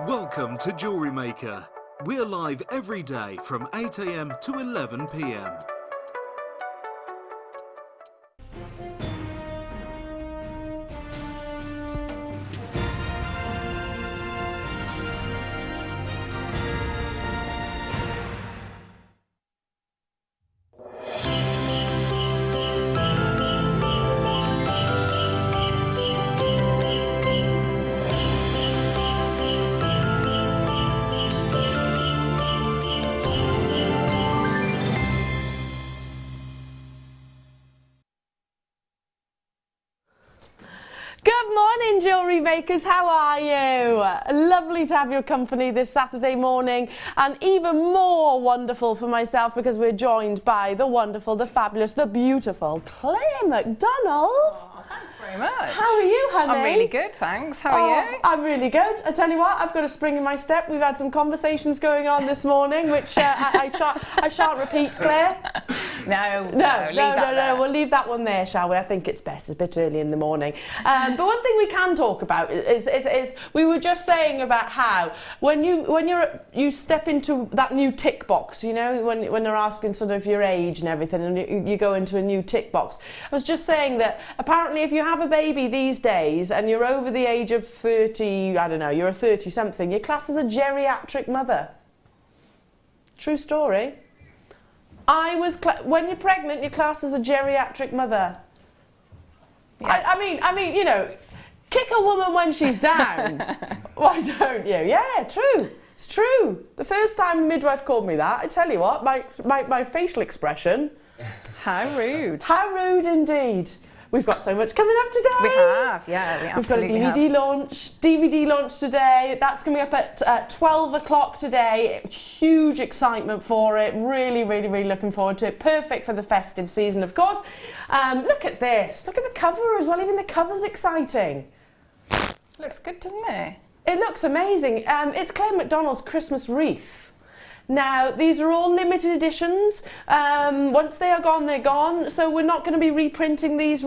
Welcome to Jewellery Maker. We're live every day from 8 AM to 11 PM. Good morning, jewellery makers. How are you? Lovely to have your company this Saturday morning, and even more wonderful for myself because we're joined by the wonderful, the fabulous, the beautiful Claire MacDonald. Oh, thanks very much. How are you, honey? I'm really good, thanks. How are you? I'm really good. I tell you what, I've got a spring in my step. We've had some conversations going on this morning, which I shan't repeat, Claire. No. We'll leave that one there, shall we? I think it's best. It's a bit early in the morning. But one thing we can talk about is we were just saying about how when you step into that new tick box, you know, when they're asking sort of your age and everything, and you go into a new tick box. I was just saying that apparently if you have a baby these days and you're over the age of 30, I don't know, you're a 30-something, you're classed as a geriatric mother. True story. When you're pregnant, you're classed as a geriatric mother. Yeah. I mean, you know, kick a woman when she's down. Why don't you? Yeah, true. It's true. The first time a midwife called me that, I tell you what, my facial expression. How rude. How rude indeed. We've got so much coming up today. We have, yeah, we absolutely have. We've got a DVD launch today. That's going to be up at 12 o'clock today. Huge excitement for it. Really, really, really looking forward to it. Perfect for the festive season, of course. Look at this. Look at the cover as well. Even the cover's exciting. Looks good, doesn't it? It looks amazing. It's Claire MacDonald's Christmas wreath. Now, these are all limited editions. Once they are gone, they're gone. So we're not going to be reprinting these,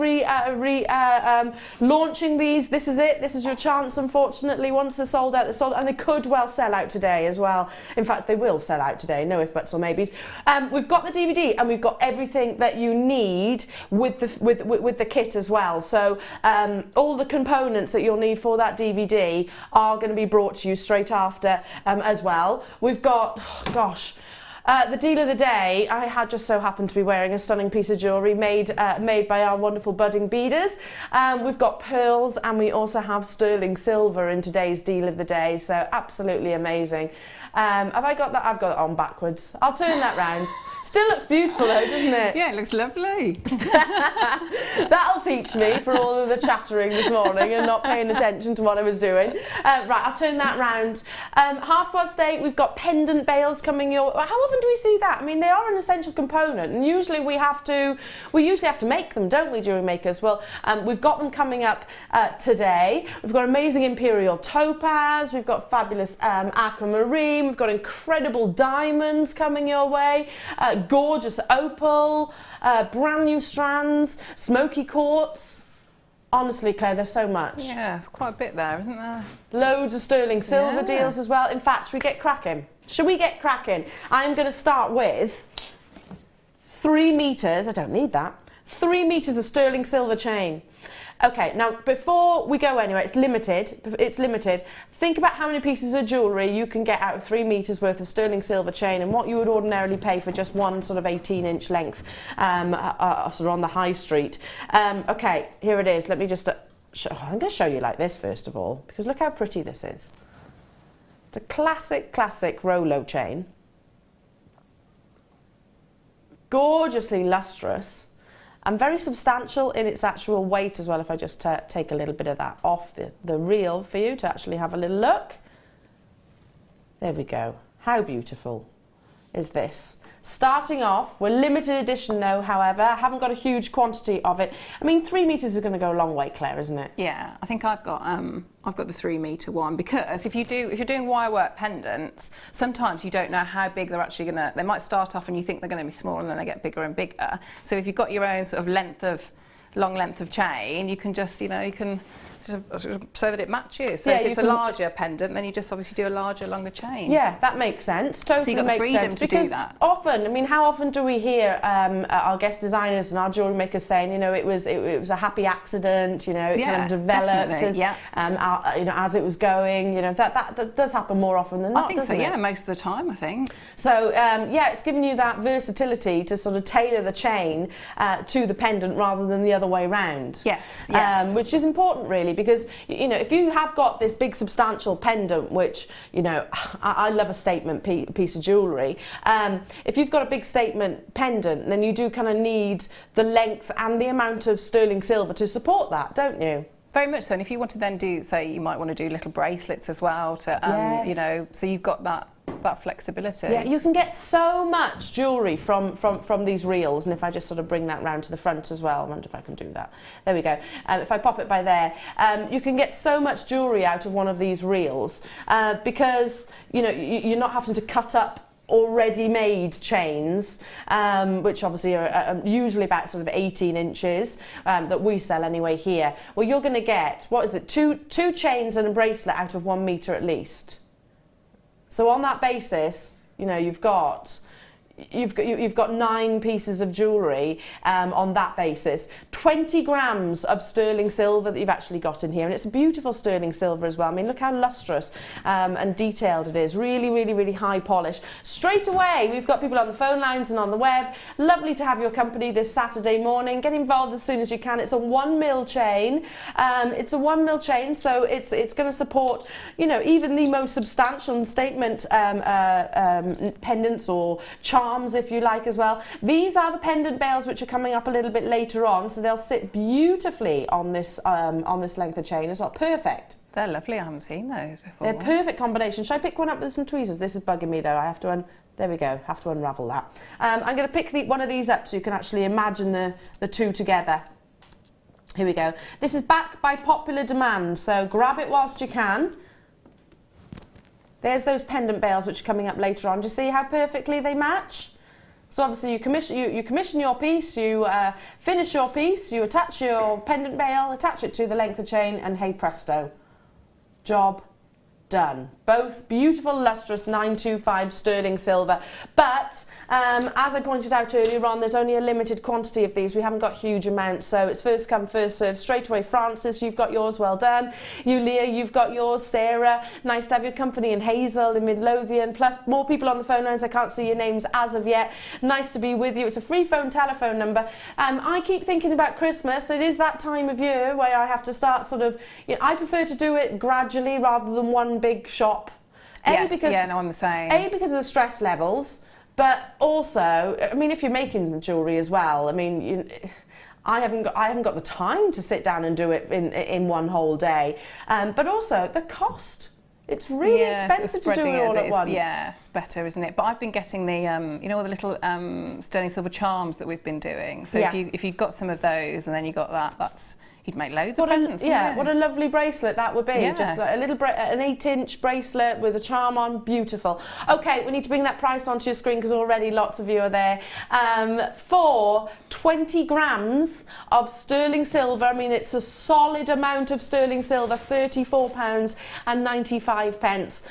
launching these. This is it. This is your chance, unfortunately. Once they're sold out, they're sold out. And they could well sell out today as well. In fact, they will sell out today. No ifs, buts or maybes. We've got the DVD and we've got everything that you need with the kit as well. So all the components that you'll need for that DVD are going to be brought to you straight after as well. We've got... the deal of the day, I had just so happened to be wearing a stunning piece of jewellery made by our wonderful budding beaders. We've got pearls and we also have sterling silver in today's deal of the day, so absolutely amazing. Have I got that? I've got it on backwards. I'll turn that round. Still looks beautiful though, doesn't it? Yeah, it looks lovely. That'll teach me for all of the chattering this morning and not paying attention to what I was doing. Right, I'll turn that round. 8:30, we've got pendant bales coming your way. How often do we see that? I mean, they are an essential component, and usually we usually have to make them, don't we, jewellery makers? Well, we've got them coming up today. We've got amazing Imperial topaz, we've got fabulous aquamarine, we've got incredible diamonds coming your way. Gorgeous opal, brand new strands, smoky quartz. Honestly, Claire, there's so much. Yeah, it's quite a bit there, isn't there? Loads of sterling silver deals as well. In fact, should we get cracking? Should we get cracking? I'm going to start with 3 meters. I don't need that. 3 meters of sterling silver chain. Okay, now before we go anywhere, it's limited. Think about how many pieces of jewellery you can get out of 3 meters worth of sterling silver chain and what you would ordinarily pay for just one sort of 18-inch length sort of on the high street. Okay, here it is. Let me just I'm going to show you like this first of all, because look how pretty this is. It's a classic Rolo chain. Gorgeously lustrous. And very substantial in its actual weight as well, if I just take a little bit of that off the reel for you to actually have a little look. There we go. How beautiful is this? Starting off, we're limited edition though, however. I haven't got a huge quantity of it. I mean, 3 meters is going to go a long way, Claire, isn't it? Yeah, I think I've got the 3 meter one, because if you're doing wire work pendants, sometimes you don't know how big they're actually gonna. They might start off and you think they're going to be small, and then they get bigger and bigger. So if you've got your own sort of long length of chain, you can just, you know, you can so that it matches. So Yeah, if you it's a can- larger pendant, then you just obviously do a larger, longer chain. Yeah, that makes sense. Totally So you've got the makes freedom sense, to do because that. often, I mean, how often do we hear our guest designers and our jewellery makers saying, you know, it was a happy accident, you know, it kind of developed as, you know, as it was going, you know, that does happen more often than not, I think so, doesn't it? yeah, most of the time, I think. So, yeah, it's giving you that versatility to sort of tailor the chain to the pendant rather than the other way round. Yes, yes. Which is important, really, because, you know, if you have got this big substantial pendant, which, you know, I love a statement piece of jewellery, if you've got a big statement pendant, then you do kind of need the length and the amount of sterling silver to support that, don't you? Very much so. And if you want to then do, say, you might want to do little bracelets as well to, you know, so you've got that flexibility. Yeah, you can get so much jewellery from these reels, and if I just sort of bring that round to the front as well, I wonder if I can do that. There we go. If I pop it by there, you can get so much jewellery out of one of these reels because, you know, you're not having to cut up already made chains, which obviously are usually about sort of 18 inches that we sell anyway here. Well, you're going to get, what is it, two chains and a bracelet out of 1 metre at least. So on that basis, you know, you've got 9 pieces of jewellery on that basis. 20 grams of sterling silver that you've actually got in here, and it's a beautiful sterling silver as well. I mean, look how lustrous and detailed it is. Really, really, really high polish. Straight away, we've got people on the phone lines and on the web. Lovely to have your company this Saturday morning. Get involved as soon as you can. It's a 1 mil chain. It's a 1 mil chain, so it's going to support, you know, even the most substantial statement pendants or charms, if you like, as well. These are the pendant bales which are coming up a little bit later on, so they'll sit beautifully on this length of chain as well. Perfect. They're lovely. I haven't seen those before. They're perfect combination. Should I pick one up with some tweezers? This is bugging me though. I have to there we go. Have to unravel that. I'm going to pick one of these up so you can actually imagine the two together. Here we go. This is back by popular demand, so grab it whilst you can. There's those pendant bales which are coming up later on. Do you see how perfectly they match? So obviously you commission your piece, you finish your piece, you attach your pendant bale, attach it to the length of chain, and hey presto, job done. Both beautiful lustrous 925 sterling silver, but as I pointed out earlier on, there's only a limited quantity of these. We haven't got huge amounts, so it's first come, first served. Straight away, Francis, you've got yours, well done. You, Leah, you've got yours. Sarah, nice to have your company. And Hazel in Midlothian, plus more people on the phone lines. I can't see your names as of yet. Nice to be with you. It's a free phone telephone number. I keep thinking about Christmas. It is that time of year where I have to start sort of, you know, I prefer to do it gradually rather than one big shop. Yes, yeah, no, I'm the same. A, because of the stress levels, but also, I mean, if you're making the jewellery as well, I mean, I haven't got the time to sit down and do it in one whole day. But also the cost. It's really expensive to do it all at once. Yeah, it's better, isn't it? But I've been getting the, you know, all the little sterling silver charms that we've been doing. So if you've got some of those and then you got that, you'd make loads of presents. Yeah, what a lovely bracelet that would be. Yeah. Just like a little an 8-inch bracelet with a charm on, beautiful. Okay, we need to bring that price onto your screen because already lots of you are there. For 20 grams of sterling silver, I mean, it's a solid amount of sterling silver, £34.95.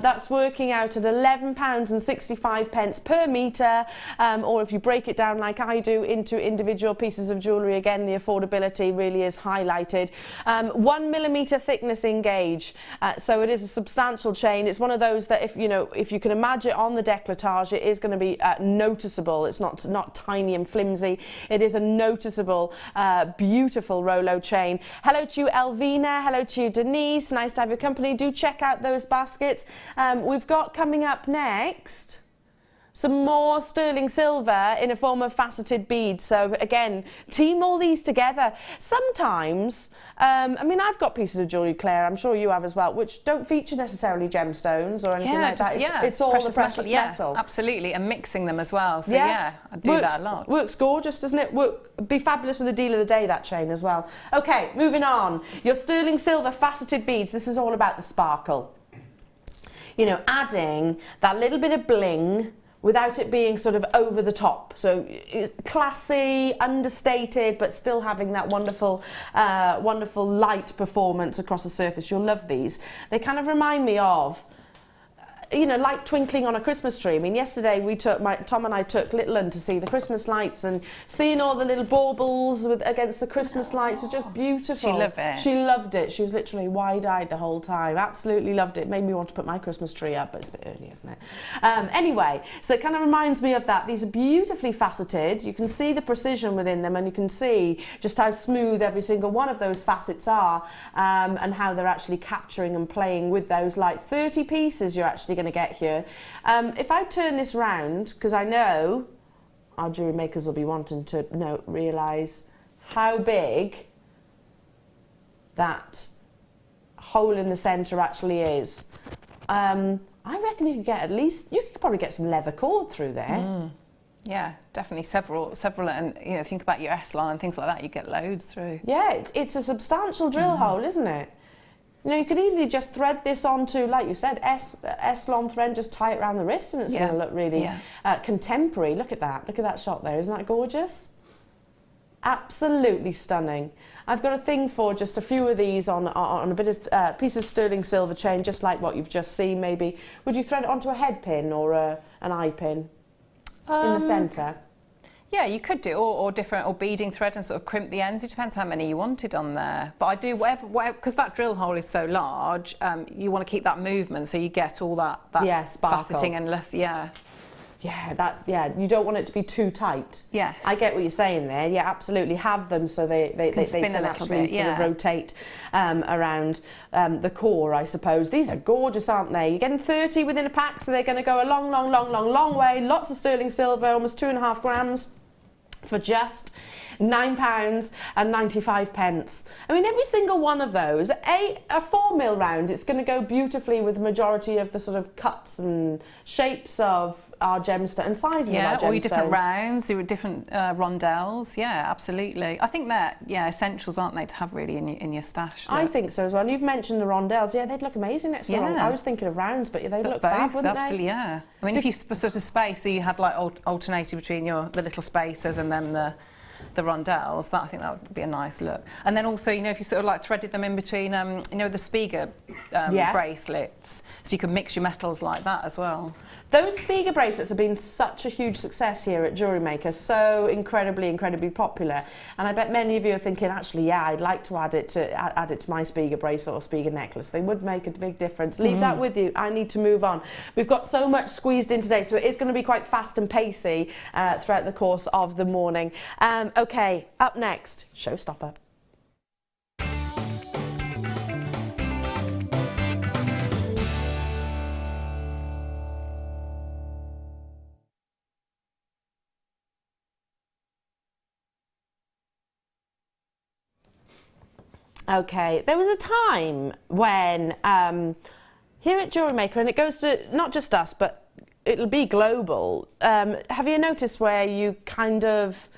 That's working out at £11.65 per metre, or if you break it down like I do into individual pieces of jewellery, again, the affordability really is highlighted. 1 millimetre thickness in gauge, so it is a substantial chain. It's one of those that if you can imagine on the décolletage, it is going to be noticeable. It's not tiny and flimsy. It is a noticeable, beautiful Rolo chain. Hello to you, Elvina. Hello to you, Denise. Nice to have your company. Do check out those baskets. We've got coming up next some more sterling silver in a form of faceted beads. So again, team all these together. Sometimes, I mean, I've got pieces of jewellery, Claire, I'm sure you have as well, which don't feature necessarily gemstones or anything like that. It's all the precious metal. Yeah, absolutely, and mixing them as well. So yeah, I do that a lot. Works gorgeous, doesn't it? Be fabulous with the deal of the day, that chain as well. Okay, moving on. Your sterling silver faceted beads. This is all about the sparkle. You know, adding that little bit of bling without it being sort of over the top. So classy, understated, but still having that wonderful, wonderful light performance across the surface. You'll love these. They kind of remind me of, you know, light twinkling on a Christmas tree. I mean, yesterday Tom and I took little Un to see the Christmas lights, and seeing all the little baubles against the Christmas lights was just beautiful. She loved it. She loved it. She was literally wide-eyed the whole time. Absolutely loved it. Made me want to put my Christmas tree up, but it's a bit early, isn't it? Anyway, so it kind of reminds me of that. These are beautifully faceted. You can see the precision within them, and you can see just how smooth every single one of those facets are, and how they're actually capturing and playing with those lights. 30 pieces you're actually going to get here. If I turn this round, because I know our jewellery makers will be wanting to realise how big that hole in the centre actually is. I reckon you could get you could probably get some leather cord through there. Yeah, definitely several, and you know, think about your S-line and things like that. You get loads through. Yeah, it's a substantial drill hole, isn't it? You know, you could easily just thread this onto, like you said, S-long thread, just tie it around the wrist, and it's going to look really contemporary. Look at that shot there. Isn't that gorgeous? Absolutely stunning. I've got a thing for just a few of these on a bit of piece of sterling silver chain, just like what you've just seen. Maybe would you thread it onto a head pin or an eye pin in the centre? Yeah, you could do, or beading thread and sort of crimp the ends. It depends how many you wanted on there. But I do whatever, because that drill hole is so large, you want to keep that movement, so you get all that faceting and less, you don't want it to be too tight. Yes. I get what you're saying there. Yeah, absolutely. Have them so they can actually sort of rotate around the core, I suppose. These are gorgeous, aren't they? You're getting 30 within a pack, so they're going to go a long way. Lots of sterling silver, almost 2.5 grams. For just £9.95. I mean, every single one of those, a 4mm round, it's going to go beautifully with the majority of the sort of cuts and shapes of our gemstone and sizes of our gemstones. Or your different rounds, your different rondelles. Yeah, absolutely. I think they're essentials, aren't they, to have really in your stash? I think so as well. You've mentioned the rondelles. Yeah, they'd look amazing next to the I was thinking of rounds, but they'd look fab, wouldn't they? Absolutely, yeah. I mean, if you sort of space, so you had like alternated between the little spacers and then the rondelles, I think that would be a nice look. And then also, you know, if you sort of like threaded them in between, you know, the Spiga bracelets, so you can mix your metals like that as well. Those Spiga bracelets have been such a huge success here at Jewellery Maker, so incredibly popular. And I bet many of you are thinking, actually, yeah, I'd like to add it to my Spiga bracelet or Spiga necklace. They would make a big difference. Leave that with you. I need to move on. We've got so much squeezed in today, so it is going to be quite fast and pacey throughout the course of the morning. Okay, up next, showstopper. Okay, there was a time when here at Jewellery Maker, and it goes to not just us, but it'll be global. Have you noticed where you kind of,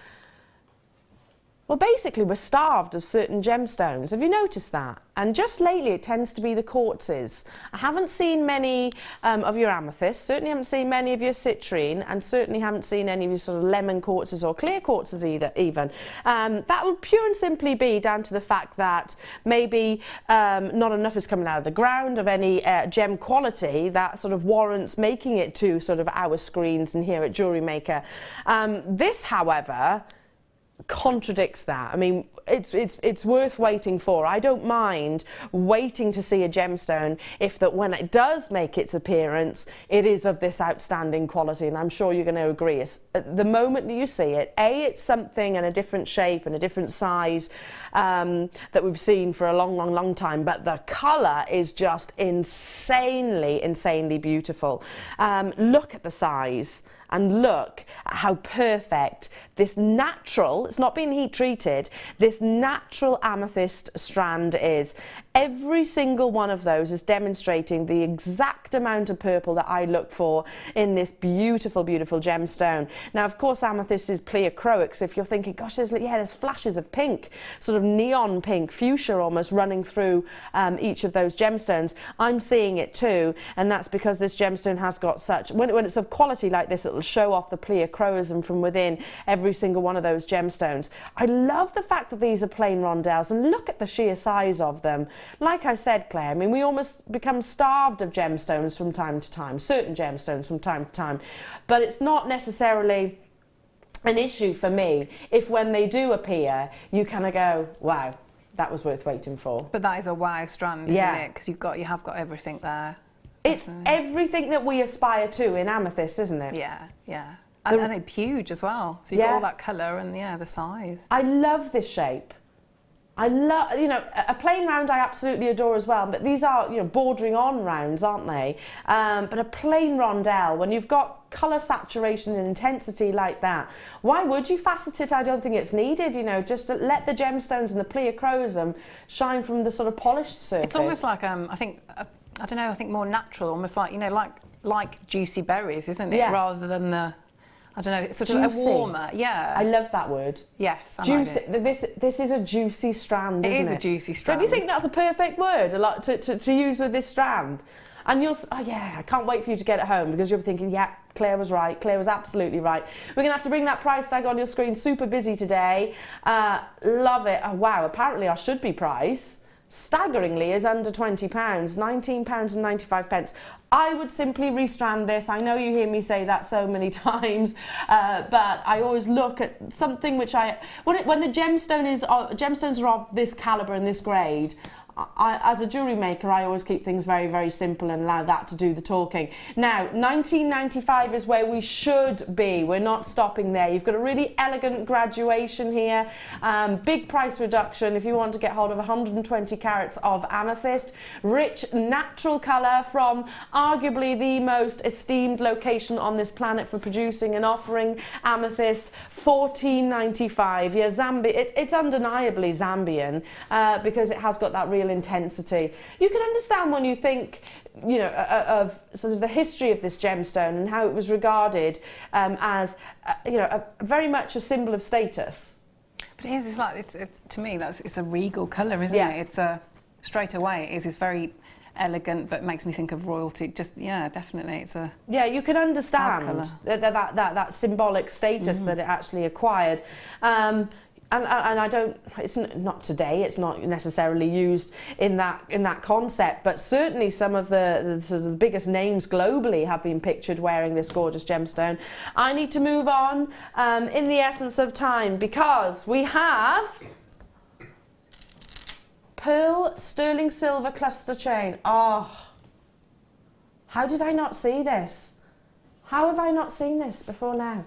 well, basically we're starved of certain gemstones? Have you noticed that? And just lately it tends to be the quartzes. I haven't seen many of your amethysts, certainly haven't seen many of your citrine, and certainly haven't seen any of your sort of lemon quartzes or clear quartzes even. That will pure and simply be down to the fact that maybe not enough is coming out of the ground of any gem quality that sort of warrants making it to sort of our screens and here at Jewellery Maker. This, however, contradicts that. I mean, it's worth waiting for. I don't mind waiting to see a gemstone if that when it does make its appearance, it is of this outstanding quality, and I'm sure you're going to agree. At the moment that you see it, it's something in a different shape and a different size that we've seen for a long time, but the colour is just insanely beautiful. Look at the size. and look at how perfect this natural, it's not been heat treated, this natural amethyst strand is. Every single one of those is demonstrating the exact amount of purple that I look for in this beautiful, beautiful gemstone. Now, of course, amethyst is pleochroic, so if you're thinking, gosh, there's flashes of pink, sort of neon pink, fuchsia almost running through each of those gemstones, I'm seeing it too, and that's because this gemstone has got such, when it's of quality like this, it'll show off the pleochroism from within every single one of those gemstones. I love the fact that these are plain rondelles, and look at the sheer size of them. Like I said, Claire, I mean, we almost become starved of gemstones from time to time, certain gemstones from time to time, but it's not necessarily an issue for me if when they do appear, you kind of go, wow, that was worth waiting for. But that is a wow strand, isn't it? Because you have got everything there. It's everything that we aspire to in amethyst, isn't it? Yeah, yeah. And it's huge as well. So you've got all that colour and, the size. I love this shape. I love, a plain round I absolutely adore as well, but these are, bordering on rounds, aren't they? But a plain rondelle, when you've got colour saturation and intensity like that, why would you facet it? I don't think it's needed, just to let the gemstones and the pleochroism shine from the sort of polished surface. It's almost like, I think more natural, almost like, like juicy berries, isn't it? Yeah. Rather than the, I don't know, it's sort juicy. of a warmer, yeah. I love that word. Yes, I juicy. like it. This is a juicy strand, isn't it? It is a juicy strand. Don't you think that's a perfect word to use with this strand? And you'll, I can't wait for you to get it home, because you'll be thinking, yeah, Claire was right. Claire was absolutely right. We're going to have to bring that price tag on your screen. Super busy today. Love it. Oh, wow, apparently our should-be price, staggeringly, is under £20, £19.95. I would simply restrand this. I know you hear me say that so many times, but I always look at something which when the gemstones are of this calibre and this grade, as a jewellery maker, I always keep things very, very simple and allow that to do the talking. Now, £19.95 is where we should be. We're not stopping there. You've got a really elegant graduation here. Big price reduction if you want to get hold of 120 carats of amethyst. Rich, natural colour from arguably the most esteemed location on this planet for producing and offering amethyst. $14.95. Yeah, it's undeniably Zambian because it has got that real intensity. You can understand when you think, of sort of the history of this gemstone and how it was regarded as, very much a symbol of status. But it is, it's like, to me, it's a regal colour, isn't it? It's straight away, it's very elegant, but it makes me think of royalty. Just, definitely, it's a... Yeah, you can understand that symbolic status that it actually acquired. And I don't, it's not today, it's not necessarily used in that concept, but certainly some of the sort of the biggest names globally have been pictured wearing this gorgeous gemstone. I need to move on in the essence of time, because we have pearl sterling silver cluster chain. Oh, how did I not see this? How have I not seen this before now?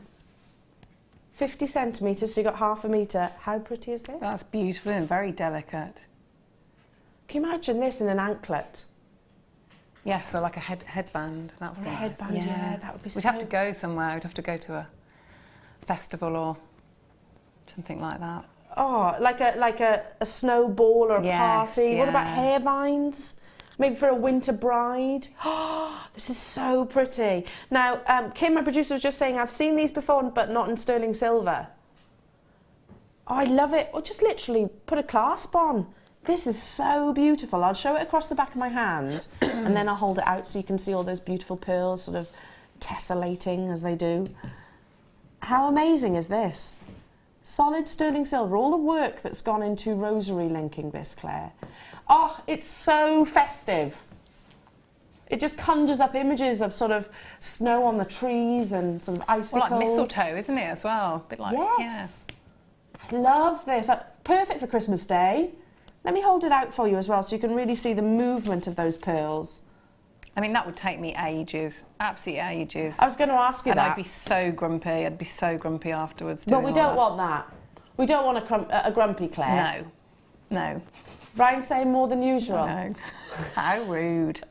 50 centimetres, so you got half a metre. How pretty is this? That's beautiful and very delicate. Can you imagine this in an anklet? Yeah, so like a headband. That would be a headband, yeah, that would be. We'd have to go somewhere. We'd have to go to a festival or something like that. Oh, like a snowball or a party. Yeah. What about hair vines? Maybe for a winter bride. Oh, this is so pretty. Now, Kim, my producer, was just saying, I've seen these before, but not in sterling silver. Oh, I love it. Or just literally put a clasp on. This is so beautiful. I'll show it across the back of my hand, and then I'll hold it out so you can see all those beautiful pearls sort of tessellating as they do. How amazing is this? Solid sterling silver. All the work that's gone into rosary linking this, Claire. Oh, it's so festive. It just conjures up images of sort of snow on the trees and sort of icicles. Well, like mistletoe, isn't it, as well? A bit like, yes. I love this. Perfect for Christmas Day. Let me hold it out for you as well so you can really see the movement of those pearls. I mean, that would take me ages, absolutely ages. I was going to ask you and that. I'd be so grumpy. I'd be so grumpy afterwards. But we don't want that. We don't want a grumpy Claire. No. Ryan saying more than usual. No. How rude.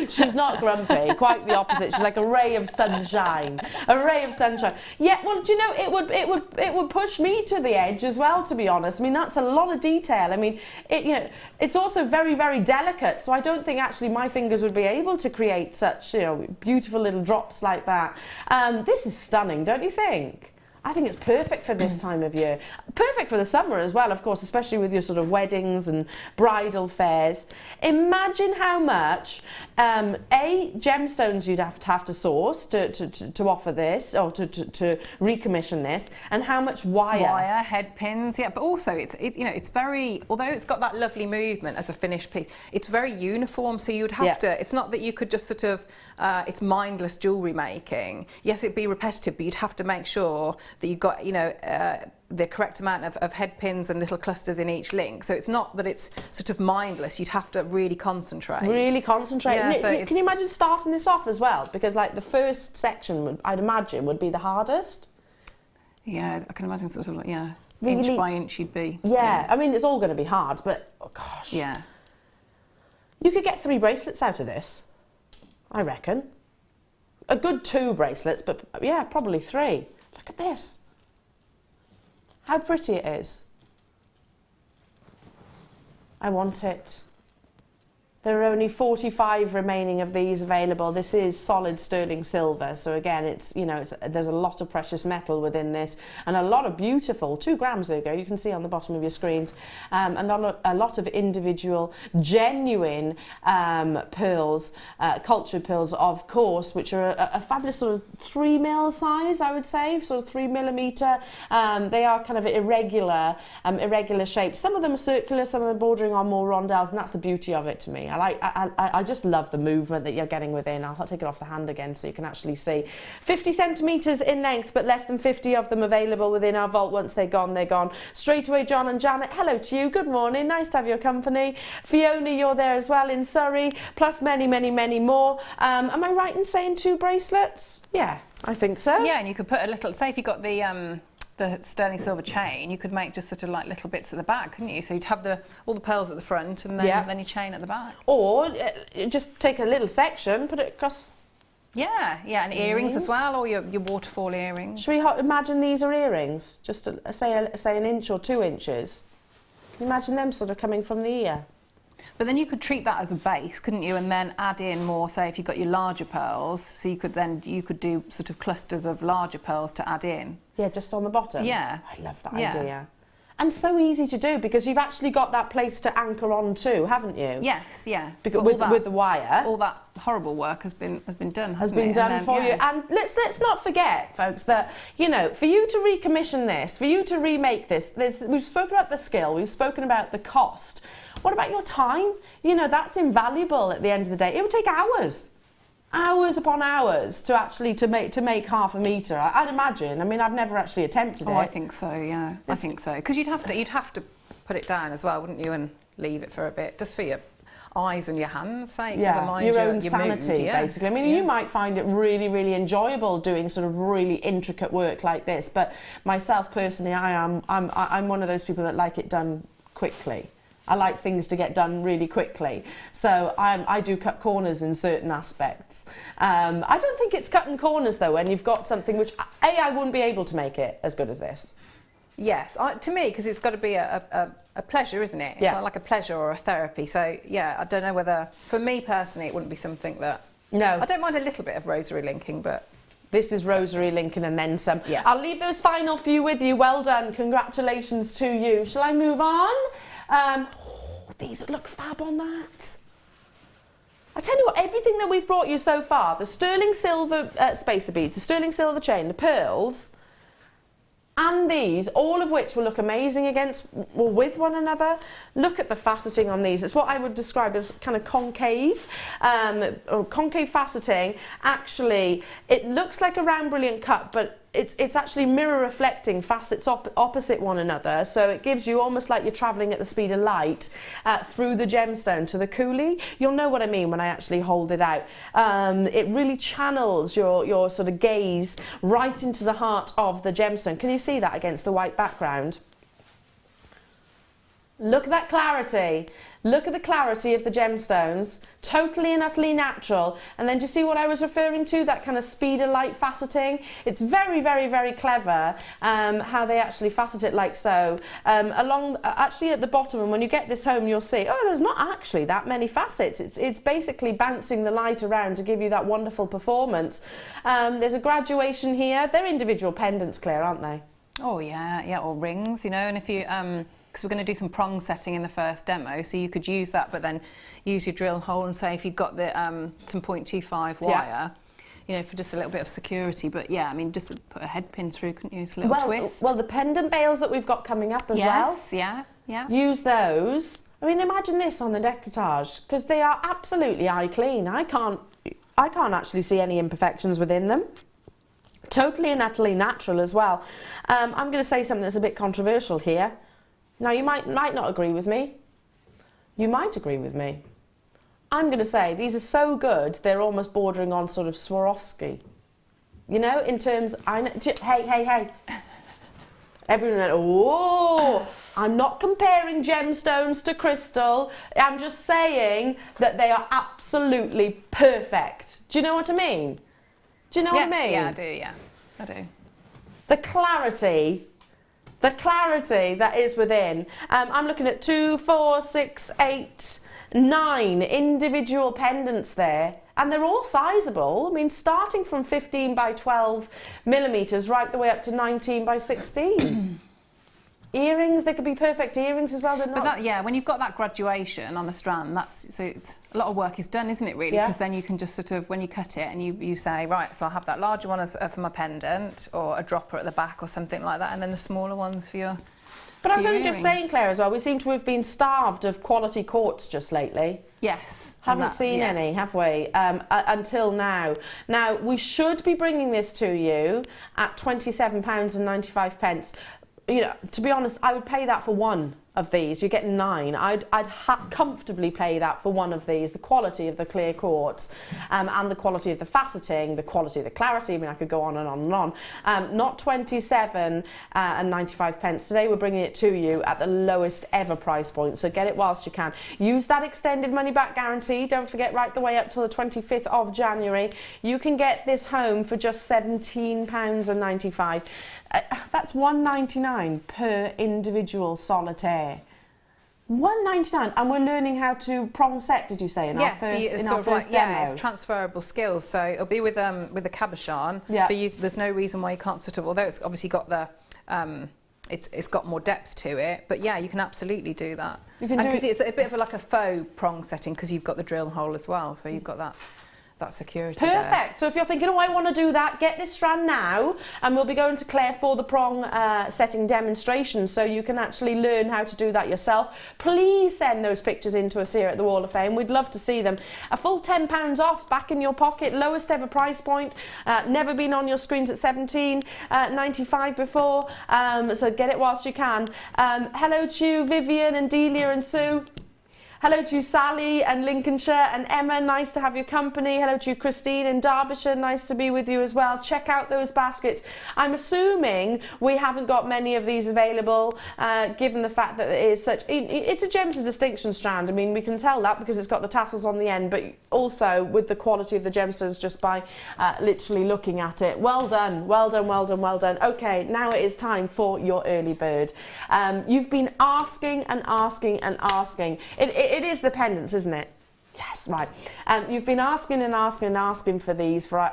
She's not grumpy, quite the opposite. She's like a ray of sunshine. A ray of sunshine. Yeah, well, do you know, it would push me to the edge as well, to be honest. I mean, that's a lot of detail. I mean, it's also very, very delicate, so I don't think actually my fingers would be able to create such, beautiful little drops like that. This is stunning, don't you think? I think it's perfect for this time of year. Perfect for the summer as well, of course, especially with your sort of weddings and bridal fairs. Imagine how much gemstones you'd have to source to offer this, or to recommission this, and how much wire, head pins, yeah. But also, it's very, although it's got that lovely movement as a finished piece, it's very uniform. So you'd have to. It's not that you could just sort of. It's mindless jewellery making. Yes, it'd be repetitive, but you'd have to make sure that you've got, the correct amount of head pins and little clusters in each link. So it's not that it's sort of mindless. You'd have to really concentrate. Really concentrate. Yeah, so can you imagine starting this off as well? Because like the first section, I'd imagine, would be the hardest. Yeah, I can imagine sort of like, really, inch by inch you'd be. Yeah, I mean, it's all going to be hard, but, oh gosh. Yeah. You could get 3 bracelets out of this, I reckon. A good 2 bracelets, but yeah, probably 3. Look at this. How pretty it is. I want it. There are only 45 remaining of these available. This is solid sterling silver, so again, there's a lot of precious metal within this, and a lot of beautiful 2 grams. There you go. You can see on the bottom of your screens, and a lot of individual, genuine pearls, cultured pearls, of course, which are a fabulous sort of 3 mil size, I would say, sort of 3 millimeter. They are kind of irregular shapes. Some of them are circular, some of them bordering on more rondelles, and that's the beauty of it to me. I just love the movement that you're getting within. I'll take it off the hand again so you can actually see. 50 centimetres in length, but less than 50 of them available within our vault. Once they're gone, they're gone. Straight away, John and Janet, hello to you. Good morning. Nice to have your company. Fiona, you're there as well in Surrey, plus many, many, many more. Am I right in saying 2 bracelets? Yeah, I think so. Yeah, and you could put a little, say if you got the sterling silver chain, you could make just sort of like little bits at the back, couldn't you? So you'd have all the pearls at the front, and then your chain at the back. Or just take a little section, put it across. Yeah, and earrings as well, or your waterfall earrings. Should we imagine these are earrings? Just say an inch or 2 inches. Can you imagine them sort of coming from the ear? But then you could treat that as a base, couldn't you? And then add in more, say, if you've got your larger pearls, so you could do sort of clusters of larger pearls to add in. Yeah, just on the bottom? Yeah. I love that idea. And so easy to do, because you've actually got that place to anchor on to, haven't you? Yes, yeah. Because with the wire. All that horrible work has been done, hasn't it? For you. And let's not forget, folks, that, for you to recommission this, for you to remake this, we've spoken about the skill, we've spoken about the cost. What about your time? That's invaluable at the end of the day. It would take hours upon hours to make half a metre. I'd imagine. I mean, I've never actually attempted it. I think so. Yeah, I think so. Because you'd have to put it down as well, wouldn't you, and leave it for a bit, just for your eyes and your hands' sake. Yeah, your own sanity, basically. I mean, you might find it really, really enjoyable doing sort of really intricate work like this. But myself personally, I'm one of those people that like it done quickly. I like things to get done really quickly. So I do cut corners in certain aspects. I don't think it's cutting corners, though, when you've got something which, I wouldn't be able to make it as good as this. Yes, to me, because it's got to be a pleasure, isn't it? It's like a pleasure or a therapy. So, yeah, I don't know whether, for me personally, it wouldn't be something that... No. I don't mind a little bit of rosary linking, but... This is rosary linking and then some. Yeah. I'll leave those final few with you. Well done. Congratulations to you. Shall I move on? These look fab on that. I tell you what, everything that we've brought you so far, the sterling silver spacer beads, the sterling silver chain, the pearls, and these, all of which will look amazing with one another. Look at the faceting on these. It's what I would describe as kind of concave, or concave faceting. Actually, it looks like a round brilliant cut, but it's actually mirror reflecting facets opposite one another, so it gives you almost like you're travelling at the speed of light through the gemstone to the coulis. You'll know what I mean when I actually hold it out. It really channels your sort of gaze right into the heart of the gemstone. Can you see that against the white background? Look at that clarity. Look at the clarity of the gemstones, totally and utterly natural. And then do you see what I was referring to, that kind of speeder light faceting? It's very, very, very clever how they actually facet it like so. Actually at the bottom, and when you get this home, you'll see, oh, there's not actually that many facets. It's basically bouncing the light around to give you that wonderful performance. There's a graduation here. They're individual pendants, Claire, aren't they? Oh, yeah, or rings, you know, and if you... because we're going to do some prong setting in the first demo, so you could use that, but then use your drill hole, and say if you've got the some 0.25 wire, you know, for just a little bit of security. But yeah, I mean, just put a head pin through, couldn't you? It's a little twist. Well, the pendant bails that we've got coming up as well. Yes, yeah. Use those. I mean, imagine this on the décolletage, because they are absolutely eye clean. I can't actually see any imperfections within them. Totally and utterly natural as well. I'm going to say something that's a bit controversial here. Now, you might not agree with me. You might agree with me. I'm going to say these are so good, they're almost bordering on sort of Swarovski. You know, in terms... Hey. Everyone went, oh, I'm not comparing gemstones to crystal. I'm just saying that they are absolutely perfect. Do you know what I mean? Do you know what I mean? Yeah, I do. The clarity that is within. I'm looking at 2, 4, 6, 8, 9 individual pendants there, and they're all sizable. I mean, starting from 15 by 12 millimeters right the way up to 19 by 16. Earrings, they could be perfect earrings as well. But that, when you've got that graduation on a strand, it's a lot of work is done, isn't it, really? Because then you can just sort of, when you cut it and you say, right, so I'll have that larger one as, for my pendant, or a dropper at the back or something like that, and then the smaller ones for your... But I was only just saying, Claire, as well, we seem to have been starved of quality quartz just lately. Yes. Haven't seen any, have we, until now. Now, we should be bringing this to you at £27.95. You know, to be honest, I would pay that for one of these. You're getting 9. I'd comfortably pay that for one of these. The quality of the clear quartz, and the quality of the faceting, the quality of the clarity. I mean, I could go on and on and on. Not 27 and 95 pence. Today we're bringing it to you at the lowest ever price point. So get it whilst you can. Use that extended money back guarantee. Don't forget, right the way up till the 25th of January. You can get this home for just £17.95. That's £1.99 per individual solitaire. £1.99, and we're learning how to prong set. Did you say in our first demo? Yeah, it's transferable skills. So it'll be with the cabochon. Yeah. But there's no reason why you can't sort of, although it's obviously got the it's got more depth to it. But yeah, you can absolutely do that. Because it's a bit of like a faux prong setting, because you've got the drill hole as well. So you've got that security perfect there. So if you're thinking, oh, I want to do that, get this strand now, and we'll be going to Claire for the prong setting demonstration, so you can actually learn how to do that yourself. Please send those pictures in to us here at the Wall of Fame. We'd love to see them. A full £10 off, back in your pocket, lowest ever price point, never been on your screens at £17.95 before, so get it whilst you can. Hello to you, Vivian and Delia and Sue. Hello to you, Sally and Lincolnshire, and Emma, nice to have your company. Hello to you, Christine in Derbyshire, nice to be with you as well. Check out those baskets. I'm assuming we haven't got many of these available, given the fact that it is such... It's a gems of distinction strand. I mean, we can tell that because it's got the tassels on the end, but also with the quality of the gemstones just by literally looking at it. Well done, well done, well done, well done. Okay, now it is time for your early bird. You've been asking and asking and asking. It is the pendants, isn't it? Yes, right. You've been asking and asking and asking for these for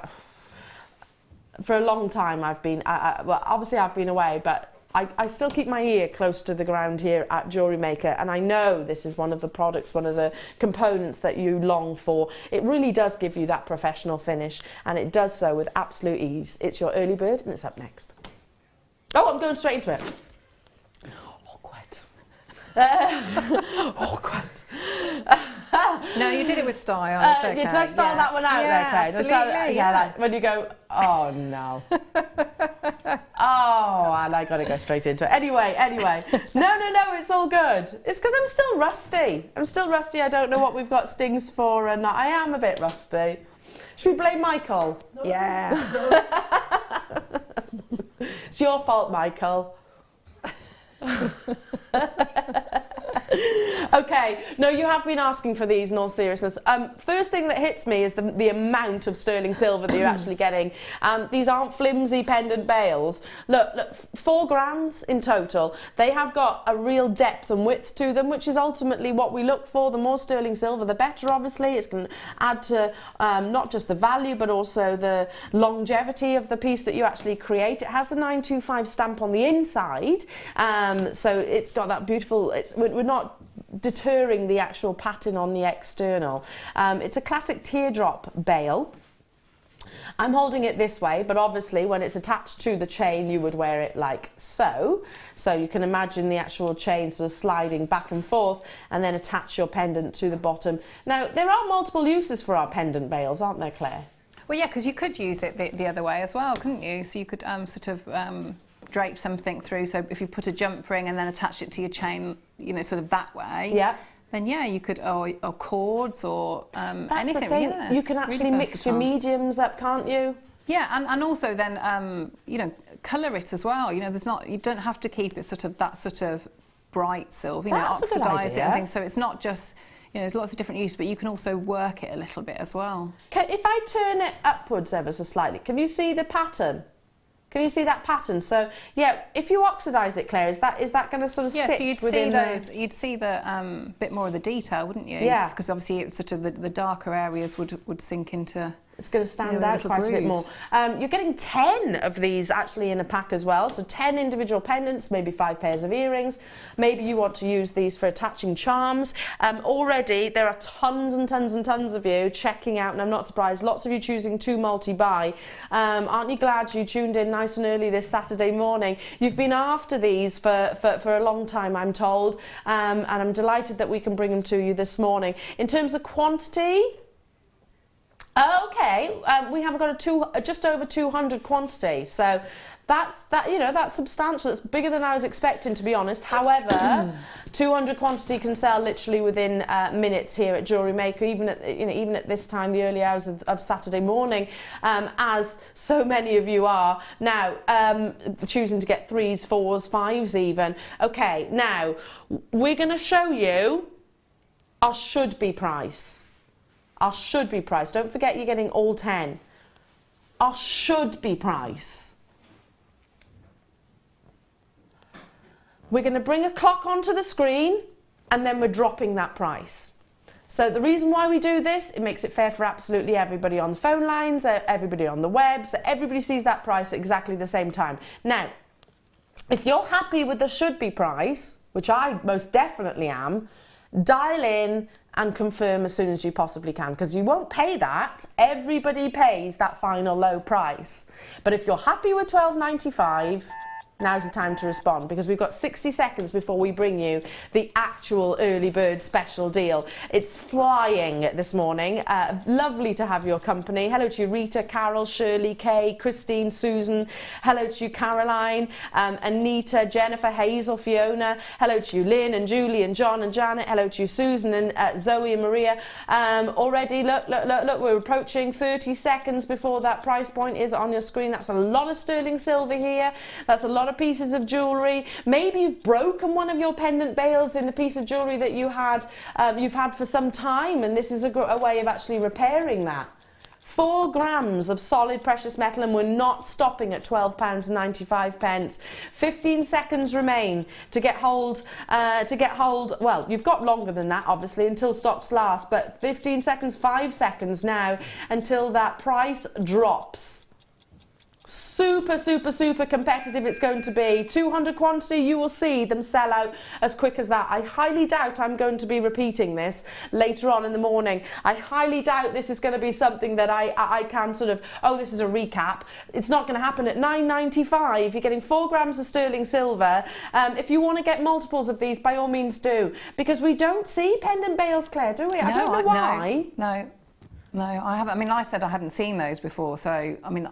a long time. I've been, well, obviously I've been away, but I still keep my ear close to the ground here at Jewellery Maker, and I know this is one of the products, one of the components that you long for. It really does give you that professional finish, and it does so with absolute ease. It's your early bird, and it's up next. Oh, I'm going straight into it. Awkward. No, you did it with style. It's okay. Did I start that one out there, Claire? Absolutely. Like when you go, oh no. Oh, and I got to go straight into it. Anyway. No, it's all good. It's because I'm still rusty. I don't know what we've got stings for, and I am a bit rusty. Should we blame Michael? No. Yeah. It's your fault, Michael. Okay, no, you have been asking for these in all seriousness. First thing that hits me is the amount of sterling silver that you're actually getting. These aren't flimsy pendant bales. Look, 4 grams in total. They have got a real depth and width to them, which is ultimately what we look for. The more sterling silver, the better, obviously. It's going to add to not just the value, but also the longevity of the piece that you actually create. It has the 925 stamp on the inside, so it's got that beautiful, we're not deterring the actual pattern on the external. It's a classic teardrop bale. I'm holding it this way, but obviously when it's attached to the chain, you would wear it like so. So you can imagine the actual chain sort of sliding back and forth and then attach your pendant to the bottom. Now, there are multiple uses for our pendant bales, aren't there, Claire? Well, yeah, because you could use it the other way as well, couldn't you? So you could sort of drape something through. So if you put a jump ring and then attach it to your chain, you know, sort of that way. Yeah. Then yeah, you could, or cords or That's anything. the thing. Yeah, you can actually really mix your mediums up, can't you? Yeah, and also then you know, colour it as well. You know, you don't have to keep it sort of that sort of bright silver. You know, oxidise it and things. So it's not just, you know, there's lots of different uses, but you can also work it a little bit as well. If I turn it upwards ever so slightly, can you see the pattern? Can you see that pattern? So yeah, if you oxidise it, Claire, is that going to sort of sit so you'd within see those? You'd see the bit more of the detail, wouldn't you? Yeah. Because obviously, it's sort of the darker areas would sink into. It's going to stand know, out quite a bit more. You're getting 10 of these actually in a pack as well. So 10 individual pendants, maybe 5 pairs of earrings. Maybe you want to use these for attaching charms. Already there are tons and tons and tons of you checking out, and I'm not surprised, lots of you choosing to multi-buy. Aren't you glad you tuned in nice and early this Saturday morning? You've been after these for a long time, I'm told, and I'm delighted that we can bring them to you this morning. In terms of quantity, okay, we have got just over 200 quantity, so that's substantial. It's bigger than I was expecting, to be honest. However, 200 quantity can sell literally within minutes here at Jewellery Maker, even at this time, the early hours of Saturday morning, as so many of you are now choosing to get 3s, 4s, 5s even. Okay, now we're going to show you our should be price. Our should be price. Don't forget you're getting all 10. Our should be price. We're going to bring a clock onto the screen and then we're dropping that price. So the reason why we do this, it makes it fair for absolutely everybody on the phone lines, everybody on the web, so everybody sees that price at exactly the same time. Now, if you're happy with the should be price, which I most definitely am, dial in and confirm as soon as you possibly can, because you won't pay that. Everybody pays that final low price. But if you're happy with $12.95, now's the time to respond, because we've got 60 seconds before we bring you the actual early bird special deal. It's flying this morning. Lovely to have your company. Hello to you, Rita, Carol, Shirley, Kay, Christine, Susan. Hello to you, Caroline, Anita, Jennifer, Hazel, Fiona. Hello to you, Lynn and Julie and John and Janet. Hello to you, Susan and Zoe and Maria. Already, look, we're approaching 30 seconds before that price point is on your screen. That's a lot of sterling silver here. That's a lot of pieces of jewellery. Maybe you've broken one of your pendant bales in a piece of jewellery that you've had for some time, and this is a way of actually repairing that. 4 grams of solid precious metal, and we're not stopping at £12.95. 15 seconds remain to get hold. Well, you've got longer than that, obviously, until stocks last, but 15 seconds, 5 seconds now until that price drops. Super, super, super competitive it's going to be. 200 quantity, you will see them sell out as quick as that. I highly doubt I'm going to be repeating this later on in the morning. I highly doubt this is going to be something that I can sort of, oh, this is a recap. It's not going to happen at $9.95. You're getting 4 grams of sterling silver. If you want to get multiples of these, by all means do. Because we don't see pendant bales, Claire, do we? No, I don't know why. No, I haven't. I mean, I said I hadn't seen those before, so I mean,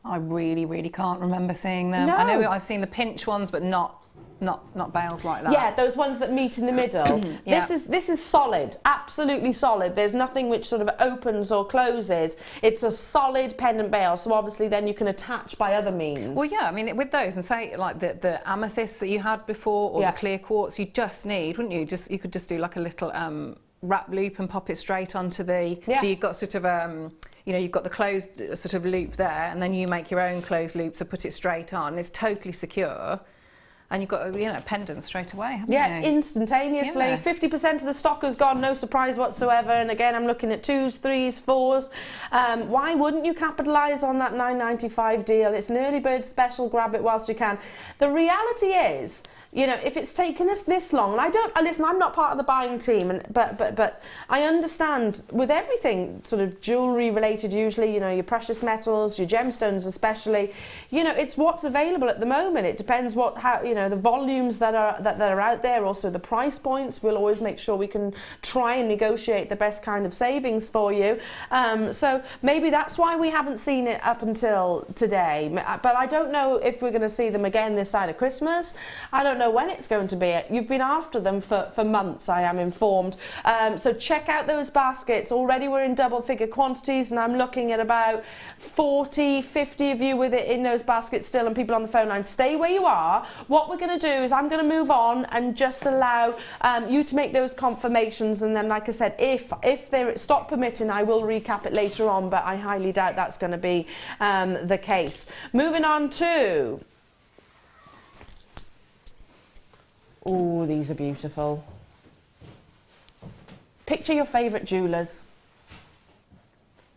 I really, really can't remember seeing them. No. I know I've seen the pinch ones, but not not bales like that. Yeah, those ones that meet in the middle. Yeah. This is solid, absolutely solid. There's nothing which sort of opens or closes. It's a solid pendant bale, so obviously then you can attach by other means. Well, yeah, I mean, with those, and say like the amethyst that you had before, or the clear quartz, you just need, wouldn't you? You could just do like a little wrap loop and pop it straight onto the. So you've got sort of you know, you've got the closed sort of loop there, and then you make your own closed loop to put it straight on. It's totally secure. And you've got a pendant straight away, haven't you? Yeah, instantaneously. 50% of the stock has gone, no surprise whatsoever. And again, I'm looking at 2s, 3s, 4s. Why wouldn't you capitalise on that $9.95 deal? It's an early bird special, grab it whilst you can. The reality is, you know, if it's taken us this long, and listen, I'm not part of the buying team, but I understand with everything sort of jewellery related, usually, you know, your precious metals, your gemstones especially, you know, it's what's available at the moment. It depends how, you know, the volumes that are out there, also the price points. We'll always make sure we can try and negotiate the best kind of savings for you. So maybe that's why we haven't seen it up until today. But I don't know if we're going to see them again this side of Christmas. I don't know when it's going to be. You've been after them for months, I am informed. So check out those baskets. Already we're in double figure quantities, and I'm looking at about 40, 50 of you with it in those baskets still, and people on the phone line. Stay where you are. What we're going to do is I'm going to move on and just allow you to make those confirmations, and then, like I said, if they stop permitting, I will recap it later on, but I highly doubt that's going to be the case. Moving on to... Oh, these are beautiful. Picture your favourite jewellers.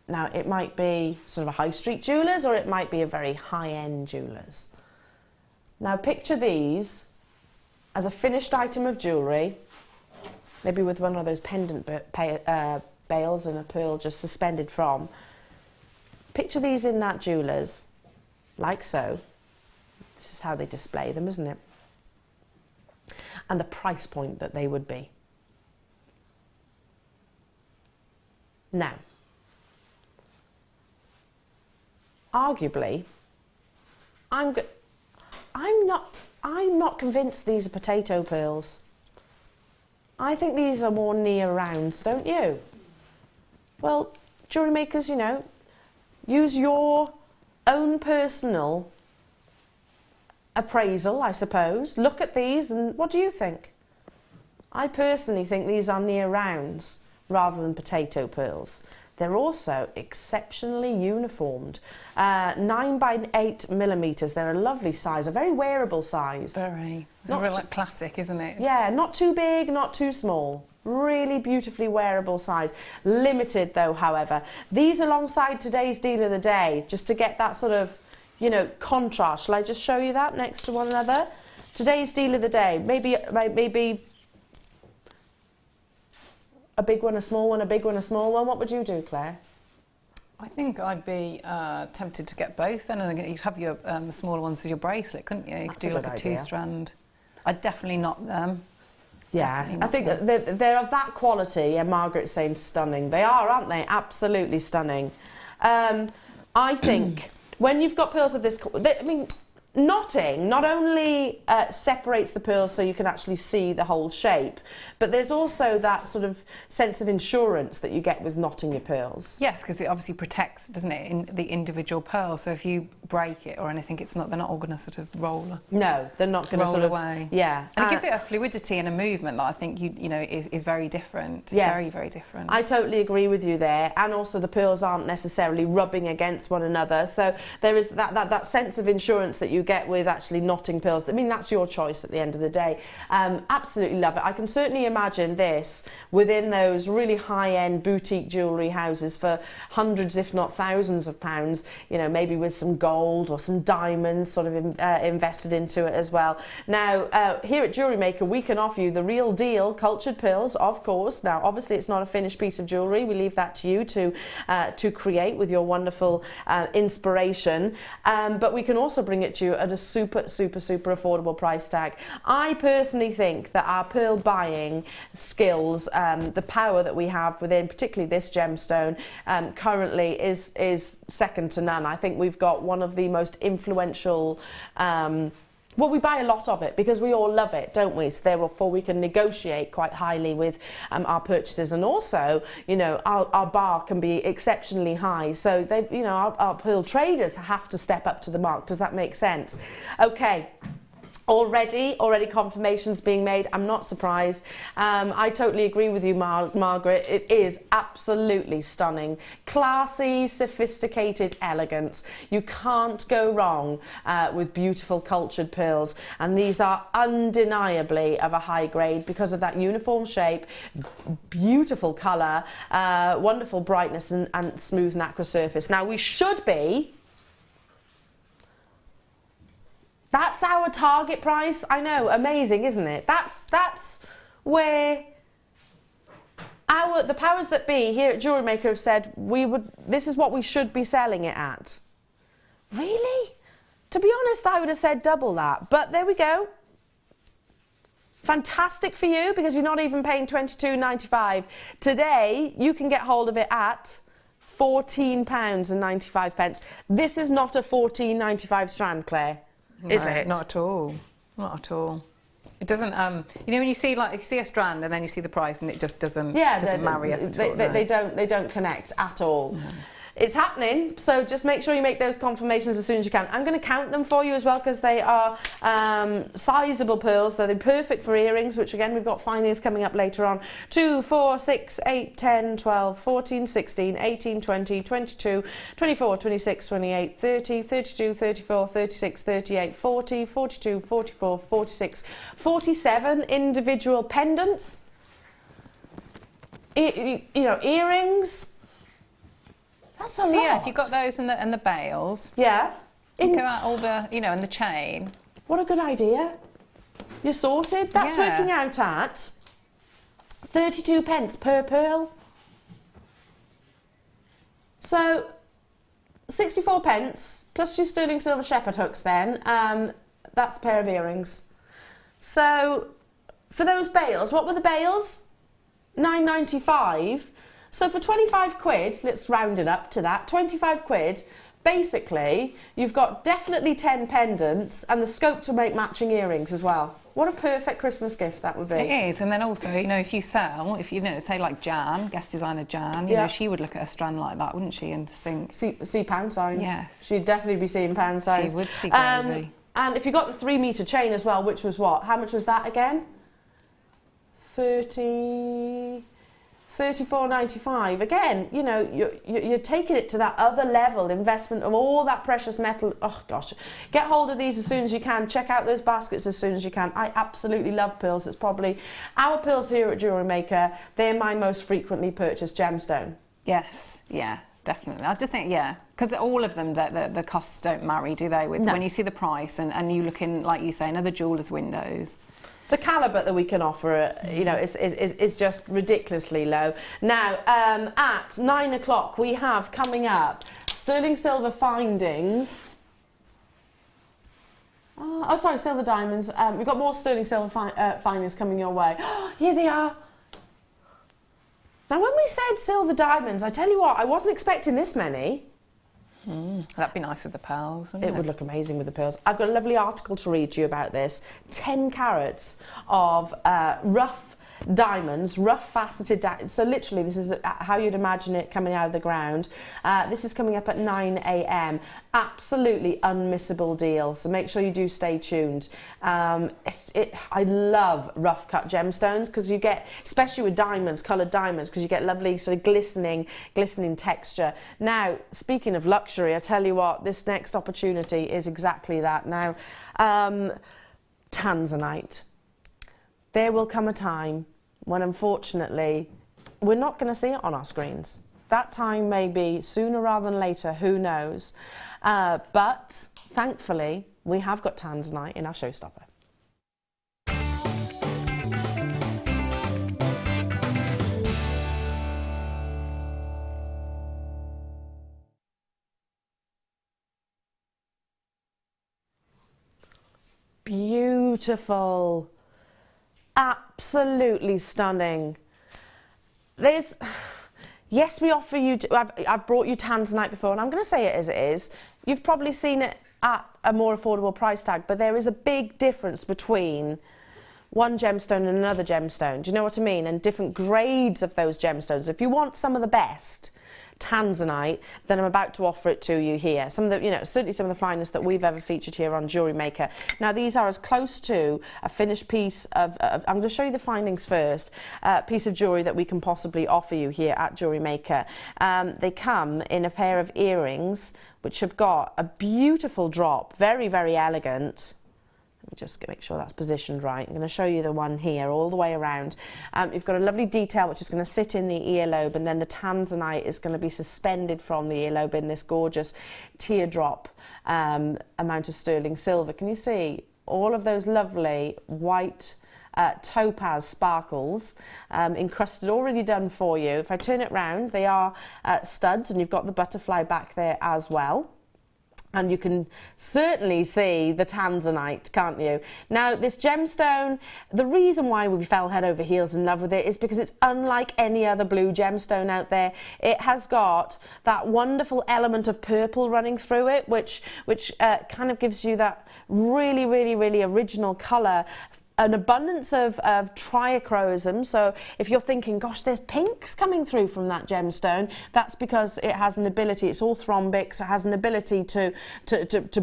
Now, it might be sort of a high street jewellers, or it might be a very high-end jewellers. Now, picture these as a finished item of jewellery, maybe with one of those pendant bales and a pearl just suspended from. Picture these in that jeweller's, like so. This is how they display them, isn't it? And the price point that they would be. Now, arguably, I'm not convinced these are potato pearls. I think these are more near rounds, don't you? Well, jewellery makers, you know, use your own personal appraisal, I suppose. Look at these and what do you think? I personally think these are near rounds rather than potato pearls. They're also exceptionally uniformed. 9 by 8 millimetres. They're a lovely size, a very wearable size. Very. It's a real classic, isn't it? Yeah, not too big, not too small. Really beautifully wearable size. Limited though, however. These alongside today's deal of the day, just to get that sort of, you know, contrast. Shall I just show you that next to one another? Today's deal of the day. Maybe a big one, a small one, a big one, a small one. What would you do, Claire? I think I'd be tempted to get both, and then you'd have your smaller ones as your bracelet, couldn't you? You could do like a 2-strand. I'd definitely knot them. Yeah, I think that they're of that quality. Yeah, Margaret's saying stunning. They are, aren't they? Absolutely stunning. I think when you've got pearls of this, I mean, knotting not only separates the pearls so you can actually see the whole shape, but there's also that sort of sense of insurance that you get with knotting your pearls. Yes, because it obviously protects, doesn't it, in the individual pearl. So if you break it or anything, they're not all going to sort of roll. No, they're not going to sort of away. Yeah, and it gives it a fluidity and a movement that I think you know is very different. Yes, very, very different. I totally agree with you there. And also the pearls aren't necessarily rubbing against one another, so there is that sense of insurance that you get with actually knotting pearls. I mean, that's your choice at the end of the day. Absolutely love it. I can certainly imagine this within those really high-end boutique jewellery houses for hundreds, if not thousands of pounds, you know, maybe with some gold or some diamonds sort of invested into it as well. Now, here at Jewellery Maker, we can offer you the real deal cultured pearls, of course. Now, obviously, it's not a finished piece of jewellery. We leave that to you to create with your wonderful inspiration. But we can also bring it to you at a super, super, super affordable price tag. I personally think that our pearl buying skills, the power that we have within particularly this gemstone currently is second to none. I think we've got one of the most influential Well, we buy a lot of it because we all love it, don't we? So therefore we can negotiate quite highly with our purchases, and also, you know, our bar can be exceptionally high. So they, you know, our pearl traders have to step up to the mark. Does that make sense? Okay. Already confirmations being made. I'm not surprised. I totally agree with you, Margaret. It is absolutely stunning. Classy, sophisticated elegance. You can't go wrong with beautiful cultured pearls. And these are undeniably of a high grade because of that uniform shape, beautiful colour, wonderful brightness and smooth nacre surface. Now we should be... That's our target price. I know, amazing, isn't it? That's where the powers that be here at Jewellery Maker have said this is what we should be selling it at. Really? To be honest, I would have said double that, but there we go. Fantastic for you because you're not even paying £22.95. Today, you can get hold of it at £14.95. This is not a £14.95 strand, Claire. No, is it? Not at all. Not at all. It doesn't. You know, when you see a strand and then you see the price and it just doesn't marry up at all. They don't connect at all. No. It's happening, so just make sure you make those confirmations as soon as you can. I'm going to count them for you as well because they are sizable pearls, so they're perfect for earrings, which again we've got findings coming up later on. 2, 4, 6, 8, 10, 12, 14, 16, 18, 20, 22, 24, 26, 28, 30, 32, 34, 36, 38, 40, 42, 44, 46, 47 individual pendants. You know, earrings. That's a lot. Yeah, if you've got those and the bails. Yeah. Think about all the, you know, and the chain. What a good idea. You're sorted. That's working out at 32 pence per pearl. So 64 pence plus your sterling silver shepherd hooks then. That's a pair of earrings. So for those bails, what were the bails? £9.95. So for 25 quid, let's round it up to that, 25 quid, basically, you've got definitely 10 pendants and the scope to make matching earrings as well. What a perfect Christmas gift that would be. It is, and then also, you know, if you sell, if you know, say like Jan, guest designer Jan, you know, she would look at a strand like that, wouldn't she, and just think... See pound signs. Yes. She'd definitely be seeing pound signs. She would see gravy. And if you got the 3 metre chain as well, which was what? How much was that again? 34.95. Again, you know, you're taking it to that other level, investment of all that precious metal. Oh gosh, get hold of these as soon as you can. Check out those baskets as soon as you can. I absolutely love pearls. It's probably our pearls here at Jewellery Maker. They're my most frequently purchased gemstone. Yes, yeah, definitely. I just think, yeah, because all of them, the costs don't marry, do they? With when you see the price and you look in, like you say, another jeweller's windows. The calibre that we can offer, you know, is just ridiculously low. Now, at 9 o'clock, we have coming up sterling silver findings. Oh, sorry, silver diamonds. We've got more sterling silver findings coming your way. Here they are. Now, when we said silver diamonds, I tell you what, I wasn't expecting this many. That'd be nice with the pearls, wouldn't it? It would look amazing with the pearls. I've got a lovely article to read to you about this. 10 carats of rough diamonds, rough faceted diamonds. So literally this is how you'd imagine it coming out of the ground. This is coming up at 9 a.m. Absolutely unmissable deal. So make sure you do stay tuned. I love rough cut gemstones because you get, especially with diamonds, coloured diamonds, because you get lovely sort of glistening texture. Now, speaking of luxury, I tell you what, this next opportunity is exactly that. Now, Tanzanite. There will come a time when, unfortunately, we're not going to see it on our screens. That time may be sooner rather than later, who knows. But, thankfully, we have got Tanzanite in our showstopper. Beautiful. Absolutely stunning. Yes, we offer you, I've brought you Tanzanite before, and I'm going to say it as it is. You've probably seen it at a more affordable price tag, but there is a big difference between one gemstone and another gemstone. Do you know what I mean? And different grades of those gemstones. If you want some of the best Tanzanite, then I'm about to offer it to you here. Some of the, you know, certainly some of the finest that we've ever featured here on Jewellery Maker. Now these are as close to a finished piece of I'm going to show you the findings first, piece of jewellery that we can possibly offer you here at Jewellery Maker. They come in a pair of earrings which have got a beautiful drop, very, very elegant. Let me just make sure that's positioned right. I'm going to show you the one here all the way around. You've got a lovely detail which is going to sit in the earlobe, and then the Tanzanite is going to be suspended from the earlobe in this gorgeous teardrop amount of sterling silver. Can you see all of those lovely white topaz sparkles encrusted, already done for you? If I turn it round, they are studs, and you've got the butterfly back there as well. And you can certainly see the Tanzanite, can't you? Now, this gemstone, the reason why we fell head over heels in love with it is because it's unlike any other blue gemstone out there. It has got that wonderful element of purple running through it, which kind of gives you that really, really, really original colour. An abundance of triachrosm, so if you're thinking, gosh, there's pinks coming through from that gemstone, that's because it has an ability, it's all thrombic, so it has an ability to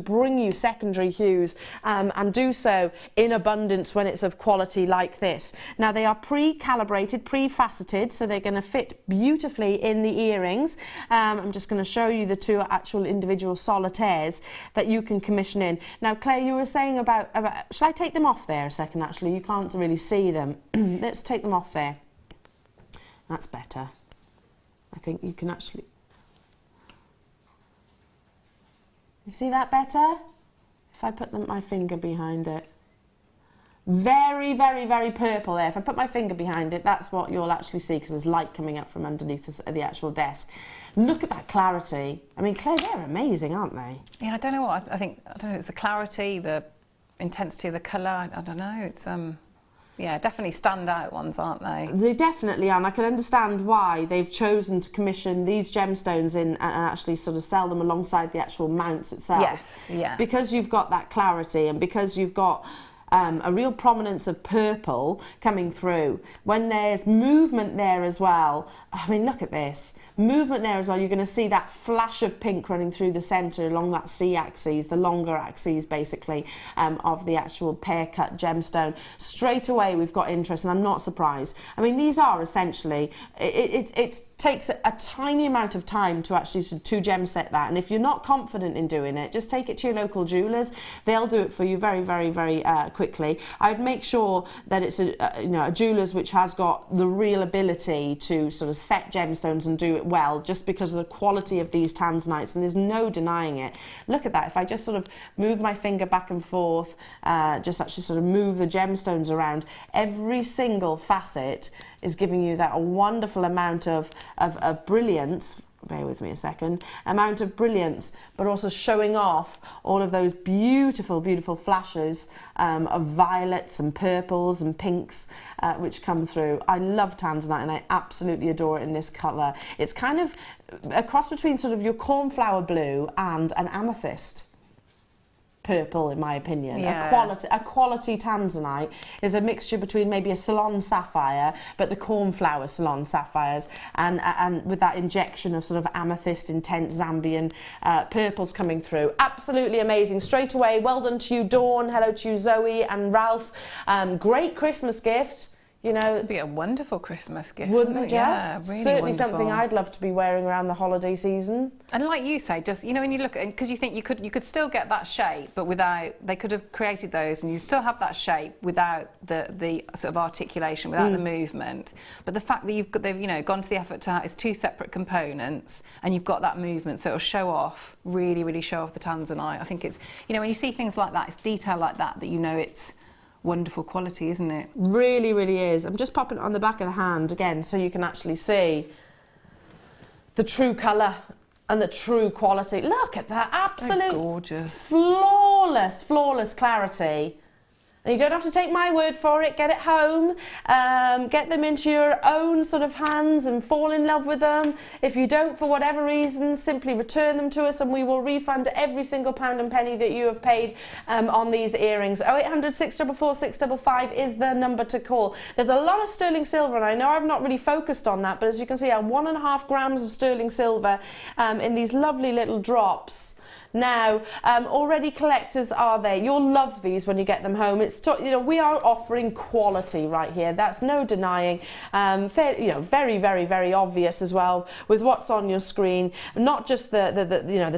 bring you secondary hues and do so in abundance when it's of quality like this. Now they are pre-calibrated, pre-faceted, so they're going to fit beautifully in the earrings. I'm just going to show you the two actual individual solitaires that you can commission in. Now Claire, you were saying about shall I take them off there a second? Actually, you can't really see them. Let's take them off there. That's better. I think you can actually... You see that better? If I put my finger behind it. Very, very, very purple there. If I put my finger behind it, that's what you'll actually see, because there's light coming up from underneath the actual desk. Look at that clarity. I mean, Claire, they're amazing, aren't they? Yeah, I don't know what, I don't know, it's the clarity, the intensity of the colour, I don't know, it's yeah, definitely standout ones, aren't they? They definitely are, and I can understand why they've chosen to commission these gemstones in and actually sort of sell them alongside the actual mount itself. Yes, yeah. Because you've got that clarity, and because you've got a real prominence of purple coming through. When there's movement there as well, I mean, look at this. Movement there as well, you're going to see that flash of pink running through the centre along that C-axis, the longer axes basically, of the actual pear-cut gemstone. Straight away we've got interest, and I'm not surprised. I mean, these are essentially, it takes a tiny amount of time to actually to gem set that, and if you're not confident in doing it, just take it to your local jewellers. They'll do it for you very, very, very quickly. I'd make sure that it's a jeweller's which has got the real ability to sort of set gemstones and do it well, just because of the quality of these Tanzanites, and there's no denying it. Look at that. If I just sort of move my finger back and forth, just actually sort of move the gemstones around, every single facet is giving you that wonderful amount of brilliance. Bear with me a second, amount of brilliance, but also showing off all of those beautiful, beautiful flashes of violets and purples and pinks which come through. I love Tanzanite, and I absolutely adore it in this colour. It's kind of a cross between sort of your cornflower blue and an amethyst purple, in my opinion. Yeah. A quality Tanzanite is a mixture between maybe a Ceylon sapphire, but the cornflower Ceylon sapphires, and with that injection of sort of amethyst, intense Zambian purples coming through. Absolutely amazing. Straight away, well done to you, Dawn. Hello to you, Zoe and Ralph. Great Christmas gift. You know, It'd be a wonderful Christmas gift, wouldn't it? Yeah, Just really certainly wonderful. something I'd love to be wearing around the holiday season. And like you say, just, you know, when you look at it, because you think you could still get that shape, but without, they could have created those and you still have that shape without the sort of articulation, without the movement. But the fact that they've, you know, gone to the effort to have, it's two separate components and you've got that movement, so it'll show off, really, really show off the Tanzanite. I think it's, you know, when you see things like that, it's detail like that, that you know it's wonderful quality, isn't it? Really, really is. I'm just popping it on the back of the hand again so you can actually see the true colour and the true quality. Look at that, absolute They're gorgeous. flawless clarity. And you don't have to take my word for it. Get it home, get them into your own sort of hands and fall in love with them. If you don't, for whatever reason, simply return them to us and we will refund every single pound and penny that you have paid on these earrings. 0800 644 655 is the number to call. There's a lot of sterling silver, and I know I've not really focused on that, but as you can see, I have 1.5 grams of sterling silver in these lovely little drops. Now, already collectors are there. You'll love these when you get them home. It's we are offering quality right here. That's no denying. Very, very, very obvious as well with what's on your screen. Not just the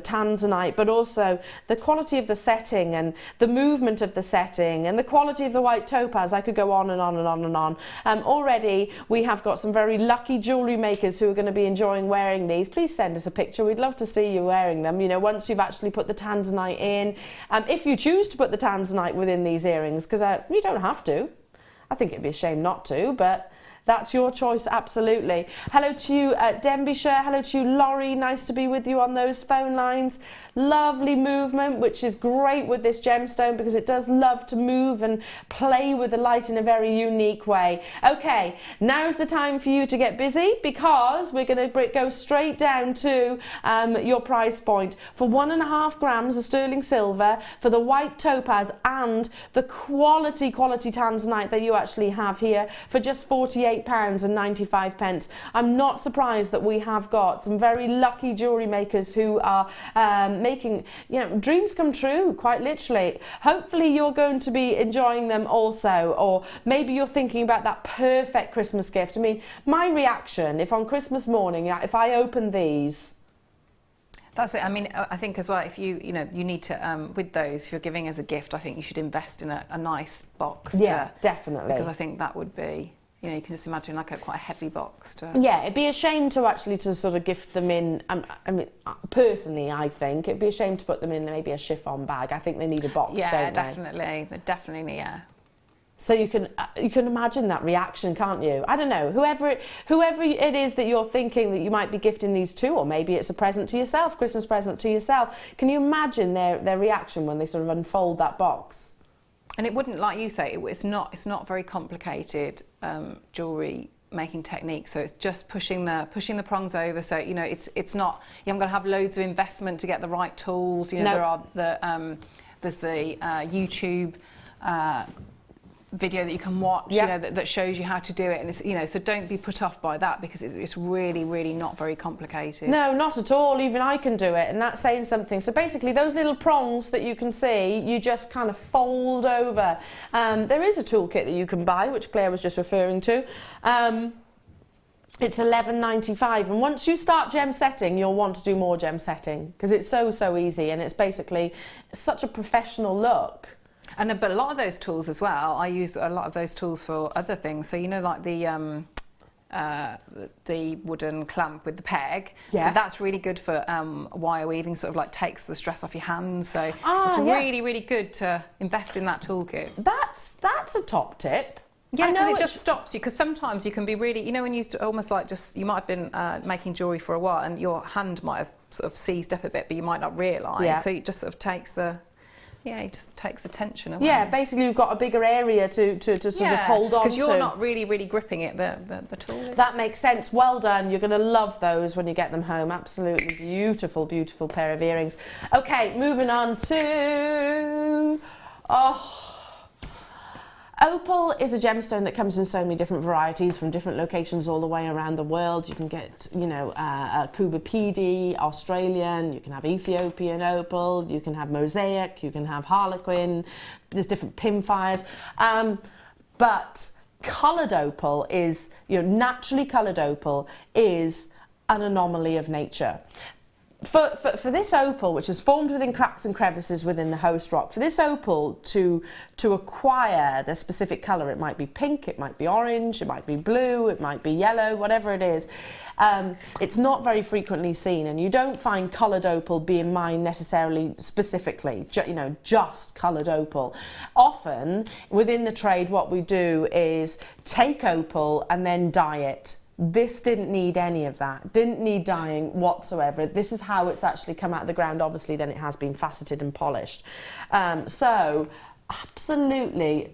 Tanzanite, but also the quality of the setting and the movement of the setting and the quality of the white topaz. I could go on and on and on and on. Already, we have got some very lucky jewellery makers who are going to be enjoying wearing these. Please send us a picture. We'd love to see you wearing them. Once you've actually put the Tanzanite in, if you choose to put the Tanzanite within these earrings, because you don't have to. I think it'd be a shame not to, but that's your choice, absolutely. Hello to you, Denbighshire. Hello to you, Laurie. Nice to be with you on those phone lines. Lovely movement, which is great with this gemstone because it does love to move and play with the light in a very unique way. Okay, now's the time for you to get busy because we're going to go straight down to your price point. For 1.5 grams of sterling silver, for the white topaz and the quality Tanzanite that you actually have here for just £48.95. I'm not surprised that we have got some very lucky jewellery makers who are making dreams come true, quite literally. Hopefully you're going to be enjoying them also, or maybe you're thinking about that perfect Christmas gift. I mean, my reaction if on Christmas morning, if I open these. That's it. I mean, I think as well, if you need to, with those, if you're giving as a gift, I think you should invest in a nice box. Yeah, definitely. Because I think that would be, you can just imagine like quite a heavy box to... Yeah, it'd be a shame to actually sort of gift them in, I mean, personally, I think, it'd be a shame to put them in maybe a chiffon bag. I think they need a box, don't they? Yeah, definitely. They definitely, yeah. So you can imagine that reaction, can't you? I don't know, whoever it is that you're thinking that you might be gifting these to, or maybe it's a present to yourself, Christmas present to yourself. Can you imagine their reaction when they sort of unfold that box? And it wouldn't, like you say, it's not very complicated jewellery making technique. So it's just pushing the prongs over. So it's not, you haven't got to have loads of investment to get the right tools. No. There are there's the YouTube video that you can watch, Yep. that shows you how to do it, and it's so don't be put off by that because it's really, really not very complicated. No, not at all. Even I can do it, and that's saying something. So basically, those little prongs that you can see, you just kind of fold over. There is a toolkit that you can buy, which Claire was just referring to. It's $11.95, and once you start gem setting, you'll want to do more gem setting because it's so easy, and it's basically such a professional look. But a lot of those tools as well, I use a lot of those tools for other things. So like the wooden clamp with the peg. Yes. So that's really good for wire weaving, sort of like takes the stress off your hands. So it's yeah. really, really good to invest in that toolkit. That's a top tip. Yeah, because it just stops you. Because sometimes you can be really, when you almost like you might have been making jewellery for a while and your hand might have sort of seized up a bit, but you might not realise. Yeah. So it just sort of takes the... Yeah, it just takes the tension away. Yeah, basically you've got a bigger area to sort of hold on to. Because you're not really, really gripping it, the tool. That makes sense. Well done. You're going to love those when you get them home. Absolutely beautiful, beautiful pair of earrings. Okay, moving on to... Opal is a gemstone that comes in so many different varieties from different locations all the way around the world. You can get, a Cuba PD, Australian, you can have Ethiopian opal, you can have mosaic, you can have harlequin, there's different pinfires. But coloured opal is, naturally coloured opal is an anomaly of nature. For this opal, which is formed within cracks and crevices within the host rock, for this opal to acquire the specific colour, it might be pink, it might be orange, it might be blue, it might be yellow, whatever it is, it's not very frequently seen, and you don't find coloured opal being mined necessarily specifically, just coloured opal. Often, within the trade, what we do is take opal and then dye it. This didn't need any of that, didn't need dyeing whatsoever. This is how it's actually come out of the ground. Obviously, then it has been faceted and polished. So, absolutely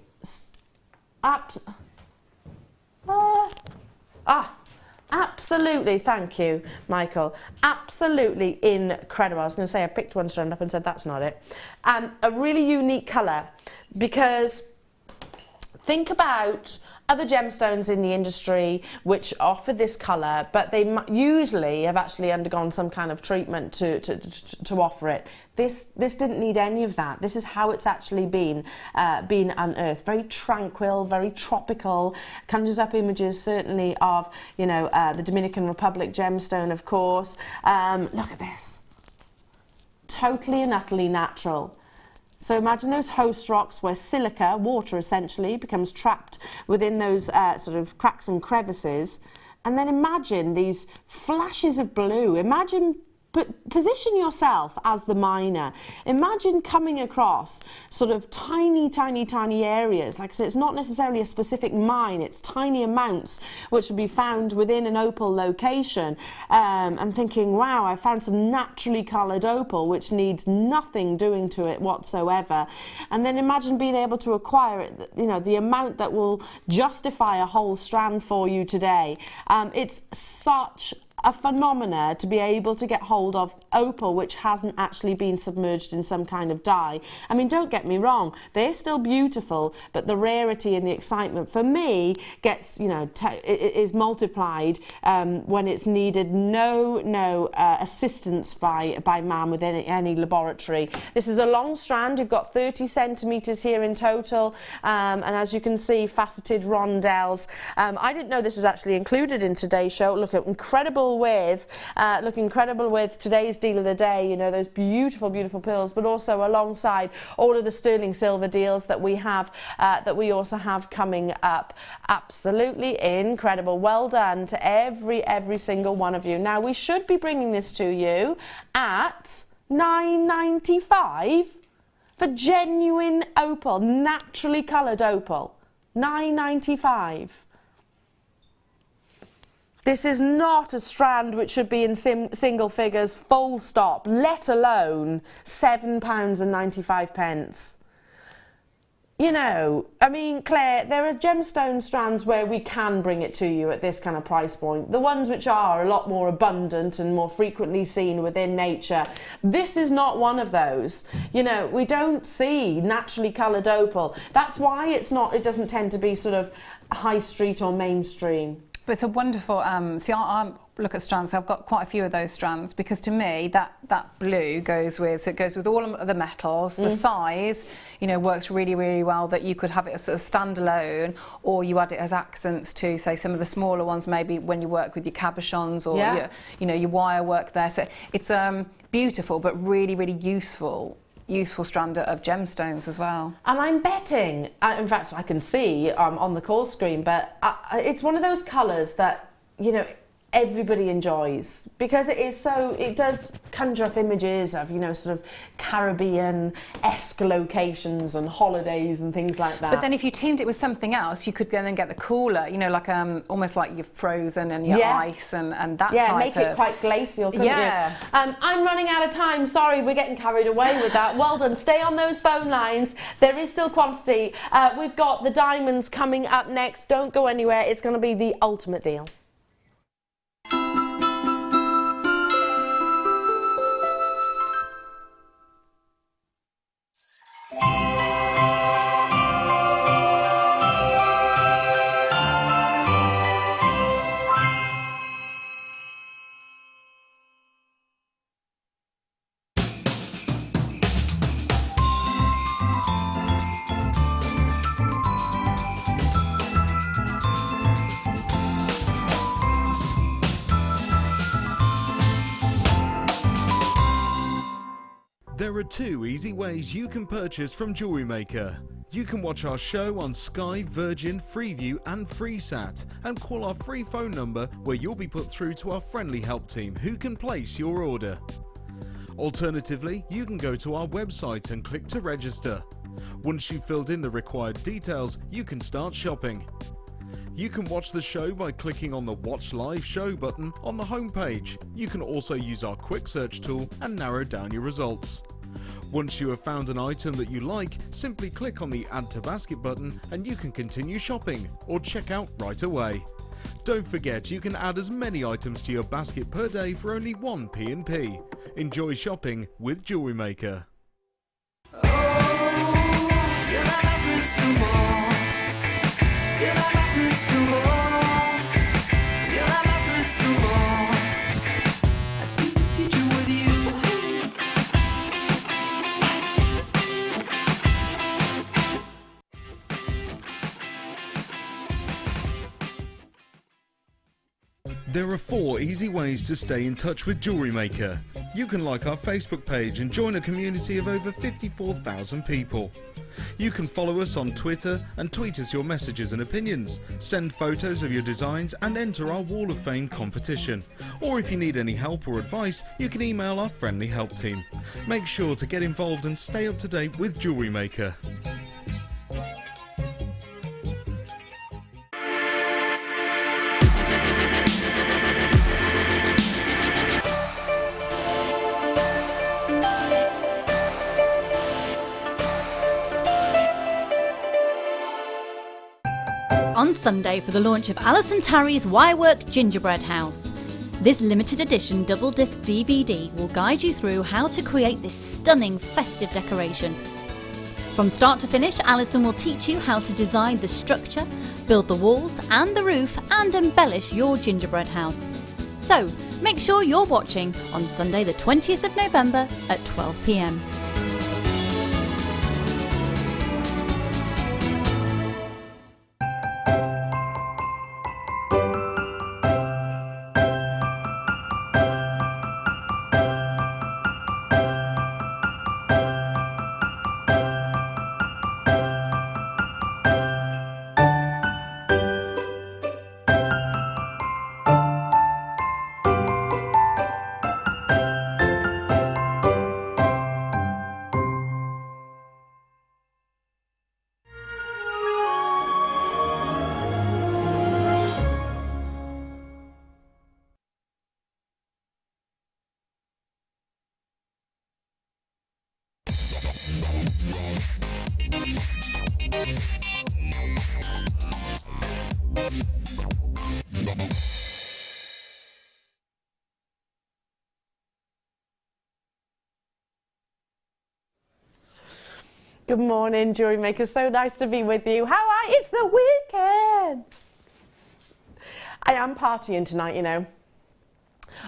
Absolutely, thank you, Michael. Absolutely incredible. I was going to say, I picked one strand up and said that's not it. A really unique colour, because think about other gemstones in the industry which offer this colour, but they usually have actually undergone some kind of treatment to offer it. This didn't need any of that. This is how it's actually been unearthed. Very tranquil, very tropical. Conjures up images certainly of, you know, the Dominican Republic gemstone, of course. Look at this. Totally and utterly natural. So imagine those host rocks where silica, water essentially, becomes trapped within those sort of cracks and crevices. And then imagine these flashes of blue. Imagine, position yourself as the miner. Imagine coming across sort of tiny areas. Like I said, it's not necessarily a specific mine, it's tiny amounts which would be found within an opal location, and thinking, wow, I found some naturally coloured opal which needs nothing doing to it whatsoever. And then imagine being able to acquire it, you know, the amount that will justify a whole strand for you today. It's such a phenomena to be able to get hold of opal which hasn't actually been submerged in some kind of dye. I mean, don't get me wrong, they're still beautiful, but the rarity and the excitement for me gets, you know, is multiplied when it's needed no assistance by man within any laboratory. This is a long strand. You've got 30 centimetres here in total, and as you can see, faceted rondelles. I didn't know this was actually included in today's show. Look at incredible with today's deal of the day, you know, those beautiful pearls, but also alongside all of the sterling silver deals that we have, that we also have coming up. Absolutely incredible. Well done to every single one of you. Now, we should be bringing this to you at $9.95 for genuine opal, naturally coloured opal. $9.95. This is not a strand which should be in single figures, full stop, let alone £7.95. You know, I mean, Claire, there are gemstone strands where we can bring it to you at this kind of price point. The ones which are a lot more abundant and more frequently seen within nature. This is not one of those. You know, we don't see naturally coloured opal. That's why it doesn't tend to be sort of high street or mainstream. But it's a wonderful, see, I look at strands, so I've got quite a few of those strands, because to me, that blue goes with, so it goes with all of the metals. The size, you know, works really well, that you could have it as sort of standalone, or you add it as accents to, say, some of the smaller ones, maybe when you work with your cabochons or, your wire work there. So it's beautiful, but really useful strand of gemstones as well. And I'm betting, in fact I can see on the call screen, but it's one of those colours that, you know, everybody enjoys, because it does conjure up images of, you know, sort of Caribbean-esque locations and holidays and things like that. But then if you teamed it with something else, you could then get the cooler, you know, like almost like your frozen and your ice and that type of... Yeah, make it quite glacial, couldn't you? I'm running out of time. Sorry, we're getting carried away with that. Well done. Stay on those phone lines. There is still quantity. We've got the diamonds coming up next. Don't go anywhere. It's going to be the ultimate deal. There are two easy ways you can purchase from Jewellery Maker. You can watch our show on Sky, Virgin, Freeview and FreeSat, and call our free phone number where you'll be put through to our friendly help team who can place your order. Alternatively, you can go to our website and click to register. Once you've filled in the required details, you can start shopping. You can watch the show by clicking on the Watch Live Show button on the homepage. You can also use our quick search tool and narrow down your results. Once you have found an item that you like, simply click on the Add to Basket button and you can continue shopping or check out right away. Don't forget you can add as many items to your basket per day for only 1 P&P. Enjoy shopping with Jewellery Maker. There are 4 easy ways to stay in touch with Jewellery Maker. You can like our Facebook page and join a community of over 54,000 people. You can follow us on Twitter and tweet us your messages and opinions, send photos of your designs and enter our Wall of Fame competition. Or if you need any help or advice, you can email our friendly help team. Make sure to get involved and stay up to date with Jewellery Maker. On Sunday for the launch of Alison Tarry's Wirework Gingerbread House. This limited edition double disc DVD will guide you through how to create this stunning festive decoration. From start to finish, Alison will teach you how to design the structure, build the walls and the roof and embellish your gingerbread house. So make sure you're watching on Sunday the 20th of November at 12 p.m. Good morning, Jewellery Maker. So nice to be with you. How are you? It's the weekend. I am partying tonight, you know.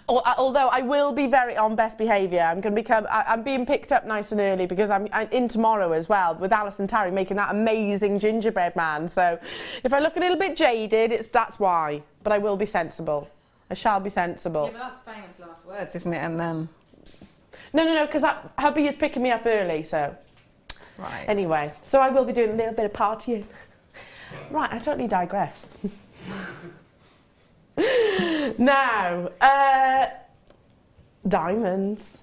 Although I will be very on best behaviour. I'm being picked up nice and early because I'm in tomorrow as well with Alison Tarry making that amazing gingerbread man. So if I look a little bit jaded, that's why. But I will be sensible. I shall be sensible. Yeah, but that's famous last words, isn't it? And then... No, because hubby is picking me up early, so... Right. Anyway, so I will be doing a little bit of partying. Right, I totally digress. Now, diamonds.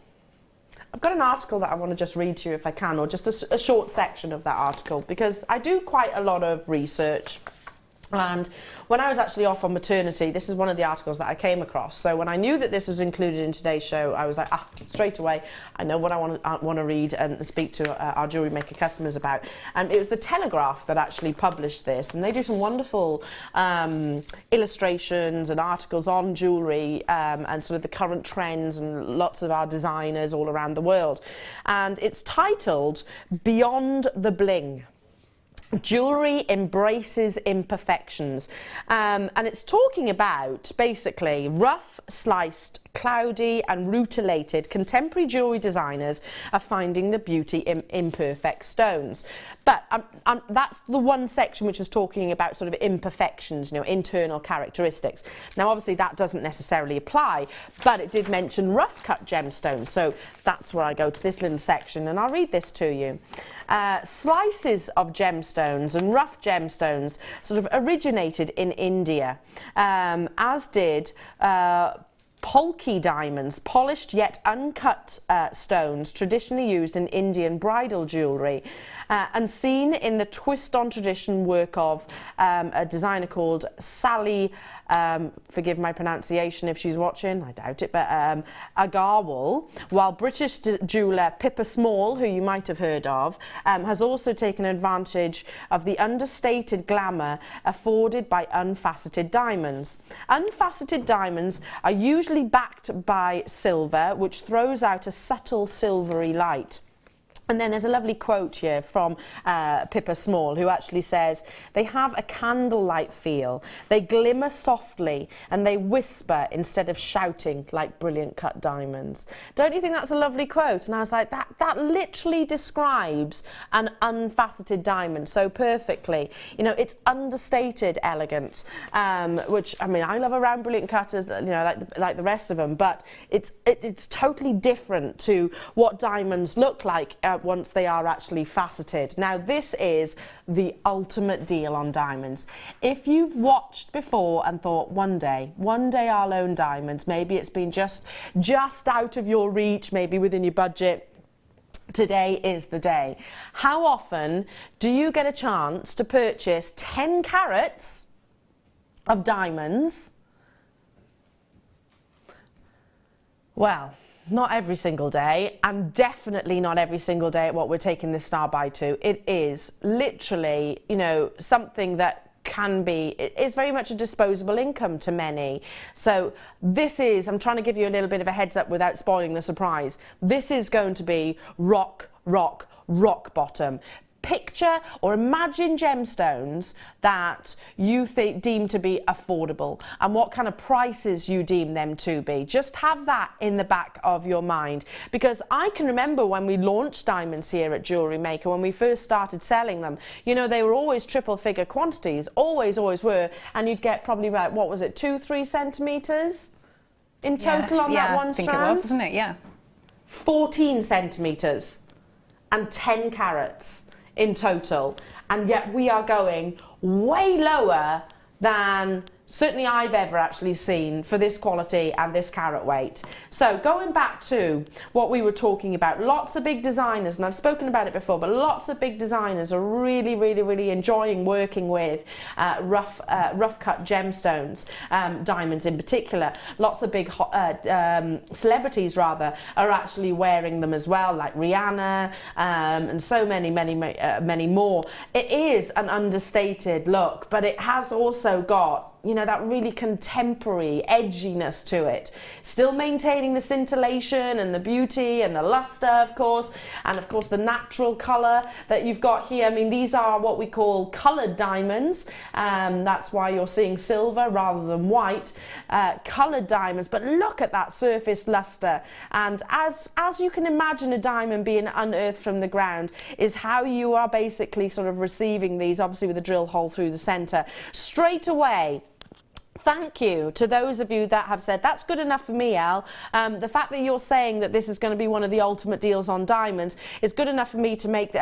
I've got an article that I want to just read to you if I can, or just a short section of that article, because I do quite a lot of research. And when I was actually off on maternity, this is one of the articles that I came across. So when I knew that this was included in today's show, I was like, straight away, I know what I want to read and speak to our Jewellery Maker customers about. And it was the Telegraph that actually published this, and they do some wonderful illustrations and articles on jewellery and sort of the current trends and lots of our designers all around the world. And it's titled Beyond the Bling. Jewellery embraces imperfections, and it's talking about basically rough, sliced, cloudy and rutilated contemporary jewellery designers are finding the beauty in imperfect stones. But that's the one section which is talking about sort of imperfections, you know, internal characteristics. Now obviously that doesn't necessarily apply, but it did mention rough cut gemstones, so that's where I go to this little section and I'll read this to you. Slices of gemstones and rough gemstones sort of originated in India, as did polki diamonds, polished yet uncut stones traditionally used in Indian bridal jewellery. unseen in the twist-on tradition work of a designer called Sally, forgive my pronunciation if she's watching, I doubt it, but Agarwal, while British jeweller Pippa Small, who you might have heard of, has also taken advantage of the understated glamour afforded by unfaceted diamonds. Unfaceted diamonds are usually backed by silver, which throws out a subtle silvery light. And then there's a lovely quote here from Pippa Small, who actually says, "They have a candlelight feel. They glimmer softly and they whisper instead of shouting like brilliant cut diamonds." Don't you think that's a lovely quote? And I was like, that literally describes an unfaceted diamond so perfectly. You know, it's understated elegance, which, I mean, I love a round brilliant cutters, you know, like the rest of them, but it's totally different to what diamonds look like once they are actually faceted. Now, this is the ultimate deal on diamonds. If you've watched before and thought, one day I'll own diamonds, maybe it's been just out of your reach, maybe within your budget, today is the day. How often do you get a chance to purchase 10 carats of diamonds? Well, not every single day, and definitely not every single day at what we're taking this star by to. It is literally, you know, something that it is very much a disposable income to many. So this is, I'm trying to give you a little bit of a heads up without spoiling the surprise. This is going to be rock bottom. Picture or imagine gemstones that you deem to be affordable and what kind of prices you deem them to be. Just have that in the back of your mind, because I can remember when we launched diamonds here at Jewellery Maker, when we first started selling them, you know, they were always triple figure quantities, always were, and you'd get probably about, what was it, 2-3 centimetres in total on that one strand? I think it was, wasn't it? Yeah. 14 centimetres and 10 carats in total, and yet we are going way lower than certainly I've ever actually seen for this quality and this carat weight. So going back to what we were talking about, lots of big designers, and I've spoken about it before, but lots of big designers are really enjoying working with rough cut gemstones, diamonds in particular. Lots of big celebrities rather are actually wearing them as well, like Rihanna, and so many more. It is an understated look, but it has also got, you know, that really contemporary edginess to it, still maintaining the scintillation and the beauty and the luster, of course, and of course the natural color that you've got here. I mean, these are what we call colored diamonds. That's why you're seeing silver rather than white, colored diamonds. But look at that surface luster, and as you can imagine, a diamond being unearthed from the ground is how you are basically sort of receiving these, obviously with a drill hole through the center straight away. Thank you to those of you that have said, that's good enough for me, Elle. The fact that you're saying that this is going to be one of the ultimate deals on diamonds is good enough for me to make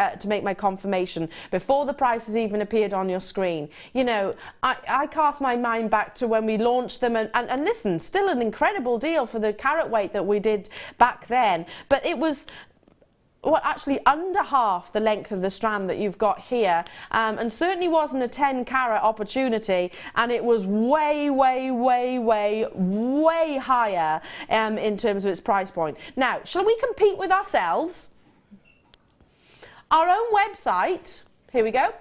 my confirmation before the price has even appeared on your screen. You know, I cast my mind back to when we launched them, and listen, still an incredible deal for the carat weight that we did back then, but it was, well, actually under half the length of the strand that you've got here, and certainly wasn't a 10 carat opportunity, and it was way higher in terms of its price point. Now, shall we compete with ourselves? Our own website, here we go.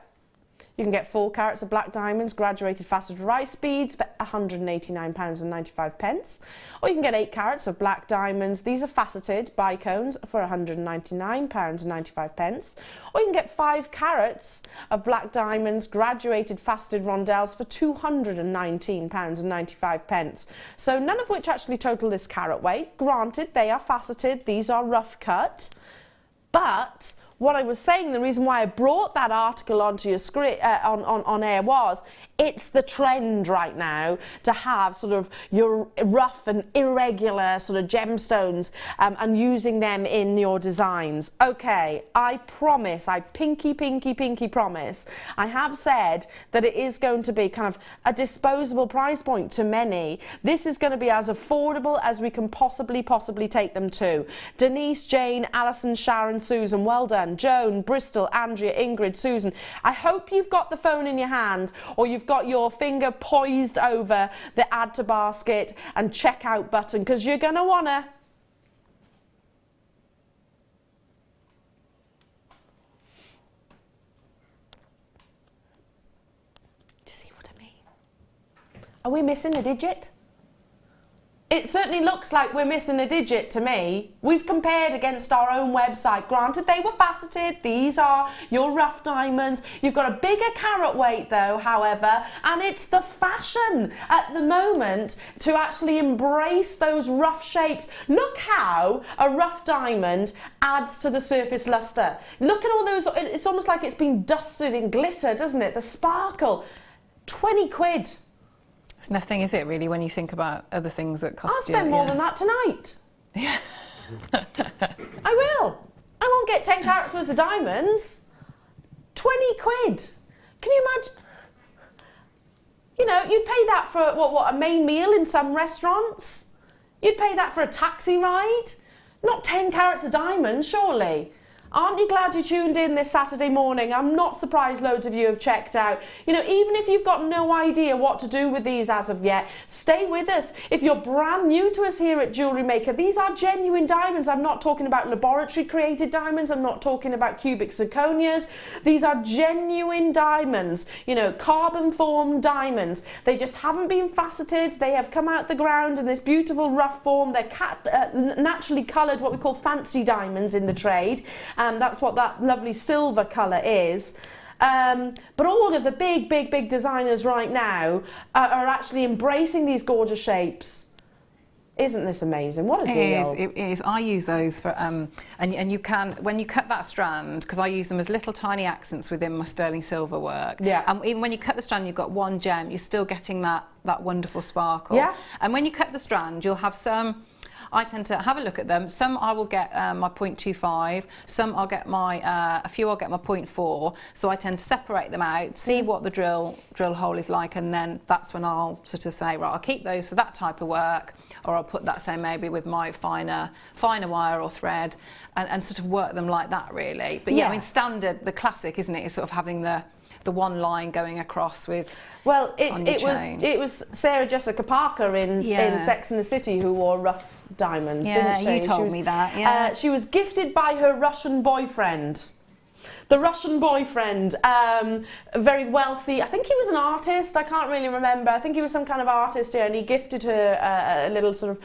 You can get 4 carats of black diamonds, graduated faceted rice beads for £189.95. Or you can get 8 carats of black diamonds. These are faceted bicones for £199.95. Or you can get 5 carats of black diamonds, graduated faceted rondelles for £219.95. So none of which actually total this carat weight. Granted, they are faceted. These are rough cut. But what I was saying, the reason why I brought that article onto your screen on air was, it's the trend right now to have sort of your rough and irregular sort of gemstones and using them in your designs. Okay, I promise, I pinky promise, I have said that it is going to be kind of a disposable price point to many. This is going to be as affordable as we can possibly take them to. Denise, Jane, Alison, Sharon, Susan, well done. done. Joan, Bristol, Andrea, Ingrid, Susan. I hope you've got the phone in your hand or you've got your finger poised over the add to basket and checkout button, because you're going to want to. Do you see what I mean? Are we missing a digit? It certainly looks like we're missing a digit to me. We've compared against our own website. Granted, they were faceted. These are your rough diamonds. You've got a bigger carat weight though, however, and it's the fashion at the moment to actually embrace those rough shapes. Look how a rough diamond adds to the surface luster. Look at all those, it's almost like it's been dusted in glitter, doesn't it? The sparkle. 20 quid. It's nothing, is it, really, when you think about other things that cost you? I'll spend more than that tonight. Yeah. I will. I won't get 10 carats worth of diamonds. 20 quid. Can you imagine? You know, you'd pay that for, what, a main meal in some restaurants? You'd pay that for a taxi ride? Not 10 carats of diamonds, surely. Aren't you glad you tuned in this Saturday morning? I'm not surprised loads of you have checked out. You know, even if you've got no idea what to do with these as of yet, stay with us. If you're brand new to us here at Jewellery Maker, these are genuine diamonds. I'm not talking about laboratory created diamonds. I'm not talking about cubic zirconias. These are genuine diamonds, you know, carbon formed diamonds. They just haven't been faceted. They have come out the ground in this beautiful rough form. They're naturally coloured, what we call fancy diamonds in the trade. And that's what that lovely silver colour is. But all of the big designers right now are actually embracing these gorgeous shapes. Isn't this amazing? What a deal. It is. I use those for, and you can, when you cut that strand, because I use them as little tiny accents within my sterling silver work. Yeah. And even when you cut the strand, you've got one gem, you're still getting that wonderful sparkle. Yeah. And when you cut the strand, you'll have some, I tend to have a look at them. Some I will get my 0.25, some I'll get my, a few I'll get my 0.4. So I tend to separate them out, see what the drill hole is like, and then that's when I'll sort of say, right, I'll keep those for that type of work, or I'll put that, say, maybe with my finer wire or thread, and sort of work them like that, really. But yeah, I mean, standard, the classic, isn't it, is sort of having the one line going across with. Well, it was Sarah Jessica Parker in Sex and the City who wore rough diamonds, didn't she? Yeah, you told me that, yeah. She was gifted by her Russian boyfriend. The Russian boyfriend, very wealthy, I think he was an artist, I can't really remember, I think he was some kind of artist here, and he gifted her a little sort of,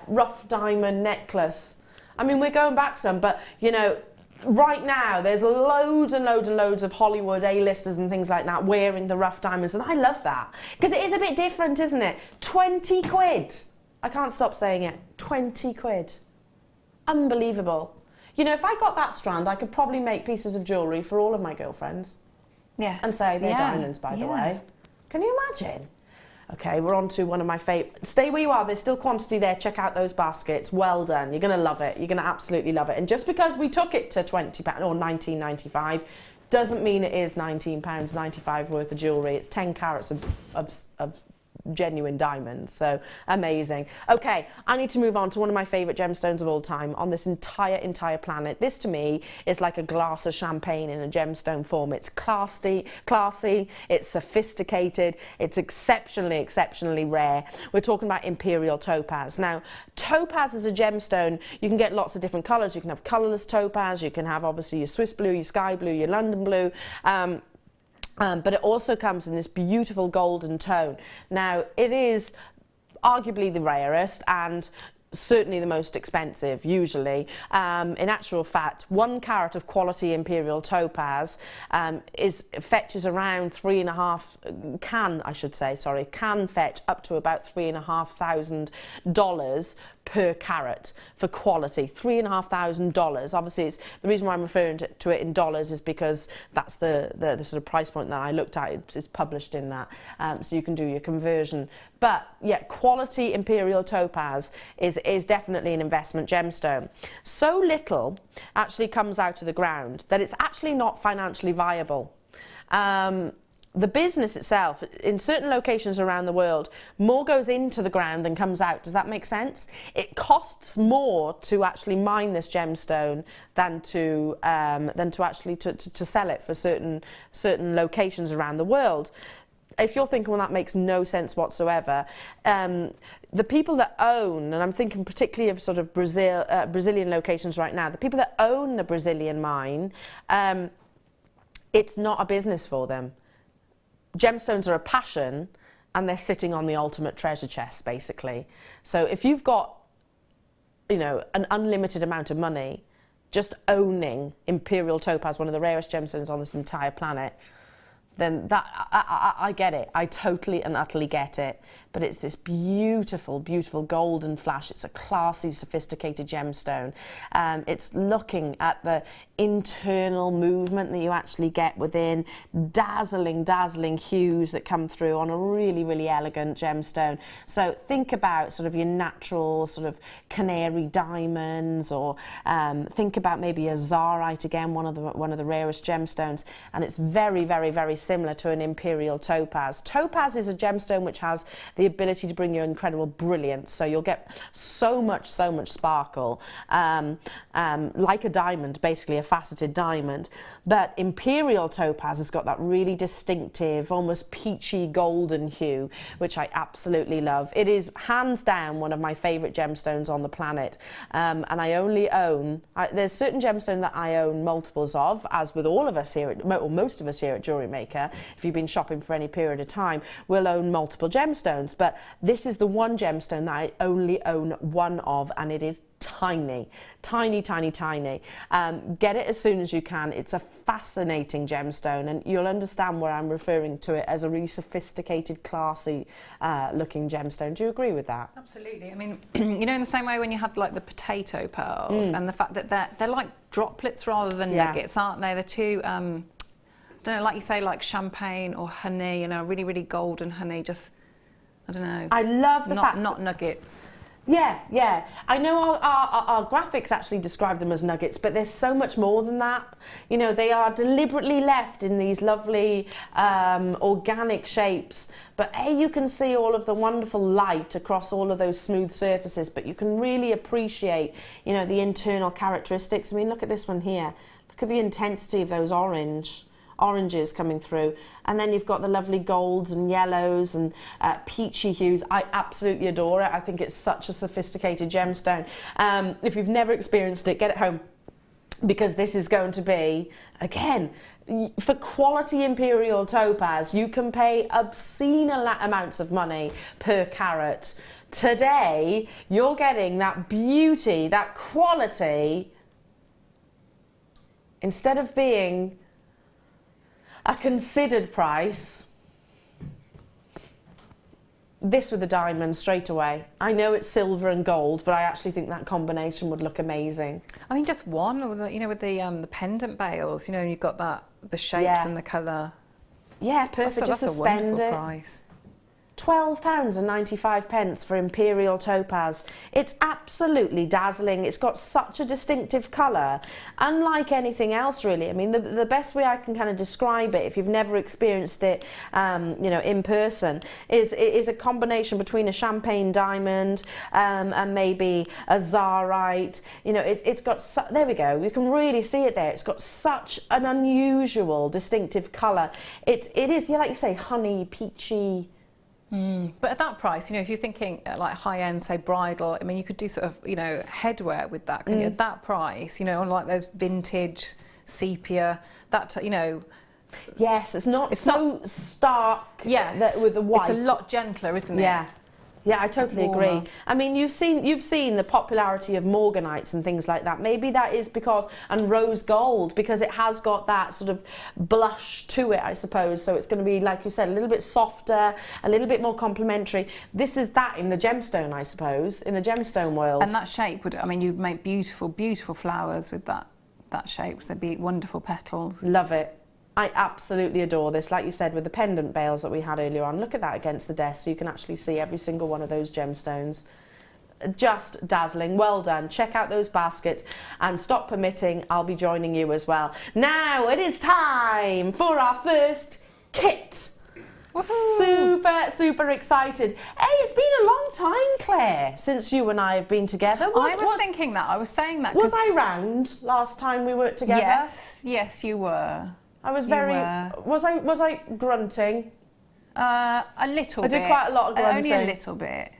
rough diamond necklace. I mean, we're going back some, but, you know, right now there's loads and loads of Hollywood A-listers and things like that wearing the rough diamonds, and I love that, because it is a bit different, isn't it? 20 quid. I can't stop saying it. 20 quid. Unbelievable. You know, if I got that strand, I could probably make pieces of jewellery for all of my girlfriends. Yes. And say they're diamonds, by the way. Can you imagine? Okay, we're on to one of my favourite. Stay where you are, there's still quantity there. Check out those baskets. Well done. You're going to love it. You're going to absolutely love it. And just because we took it to £20 or $19.95 doesn't mean it is £19.95 worth of jewellery. It's 10 carats of genuine diamonds, so amazing. Okay, I need to move on to one of my favourite gemstones of all time on this entire planet. This to me is like a glass of champagne in a gemstone form. It's classy, it's sophisticated, it's exceptionally rare. We're talking about Imperial topaz. Now, topaz is a gemstone. You can get lots of different colours. You can have colourless topaz, you can have obviously your Swiss blue, your sky blue, your London blue, but it also comes in this beautiful golden tone. Now, it is arguably the rarest and certainly the most expensive, usually. In actual fact, 1 carat of quality Imperial topaz fetches around can fetch up to about $3,500 per carat for quality. $3,500. Obviously, it's the reason why I'm referring to it in dollars is because that's the sort of price point that I looked at. It's published in that, so you can do your conversion. But yeah, quality Imperial topaz is definitely an investment gemstone. So little actually comes out of the ground that it's actually not financially viable. the business itself, in certain locations around the world, more goes into the ground than comes out. Does that make sense? It costs more to actually mine this gemstone than to actually to sell it for certain locations around the world. If you're thinking, well, that makes no sense whatsoever, the people that own, and I'm thinking particularly of sort of Brazilian locations right now, the people that own the Brazilian mine, it's not a business for them. Gemstones are a passion, and they're sitting on the ultimate treasure chest, basically. So if you've got, you know, an unlimited amount of money, just owning Imperial topaz, one of the rarest gemstones on this entire planet, then that I get it. I totally and utterly get it. But it's this beautiful, beautiful golden flash. It's a classy, sophisticated gemstone. It's looking at the internal movement that you actually get within, dazzling, dazzling hues that come through on a really, really elegant gemstone. So think about sort of your natural sort of canary diamonds, or think about maybe a zarite, again, one of the rarest gemstones, and it's very, very, very similar to an Imperial topaz. Topaz is a gemstone which has the ability to bring you incredible brilliance, so you'll get so much sparkle, like a diamond, basically a faceted diamond. But Imperial topaz has got that really distinctive, almost peachy golden hue, which I absolutely love. It is hands down one of my favorite gemstones on the planet, and I only own, there's certain gemstones that I own multiples of, as with all of us here, or most of us here at Jewellery Maker. If you've been shopping for any period of time, we'll own multiple gemstones, but this is the one gemstone that I only own one of, and it is tiny, tiny, tiny, tiny. Get it as soon as you can. It's a fascinating gemstone, and you'll understand where I'm referring to it as a really sophisticated, classy looking gemstone. Do you agree with that? Absolutely. I mean, you know, in the same way when you have like the potato pearls, and the fact that they're like droplets rather than nuggets, aren't they? They're two, I don't know, like you say, like champagne or honey, you know, really, really golden honey, just, I don't know. I love the fact not nuggets. Yeah, yeah. I know our graphics actually describe them as nuggets, but there's so much more than that. You know, they are deliberately left in these lovely organic shapes. But you can see all of the wonderful light across all of those smooth surfaces, but you can really appreciate, you know, the internal characteristics. I mean, look at this one here. Look at the intensity of those oranges coming through, and then you've got the lovely golds and yellows and peachy hues. I absolutely adore it. I think it's such a sophisticated gemstone. If you've never experienced it, get it home, because this is going to be, again, for quality Imperial topaz, you can pay obscene amounts of money per carat. Today, you're getting that beauty, that quality, instead of being a considered price, this with a diamond straight away. I know it's silver and gold, but I actually think that combination would look amazing. I mean, just one, with the, you know, with the pendant bales, you know, you've got that, the shapes and the colour. Yeah, perfect. That's just a wonderful price. £12.95 for Imperial topaz. It's absolutely dazzling. It's got such a distinctive colour, unlike anything else really. I mean, the best way I can kind of describe it, if you've never experienced it, you know, in person, is a combination between a champagne diamond and maybe a zarite. You know, it's got, there we go, you can really see it there. It's got such an unusual, distinctive colour. It is, yeah, like you say, honey, peachy. But at that price, you know, if you're thinking like high-end, say bridal, I mean, you could do sort of, you know, headwear with that, can you? At that price, you know, like those vintage sepia, that, you know. Yes, it's not so stark. Yes, with the white. It's a lot gentler, isn't it? Yeah. Yeah, I totally agree. I mean, you've seen the popularity of morganites and things like that. Maybe that is because, and rose gold, because it has got that sort of blush to it, I suppose. So it's going to be, like you said, a little bit softer, a little bit more complementary. This is that in the gemstone, I suppose, in the gemstone world. And that shape would, I mean, you'd make beautiful, beautiful flowers with that shape. So they'd be wonderful petals. Love it. I absolutely adore this, like you said, with the pendant bales that we had earlier on. Look at that against the desk, so you can actually see every single one of those gemstones. Just dazzling. Well done. Check out those baskets, and stop permitting, I'll be joining you as well. Now it is time for our first kit. Woohoo. Super excited. Hey, it's been a long time, Claire, since you and I have been together. I was thinking that. I was saying that. Was I round last time we worked together? Yes, you were. I was very. Was I grunting? A little bit. I did quite a lot of grunting. Only a little bit.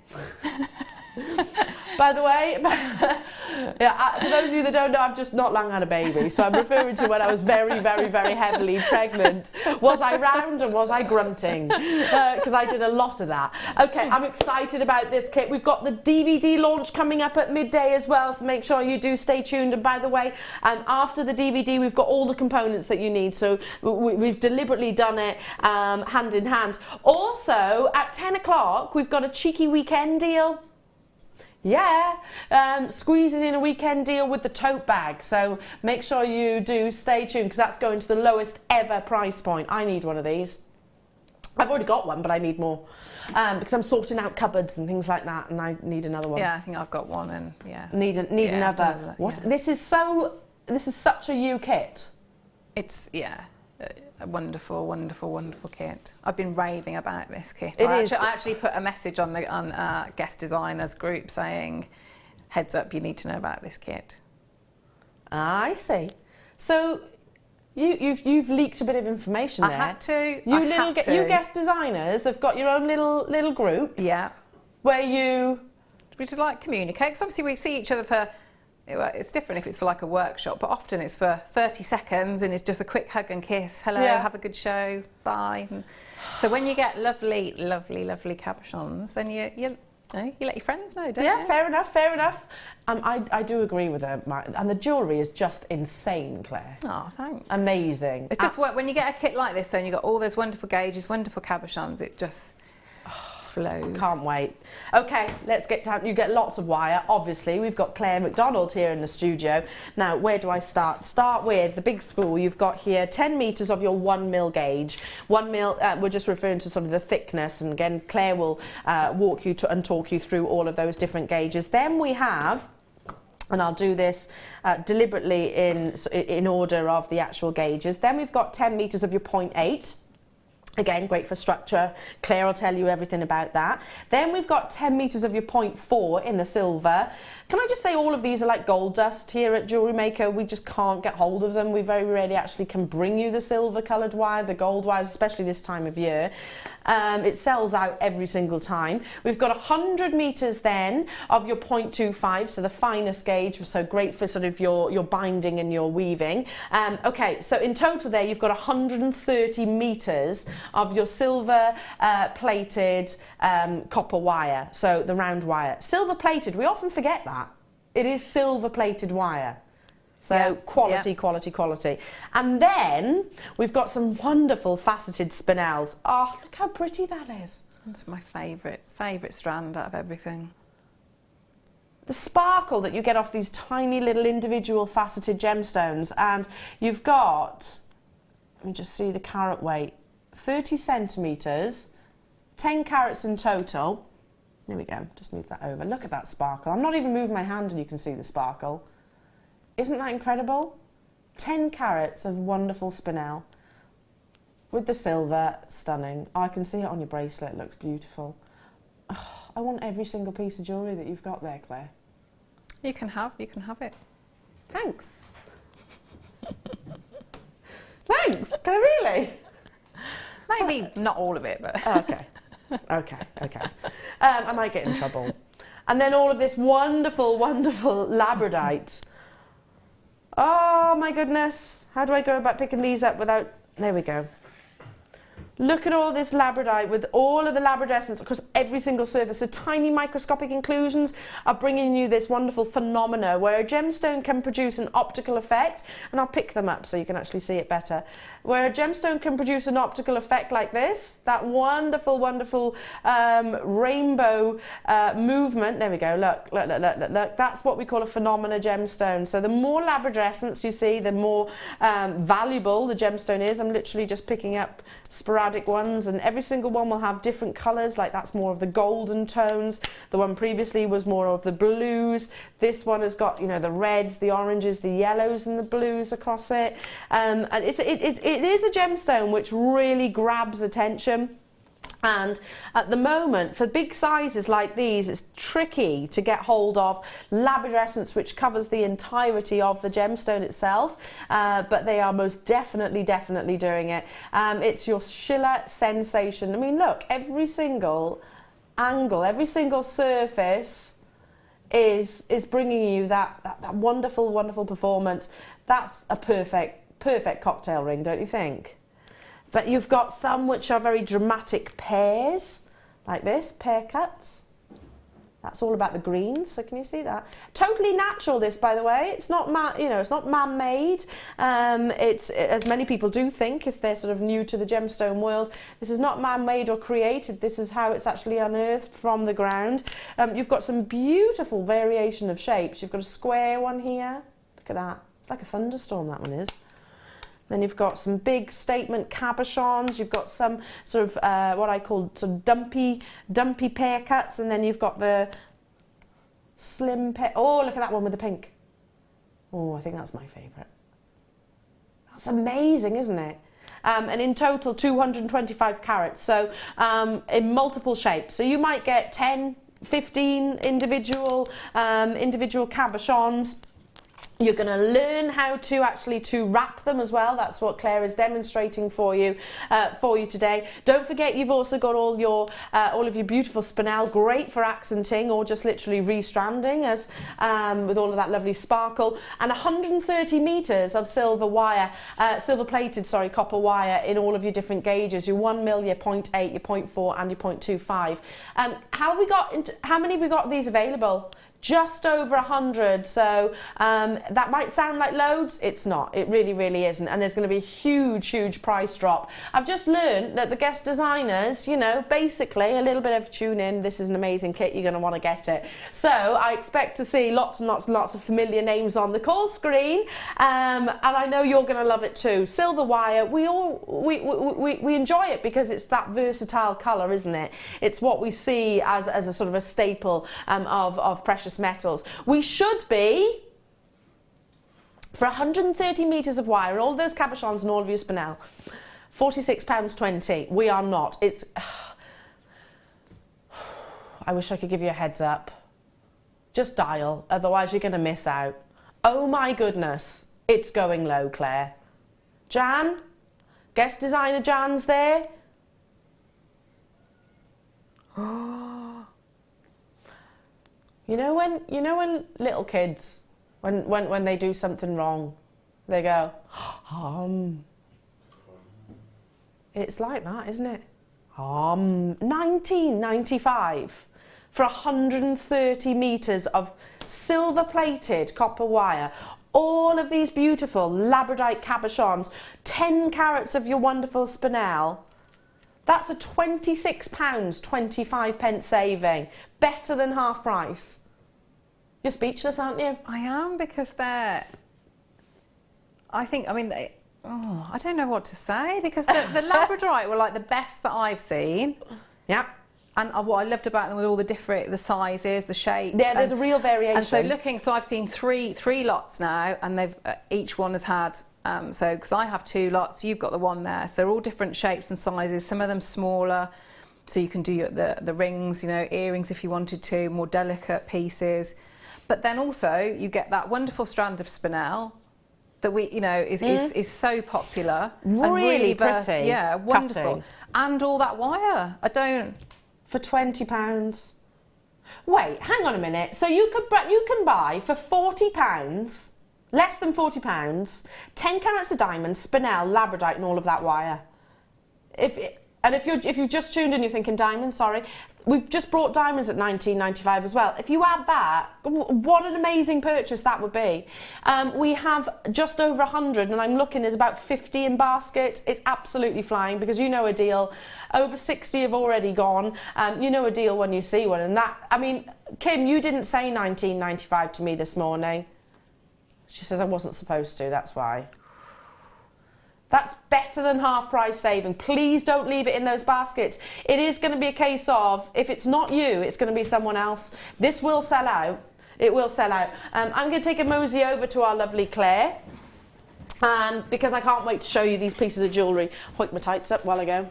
By the way, for those of you that don't know, I've just not long had a baby, so I'm referring to when I was very heavily pregnant. Was I round and was I grunting? Because I did a lot of that. Okay, I'm excited about this kit. We've got the DVD launch coming up at midday as well, so make sure you do stay tuned. And by the way, after the DVD, we've got all the components that you need, so we've deliberately done it hand in hand. Also, at 10 o'clock, we've got a cheeky weekend deal. Yeah, squeezing in a weekend deal with the tote bag. So make sure you do stay tuned because that's going to the lowest ever price point. I need one of these. I've already got one, but I need more because I'm sorting out cupboards and things like that, and I need another one. Yeah, I think I've got one, and yeah, need another. What? Yeah. This is such a you kit. It's a wonderful kit. I've been raving about this kit. I actually put a message on guest designers group saying, heads up, you need to know about this kit. I see. So you've leaked a bit of information there. I had to. You guest designers have got your own little group. Yeah. Where we just like communicate, because obviously we see each other for. It's different if it's for like a workshop, but often it's for 30 seconds and it's just a quick hug and kiss. Hello, have a good show, bye. And so when you get lovely cabochons, then you let your friends know, don't you? Yeah, fair enough. I do agree with her, and the jewellery is just insane, Claire. Oh, thanks. Amazing. It's just when you get a kit like this, though, and you've got all those wonderful gauges, wonderful cabochons, it just flows. Can't wait. Okay, let's get down. You get lots of wire. Obviously, we've got Claire MacDonald here in the studio. Now, where do I start? Start with the big spool. You've got here 10 metres of your 1mm gauge. 1mm, we're just referring to sort of the thickness, and again, Claire will walk you and talk you through all of those different gauges. Then we have, and I'll do this deliberately in order of the actual gauges. Then we've got 10 metres of your 0.8. Again, great for structure. Claire will tell you everything about that. Then we've got 10 metres of your 0.4 in the silver. Can I just say all of these are like gold dust here at Jewellery Maker. We just can't get hold of them. We very rarely actually can bring you the silver coloured wire, the gold wires, especially this time of year. It sells out every single time. We've got 100 metres then of your 0.25, so the finest gauge, so great for sort of your binding and your weaving. Okay, so in total there you've got 130 metres of your silver plated copper wire, so the round wire. Silver plated, we often forget that. It is silver plated wire. So quality. And then we've got some wonderful faceted spinels. Oh, look how pretty that is. That's my favourite strand out of everything. The sparkle that you get off these tiny little individual faceted gemstones. And you've got, let me just see the carat weight, 30 centimetres, 10 carats in total. There we go, just move that over. Look at that sparkle. I'm not even moving my hand and you can see the sparkle. Isn't that incredible? 10 carats of wonderful spinel with the silver, stunning. Oh, I can see it on your bracelet, it looks beautiful. Oh, I want every single piece of jewellery that you've got there, Claire. You can have it. Thanks. Thanks, can I really? Maybe not all of it, but... Okay. I might get in trouble. And then all of this wonderful labradorite. Oh my goodness. How do I go about picking these up without... There we go. Look at all this labradorite with all of the labradescence across every single surface. So tiny microscopic inclusions are bringing you this wonderful phenomena where a gemstone can produce an optical effect, and I'll pick them up so you can actually see it better. Where a gemstone can produce an optical effect like this, that wonderful rainbow movement. There we go, look. That's what we call a phenomena gemstone. So the more labradescence you see, the more valuable the gemstone is. I'm literally just picking up sporadic sporadic ones, and every single one will have different colours. Like that's more of the golden tones. The one previously was more of the blues. This one has got, you know, the reds, the oranges, the yellows and the blues across it. And it is a gemstone which really grabs attention. And at the moment, for big sizes like these, it's tricky to get hold of labradescence, which covers the entirety of the gemstone itself, but they are most definitely doing it. It's your Schiller sensation. I mean, look, every single angle, every single surface is bringing you that wonderful performance. That's a perfect cocktail ring, don't you think? But you've got some which are very dramatic pairs, like this, pear cuts. That's all about the greens, so can you see that? Totally natural, this, by the way. It's not, it's not man-made. It's, as many people do think, if they're sort of new to the gemstone world, this is not man-made or created. This is how it's actually unearthed from the ground. You've got some beautiful variation of shapes. You've got a square one here. Look at that. It's like a thunderstorm, that one is. Then you've got some big statement cabochons. You've got some sort of what I call sort of dumpy pear cuts, and then you've got the slim pear. Oh, look at that one with the pink. Oh, I think that's my favourite. That's amazing, isn't it? And in total, 225 carats. So in multiple shapes. So you might get 10, 15 individual cabochons. You're going to learn how to wrap them as well. That's what Claire is demonstrating for you today. Don't forget, you've also got all of your beautiful spinel, great for accenting or just literally restranding, as with all of that lovely sparkle. And 130 meters of silver wire, silver-plated, copper wire in all of your different gauges. Your 1 mil, your 0.8, your 0.4, and your 0.25. How many have we got of these available? Just over 100, so that might sound like loads. It's not. It really isn't. And there's going to be a huge price drop. I've just learned that the guest designers, you know, basically a little bit of tune in. This is an amazing kit. You're going to want to get it. So I expect to see lots and lots of familiar names on the call screen, and I know you're going to love it too. Silver wire. We enjoy it because it's that versatile colour, isn't it? It's what we see as a sort of a staple of precious metals. We should be, for 130 meters of wire, all those cabochons and all of your spinel, £46.20. We are not. It's. I wish I could give you a heads up. Just dial, otherwise you're going to miss out. Oh my goodness, it's going low, Claire. Jan, guest designer Jan's there. You know when little kids, when they do something wrong, they go, It's like that, isn't it? 1995 for 130 meters of silver-plated copper wire. All of these beautiful labradite cabochons, 10 carats of your wonderful spinel. That's a £26.25 saving. Better than half price. You're speechless, aren't you? I am, because I don't know what to say, because the labradite were like the best that I've seen. Yeah. And what I loved about them was all the sizes, the shapes. Yeah, there's a real variation. And so I've seen three lots now, and they've each one has had. Because I have 2 lots, you've got the one there. So they're all different shapes and sizes. Some of them smaller, so you can do the rings, you know, earrings if you wanted to, more delicate pieces. But then also you get that wonderful strand of spinel that is so popular. Really pretty. Yeah, wonderful. Cutting. And all that wire. For £20. Wait, hang on a minute. So you can buy for £40. Less than £40, 10 carats of diamonds, spinel, labradite, and all of that wire. If you've just tuned in, you're thinking diamonds. Sorry, we've just brought diamonds at £19.95 as well. If you add that, what an amazing purchase that would be. We have just over 100, and I'm looking. There's about 50 in baskets. It's absolutely flying, because you know a deal. Over 60 have already gone. You know a deal when you see one, and that. I mean, Kim, you didn't say £19.95 to me this morning. She says I wasn't supposed to, that's why. That's better than half price saving. Please don't leave it in those baskets. It is going to be a case of, if it's not you, it's going to be someone else. This will sell out. It will sell out. I'm going to take a mosey over to our lovely Claire, because I can't wait to show you these pieces of jewellery. Hoik my tights up while I go.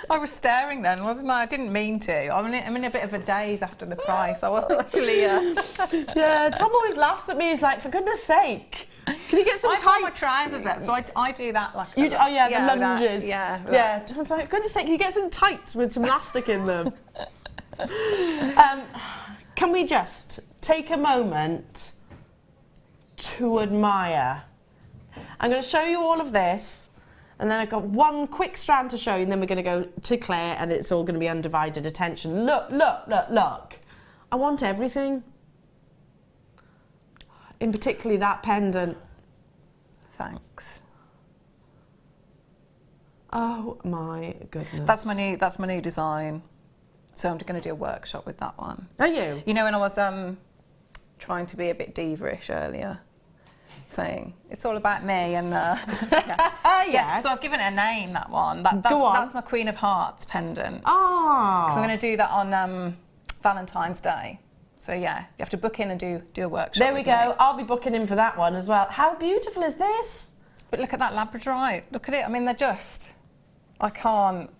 I was staring then, wasn't I? I didn't mean to. I'm in a bit of a daze after the price. I wasn't actually... Yeah, Tom always laughs at me. He's like, for goodness sake, can you get some I tights? tie my trousers up, so I do that like... You do, oh yeah, the lunges. That, yeah. Yeah, Tom's like, goodness sake, can you get some tights with some elastic in them? Can we just take a moment to admire? I'm going to show you all of this, and then I've got one quick strand to show you, and then we're going to go to Claire, and it's all going to be undivided attention. Look, look, look, look. I want everything. In particularly that pendant. Thanks. Oh my goodness. That's my new design. So I'm going to do a workshop with that one. Are you? You know, when I was trying to be a bit diva-ish earlier, saying it's all about me and yeah. So I've given it a name, that one. That's my Queen of Hearts pendant. Ah. Because I'm going to do that on Valentine's Day. So yeah, you have to book in and do a workshop. There we go. I'll be booking in for that one as well. How beautiful is this? But look at that labradorite. Look at it. I mean, they're just. I can't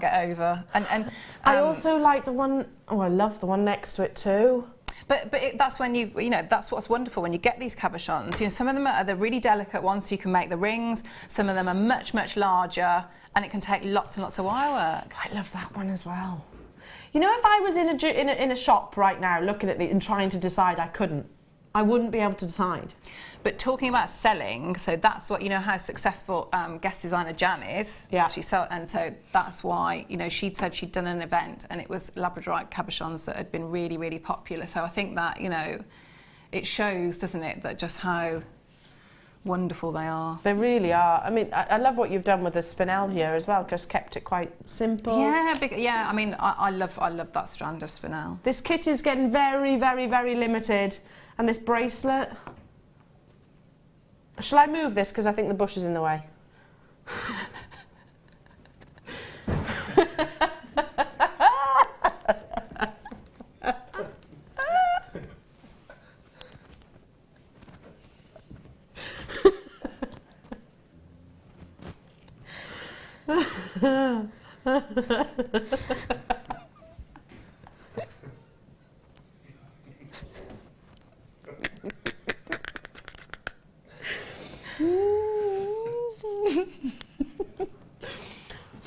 get over. And I also like the one. Oh, I love the one next to it too. But that's when you know, that's what's wonderful when you get these cabochons. You know, some of them are the really delicate ones, so you can make the rings. Some of them are much, much larger, and it can take lots and lots of wire work. I love that one as well. You know, if I was in a shop right now looking at it and trying to decide, I wouldn't be able to decide. But talking about selling, so that's what, you know, how successful guest designer Jan is. Yeah. And so that's why, you know, she'd said she'd done an event and it was labradorite cabochons that had been really, really popular. So I think that, you know, it shows, doesn't it, that just how wonderful they are. They really are. I mean, I love what you've done with the Spinel here as well, just kept it quite simple. Yeah, I mean, I love that strand of Spinel. This kit is getting very, very, very limited. And this bracelet. Shall I move this because I think the bush is in the way?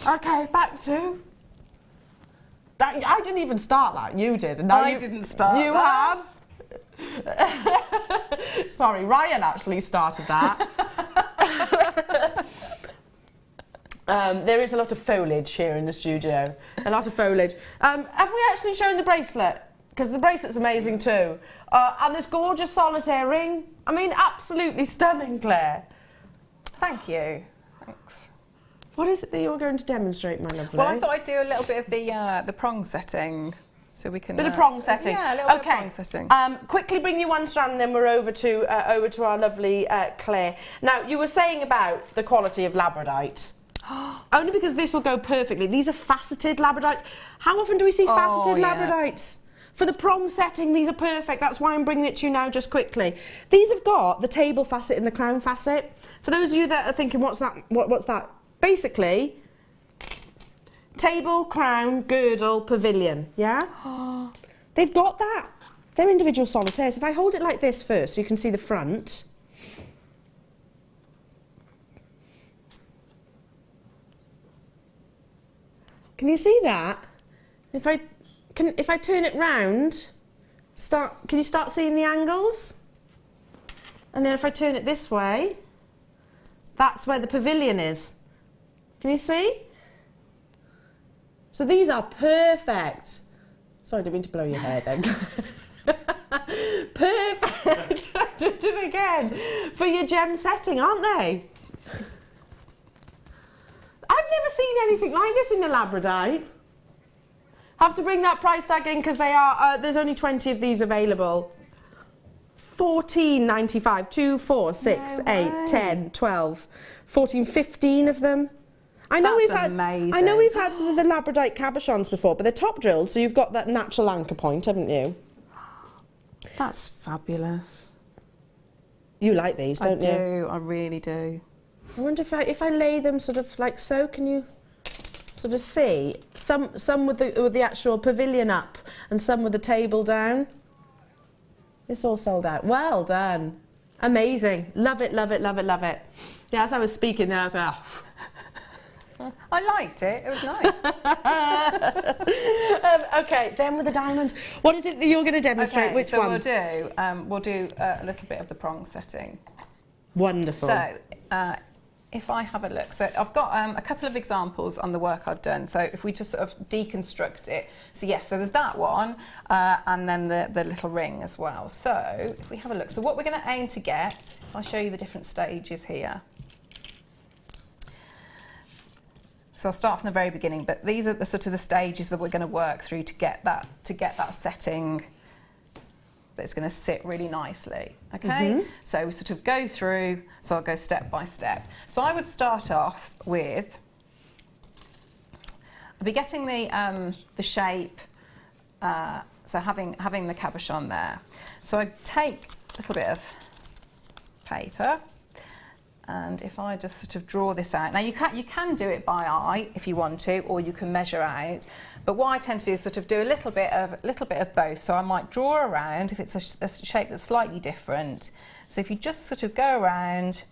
Okay, back to that. I didn't even start that. You did. And now I didn't start. You that. have. Sorry, Ryan actually started that. There is a lot of foliage here in the studio. A lot of foliage. Have we actually shown the bracelet? Because the bracelet's amazing too. And this gorgeous solitaire ring. I mean, absolutely stunning, Claire. Thank you. Thanks. What is it that you're going to demonstrate, my lovely? Well, I thought I'd do a little bit of the prong setting, so we can. Bit of prong setting. Yeah, a little bit of prong setting. Quickly bring you one strand, and then we're over to our lovely Claire. Now, you were saying about the quality of labradorite. Only because this will go perfectly. These are faceted labradorites. How often do we see faceted labradorites? For the prong setting, these are perfect. That's why I'm bringing it to you now just quickly. These have got the table facet and the crown facet. For those of you that are thinking, what's that? What's that? Basically, table, crown, girdle, pavilion, yeah? They've got that. They're individual solitaires. If I hold it like this first, so you can see the front. Can you see that? If I turn it round, can you start seeing the angles? And then if I turn it this way, that's where the pavilion is. Can you see? So these are perfect. Sorry, I didn't mean to blow your hair then. Perfect. I did it again. For your gem setting, aren't they? I've never seen anything like this in the labradorite. Have to bring that price tag in because they are. There's only 20 of these available. 14.95. 2, 4, 6, No 8, way. 10, 12, 14, 15 of them. I know That's amazing. I know we've had some of the labradorite cabochons before, but they're top drilled, so you've got that natural anchor point, haven't you? That's fabulous. You like these, don't you? I do, I really do. I wonder if I lay them sort of like so, can you sort of see? Some with the actual pavilion up and some with the table down. It's all sold out. Well done. Amazing. Love it, love it, love it, love it. Yeah, as I was speaking then I was like, oh. I liked it, it was nice. Okay, then with the diamonds. What is it that you're going to demonstrate? Okay, Which so one? we'll do a little bit of the prong setting. Wonderful. So, if I have a look, so I've got a couple of examples on the work I've done. So if we just sort of deconstruct it, so yes, so there's that one, and then the little ring as well. So if we have a look, so what we're going to aim to get, I'll show you the different stages here. So I'll start from the very beginning, but these are the sort of the stages that we're going to work through to get that setting that's going to sit really nicely. Okay, so we sort of go through. So I'll go step by step. So I would start off with. I'll be getting the shape. So having the cabochon there. So I take a little bit of paper. And if I just sort of draw this out, now you can do it by eye if you want to, or you can measure out. But what I tend to do is sort of do a little bit of both. So I might draw around if it's a shape that's slightly different. So if you just sort of go around,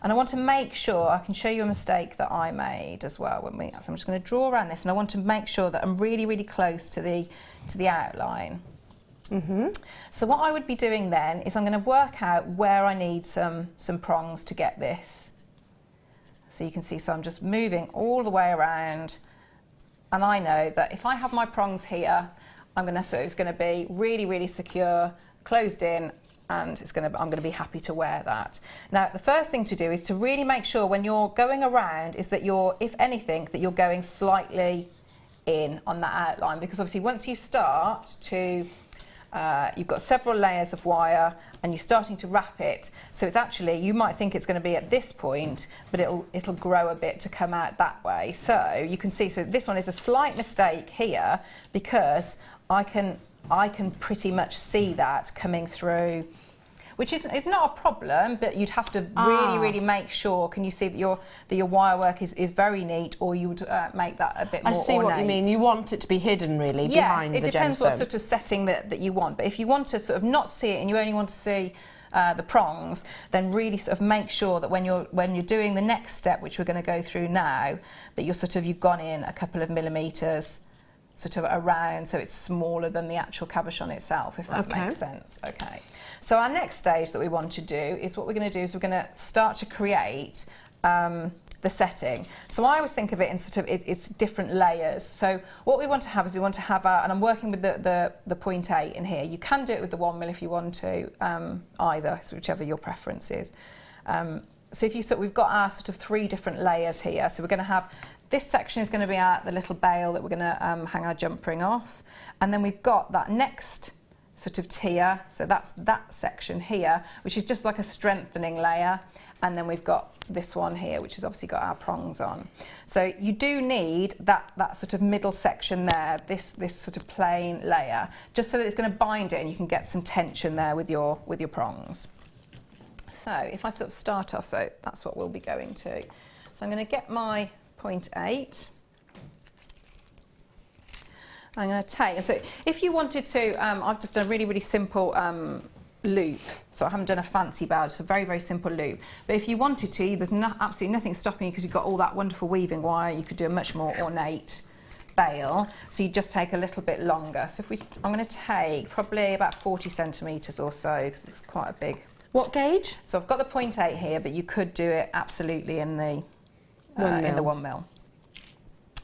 and I want to make sure, I can show you a mistake that I made as well so I'm just going to draw around this, and I want to make sure that I'm really, really close to the outline. So what I would be doing then is I'm going to work out where I need some prongs to get this. So you can see, so I'm just moving all the way around, and I know that if I have my prongs here, it's going to be really, really secure, closed in, and I'm going to be happy to wear that. Now, the first thing to do is to really make sure when you're going around is that if anything, that you're going slightly in on that outline, because obviously once you start to you've got several layers of wire and you're starting to wrap it, so it's actually, you might think it's going to be at this point, but it'll grow a bit to come out that way. So you can see, so this one is a slight mistake here, because I can pretty much see that coming through, which is not a problem, but you'd have to really, really make sure. Can you see that your wire work is very neat, or you would make that a bit more ornate? I see what you mean. You want it to be hidden, really, behind the gemstone. Yes, it depends what sort of setting that you want. But if you want to sort of not see it and you only want to see the prongs, then really sort of make sure that when you're doing the next step, which we're going to go through now, that you've gone in a couple of millimeters sort of around, so it's smaller than the actual cabochon itself, if that makes sense. Okay. So our next stage that we want to do is what we're going to do is we're going to start to create the setting. So I always think of it in sort of it's different layers. So what we want to have is and I'm working with the 0.8 in here. You can do it with the 1mm if you want to, either, so whichever your preference is. So we've got our sort of 3 different layers here. So we're going to have, this section is going to be the little bail that we're going to hang our jump ring off, and then we've got that next sort of tier, so that's that section here, which is just like a strengthening layer, and then we've got this one here, which has obviously got our prongs on. So you do need that sort of middle section there, this sort of plain layer, just so that it's going to bind it and you can get some tension there with your prongs. So if I sort of start off, so that's what we'll be going to. So I'm going to get my 0.8. I'm going to take, and so if you wanted to, I've just done a really, really simple loop, so I haven't done a fancy bow, just a very, very simple loop. But if you wanted to, there's absolutely nothing stopping you, because you've got all that wonderful weaving wire. You could do a much more ornate bail, so you just take a little bit longer. So I'm going to take probably about 40 centimetres or so, because it's quite a big. What gauge? So I've got the 0.8 here, but you could do it absolutely in the 1mm.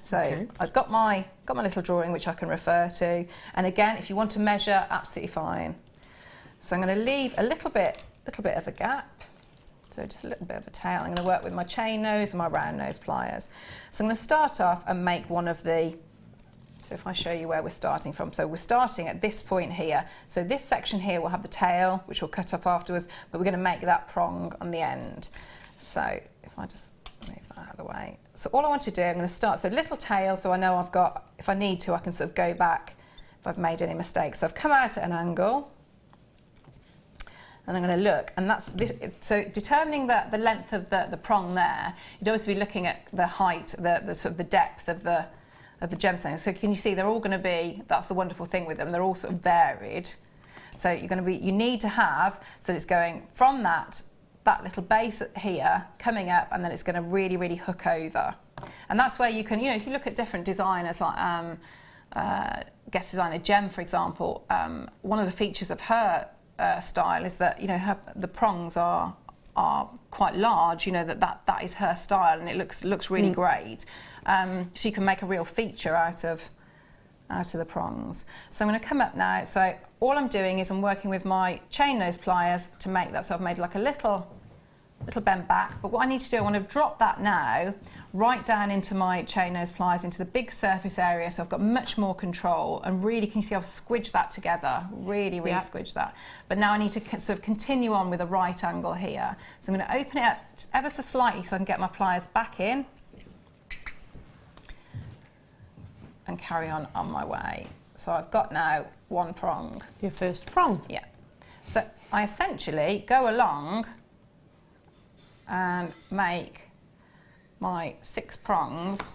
So I've got my little drawing which I can refer to, and again, if you want to measure, absolutely fine. So I'm going to leave a little bit of a gap, so just a little bit of a tail. I'm going to work with my chain nose and my round nose pliers. So I'm going to start off and make one of the So if I show you where we're starting from, so we're starting at this point here. So this section here will have the tail, which we'll cut off afterwards, but we're going to make that prong on the end. So if I just move that out of the way. So all I want to do, I'm going to start, so little tail, so I know I've got, if I need to, I can sort of go back if I've made any mistakes. So I've come out at an angle, and I'm going to look, and that's this. So determining the length of the prong there, you'd always be looking at the height, the sort of the depth of the gemstones. So can you see they're all going to be, that's the wonderful thing with them, they're all sort of varied. So you're going to be, you need to have, so it's going from that little base here, coming up, and then it's going to really, really hook over. And that's where you can, you know, if you look at different designers, like guest designer Gem, for example, one of the features of her style is that, you know, the prongs are quite large, you know, that is her style, and it looks really great. So you can make a real feature out of the prongs. So I'm going to come up now. So all I'm doing is I'm working with my chain nose pliers to make that. So I've made like a little bend back. But what I need to do, I want to drop that now right down into my chain nose pliers, into the big surface area. So I've got much more control, and really, can you see I've squidged that together? Really, really squidged that. But now I need to sort of continue on with a right angle here. So I'm going to open it up just ever so slightly so I can get my pliers back in and carry on my way. So I've got now one prong. Your first prong. Yeah. So I essentially go along and make my 6 prongs.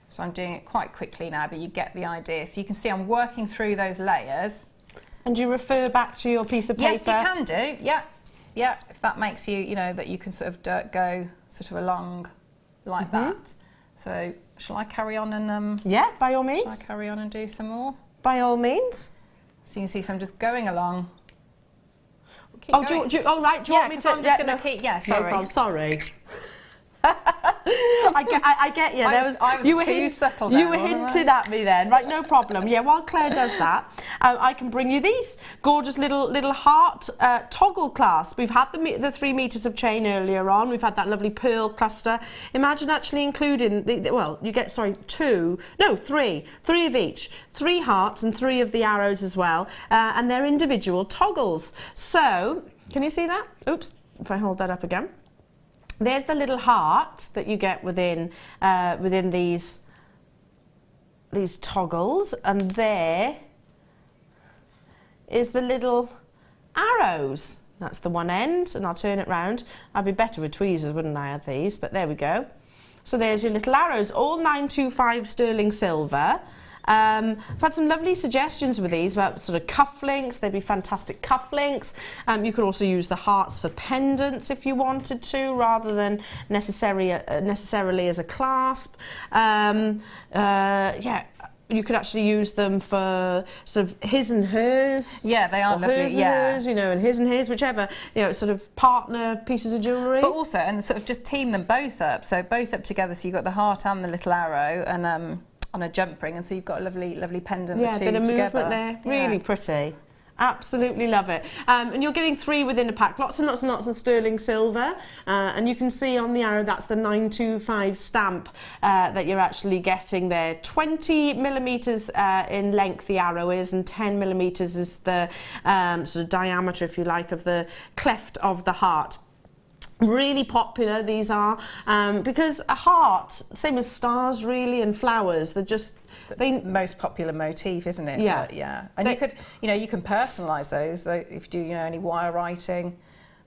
So I'm doing it quite quickly now, but you get the idea. So you can see I'm working through those layers. And you refer back to your piece of paper? Yes, you can do, yeah. Yeah, if that makes you, you know, that you can sort of go sort of along like that. So shall I carry on and... yeah, by all means. Shall I carry on and do some more? By all means. So you can see, so I'm just going along. Oh, do you want me to... I'm just going to keep... Yeah, sorry. No, sorry. I get you. I was too subtle You there, were wasn't hinted at me then. Right, no problem. Yeah, while Claire does that, I can bring you these gorgeous little heart toggle clasp. We've had the 3 meters of chain earlier on. We've had that lovely pearl cluster. Imagine actually including well, you get 3 of each, 3 hearts and 3 of the arrows as well, and they're individual toggles. So can you see that? Oops, if I hold that up again. There's the little heart that you get within these toggles, and there is the little arrows. That's the one end, and I'll turn it round. I'd be better with tweezers, wouldn't I, at these? But there we go. So there's your little arrows, all 925 sterling silver. I've had some lovely suggestions with these about sort of cufflinks. They'd be fantastic cufflinks. You could also use the hearts for pendants if you wanted to, rather than necessarily as a clasp. Yeah. You could actually use them for sort of his and hers. Yeah, they are lovely. Hers and hers, you know, and his, whichever, you know, sort of partner pieces of jewellery. But also, and sort of just team them both up. So both up together. So you've got the heart and the little arrow, and on a jump ring, and so you've got a lovely pendant. Yeah, the 2 a bit of together. movement there. Really pretty. Absolutely love it. And you're getting 3 within a pack, lots and lots of sterling silver, and you can see on the arrow that's the 925 stamp that you're actually getting there. 20 millimeters in length the arrow is, and 10 millimeters is the sort of diameter, if you like, of the cleft of the heart. Really popular these are, because a heart, same as stars really, and flowers, they're just the most popular motif, isn't it? Yeah. But, yeah. And you can personalise those. So if you do, you know, any wire writing,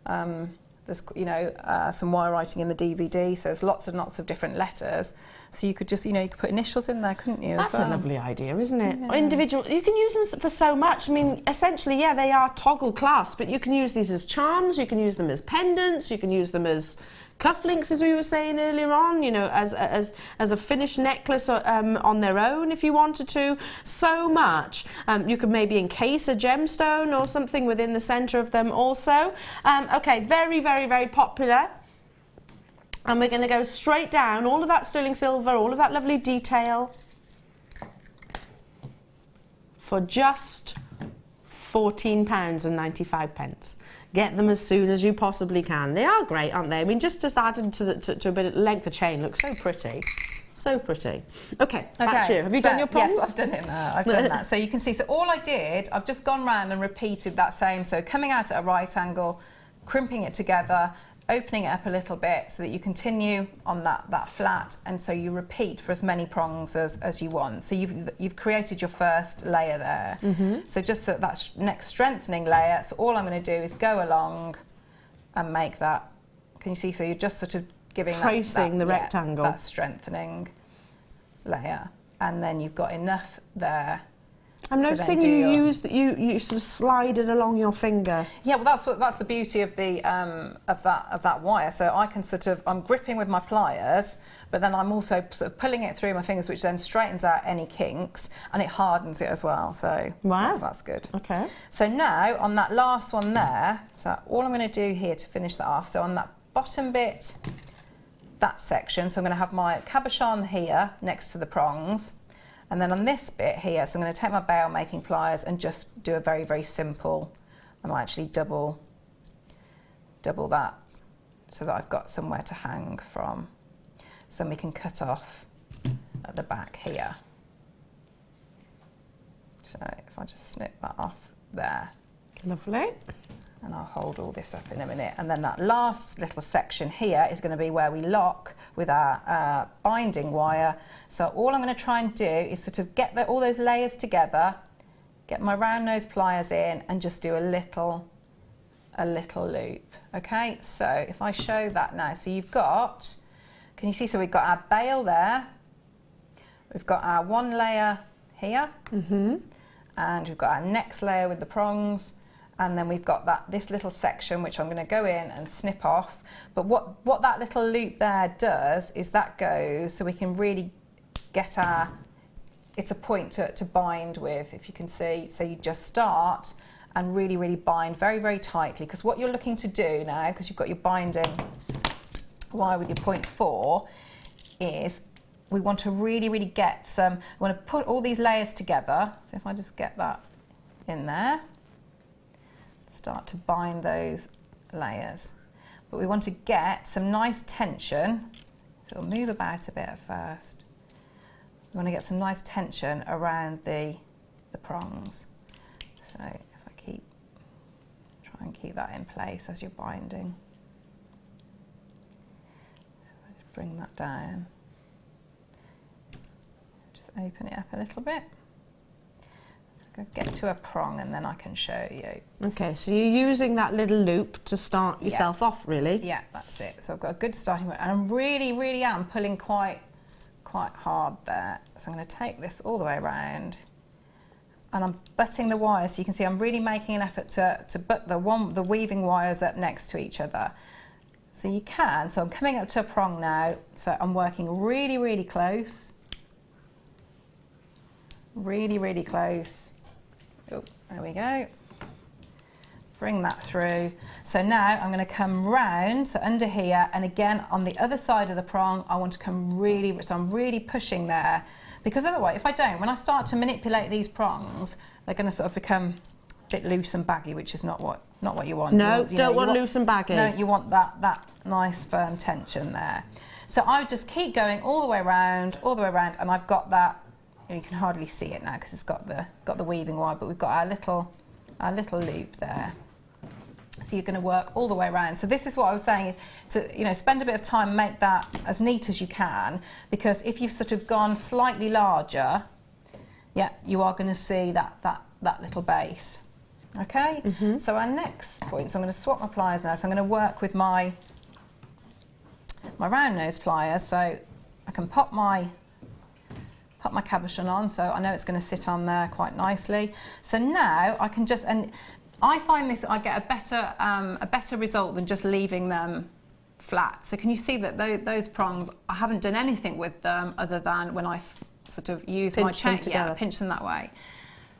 there's, you know, some wire writing in the DVD. So there's lots and lots of different letters. So you could just, you know, you could put initials in there, couldn't you? That's a lovely idea, isn't it? Yeah. Individual, you can use them for so much. I mean, essentially, yeah, they are toggle clasps, but you can use these as charms, you can use them as pendants, you can use them as cufflinks, as we were saying earlier on, you know, as a finished necklace on their own if you wanted to. So much. You could maybe encase a gemstone or something within the centre of them also. Okay, very, very, very popular. And we're going to go straight down, all of that sterling silver, all of that lovely detail, for just £14.95. Get them as soon as you possibly can. They are great, aren't they? I mean, just adding to a bit of length of chain looks so pretty. So pretty. Okay, back to you. Have you done your prongs? Yes, I've done it now. I've done that. So you can see, so all I did, I've just gone round and repeated that same. So coming out at a right angle, crimping it together, opening it up a little bit so that you continue on that flat, and so you repeat for as many prongs as you want. So you've created your first layer there. So just that next strengthening layer, so all I'm going to do is go along and make that, can you see, so you're just sort of giving tracing the rectangle, that strengthening layer, and then you've got enough there. I'm noticing you sort of slide it along your finger. Yeah, well that's the beauty of the of that wire. So I can I'm gripping with my pliers, but then I'm also sort of pulling it through my fingers, which then straightens out any kinks and it hardens it as well. So wow, that's good. Okay. So now on that last one there, so all I'm going to do here to finish that off. So on that bottom bit, that section, so I'm going to have my cabochon here next to the prongs. And then on this bit here, so I'm going to take my bail making pliers and just do a very, very simple, I might actually double that so that I've got somewhere to hang from. So then we can cut off at the back here. So if I just snip that off there. Lovely. And I'll hold all this up in a minute. And then that last little section here is going to be where we lock with our binding wire. So all I'm going to try and do is sort of get all those layers together, get my round nose pliers in and just do a little loop. Okay, so if I show that now, so you've got, can you see, so we've got our bail there, we've got our one layer here, and we've got our next layer with the prongs, and then we've got this little section which I'm going to go in and snip off. But what that little loop there does is that goes so we can really get it's a point to bind with, if you can see. So you just start and really, really bind very, very tightly, because what you're looking to do now, because you've got your binding wire with your 0.4, is we want to really, really get we want to put all these layers together. So if I just get that in there, start to bind those layers. But we want to get some nice tension, so we'll move about a bit at first. We want to get some nice tension around the prongs. So if I try and keep that in place as you're binding. So I just bring that down. Just open it up a little bit. Get to a prong and then I can show you. Okay, so you're using that little loop to start yourself off, really? Yeah, that's it. So I've got a good starting point, and I'm really am pulling quite hard there. So I'm going to take this all the way around, and I'm butting the wires. So you can see I'm really making an effort to butt the weaving wires up next to each other. So you can. So I'm coming up to a prong now. So I'm working really close. Really close. Oh, there we go. Bring that through. So now I'm going to come round, so under here, and again on the other side of the prong, I want to come so I'm really pushing there, because otherwise, if I don't, when I start to manipulate these prongs, they're going to sort of become a bit loose and baggy, which is not what you want. No, don't want loose and baggy. No, you want that nice firm tension there. So I would just keep going all the way around, and I've got that. You can hardly see it now because it's got the weaving wire, but we've got our little loop there. So you're going to work all the way around. So this is what I was saying, to spend a bit of time, make that as neat as you can, because if you've sort of gone slightly larger, you are going to see that little base. Okay. So our next point, so I'm going to swap my pliers now. So I'm going to work with my round nose pliers, so I can pop my cabochon on, so I know it's going to sit on there quite nicely. So now I can just, and I find this, I get a better result than just leaving them flat. So can you see that those prongs, I haven't done anything with them other than when I sort of use my chain, pinch them that way.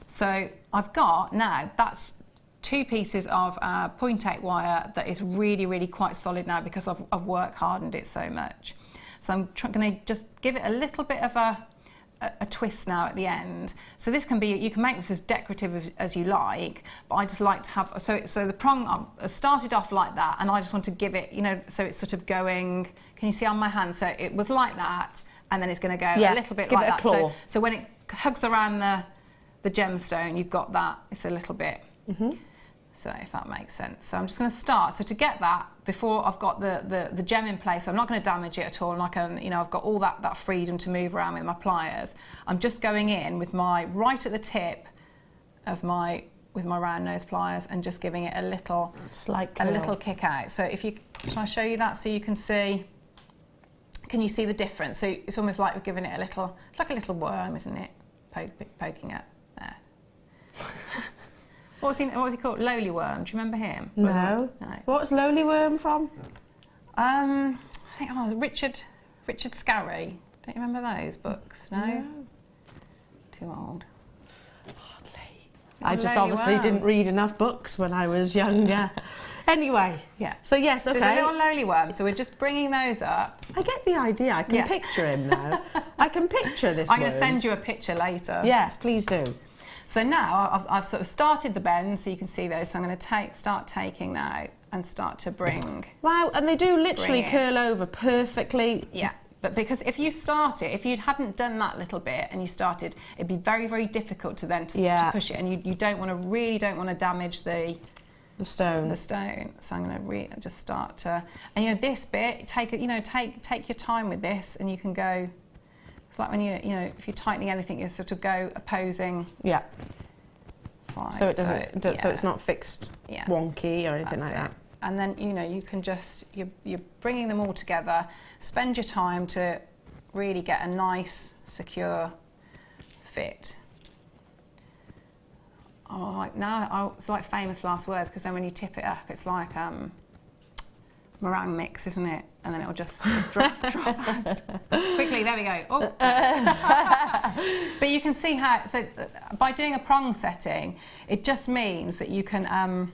So I've got now, that's 2 pieces of 0.8 wire that is really quite solid now, because I've work hardened it so much. So I'm going to just give it a little bit of a twist now at the end. So this can be, you can make this as decorative as you like, but I just like to have, so the prong started off like that, and I just want to give it, so it's sort of going, can you see on my hand? So it was like that, and then it's going to go a little bit give like it a that. claw. So when it hugs around the gemstone, you've got that. It's a little bit. So if that makes sense. So I'm just going to start. So to get that, before I've got the gem in place, I'm not going to damage it at all, and I can, you know, I've got all that freedom to move around with my pliers. I'm just going in with my right at the tip of with my round nose pliers and just giving it a little kick out. So can I show you that so you can see? Can you see the difference? So it's almost like we're giving it a little. It's like a little worm, isn't it? Poking it there. What was he called? Lowly Worm. Do you remember him? No. What's Lowly Worm from? I think it was Richard Scarry. Don't you remember those books? No. Too old. I just obviously didn't read enough books when I was younger. Anyway, so yes, okay. So it's a little lowly worm, so we're just bringing those up. I get the idea. I can picture him now. I can picture this I'm going to send you a picture later. Yes, please do. So now I've sort of started the bend, so you can see those. So I'm going to start taking now and start to bring. Wow, and they do literally curl over perfectly. Yeah. But because if you hadn't done that little bit and you started, it'd be very, very difficult to then to push it, and you don't want to damage the stone. So I'm going to just start to, and you know this bit, take your time with this, and you can go. It's like when if you're tightening anything, you sort of go opposing. Yeah. Side. So it doesn't. So it's not fixed, wonky or anything like that. And then you can just you're bringing them all together. Spend your time to really get a nice, secure fit. Oh, like now it's like famous last words, because then when you tip it up, it's like meringue mix, isn't it? And then it'll just drop out. Quickly, there we go. Oh. But you can see how. So by doing a prong setting, it just means that you can.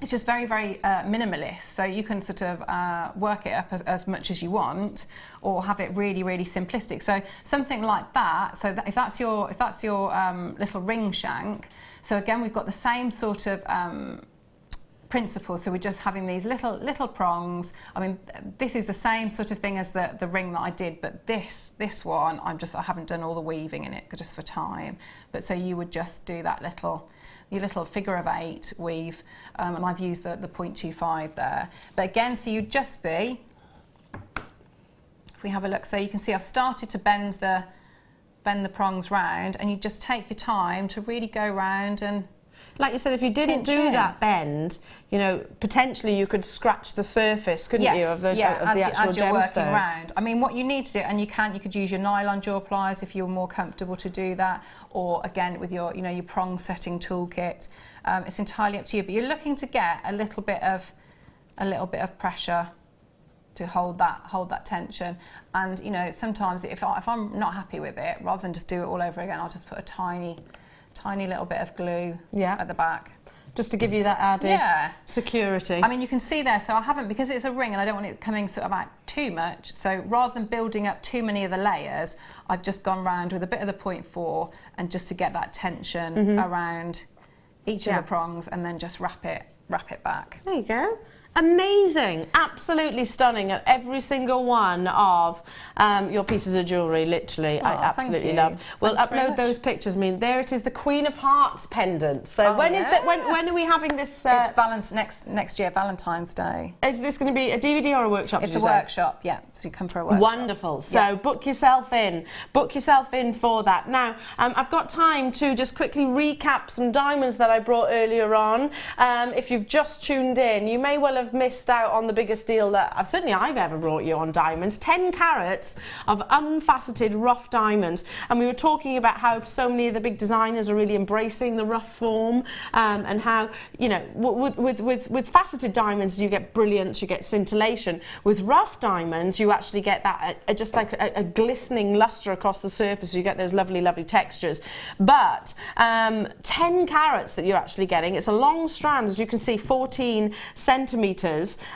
It's just very, very minimalist, so you can sort of work it up as much as you want, or have it really, really simplistic. So something like that. So if that's your little ring shank. So again, we've got the same sort of principle. So we're just having these little prongs. I mean, this is the same sort of thing as the ring that I did, but this one I haven't done all the weaving in it just for time. But so you would just do that your little figure of 8 weave, and I've used the 0.25 there. But again, so you'd just be, if we have a look, so you can see I've started to bend the prongs round, and you just take your time to really go round and. Like you said, if you didn't do that bend, potentially you could scratch the surface, couldn't you, of the actual as you're gemstone. Working around. I mean, what you need to do, and you could use your nylon jaw pliers if you're more comfortable to do that, or again with your prong setting toolkit. It's entirely up to you, but you're looking to get a little bit of pressure to hold that tension. And sometimes if I'm not happy with it, rather than just do it all over again, I'll just put a tiny little bit of glue at the back. Just to give you that added security. I mean, you can see there, so I haven't, because it's a ring and I don't want it coming sort of out too much, so rather than building up too many of the layers, I've just gone round with a bit of the 0.4, and just to get that tension around each of the prongs, and then just wrap it back. There you go. Amazing, absolutely stunning at every single one of your pieces of jewellery, literally. I absolutely love. We'll upload those pictures. I mean, there it is, the Queen of Hearts pendant. So when are we having this? It's next year, Valentine's Day. Is this going to be a DVD or a workshop? It's a workshop, yeah. So you come for a workshop. Wonderful. So book yourself in. Book yourself in for that. Now, I've got time to just quickly recap some diamonds that I brought earlier on. If you've just tuned in, you may well have missed out on the biggest deal that I've ever brought you on diamonds. 10 carats of unfaceted rough diamonds, and we were talking about how so many of the big designers are really embracing the rough form, and how with faceted diamonds you get brilliance, you get scintillation. With rough diamonds you actually get that just like a glistening luster across the surface. You get those lovely textures. But 10 carats that you're actually getting. It's a long strand, as you can see, 14 centimetres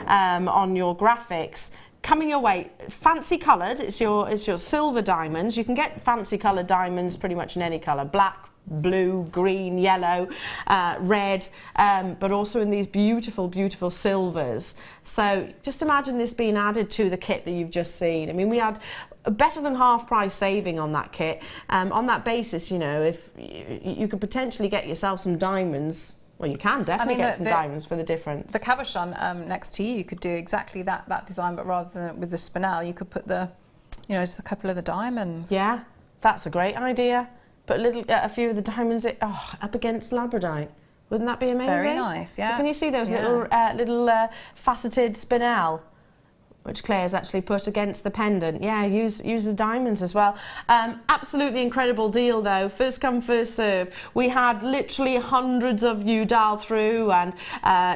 on your graphics. Coming your way, fancy coloured. It's your silver diamonds. You can get fancy coloured diamonds pretty much in any colour: black, blue, green, yellow, red, but also in these beautiful silvers. So just imagine this being added to the kit that you've just seen. I mean, we had better than half price saving on that kit. On that basis, you know, if you could potentially get yourself some diamonds. Well, you can definitely get some diamonds for the difference. The cabochon next to you could do exactly that design, but rather than with the spinel, you could put just a couple of the diamonds. Yeah, that's a great idea. Put a few of the diamonds up against labradorite. Wouldn't that be amazing? Very nice, yeah. So can you see those little faceted spinel, which Claire's actually put against the pendant? Yeah, use the diamonds as well. Absolutely incredible deal though. First come, first serve. We had literally hundreds of you dial through and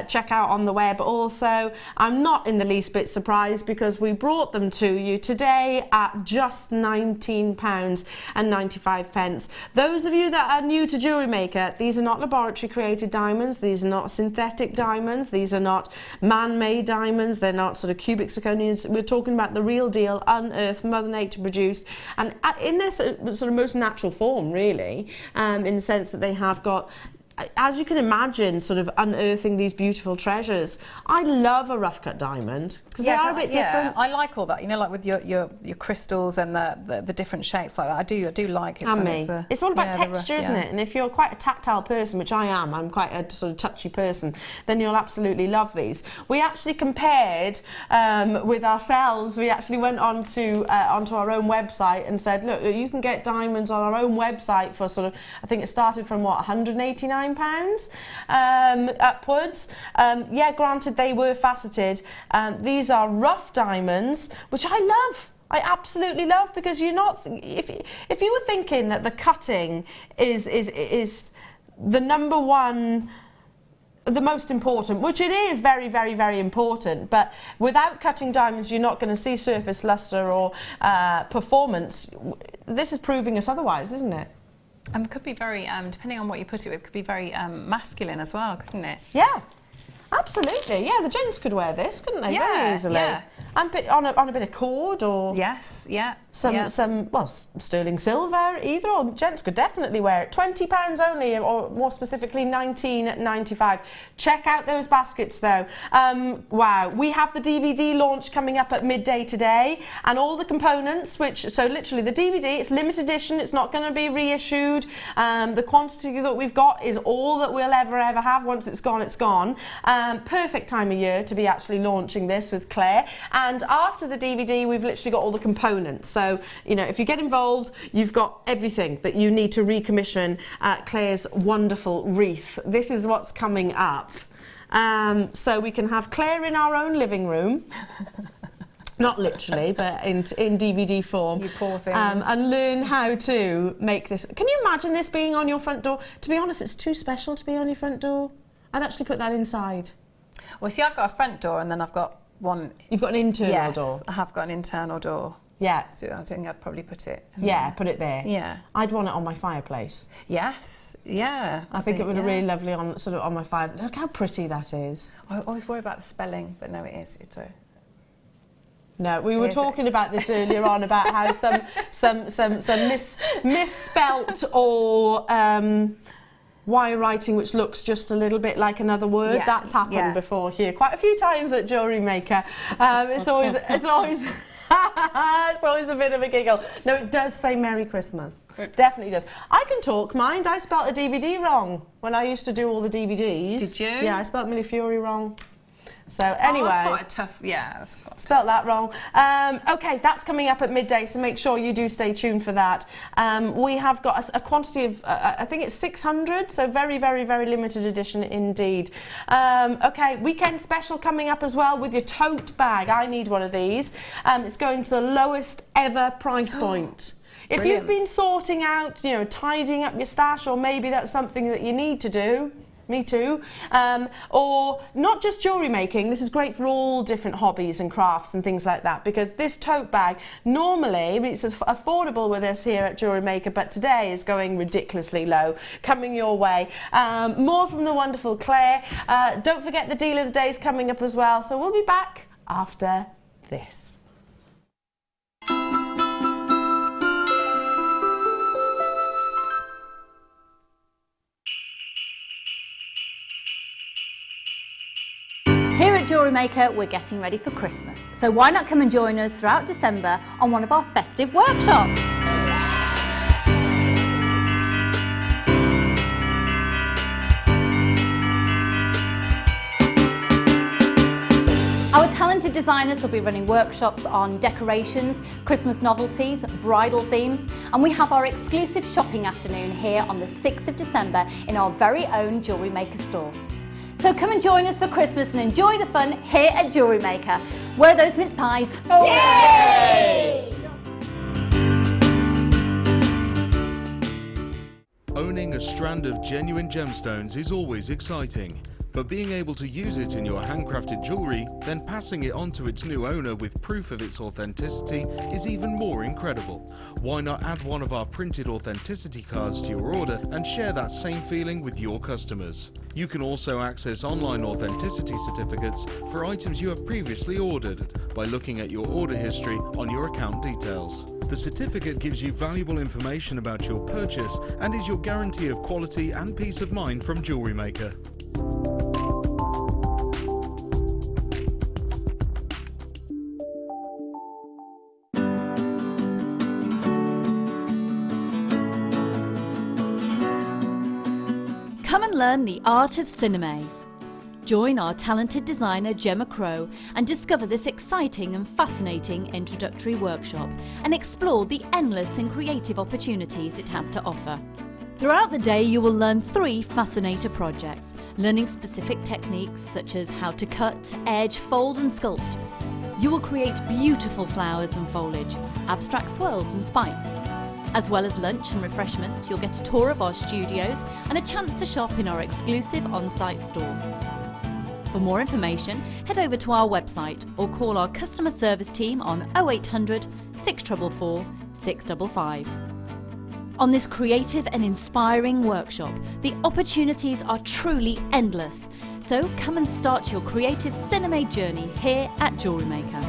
check out on the web also. I'm not in the least bit surprised because we brought them to you today at just £19.95. Those of you that are new to Jewellery Maker, these are not laboratory created diamonds. These are not synthetic diamonds. These are not man-made diamonds. They're not sort of cubic zirconia. We're talking about the real deal, unearthed, Mother Nature produced, and in their sort of most natural form, really, in the sense that they have got, as you can imagine, sort of unearthing these beautiful treasures. I love a rough cut diamond because they are a bit different. I like all that, you know, like with your crystals and the different shapes like that. I do like it. And me. It's all about texture, isn't it? And if you're quite a tactile person, which I am, I'm quite a sort of touchy person, then you'll absolutely love these. We actually compared with ourselves. We actually went onto our own website and said, look, you can get diamonds on our own website for sort of, I think it started from what, £189 upwards. Yeah, granted they were faceted. These are rough diamonds, which I love. I absolutely love, because you're not, if you were thinking that the cutting is the number one, the most important, which it is very, very, very important, but without cutting diamonds you're not going to see surface luster or performance. This is proving us otherwise, isn't it? And it could be very, depending on what you put it with, could be very masculine as well, couldn't it? Yeah, absolutely. Yeah, the gents could wear this, couldn't they? Very easily. Yeah. And on a bit of cord, or some sterling silver, either, or gents could definitely wear it. £20 only, or more specifically £19.95. Check out those baskets though. Wow, we have the DVD launch coming up at midday today, and all the components, so literally the DVD, it's limited edition, it's not going to be reissued. The quantity that we've got is all that we'll ever have. Once it's gone, it's gone. Perfect time of year to be actually launching this with Claire. And after the DVD, we've literally got all the components. So, you know, if you get involved, you've got everything that you need to recommission Claire's wonderful wreath. This is what's coming up. So we can have Claire in our own living room. Not literally, but in DVD form. You poor thing. And learn how to make this. Can you imagine this being on your front door? To be honest, it's too special to be on your front door. I'd actually put that inside. Well, see, I've got a front door, and then I've got one. You've got an internal door. Yes, I have got an internal door. Yeah. So I think I'd probably put it. Put it there. Yeah. I'd want it on my fireplace. Yes. Yeah. I think it would be really lovely on my fire. Look how pretty that is. I always worry about the spelling, but no, it is. It's a. No, we were talking about this earlier on about how some misspelt or wire writing which looks just a little bit like another word. Yeah. That's happened before here quite a few times at Jewellery Maker. It's always it's always a bit of a giggle. No, it does say Merry Christmas. It definitely does. I can talk, mind. I spelt a DVD wrong when I used to do all the DVDs. Did you? Yeah, I spelt Millefiori wrong. So anyway, that's quite a tough, spelt that wrong. Okay, that's coming up at midday, so make sure you do stay tuned for that. We have got a quantity of, I think it's 600, so very, very, very limited edition indeed. Okay, weekend special coming up as well with your tote bag. I need one of these. It's going to the lowest ever price point. If you've been sorting out, you know, tidying up your stash, or maybe that's something that you need to do. Me too. Or not just jewellery making, this is great for all different hobbies and crafts and things like that, because this tote bag normally, it's affordable with us here at Jewellery Maker, but today is going ridiculously low, coming your way. More from the wonderful Claire. Don't forget the deal of the day is coming up as well, so we'll be back after this. Here at Jewellery Jewellery Maker, we're getting ready for Christmas. So why not come and join us throughout December on one of our festive workshops? Our talented designers will be running workshops on decorations, Christmas novelties, bridal themes, and we have our exclusive shopping afternoon here on the 6th of December in our very own Jewellery Maker store. So come and join us for Christmas and enjoy the fun here at Jewellery Maker. Where are those mince pies? Oh. Yay! Owning a strand of genuine gemstones is always exciting, but being able to use it in your handcrafted jewellery, then passing it on to its new owner with proof of its authenticity is even more incredible. Why not add one of our printed authenticity cards to your order and share that same feeling with your customers? You can also access online authenticity certificates for items you have previously ordered by looking at your order history on your account details. The certificate gives you valuable information about your purchase and is your guarantee of quality and peace of mind from Jewellery Maker. Come and learn the art of cinema. Join our talented designer Gemma Crow and discover this exciting and fascinating introductory workshop and explore the endless and creative opportunities it has to offer. Throughout the day you will learn 3 fascinator projects, learning specific techniques such as how to cut, edge, fold and sculpt. You will create beautiful flowers and foliage, abstract swirls and spikes. As well as lunch and refreshments, you'll get a tour of our studios and a chance to shop in our exclusive on-site store. For more information, head over to our website or call our customer service team on 0800 644 655. On this creative and inspiring workshop, the opportunities are truly endless. So come and start your creative cinema journey here at Jewellery Maker.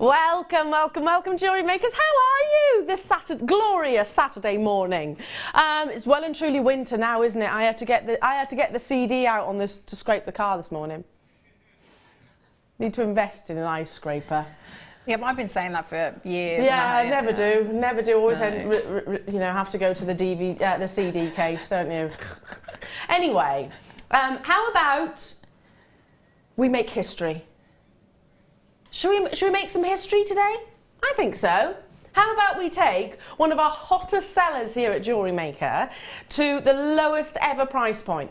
Welcome, welcome, welcome, Jewellery Makers. How are you this glorious Saturday morning? It's well and truly winter now, isn't it? I had to get the CD out on this to scrape the car this morning. Need to invest in an ice scraper. Yeah, but I've been saying that for years. Yeah, I never do. Always, you know, have to go to the CD case, don't you? Anyway, how about we make history? Should we make some history today? I think so. How about we take one of our hottest sellers here at Jewellery Maker to the lowest ever price point.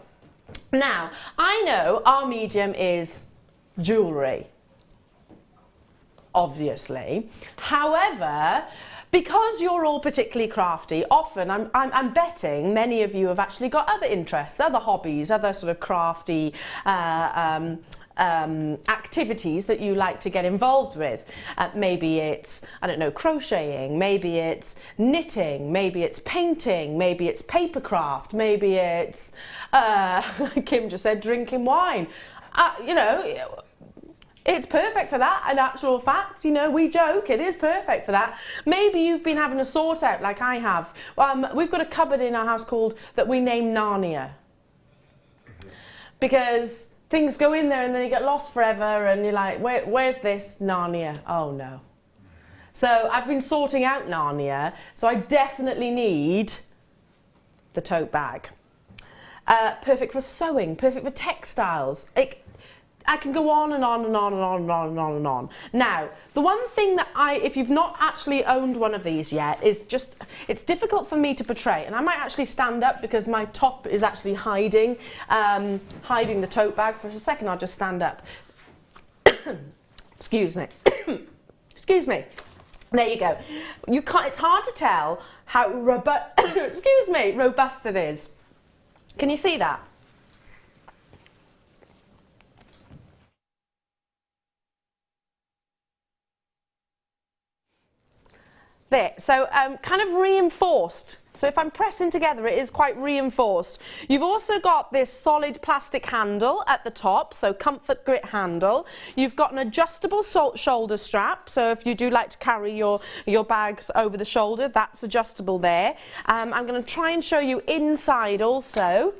Now, I know our medium is jewellery, obviously. However, because you're all particularly crafty, often I'm betting many of you have actually got other interests, other hobbies, other sort of crafty activities that you like to get involved with. Maybe it's, I don't know, crocheting, maybe it's knitting, maybe it's painting, maybe it's paper craft, maybe it's, Kim just said drinking wine. You know, it's perfect for that, in actual fact. You know, we joke, it is perfect for that. Maybe you've been having a sort out like I have. We've got a cupboard in our house that we name Narnia. Because things go in there and then they get lost forever and you're like, where's this? Narnia. Oh no. So I've been sorting out Narnia, so I definitely need the tote bag. Perfect for sewing, perfect for textiles. I can go on and on and on and on and on and on and on. Now, the one thing that if you've not actually owned one of these yet, is just, it's difficult for me to portray. And I might actually stand up because my top is actually hiding the tote bag. For a second, I'll just stand up. Excuse me. Excuse me. There you go. You can't, it's hard to tell how excuse me, robust it is. Can you see that? There, so kind of reinforced. So if I'm pressing together, it is quite reinforced. You've also got this solid plastic handle at the top, so comfort grip handle. You've got an adjustable shoulder strap, so if you do like to carry your bags over the shoulder, that's adjustable there. I'm going to try and show you inside also.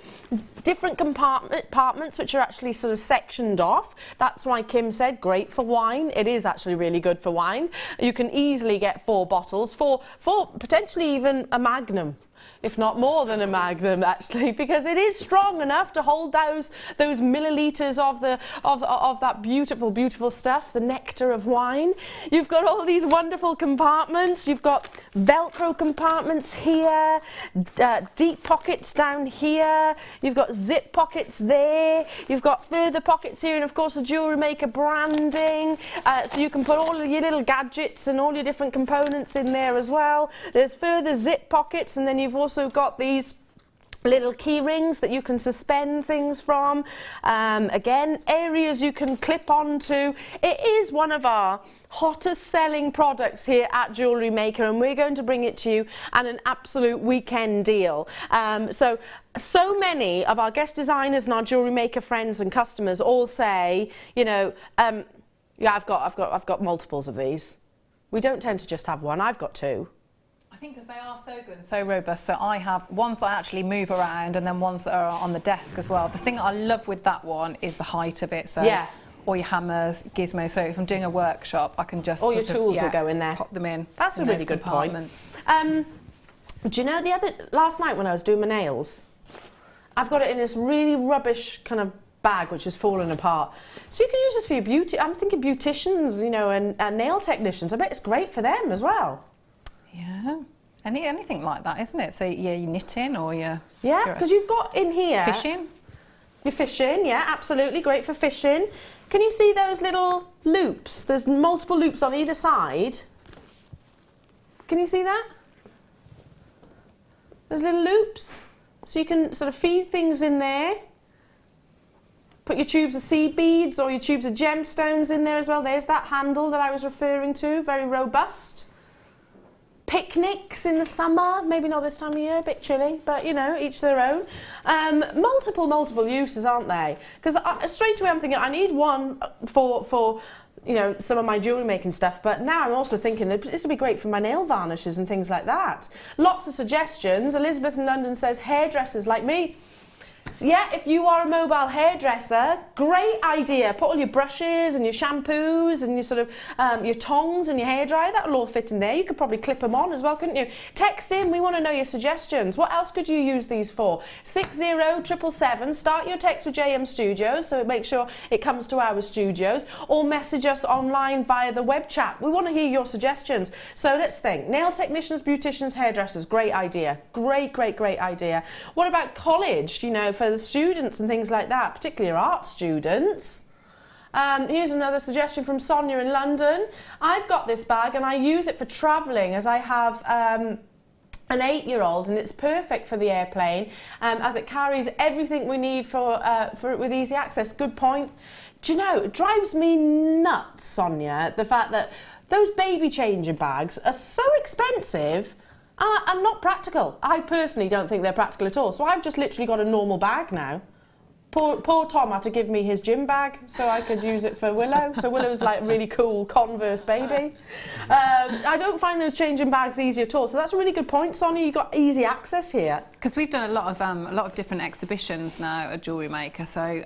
Different compartments which are actually sort of sectioned off. That's why Kim said great for wine. It is actually really good for wine. You can easily get 4 bottles, for potentially even a Magnum. If not more than a Magnum, actually, because it is strong enough to hold those milliliters of that beautiful, beautiful stuff, the nectar of wine. You've got all these wonderful compartments. You've got Velcro compartments here, deep pockets down here. You've got zip pockets there. You've got further pockets here, and of course the Jewellery Maker branding. So you can put all of your little gadgets and all your different components in there as well. There's further zip pockets, and then you've also got these little key rings that you can suspend things from. Again, areas you can clip onto. It is one of our hottest selling products here at Jewellery Maker, and we're going to bring it to you at an absolute weekend deal. So many of our guest designers and our Jewellery Maker friends and customers all say, you know, yeah, I've got multiples of these. We don't tend to just have one. I've got 2. I think because they are so good and so robust, so I have ones that actually move around and then ones that are on the desk as well. The thing I love with that one is the height of it. So yeah. All your hammers, gizmos. So if I'm doing a workshop, I can just all your tools will go in there. Pop them in. That's a really good point. Do you know last night when I was doing my nails, I've got it in this really rubbish kind of bag which has fallen apart. So you can use this for your beauty. I'm thinking beauticians, you know, and nail technicians. I bet it's great for them as well. Yeah. Anything like that, isn't it? So yeah, you're knitting or you're... Yeah, because you've got in here... Fishing? You're fishing, yeah, absolutely, great for fishing. Can you see those little loops? There's multiple loops on either side. Can you see that? Those little loops. So you can sort of feed things in there. Put your tubes of seed beads or your tubes of gemstones in there as well. There's that handle that I was referring to, very robust. Picnics in the summer, maybe not this time of year, a bit chilly, but you know, each their own. Multiple uses, aren't they? Because straight away I'm thinking I need one for you know, some of my jewellery making stuff, but now I'm also thinking that this would be great for my nail varnishes and things like that. Lots of suggestions. Elizabeth in London says hairdressers like me. So yeah, if you are a mobile hairdresser, great idea. Put all your brushes and your shampoos and your sort of your tongs and your hairdryer, that'll all fit in there. You could probably clip them on as well, couldn't you? Text in, we want to know your suggestions. What else could you use these for? 60777, start your text with JM Studios, so make sure it comes to our studios, or message us online via the web chat. We want to hear your suggestions. So let's think. Nail technicians, beauticians, hairdressers, great idea. Great idea. What about college, you know, for the students and things like that, particularly your art students? Here's another suggestion from Sonia in London. I've got this bag and I use it for travelling, as I have an 8-year-old, and it's perfect for the airplane as it carries everything we need for it with easy access. Good point. Do you know, it drives me nuts, Sonia, the fact that those baby changer bags are so expensive and not practical. I personally don't think they're practical at all. So I've just literally got a normal bag now. Poor Tom had to give me his gym bag so I could use it for Willow. So Willow's like a really cool Converse baby. I don't find those changing bags easy at all. So that's a really good point, Sonia. You've got easy access here. Because we've done a lot of different exhibitions now at Jewellery Maker. So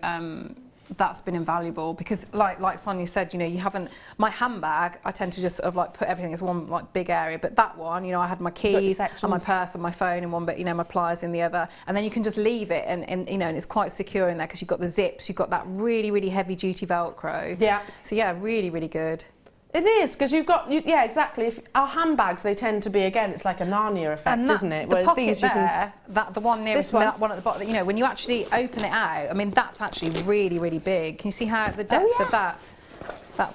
that's been invaluable, because like Sonia said, you know, you haven't, my handbag, I tend to just sort of like put everything as one like big area, but that one, you know, I had my keys and my purse and my phone in one, but you know, my pliers in the other, and then you can just leave it, and you know, and it's quite secure in there because you've got the zips, you've got that really, really heavy duty Velcro. Yeah. So yeah, really, really good. It is, because you've got, yeah, exactly. If our handbags, they tend to be, again, it's like a Narnia effect, isn't it? Whereas the pocket there, the one nearest me, that one at the bottom, you know, when you actually open it out, I mean, that's actually really, really big. Can you see how the depth of that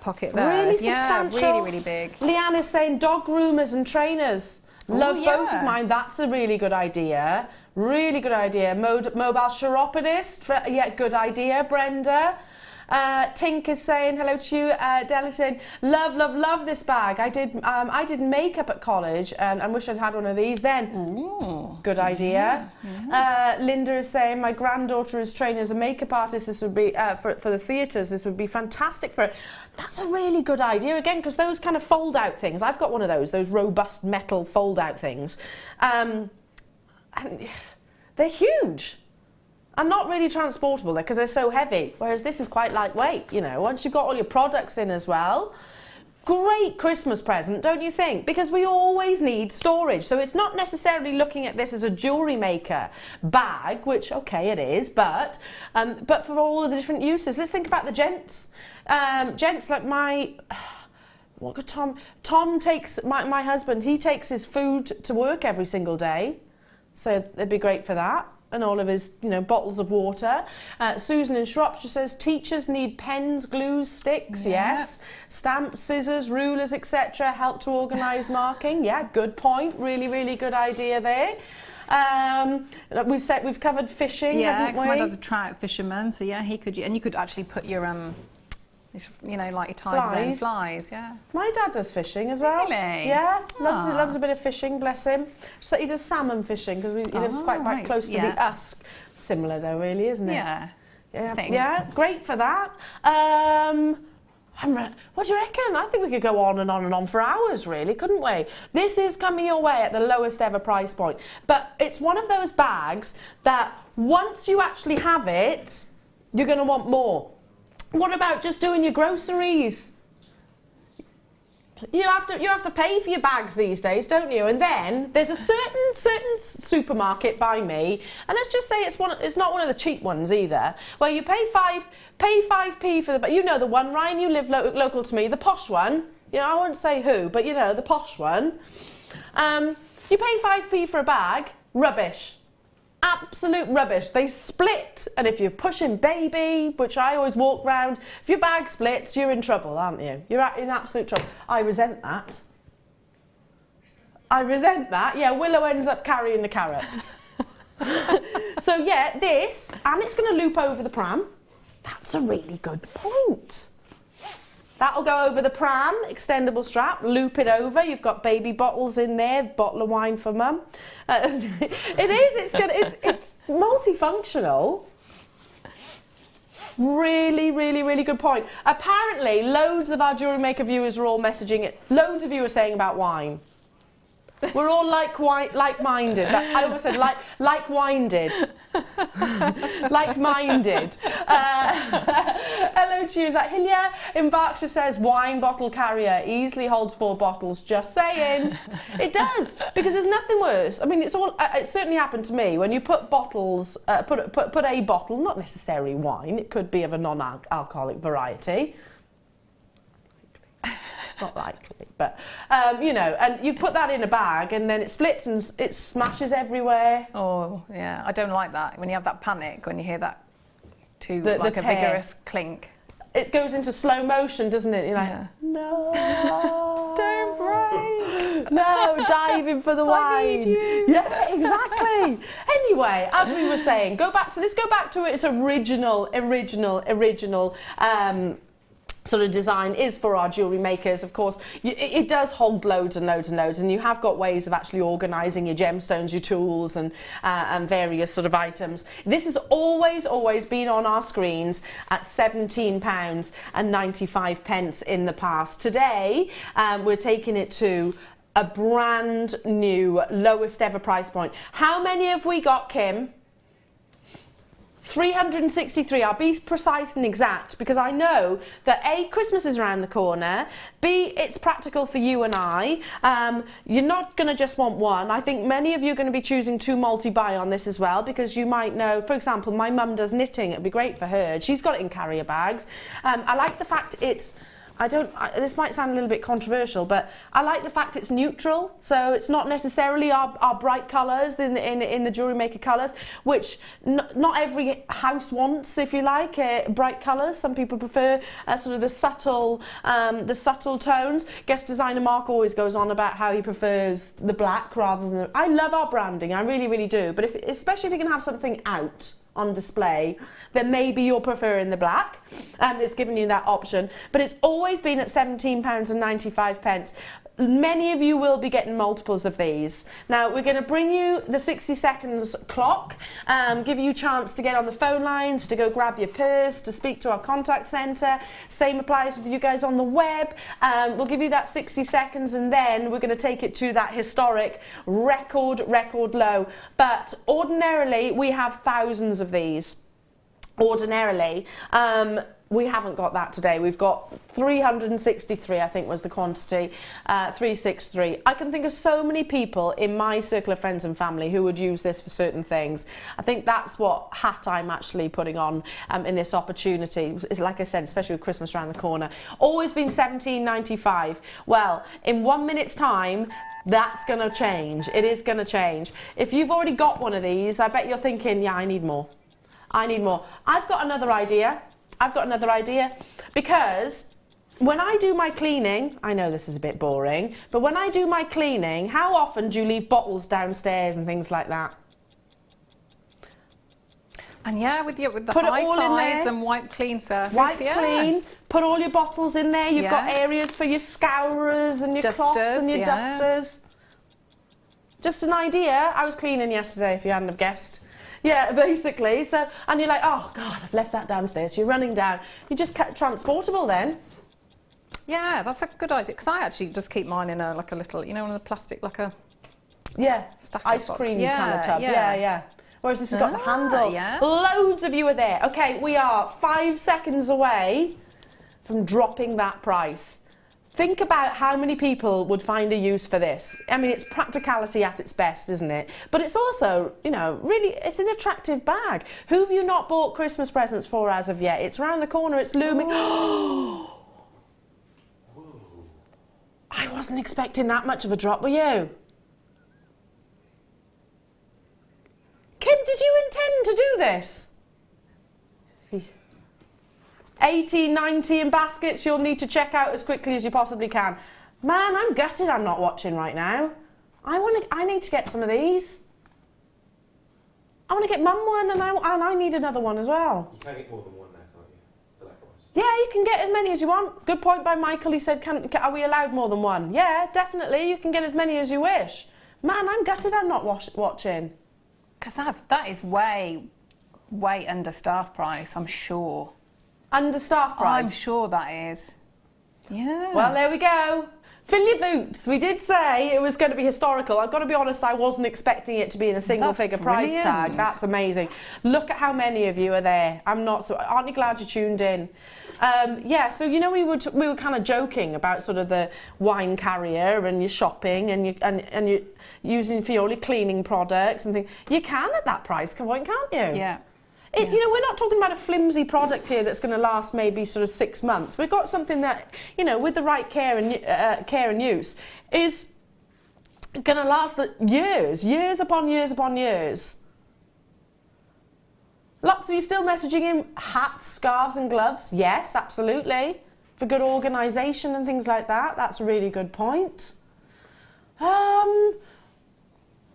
pocket there? Really substantial. Yeah, really, really big. Leanne's saying dog groomers and trainers. Love both of mine. That's a really good idea. Really good idea. Mobile chiropodist. Yeah, good idea, Brenda. Tink is saying hello to you. Della saying love this bag. I did makeup at college and I wish I'd had one of these then. Ooh, good idea. Yeah. Linda is saying my granddaughter is training as a makeup artist. This would be for the theatres. This would be fantastic for it. That's a really good idea again, because those kind of fold out things. I've got one of those robust metal fold out things, and they're huge. And not really transportable because they're so heavy, whereas this is quite lightweight, you know, once you've got all your products in as well. Great Christmas present, don't you think? Because we always need storage. So it's not necessarily looking at this as a jewellery maker bag, which, okay, it is, but for all of the different uses. Let's think about the gents. Gents like what could Tom takes, my husband, he takes his food to work every single day. So it'd be great for that. And all of his, you know, bottles of water. Susan in Shropshire says teachers need pens, glues, sticks. Yeah. Yes. Stamps, scissors, rulers, etc. Help to organise marking. Yeah, good point. Really, really good idea there. We've covered fishing. Yeah, because my dad's a trout fisherman, so yeah, he could, and you could actually put your you know, like your ties and flies, yeah. My dad does fishing as well. Really? Yeah, loves a bit of fishing, bless him. So he does salmon fishing because he lives quite close to the Usk. Similar though, really, isn't it? Yeah. Yeah, great for that. What do you reckon? I think we could go on and on and on for hours, really, couldn't we? This is coming your way at the lowest ever price point. But it's one of those bags that once you actually have it, you're going to want more. What about just doing your groceries? You have to pay for your bags these days, don't you? And then there's a certain supermarket by me, and let's just say it's not one of the cheap ones either, where you pay 5p for the, you know the one, Ryan, you live local to me, the posh one. You know, I won't say who, but you know, the posh one. You pay 5p for a bag, rubbish. Absolute rubbish. They split, and if you're pushing baby, which I always walk round, if your bag splits, you're in trouble, aren't you? You're in absolute trouble. I resent that. Yeah, Willow ends up carrying the carrots. So yeah, this, and it's going to loop over the pram. That's a really good point. That'll go over the pram, extendable strap, loop it over. You've got baby bottles in there, bottle of wine for mum. It's multifunctional. Really, really, really good point. Apparently, loads of our Jewellery Maker viewers are all messaging it. Loads of you are saying about wine. We're all like-minded. I always said like-winded. Like-minded. Hello to you. Is that Hilya in Berkshire says wine bottle carrier easily holds 4 bottles. Just saying. It does, because there's nothing worse. I mean, it certainly happened to me when you put bottles, put a bottle, not necessarily wine. It could be of a non-alcoholic variety. Not likely, but you know, and you put that in a bag and then it splits and it smashes everywhere. Oh yeah, I don't like that when you have that panic when you hear that a vigorous clink. It goes into slow motion, doesn't it? You're like, no, don't break. No, diving for the wine. I need you. Yeah, exactly. Anyway, as we were saying, let's go back to its original sort of design is for our jewellery makers. Of course, it does hold loads and loads and loads, and you have got ways of actually organising your gemstones, your tools, and various sort of items. This has always been on our screens at £17.95 in the past. Today, we're taking it to a brand new lowest ever price point. How many have we got, Kim? 363. I'll be precise and exact because I know that A, Christmas is around the corner, B, it's practical for you and I. You're not going to just want one. I think many of you are going to be choosing to multi-buy on this as well because you might know, for example, my mum does knitting. It'd be great for her. She's got it in carrier bags. I like the fact it's, this might sound a little bit controversial, but I like the fact it's neutral, so it's not necessarily our bright colours in the Jewellery Maker colours, which not every house wants, if you like, bright colours. Some people prefer sort of the subtle tones. Guest designer Mark always goes on about how he prefers the black rather than. I love our branding, I really, really do. But especially if you can have something out on display, then maybe you're preferring the black. It's giving you that option, but it's always been at £17.95. Many of you will be getting multiples of these. Now we're going to bring you the 60 seconds clock, give you a chance to get on the phone lines, to go grab your purse, to speak to our contact centre. Same applies with you guys on the web. We'll give you that 60 seconds and then we're going to take it to that historic record low. But ordinarily we have thousands of these. Ordinarily. We haven't got that today. We've got 363, I think was the quantity, 363. I can think of so many people in my circle of friends and family who would use this for certain things. I think that's what hat I'm actually putting on in this opportunity. It's, like I said, especially with Christmas around the corner. Always been £17.95. Well, in 1 minute's time, that's going to change. It is going to change. If you've already got one of these, I bet you're thinking, yeah, I need more. I need more. I've got another idea. Because when I do my cleaning, I know this is a bit boring, but when I do my cleaning, how often do you leave bottles downstairs and things like that? And yeah, with the high sides and wipe clean surface. Wipe clean, put all your bottles in there. You've got areas for your scourers and your cloths and your dusters. Just an idea. I was cleaning yesterday, if you hadn't have guessed. Yeah, basically. So, and you're like, oh God, I've left that downstairs. You're running down. You just kept transportable then. Yeah, that's a good idea. Because I actually just keep mine in a little, you know, one of the plastic, like a ice cream kind of tub. Yeah. Whereas this has got the handle. Yeah. Loads of you are there. Okay, we are 5 seconds away from dropping that price. Think about how many people would find a use for this. I mean, it's practicality at its best, isn't it? But it's also, you know, really, it's an attractive bag. Who have you not bought Christmas presents for as of yet? It's around the corner, it's looming. I wasn't expecting that much of a drop, were you? Kim, did you intend to do this? 80, 90 in baskets you'll need to check out as quickly as you possibly can. Man, I'm gutted I'm not watching right now. I need to get some of these. I want to get Mum one and I need another one as well. You can get more than one now, can't you? For that price. Yeah, you can get as many as you want. Good point by Michael. He said, are we allowed more than one? Yeah, definitely. You can get as many as you wish. Man, I'm gutted I'm not watching. Because that is way under staff price, I'm sure. Understaffed price? I'm sure that is. Yeah. Well, there we go. Fill your boots. We did say it was going to be historical. I've got to be honest, I wasn't expecting it to be in a single figure price tag. That's amazing. Look at how many of you are there. Aren't you glad you tuned in? Yeah, so you know we were kind of joking about sort of the wine carrier and your shopping and you using for all your cleaning products and things. You can at that price point, can't you? Yeah. You know, we're not talking about a flimsy product here that's going to last maybe sort of 6 months. We've got something that, you know, with the right care and use, is going to last years upon years. Lots of you still messaging in hats, scarves and gloves. Yes, absolutely. For good organisation and things like that. That's a really good point.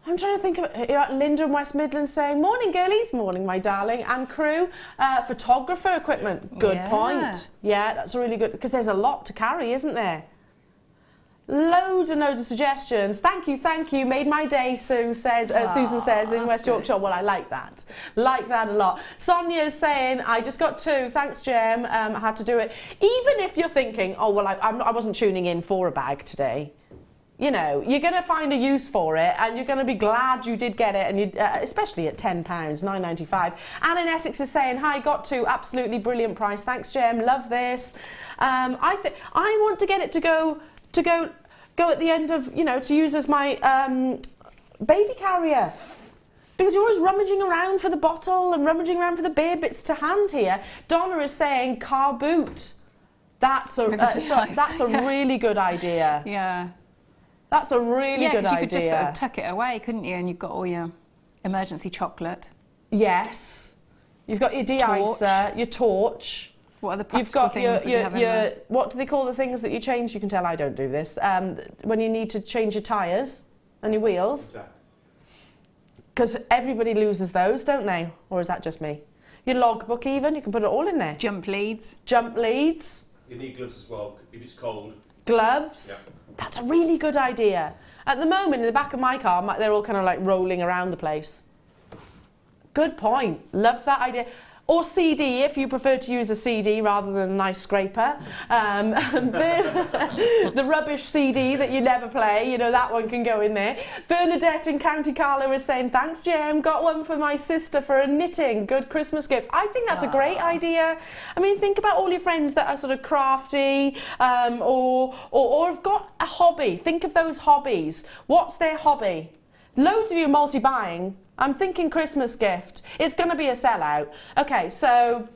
I'm trying to think of Linda in West Midlands saying, morning girlies, morning my darling, and crew, photographer equipment, good point. Yeah, that's really good, because there's a lot to carry, isn't there? Loads and loads of suggestions. Thank you, made my day, Susan says in West Yorkshire. Well, I like that a lot. Sonia's saying, I just got 2, thanks Jem, I had to do it. Even if you're thinking, oh well, I wasn't tuning in for a bag today. you know, you're going to find a use for it, and you're going to be glad you did get it, and you, especially at £10, £9.95. Anne in Essex is saying, hi, got to, absolutely brilliant price. Thanks, Jem, love this. I want to get it to go at the end of, you know, to use as my baby carrier. Because you're always rummaging around for the bottle and rummaging around for the beer bits to hand here. Donna is saying car boot. That's a really good idea. Yeah. That's a really good idea. Yeah, because you could just sort of tuck it away, couldn't you? And you've got all your emergency chocolate. Yes. You've got your de-icer, your torch. What are the practical things that you have in there? What do they call the things that you change? You can tell I don't do this. When you need to change your tyres and your wheels. Because everybody loses those, don't they? Or is that just me? Your logbook even, you can put it all in there. Jump leads. Jump leads. You need gloves as well, if it's cold. Gloves. Yeah. That's a really good idea. At the moment, in the back of my car, they're all kind of like rolling around the place. Good point. Love that idea. Or CD, if you prefer to use a CD rather than a nice scraper. The rubbish CD that you never play, you know, that one can go in there. Bernadette in County Carlow is saying, thanks, Jem, got one for my sister for a knitting. Good Christmas gift. I think that's a great idea. I mean, think about all your friends that are sort of crafty or have got a hobby. Think of those hobbies. What's their hobby? Loads of you multi-buying. I'm thinking Christmas gift. It's going to be a sellout. Okay, so...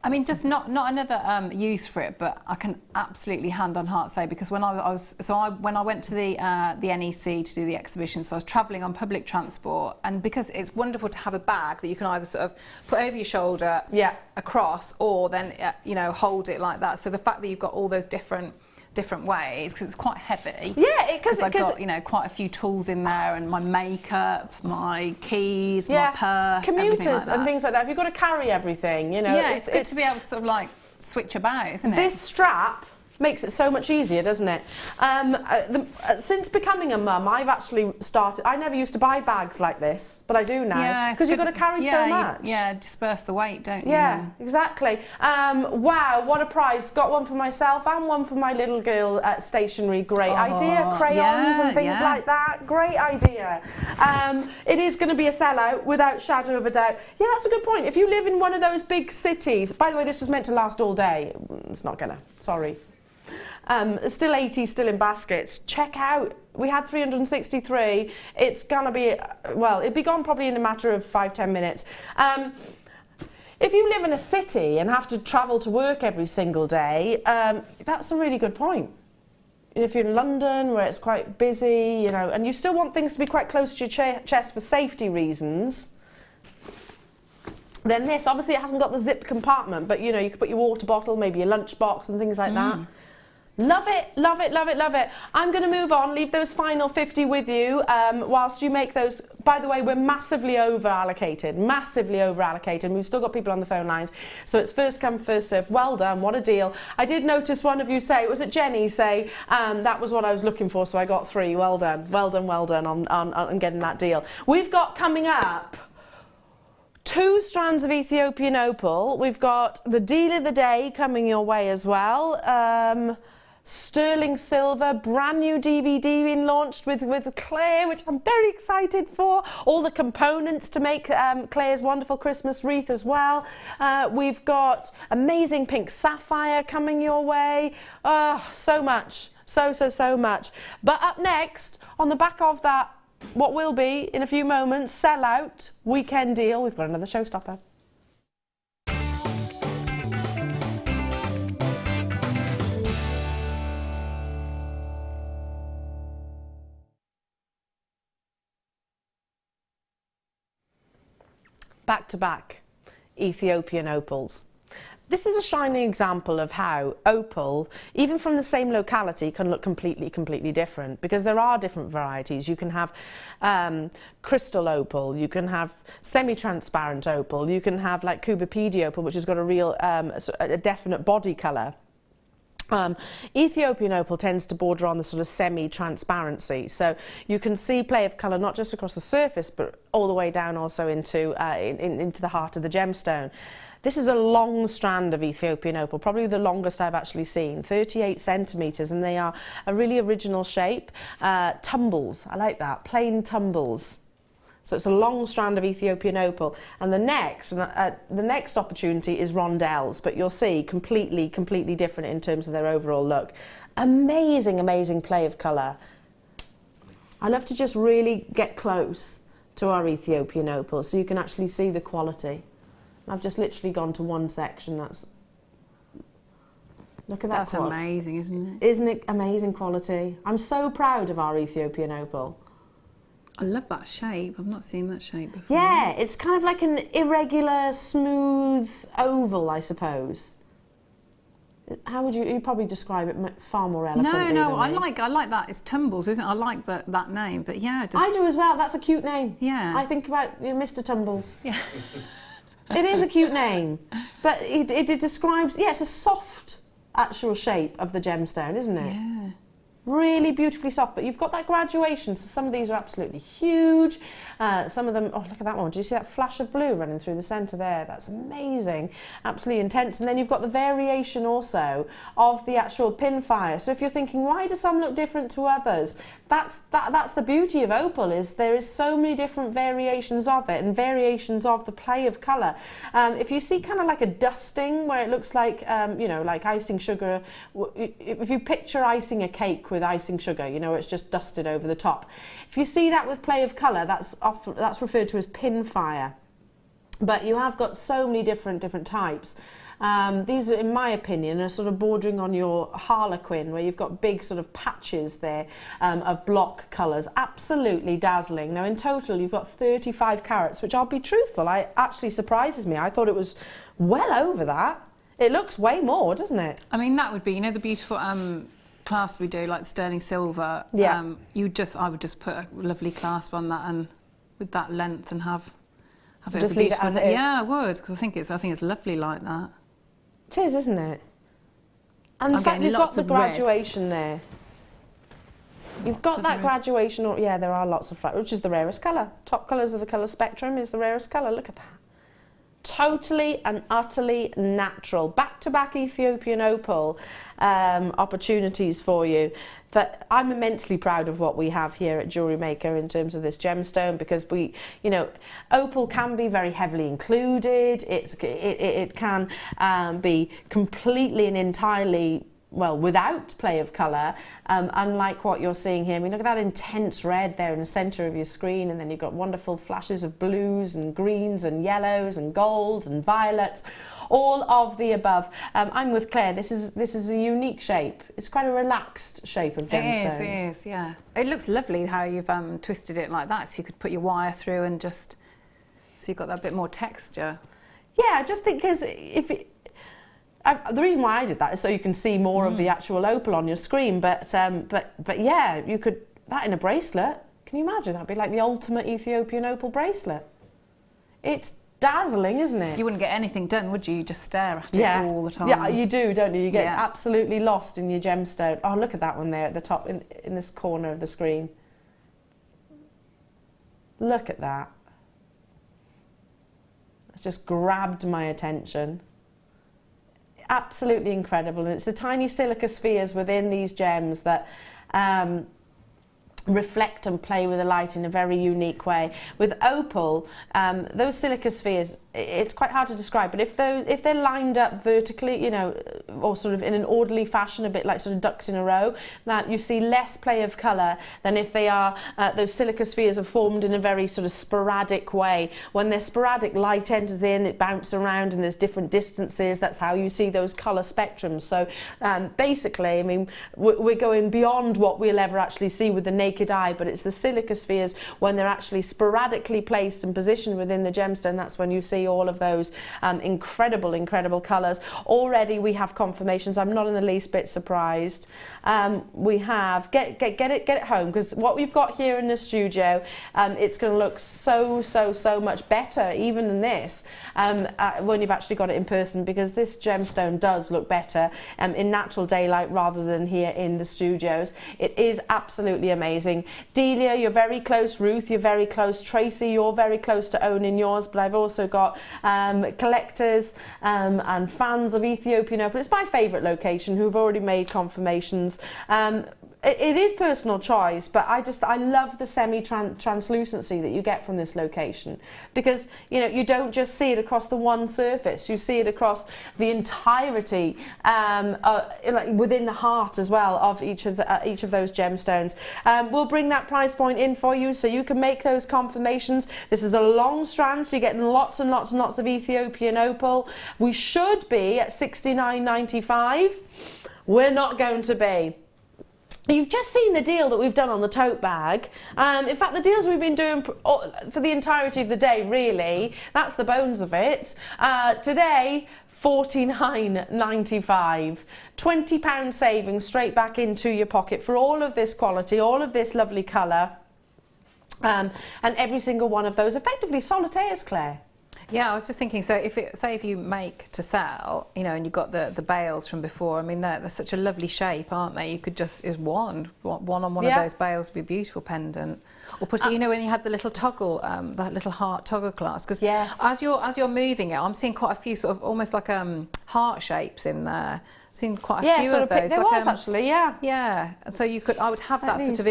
I mean, just not another use for it, but I can absolutely hand on heart say, because when I went to the NEC to do the exhibition, so I was travelling on public transport, and because it's wonderful to have a bag that you can either sort of put over your shoulder, across, or then you know, hold it like that. So the fact that you've got all those different ways, because it's quite heavy. Yeah, because I've got, you know, quite a few tools in there, and my makeup, my keys, my purse, commuters like and things like that. If you've got to carry everything, you know. Yeah, it's good to be able to sort of like switch about, isn't it? This strap makes it so much easier, doesn't it? Since becoming a mum, I've actually started. I never used to buy bags like this, but I do now, because you've got to carry so much. Disperse the weight, don't you? Yeah, exactly. Wow, what a price! Got one for myself and one for my little girl at stationery. Great idea. Crayons and things like that. Great idea. It is going to be a sellout without shadow of a doubt. Yeah, that's a good point. If you live in one of those big cities, by the way, this was meant to last all day. It's not gonna. Sorry. Still 80, still in baskets. Check out. We had 363. It's gonna be, well, it'd be gone probably in a matter of 5-10 minutes. If you live in a city and have to travel to work every single day, that's a really good point. If you're in London where it's quite busy, you know, and you still want things to be quite close to your chest for safety reasons, then this, obviously it hasn't got the zip compartment, but you know, you could put your water bottle, maybe your lunch box and things like that. Love it, love it, love it, love it. I'm going to move on, leave those final 50 with you whilst you make those. By the way, we're massively over allocated. We've still got people on the phone lines, so it's first come, first serve. Well done, what a deal. I did notice one of you say, was it Jenny, say, that was what I was looking for, so I got 3. Well done, well done, well done on getting that deal. We've got coming up 2 strands of Ethiopian opal. We've got the deal of the day coming your way as well. Sterling silver, brand new DVD being launched with Claire, which I'm very excited for. All the components to make Claire's wonderful Christmas wreath as well. We've got amazing pink sapphire coming your way. Oh, so much. So much. But up next, on the back of that, what will be, in a few moments, sellout weekend deal, we've got another showstopper. Back to back, Ethiopian opals. This is a shining example of how opal, even from the same locality, can look completely different, because there are different varieties. You can have crystal opal, you can have semi-transparent opal, you can have like Kubapedi opal, which has got a real, a definite body colour. Ethiopian opal tends to border on the sort of semi-transparency, so you can see play of colour not just across the surface but all the way down also into the heart of the gemstone. This is a long strand of Ethiopian opal, probably the longest I've actually seen, 38 centimetres, and they are a really original shape. Tumbles, I like that, plain tumbles. So it's a long strand of Ethiopian opal, and the next opportunity is rondelles, but you'll see completely different in terms of their overall look. Amazing play of colour. I love to just really get close to our Ethiopian opal so you can actually see the quality. I've just literally gone to one section. Look at that. That's amazing, isn't it? Isn't it amazing quality? I'm so proud of our Ethiopian opal. I love that shape. I've not seen that shape before. Yeah, it's kind of like an irregular, smooth oval, I suppose. How would you probably describe it far more eloquently? No, I like that. It's Tumbles, isn't it? I like that name, but yeah, I do as well. That's a cute name. Yeah. I think about Mr. Tumbles. Yeah. It is a cute name, but it describes, yeah, it's a soft actual shape of the gemstone, isn't it? Yeah. Really beautifully soft, but you've got that graduation, so some of these are absolutely huge, some of them, oh look at that one, do you see that flash of blue running through the centre there? That's amazing, absolutely intense. And then you've got the variation also of the actual pin fire, so if you're thinking why do some look different to others, that's the beauty of opal, is there is so many different variations of it and variations of the play of colour. If you see kind of like a dusting where it looks like, you know, like icing sugar, if you picture icing a cake with icing sugar, you know, it's just dusted over the top. If you see that with play of colour, that's referred to as pin fire. But you have got so many different types. These, in my opinion, are sort of bordering on your harlequin, where you've got big sort of patches there of block colours. Absolutely dazzling. Now, in total, you've got 35 carats, which I'll be truthful, actually surprises me. I thought it was well over that. It looks way more, doesn't it? I mean, that would be, you know, the beautiful clasp we do, like sterling silver. Yeah. I would just put a lovely clasp on that, and with that length, and have it Just as a leave it beautiful. as it is? Yeah, I would, because I think it's lovely like that. It is, isn't it? And in I'm fact, getting you've got lots the of red. graduation there. You've got that graduation, or yeah, there are lots of which is the rarest colour. Top colours of the colour spectrum is the rarest colour. Look at that. Totally and utterly natural. Back-to-back Ethiopian opal opportunities for you. But I'm immensely proud of what we have here at Jewellery Maker in terms of this gemstone, because we, you know, opal can be very heavily included. It can be completely and entirely, well, without play of colour, unlike what you're seeing here. I mean, look at that intense red there in the centre of your screen, and then you've got wonderful flashes of blues and greens and yellows and golds and violets, all of the above. I'm with Claire. This is a unique shape. It's quite a relaxed shape of gemstones. It is, yeah. It looks lovely how you've twisted it like that, so you could put your wire through and just, so you've got that bit more texture. Yeah, I just think because the reason why I did that is so you can see more of the actual opal on your screen. But yeah, you could that in a bracelet. Can you imagine? That'd be like the ultimate Ethiopian opal bracelet. It's dazzling, isn't it? You wouldn't get anything done, would you? You just stare at it all the time. Yeah, you do, don't you? You get absolutely lost in your gemstone. Oh, look at that one there at the top in this corner of the screen. Look at that. It's just grabbed my attention. Absolutely incredible, and it's the tiny silica spheres within these gems that reflect and play with the light in a very unique way. With opal, those silica spheres, it's quite hard to describe, but if they're lined up vertically, you know, or sort of in an orderly fashion, a bit like sort of ducks in a row, that you see less play of colour than if they are those silica spheres are formed in a very sort of sporadic way. When they're sporadic, light enters in, it bounces around, and there's different distances. That's how you see those colour spectrums. So basically, I mean, we're going beyond what we'll ever actually see with the naked naked eye, but it's the silica spheres when they're actually sporadically placed and positioned within the gemstone. That's when you see all of those incredible colours. Already we have confirmations. I'm not in the least bit surprised. We have get it home, because what we've got here in the studio, it's going to look so much better even than this when you've actually got it in person, because this gemstone does look better in natural daylight rather than here in the studios. It is absolutely amazing. Delia, you're very close. Ruth, you're very close. Tracy, you're very close to owning yours, but I've also got collectors and fans of Ethiopian opal. It's my favourite location who've already made confirmations. It is personal choice, but I love the semi-translucency that you get from this location, because you don't just see it across the one surface, you see it across the entirety, like within the heart as well of each of those gemstones. We'll bring that price point in for you so you can make those confirmations. This is a long strand, so you're getting lots and lots of Ethiopian opal. We should be at $69.95. We're not going to be. You've just seen the deal that we've done on the tote bag. In fact, the deals we've been doing for the entirety of the day, really, that's the bones of it. Today, $49.95. £20 saving straight back into your pocket for all of this quality, all of this lovely colour. And every single one of those effectively solitaires, Claire. Yeah, I was just thinking, so if you make to sell, and you've got the bales from before, I mean, they're such a lovely shape, aren't they? You could just, one on one of those bales would be a beautiful pendant. Or put it, when you had the little toggle, that little heart toggle clasp, because as you're moving it, I'm seeing quite a few sort of almost like heart shapes in there. I've seen quite a few of those. There like, was actually, yeah. Yeah, and so I would have that sort of,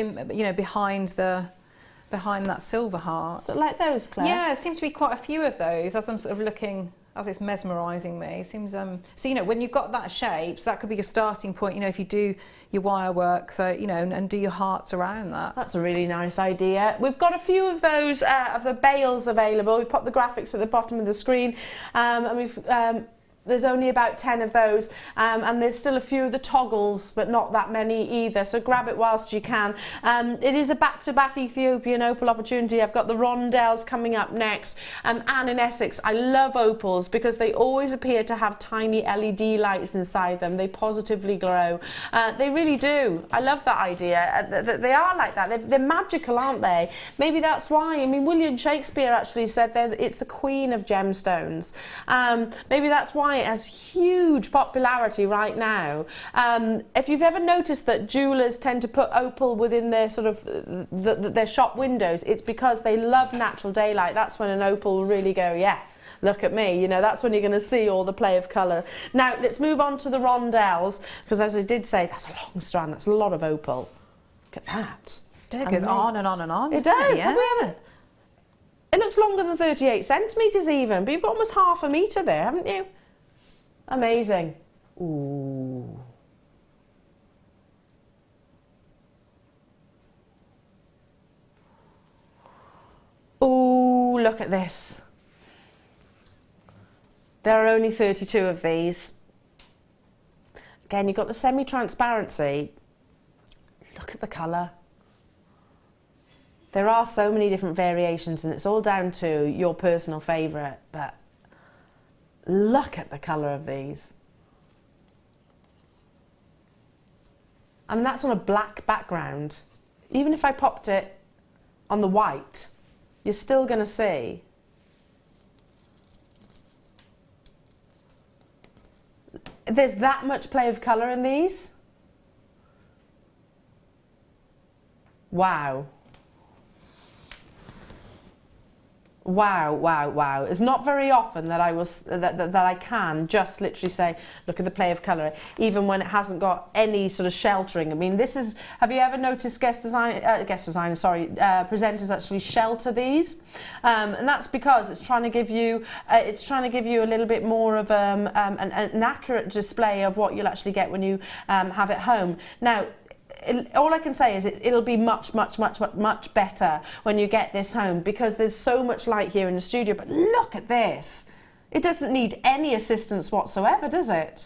behind that silver heart. So like those, Claire? Yeah, there seems to be quite a few of those as I'm sort of looking, as it's mesmerising me. It seems, so when you've got that shape, so that could be your starting point, if you do your wire work, so, and do your hearts around that. That's a really nice idea. We've got a few of those, of the bales available. We've put the graphics at the bottom of the screen, and we've... there's only about 10 of those, and there's still a few of the toggles, but not that many either, so grab it whilst you can. It is a back-to-back Ethiopian opal opportunity. I've got the rondelles coming up next, and in Essex. I love opals because they always appear to have tiny LED lights inside them. They positively glow. They really do. I love that idea. They are like that. They're magical, aren't they? Maybe that's why. I mean, William Shakespeare actually said that it's the queen of gemstones. Maybe that's why it has huge popularity right now. If you've ever noticed that jewellers tend to put opal within their sort of their shop windows, it's because they love natural daylight. That's when an opal will really go, yeah, look at me. That's when you're going to see all the play of colour. Now let's move on to the rondelles, because as I did say, that's a long strand. That's a lot of opal. Look at that. It goes on and on and on. It does. Yeah. It looks longer than 38 centimetres even, but you've got almost half a metre there, haven't you? Amazing. Ooh. Ooh, look at this. There are only 32 of these. Again, you've got the semi-transparency. Look at the colour. There are so many different variations, and it's all down to your personal favourite, but look at the colour of these. I mean, that's on a black background. Even if I popped it on the white, you're still going to see. There's that much play of colour in these. Wow. Wow, wow, wow. It's not very often that I can just literally say, look at the play of colour, even when it hasn't got any sort of sheltering. I mean, this is, have you ever noticed presenters actually shelter these? And that's because it's trying to give you a little bit more of an accurate display of what you'll actually get when you have it home. Now, all I can say is it'll be much better when you get this home, because there's so much light here in the studio. But look at this. It doesn't need any assistance whatsoever, does it?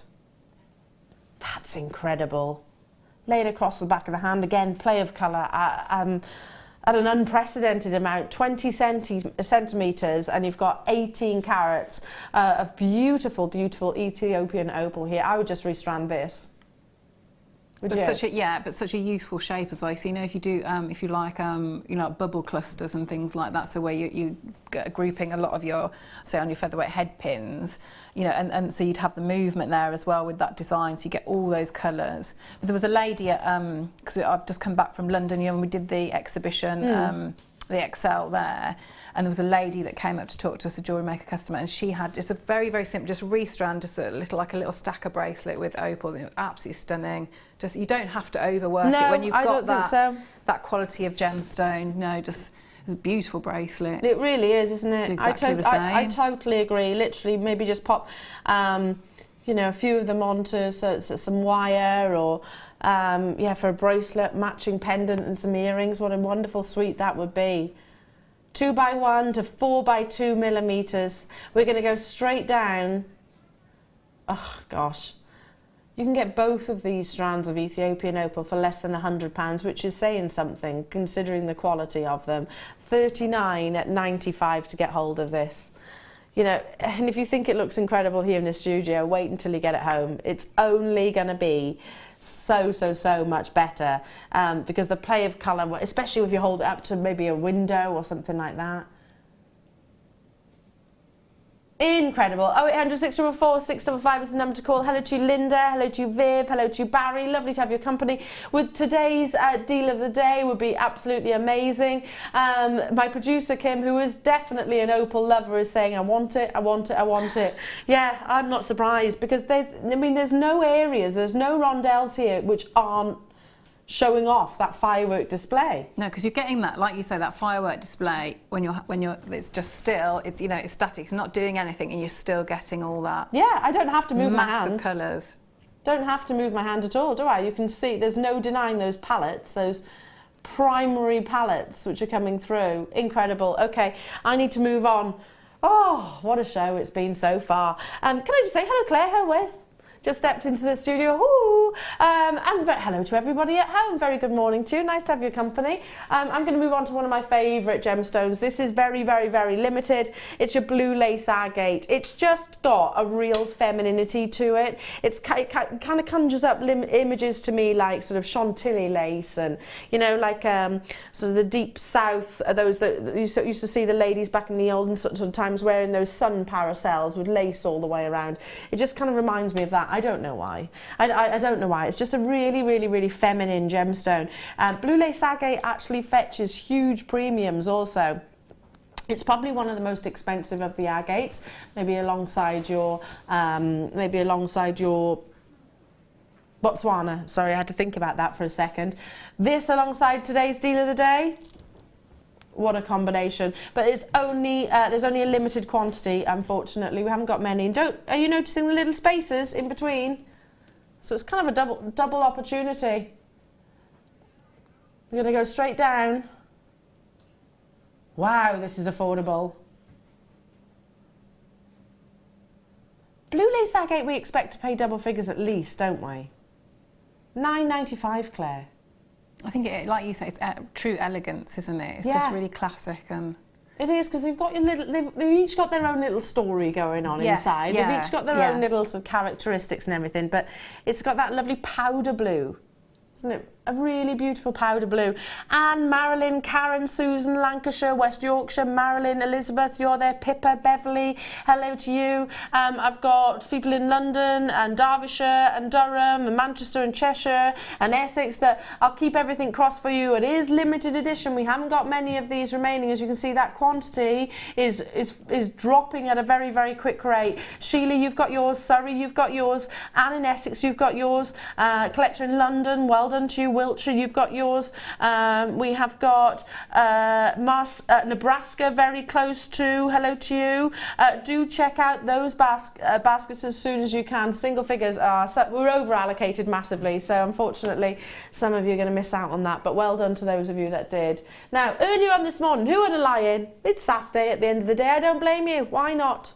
That's incredible. laid across the back of the hand. Again, play of colour at an unprecedented amount, 20 centimetres, and you've got 18 carats of beautiful, beautiful Ethiopian opal here. I would just restrand this. But such a useful shape as well. So, you know, if you do, if you like, bubble clusters and things like that, so where you get grouping a lot of your, say, on your featherweight head pins, you know, and so you'd have the movement there as well with that design, so you get all those colours. But there was a lady at, because I've just come back from London, you know, and we did the exhibition, the Excel there, and there was a lady that came up to talk to us, a Jewellery Maker customer, and she had just a very, very simple, just restrand, just a little stacker bracelet with opals, and it was absolutely stunning. Just, you don't have to overwork it when you've got that quality of gemstone. No, just it's a beautiful bracelet. It really is, isn't it? Do exactly the same. I totally agree. Literally, maybe just pop, you know, a few of them onto some wire, or for a bracelet, matching pendant and some earrings. What a wonderful suite that would be. 2x1 to 4x2 millimeters. We're going to go straight down. Oh gosh, you can get both of these strands of Ethiopian opal for less than £100, which is saying something considering the quality of them. $39.95 to get hold of this. You know, and if you think it looks incredible here in the studio, wait until you get it home. It's only going to be so much better, because the play of colour, especially if you hold it up to maybe a window or something like that. Incredible. 0800 644 655 is the number to call. Hello to you, Linda. Hello to you, Viv. Hello to you, Barry. Lovely to have your company. With today's deal of the day would be absolutely amazing. My producer, Kim, who is definitely an opal lover, is saying, I want it, I want it, I want it. Yeah, I'm not surprised, because there's no areas, there's no rondelles here which aren't showing off that firework display. No, because you're getting that, like you say, that firework display when you're it's just still, it's, you know, it's static, it's not doing anything, and you're still getting all that. Yeah, I don't have to move my hand. Massive colours. Don't have to move my hand at all, do I? You can see there's no denying those palettes, those primary palettes which are coming through. Incredible. Okay, I need to move on. Oh, what a show it's been so far. Can I just say hello, Claire? Hello, Wes. Just stepped into the studio. Ooh. And hello to everybody at home. Very good morning to you. Nice to have your company. I'm going to move on to one of my favourite gemstones. This is very, very, very limited. It's your blue lace agate. It's just got a real femininity to it. It kind of conjures up images to me like sort of Chantilly lace, and, you know, like sort of the deep south, those that you used to see the ladies back in the olden sort of times wearing those sun parasols with lace all the way around. It just kind of reminds me of that. I don't know why. I don't know why. It's just a really, really, really feminine gemstone. Blue lace agate actually fetches huge premiums also. It's probably one of the most expensive of the agates, maybe alongside your Botswana. Sorry, I had to think about that for a second. This alongside today's deal of the day. What a combination. But it's only there's only a limited quantity, unfortunately. We haven't got many. Are you noticing the little spaces in between? So it's kind of a double opportunity. We're going to go straight down. Wow, this is affordable. Blue lace agate, we expect to pay double figures at least, don't we? £9.95, Claire. I think, like you say, it's true elegance, isn't it? It's just really classic. And it is, because they've got they've each got their own little story going on inside. Yeah, they've each got their own little sort of characteristics and everything, but it's got that lovely powder blue, isn't it? A really beautiful powder blue. Anne, Marilyn, Karen, Susan, Lancashire, West Yorkshire, Marilyn, Elizabeth, you're there, Pippa, Beverly, hello to you. I've got people in London and Derbyshire and Durham and Manchester and Cheshire and Essex that I'll keep everything crossed for you. It is limited edition. We haven't got many of these remaining. As you can see, that quantity is dropping at a very, very quick rate. Sheila, you've got yours. Surrey, you've got yours. Anne in Essex, you've got yours. Collector in London, well done to you. Wiltshire, you've got yours. We have got Nebraska, very close to. Hello to you. Do check out those baskets as soon as you can. Single figures we're over allocated massively, so unfortunately some of you are going to miss out on that, but well done to those of you that did. Now, earlier on this morning, who had a lie-in? It's Saturday at the end of the day. I don't blame you. Why not?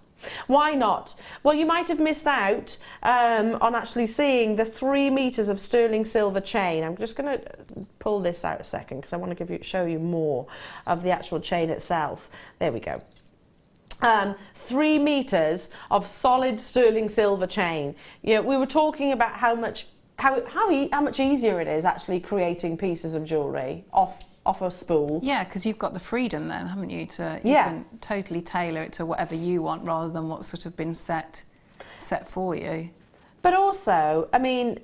Why not? Well, you might have missed out on actually seeing the 3 meters of sterling silver chain. I'm just going to pull this out a second because I want to show you more of the actual chain itself. There we go. 3 meters of solid sterling silver chain. You know, we were talking about how much easier it is actually creating pieces of jewellery off a spool. Yeah, because you've got the freedom then, haven't you? You can totally tailor it to whatever you want rather than what's sort of been set for you. But also, I mean,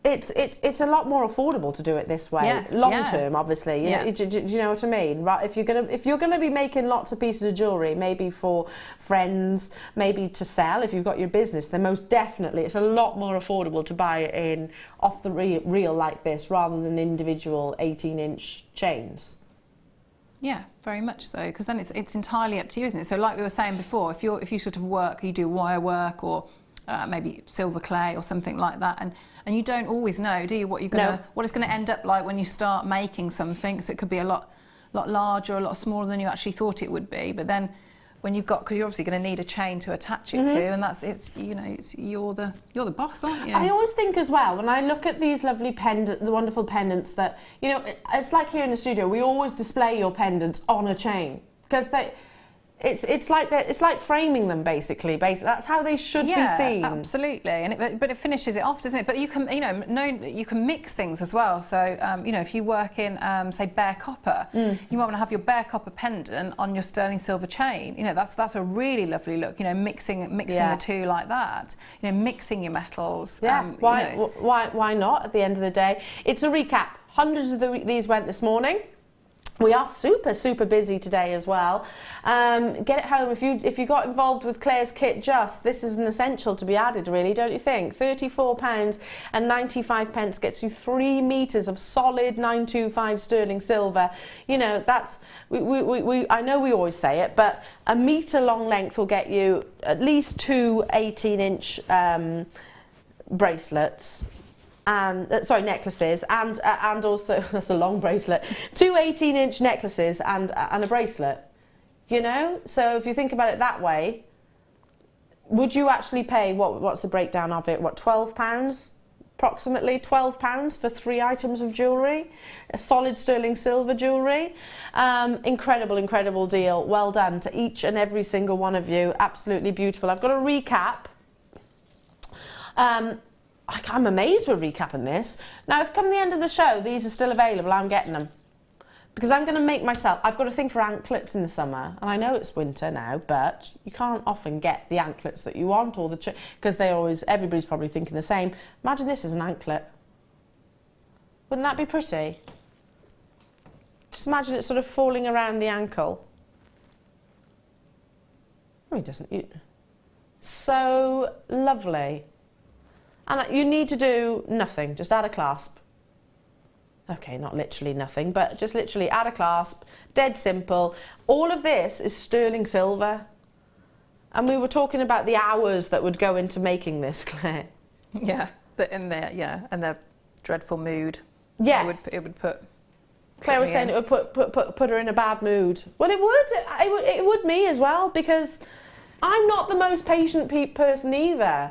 it's a lot more affordable to do it this way. Yes, long term, obviously. Yeah. Do you know what I mean? Right? If you're gonna be making lots of pieces of jewellery, maybe for friends, maybe to sell, if you've got your business, then most definitely it's a lot more affordable to buy it in off the reel like this rather than individual 18-inch chains. Yeah, very much so, because then it's entirely up to you, isn't it? So like we were saying before, if you sort of work, you do wire work or maybe silver clay or something like that, and you don't always know, do you, what it's going to end up like when you start making something. So it could be a lot larger, a lot smaller than you actually thought it would be. But then when you've got, because you're obviously going to need a chain to attach it to, and you're the boss, aren't you? I always think as well, when I look at these lovely the wonderful pendants that, you know, it's like here in the studio, we always display your pendants on a chain because it's like framing them basically. That's how they should be seen. Yeah, absolutely. But it finishes it off, doesn't it? But you can, you can mix things as well. So, if you work in, say, bare copper, you might want to have your bare copper pendant on your sterling silver chain. You know, that's a really lovely look. You know, mixing the two like that. You know, mixing your metals. Yeah. Why not? At the end of the day, it's a recap. Hundreds of these went this morning. We are super busy today as well. Get it home if you got involved with Claire's kit. This is an essential to be added, really, don't you think? £34.95 gets you 3 meters of solid 925 sterling silver. You know, that's I know we always say it, but a meter long length will get you at least 2 18-inch bracelets. And necklaces, and also that's a long bracelet. 2 18-inch necklaces and a bracelet. You know, so if you think about it that way, would you actually pay what's the breakdown of it? What, £12? Approximately £12 for 3 items of jewellery, a solid sterling silver jewellery. Incredible deal. Well done to each and every single one of you. Absolutely beautiful. I've got a recap. I'm amazed we're recapping this. Now, if come the end of the show, these are still available, I'm getting them. Because I'm going to make myself, I've got a thing for anklets in the summer, and I know it's winter now, but you can't often get the anklets that you want, or because everybody's probably thinking the same. Imagine this as an anklet. Wouldn't that be pretty? Just imagine it sort of falling around the ankle. Oh, it doesn't. So lovely. And you need to do nothing, just add a clasp. Okay, not literally nothing, but just literally add a clasp, dead simple. All of this is sterling silver. And we were talking about the hours that would go into making this, Claire. Yeah, and their dreadful mood. Yes. It would put... Claire was saying it would put her in a bad mood. Well, it would me as well, because I'm not the most patient person either.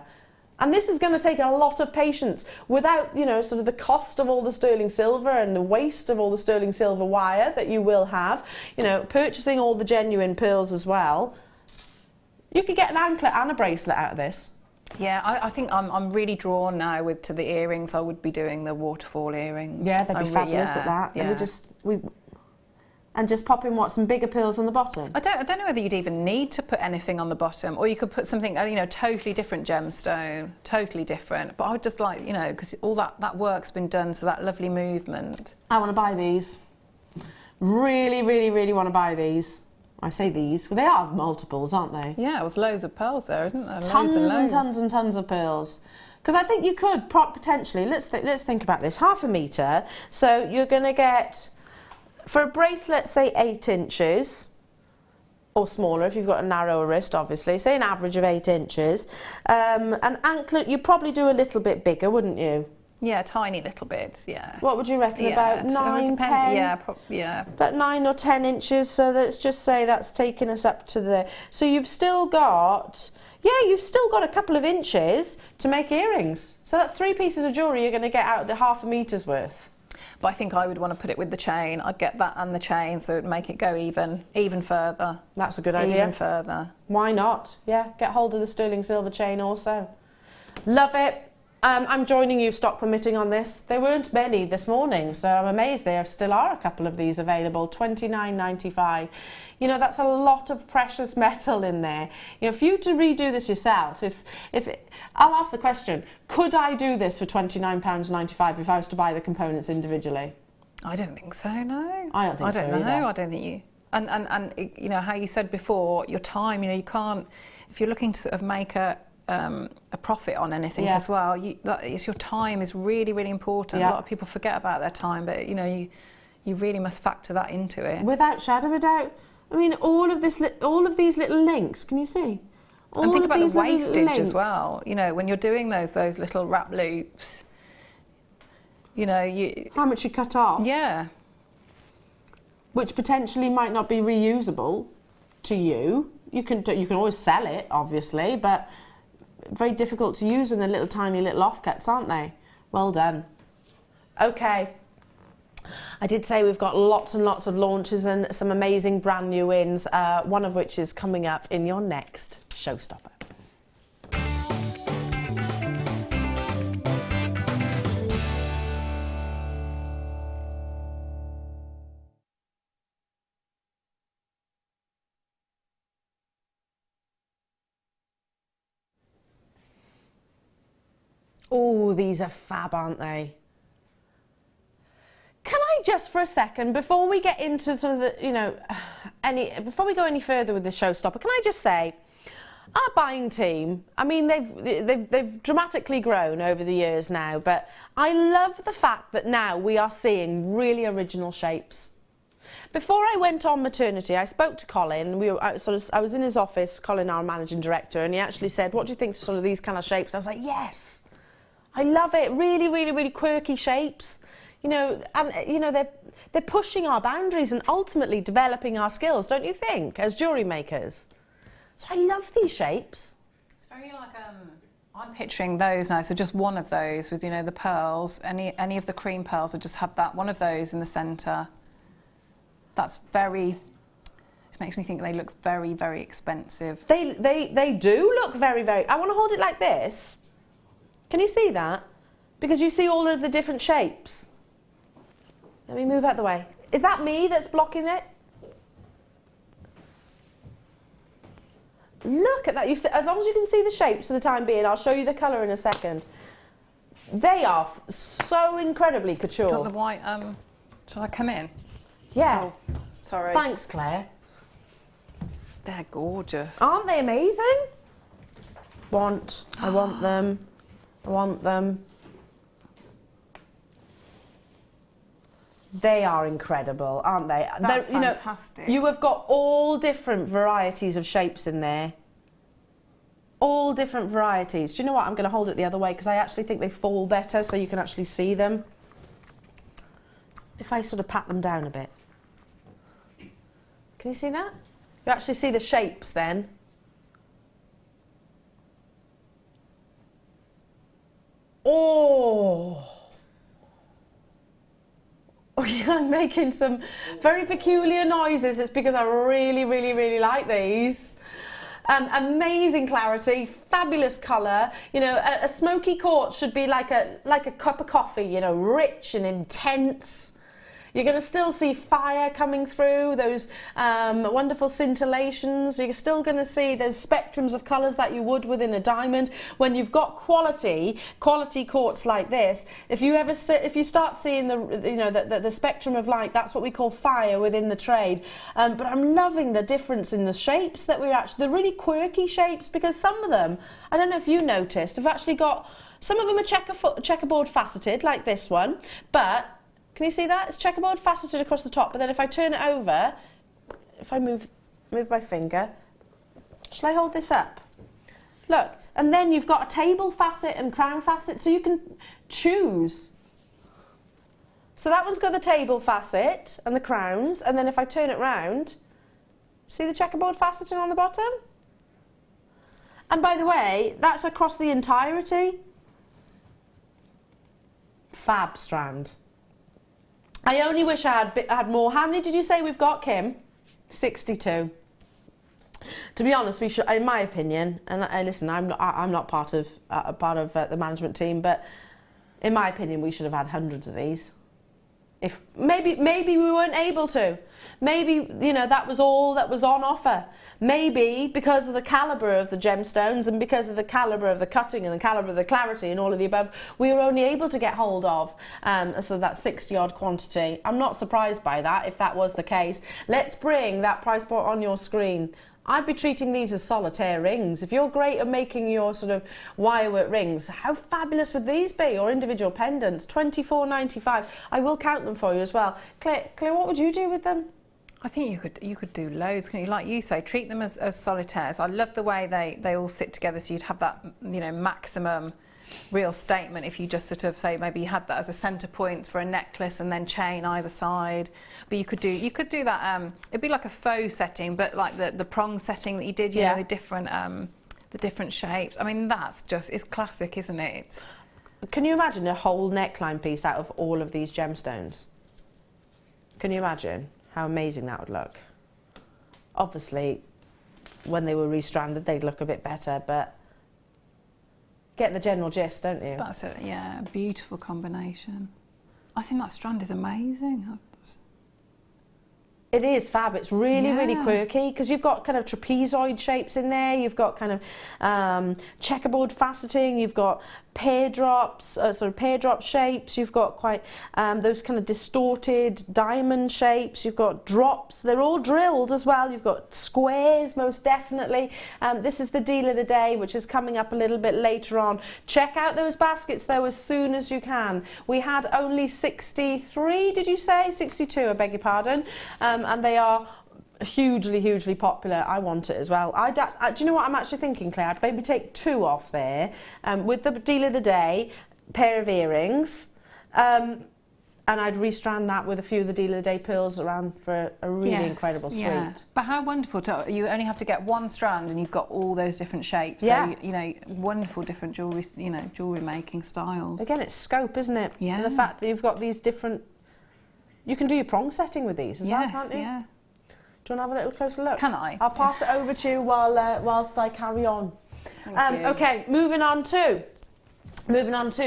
And this is going to take a lot of patience without, sort of the cost of all the sterling silver and the waste of all the sterling silver wire that you will have, purchasing all the genuine pearls as well. You could get an anklet and a bracelet out of this. Yeah, I think I'm really drawn now to the earrings. I would be doing the waterfall earrings. Yeah, they'd be fabulous at that. Yeah. And just pop in some bigger pearls on the bottom. I don't know whether you'd even need to put anything on the bottom, or you could put something, totally different gemstone, totally different. But I would just like, because all that work's been done, so that lovely movement. I want to buy these. Really want to buy these. I say these, well, they are multiples, aren't they? Yeah, it was loads of pearls there, isn't there? Tons and tons of pearls. Because I think you could potentially, let's think about this, 1/2 meter. So you're going to get, for a bracelet, say 8 inches, or smaller if you've got a narrower wrist, obviously, say an average of 8 inches. An anklet, you'd probably do a little bit bigger, wouldn't you? Yeah, tiny little bits, yeah. What would you reckon, about so it 9, depends- 10? Yeah, yeah. About 9 or 10 inches, so let's just say that's taking us up to the... So you've still got... Yeah, you've still got a couple of inches to make earrings. So that's 3 pieces of jewellery you're going to get out of the half a metre's worth. But I think I would want to put it with the chain. I'd get that and the chain, so it'd make it go even further. That's a good idea. Even further. Why not? Yeah, get hold of the sterling silver chain also. Love it. I'm joining you, stock permitting, on this. There weren't many this morning, so I'm amazed there still are a couple of these available. $29.95. You know, that's a lot of precious metal in there. You know, for you to redo this yourself, I'll ask the question, could I do this for £29.95 if I was to buy the components individually? I don't think so, no. I don't think so either. I don't think you... And you know, how you said before, your time, you know, you can't... If you're looking to sort of make a profit on anything as well, it's your time is really, really important. Yeah. A lot of people forget about their time, but, you know, you really must factor that into it. Without shadow of a doubt. I mean, all of these little links, can you see? And think about the wastage as well. You know, when you're doing those little wrap loops, you know, how much you cut off. Yeah. Which potentially might not be reusable to you. You can always sell it, obviously, but very difficult to use when they're little tiny little offcuts, aren't they? Well done. Okay. I did say we've got lots and lots of launches and some amazing brand new wins, one of which is coming up in your next showstopper. Oh, these are fab, aren't they? Can I just for a second, before we get into sort of the, you know, before we go any further with the showstopper, can I just say, our buying team, I mean, they've dramatically grown over the years now, but I love the fact that now we are seeing really original shapes. Before I went on maternity, I spoke to Colin. I was in his office, Colin, our managing director, and he actually said, "What do you think of sort of these kind of shapes?" I was like, "Yes, I love it. Really, really, really quirky shapes. You know, and you know they're pushing our boundaries and ultimately developing our skills, don't you think, as jewellery makers?" So I love these shapes. It's very like I'm picturing those now. So just one of those with, you know, the pearls. Any of the cream pearls, I just have that one of those in the centre. That's very. It makes me think they look very, very expensive. They do look very, very. I want to hold it like this. Can you see that? Because you see all of the different shapes. Let me move out the way. Is that me that's blocking it? Look at that. As long as you can see the shapes for the time being, I'll show you the colour in a second. They are so incredibly couture. Got the white, shall I come in? Yeah. Oh, sorry. Thanks, Claire. They're gorgeous. Aren't they amazing? I want them. I want them. They are incredible, aren't they? That's They're, fantastic. You have got all different varieties of shapes in there. All different varieties. Do you know what? I'm going to hold it the other way because I actually think they fall better so you can actually see them. If I sort of pat them down a bit. Can you see that? You actually see the shapes then. Oh! I'm making some very peculiar noises. It's because I really, really, really like these. Amazing clarity, fabulous colour. You know, a smoky quartz should be like a cup of coffee. You know, rich and intense. You're going to still see fire coming through, those wonderful scintillations. You're still going to see those spectrums of colours that you would within a diamond. When you've got quality quartz like this, if you start seeing the spectrum of light, that's what we call fire within the trade. But I'm loving the difference in the shapes that the really quirky shapes, because some of them, I don't know if you noticed, have actually got, some of them are checkerboard faceted like this one, but can you see that? It's checkerboard faceted across the top, but then if I turn it over, if I move my finger, shall I hold this up? Look, and then you've got a table facet and crown facet, so you can choose. So that one's got the table facet and the crowns, and then if I turn it round, see the checkerboard faceting on the bottom? And by the way, that's across the entirety. Fab strand. I only wish I had more. How many did you say we've got, Kim? 62. To be honest, we should, in my opinion, and listen, I'm not part of the management team, but in my opinion, we should have had hundreds of these. If maybe we weren't able to. Maybe, you know, that was all that was on offer. Maybe because of the calibre of the gemstones and because of the calibre of the cutting and the calibre of the clarity and all of the above, we were only able to get hold of so that 60 odd quantity. I'm not surprised by that if that was the case. Let's bring that price point on your screen. I'd be treating these as solitaire rings. If you're great at making your sort of wirework rings, how fabulous would these be? Or individual pendants, $24.95. I will count them for you as well. Claire, what would you do with them? I think you could do loads, couldn't you? Like you say, treat them as solitaires. I love the way they all sit together, so you'd have that, you know, maximum real statement if you just sort of say maybe you had that as a centre point for a necklace and then chain either side. But you could do that. It'd be like a faux setting, but like the prong setting that you did. You know, the different shapes. I mean, it's classic, isn't it? Can you imagine a whole neckline piece out of all of these gemstones? Can you imagine how amazing that would look? Obviously, when they were restranded, they'd look a bit better, but get the general gist, don't you? That's it, yeah, a beautiful combination. I think that strand is amazing. It is fab. It's really, really quirky because you've got kind of trapezoid shapes in there. You've got kind of checkerboard faceting. You've got pear drops, pear drop shapes. You've got quite those kind of distorted diamond shapes. You've got drops. They're all drilled as well. You've got squares, most definitely. This is the deal of the day, which is coming up a little bit later on. Check out those baskets though as soon as you can. We had only 63, did you say? 62, I beg your pardon. And they are hugely popular. I want it as well. Do you know what I'm actually thinking, Claire? I'd maybe take 2 off there with the deal of the day, pair of earrings, and I'd restrand that with a few of the deal of the day pearls around for a really incredible suite. Yeah. But how wonderful you only have to get one strand and you've got all those different shapes. Yeah. So, you know, wonderful different jewellery, you know, jewellery making styles. Again, it's scope, isn't it? Yeah. And the fact that you've got these different, you can do your prong setting with these as well, can't you? Yeah. Do you want to have a little closer look? Can I? I'll pass it over to you whilst I carry on. Thank you. Okay, moving on to,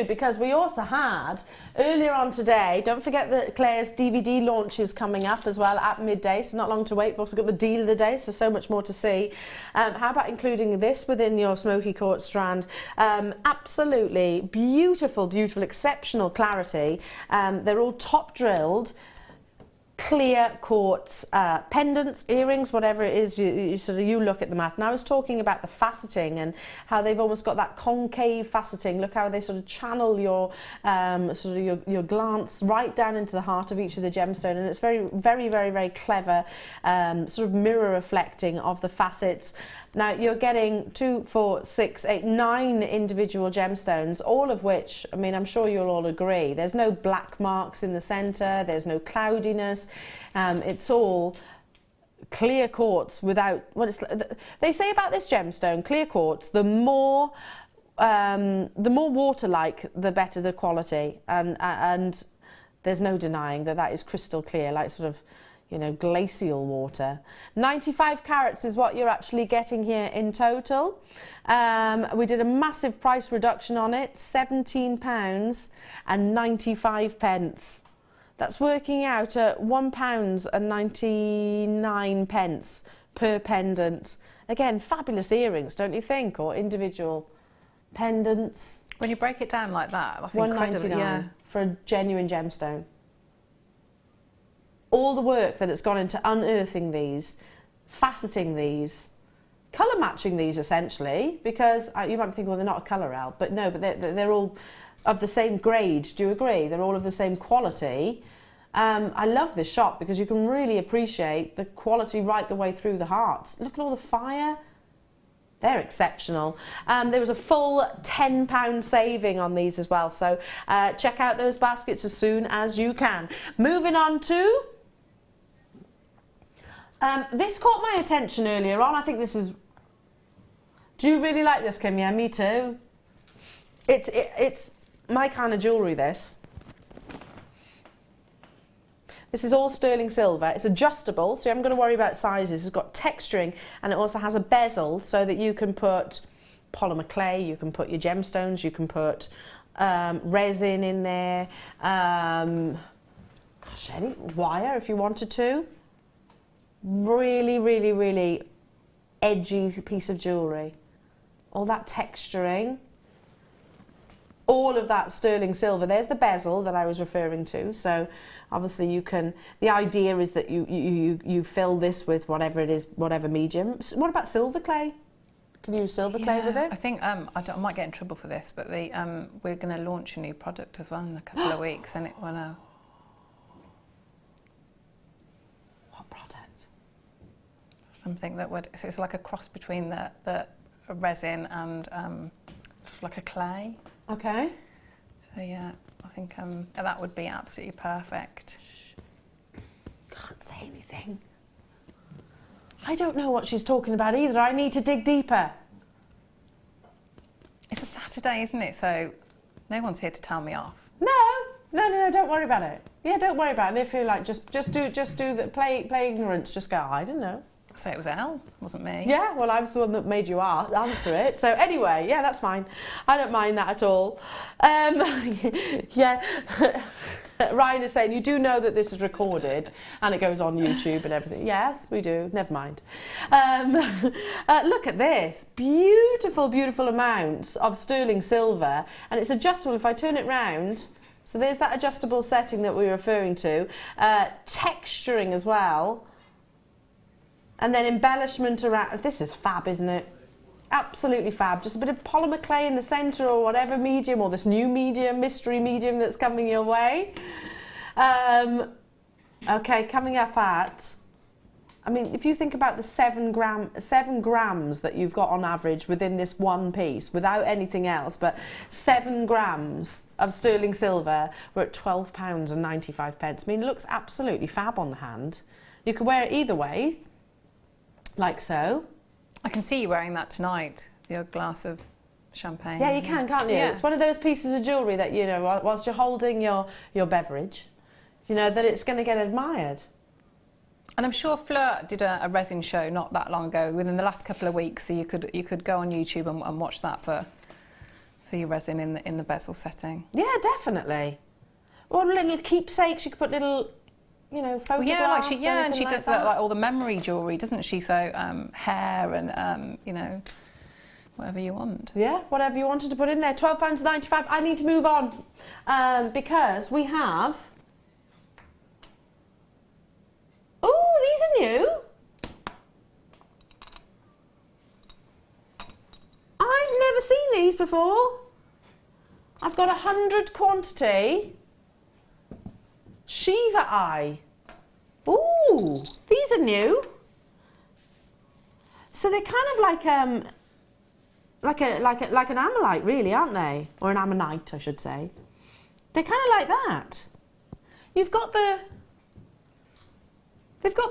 because we also had, earlier on today, don't forget that Claire's DVD launch is coming up as well at midday, so not long to wait. We've also got the deal of the day, so much more to see. How about including this within your smoky quartz strand? Absolutely beautiful, exceptional clarity. They're all top drilled, clear quartz pendants, earrings, whatever it is you look at them at. And I was talking about the faceting and how they've almost got that concave faceting. Look how they sort of channel your your glance right down into the heart of each of the gemstone, and it's very clever sort of mirror reflecting of the facets. Now you're getting 2, 4, 6, 8, 9 individual gemstones, all of which, I mean, I'm sure you'll all agree, there's no black marks in the centre, there's no cloudiness, it's all clear quartz without, they say about this gemstone, clear quartz, the more water-like, the better the quality, and there's no denying that is crystal clear, like sort of, you know, glacial water. 95 carats is what you're actually getting here in total. We did a massive price reduction on it, £17.95. That's working out at £1.99 per pendant. Again, fabulous earrings, don't you think? Or individual pendants. When you break it down like that, that's incredible. $1.99 for a genuine gemstone. All the work that it's gone into unearthing these, faceting these, colour matching these essentially, because you might think, well, they're not a colour out, but no, but they're all of the same grade. Do you agree? They're all of the same quality. I love this shop because you can really appreciate the quality right the way through the hearts. Look at all the fire. They're exceptional. There was a full £10 saving on these as well, so check out those baskets as soon as you can. Moving on to... this caught my attention earlier on. I think this is... Do you really like this, Kim? Yeah, me too. It's my kind of jewellery, this. This is all sterling silver. It's adjustable, so you haven't got to worry about sizes. It's got texturing, and it also has a bezel so that you can put polymer clay, you can put your gemstones, you can put resin in there, gosh, any wire if you wanted to. Really, really, really edgy piece of jewellery. All that texturing. All of that sterling silver. There's the bezel that I was referring to. So obviously you can, the idea is that you fill this with whatever it is, whatever medium. What about silver clay? Can you use silver clay with it? I think I might get in trouble for this, but we're going to launch a new product as well in a couple of weeks, and it will. What product? Something that would. So it's like a cross between the resin and sort of like a clay. Okay. So yeah, I think that would be absolutely perfect. Can't say anything. I don't know what she's talking about either. I need to dig deeper. It's a Saturday, isn't it? So no one's here to tell me off. No, don't worry about it. Yeah, don't worry about it. If you like, just do the play ignorance. Just go, I don't know. So it was Elle, wasn't me. Yeah, well, I was the one that made you answer it. So anyway, yeah, that's fine. I don't mind that at all. Yeah, Ryan is saying, you do know that this is recorded and it goes on YouTube and everything. Yes, we do. Never mind. Look at this. Beautiful, beautiful amounts of sterling silver. And it's adjustable if I turn it round. So there's that adjustable setting that we were referring to. Texturing as well. And then embellishment around. This is fab, isn't it? Absolutely fab. Just a bit of polymer clay in the centre or whatever medium, or this new medium, mystery medium that's coming your way. Okay, coming up at, I mean, if you think about the 7 grams that you've got on average within this one piece, without anything else, but 7 grams of sterling silver, we're at £12.95. I mean, it looks absolutely fab on the hand. You could wear it either way. Like so. I can see you wearing that tonight, the odd glass of champagne. Yeah, you can, can't you? Yeah. It's one of those pieces of jewellery that, you know, whilst you're holding your beverage, you know, that it's going to get admired. And I'm sure Fleur did a resin show not that long ago, within the last couple of weeks, so you could go on YouTube and watch that for your resin in the bezel setting. Yeah, definitely. Or little keepsakes, you could put little... you know, photographs. Well, yeah, like and she does like all the memory jewellery, doesn't she? So hair and you know, whatever you want. Yeah, whatever you wanted to put in there. £12.95. I need to move on because we have. Oh, these are new. I've never seen these before. I've got 100 quantity. Shiva eye. Ooh, these are new. So they're kind of like an ammonite, really, aren't they? Or an ammonite, I should say. They're kind of like that. They've got the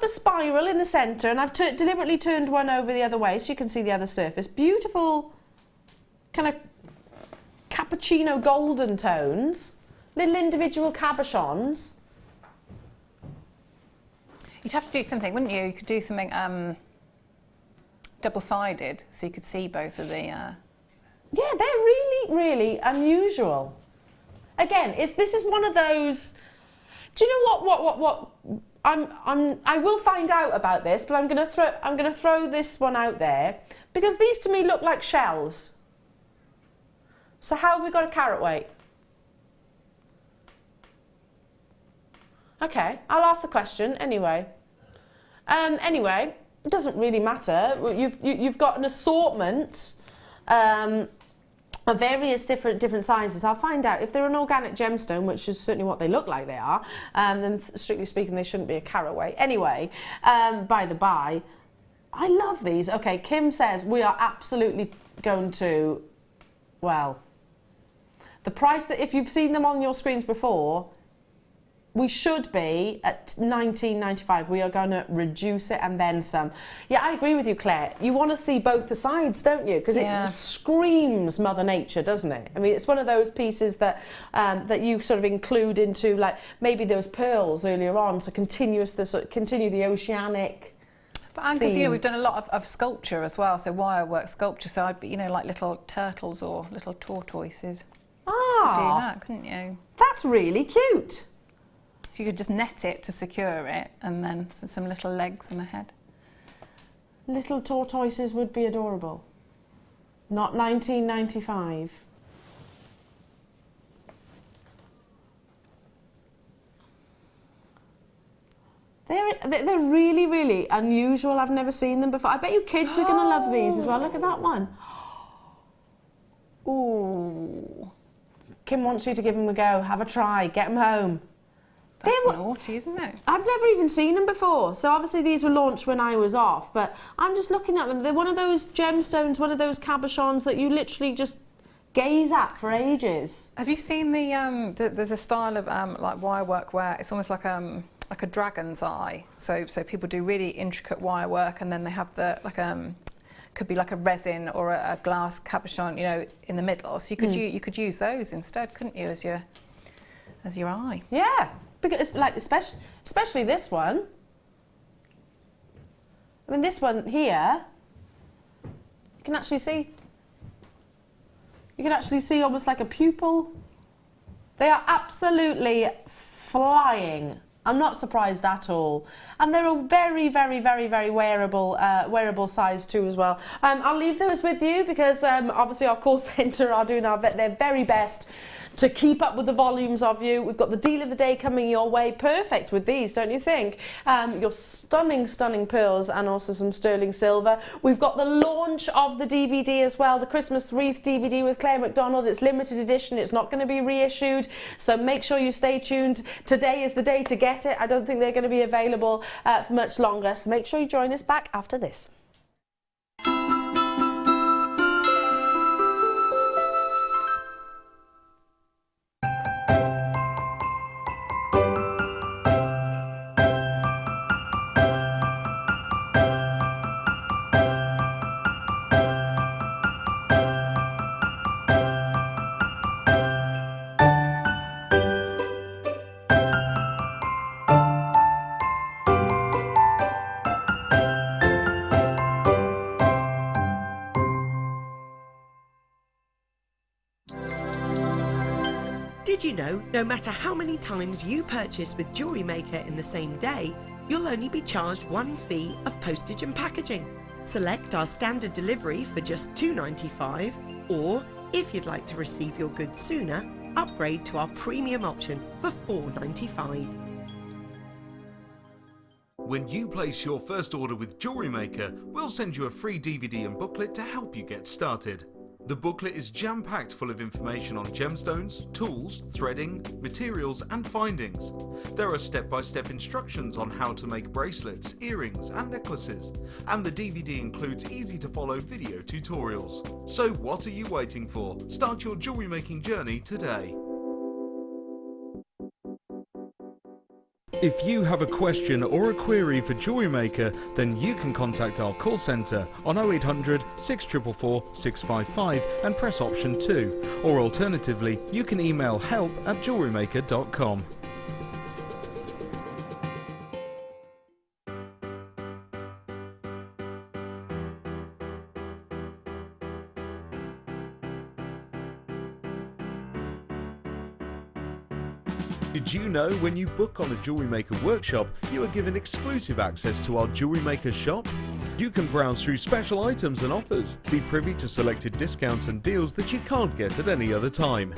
spiral in the centre, and I've deliberately turned one over the other way so you can see the other surface. Beautiful, kind of cappuccino golden tones. Little individual cabochons. You'd have to do something, wouldn't you? You could do something double-sided, so you could see both of the... Yeah, they're really, really unusual. Again, this is one of those... Do you know what? I will find out about this, but I'm going to throw this one out there because these to me look like shells. So how have we got a carat weight? Okay, I'll ask the question anyway. Anyway, it doesn't really matter. You've got an assortment of various different sizes. I'll find out if they're an organic gemstone, which is certainly what they look like they are. Then strictly speaking, they shouldn't be a carat weight. Anyway, by the by, I love these. Okay, Kim says we are absolutely going to, well, the price that if you've seen them on your screens before, we should be at $19.95. We are going to reduce it and then some. Yeah, I agree with you, Claire. You want to see both the sides, don't you? Because it screams Mother Nature, doesn't it? I mean, it's one of those pieces that that you sort of include into, like, maybe those pearls earlier on, so continue the oceanic. But Angus, you know, we've done a lot of sculpture as well, so wire work sculpture. So I'd be, you know, like little turtles or little tortoises. Ah, do that, couldn't you? That's really cute. If you could just net it to secure it, and then some little legs and a head. Little tortoises would be adorable. Not $19.95. They're really, really unusual. I've never seen them before. I bet you kids are going to love these as well. Look at that one. Ooh. Kim wants you to give them a go. Have a try. Get them home. That's naughty, isn't it? I've never even seen them before. So obviously these were launched when I was off, but I'm just looking at them. They're one of those gemstones, one of those cabochons that you literally just gaze at for ages. Have you seen there's a style of like wire work where it's almost like a dragon's eye. So people do really intricate wire work, and then they have the could be like a resin or a glass cabochon, you know, in the middle. So you could use those instead, couldn't you, as your eye? Yeah. Because, like, especially this one. I mean, this one here, you can actually see. You can actually see almost like a pupil. They are absolutely flying. I'm not surprised at all. And they're a very, very, very, very wearable size too as well. I'll leave those with you because obviously our call centre are doing their very best to keep up with the volumes of you. We've got the deal of the day coming your way. Perfect with these, don't you think? Your stunning, stunning pearls and also some sterling silver. We've got the launch of the DVD as well, the Christmas wreath DVD with Claire MacDonald. It's limited edition. It's not going to be reissued. So make sure you stay tuned. Today is the day to get it. I don't think they're going to be available for much longer. So make sure you join us back after this. Did you know, no matter how many times you purchase with Jewellery Maker in the same day, you'll only be charged one fee of postage and packaging. Select our standard delivery for just $2.95, or if you'd like to receive your goods sooner, upgrade to our premium option for $4.95. When you place your first order with Jewellery Maker, we'll send you a free DVD and booklet to help you get started. The booklet is jam-packed full of information on gemstones, tools, threading, materials and findings. There are step-by-step instructions on how to make bracelets, earrings and necklaces, and the DVD includes easy-to-follow video tutorials. So what are you waiting for? Start your jewellery making journey today. If you have a question or a query for Jewellery Maker, then you can contact our call centre on 0800 644 655 and press option 2, or alternatively you can email help@jewellerymaker.com. Did you know when you book on a Jewellery Maker workshop, you are given exclusive access to our Jewellery Maker shop? You can browse through special items and offers, be privy to selected discounts and deals that you can't get at any other time.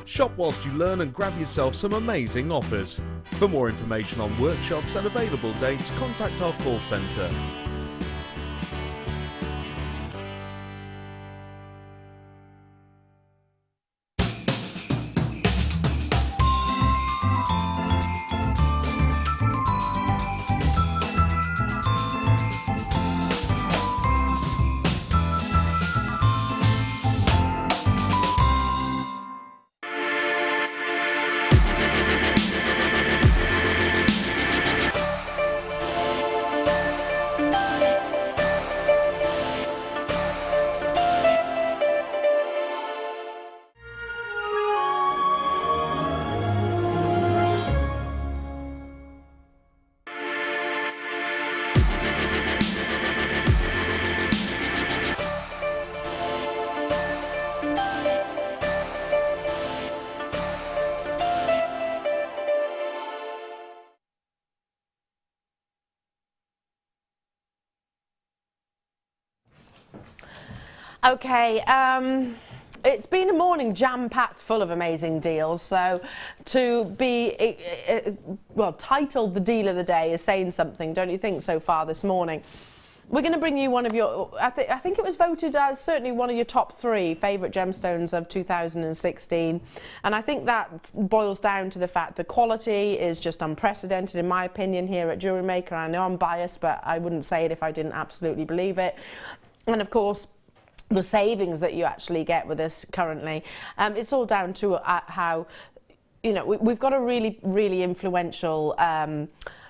Shop whilst you learn and grab yourself some amazing offers. For more information on workshops and available dates, contact our call centre. Okay, it's been a morning jam-packed full of amazing deals, so to be, well, titled the deal of the day is saying something, don't you think, so far this morning? We're going to bring you one of your, I think it was voted as certainly one of your top 3 favourite gemstones of 2016. And I think that boils down to the fact the quality is just unprecedented, in my opinion, here at Jewellery Maker. I know I'm biased, but I wouldn't say it if I didn't absolutely believe it. And of course, the savings that you actually get with this currently, it's all down to how, you know, we've got a really, really influential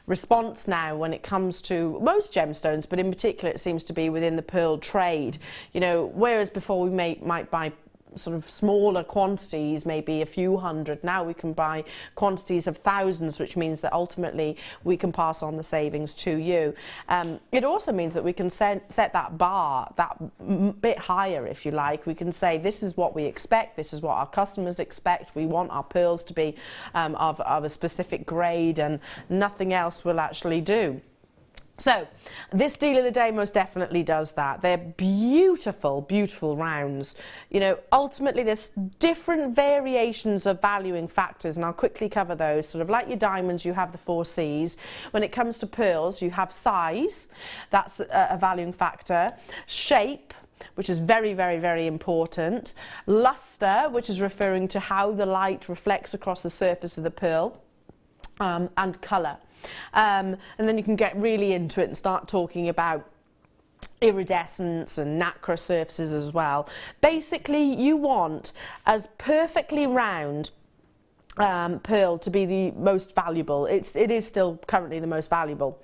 response now when it comes to most gemstones, but in particular it seems to be within the pearl trade. You know, whereas before we might buy sort of smaller quantities, maybe a few hundred, now we can buy quantities of thousands, which means that ultimately we can pass on the savings to you. It also means that we can set that bar that bit higher, if you like. We can say this is what we expect, this is what our customers expect, we want our pearls to be of a specific grade, and nothing else will actually do. So, this deal of the day most definitely does that. They're beautiful, beautiful rounds. You know, ultimately there's different variations of valuing factors, and I'll quickly cover those. Sort of like your diamonds, you have the 4 C's. When it comes to pearls, you have size, that's a valuing factor. Shape, which is very, very, very important. Luster, which is referring to how the light reflects across the surface of the pearl. And colour. And then you can get really into it and start talking about iridescence and nacre surfaces as well. Basically, you want as perfectly round pearl to be the most valuable. It is still currently the most valuable.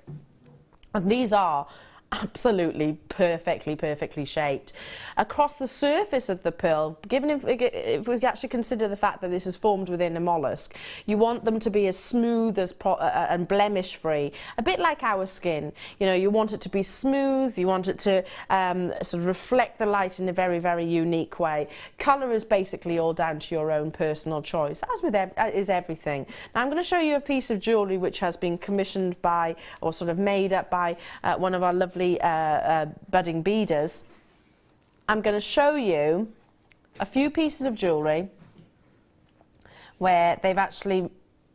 And these are absolutely perfectly shaped. Across the surface of the pearl, given if we actually consider the fact that this is formed within a mollusk, you want them to be as smooth as and blemish free, a bit like our skin. You know, you want it to be smooth, you want it to sort of reflect the light in a very, very unique way. Colour is basically all down to your own personal choice, as with is everything. Now I'm going to show you a piece of jewellery which has been commissioned by, or sort of made up by, one of our lovely budding beaders. I'm going to show you a few pieces of jewellery where they've actually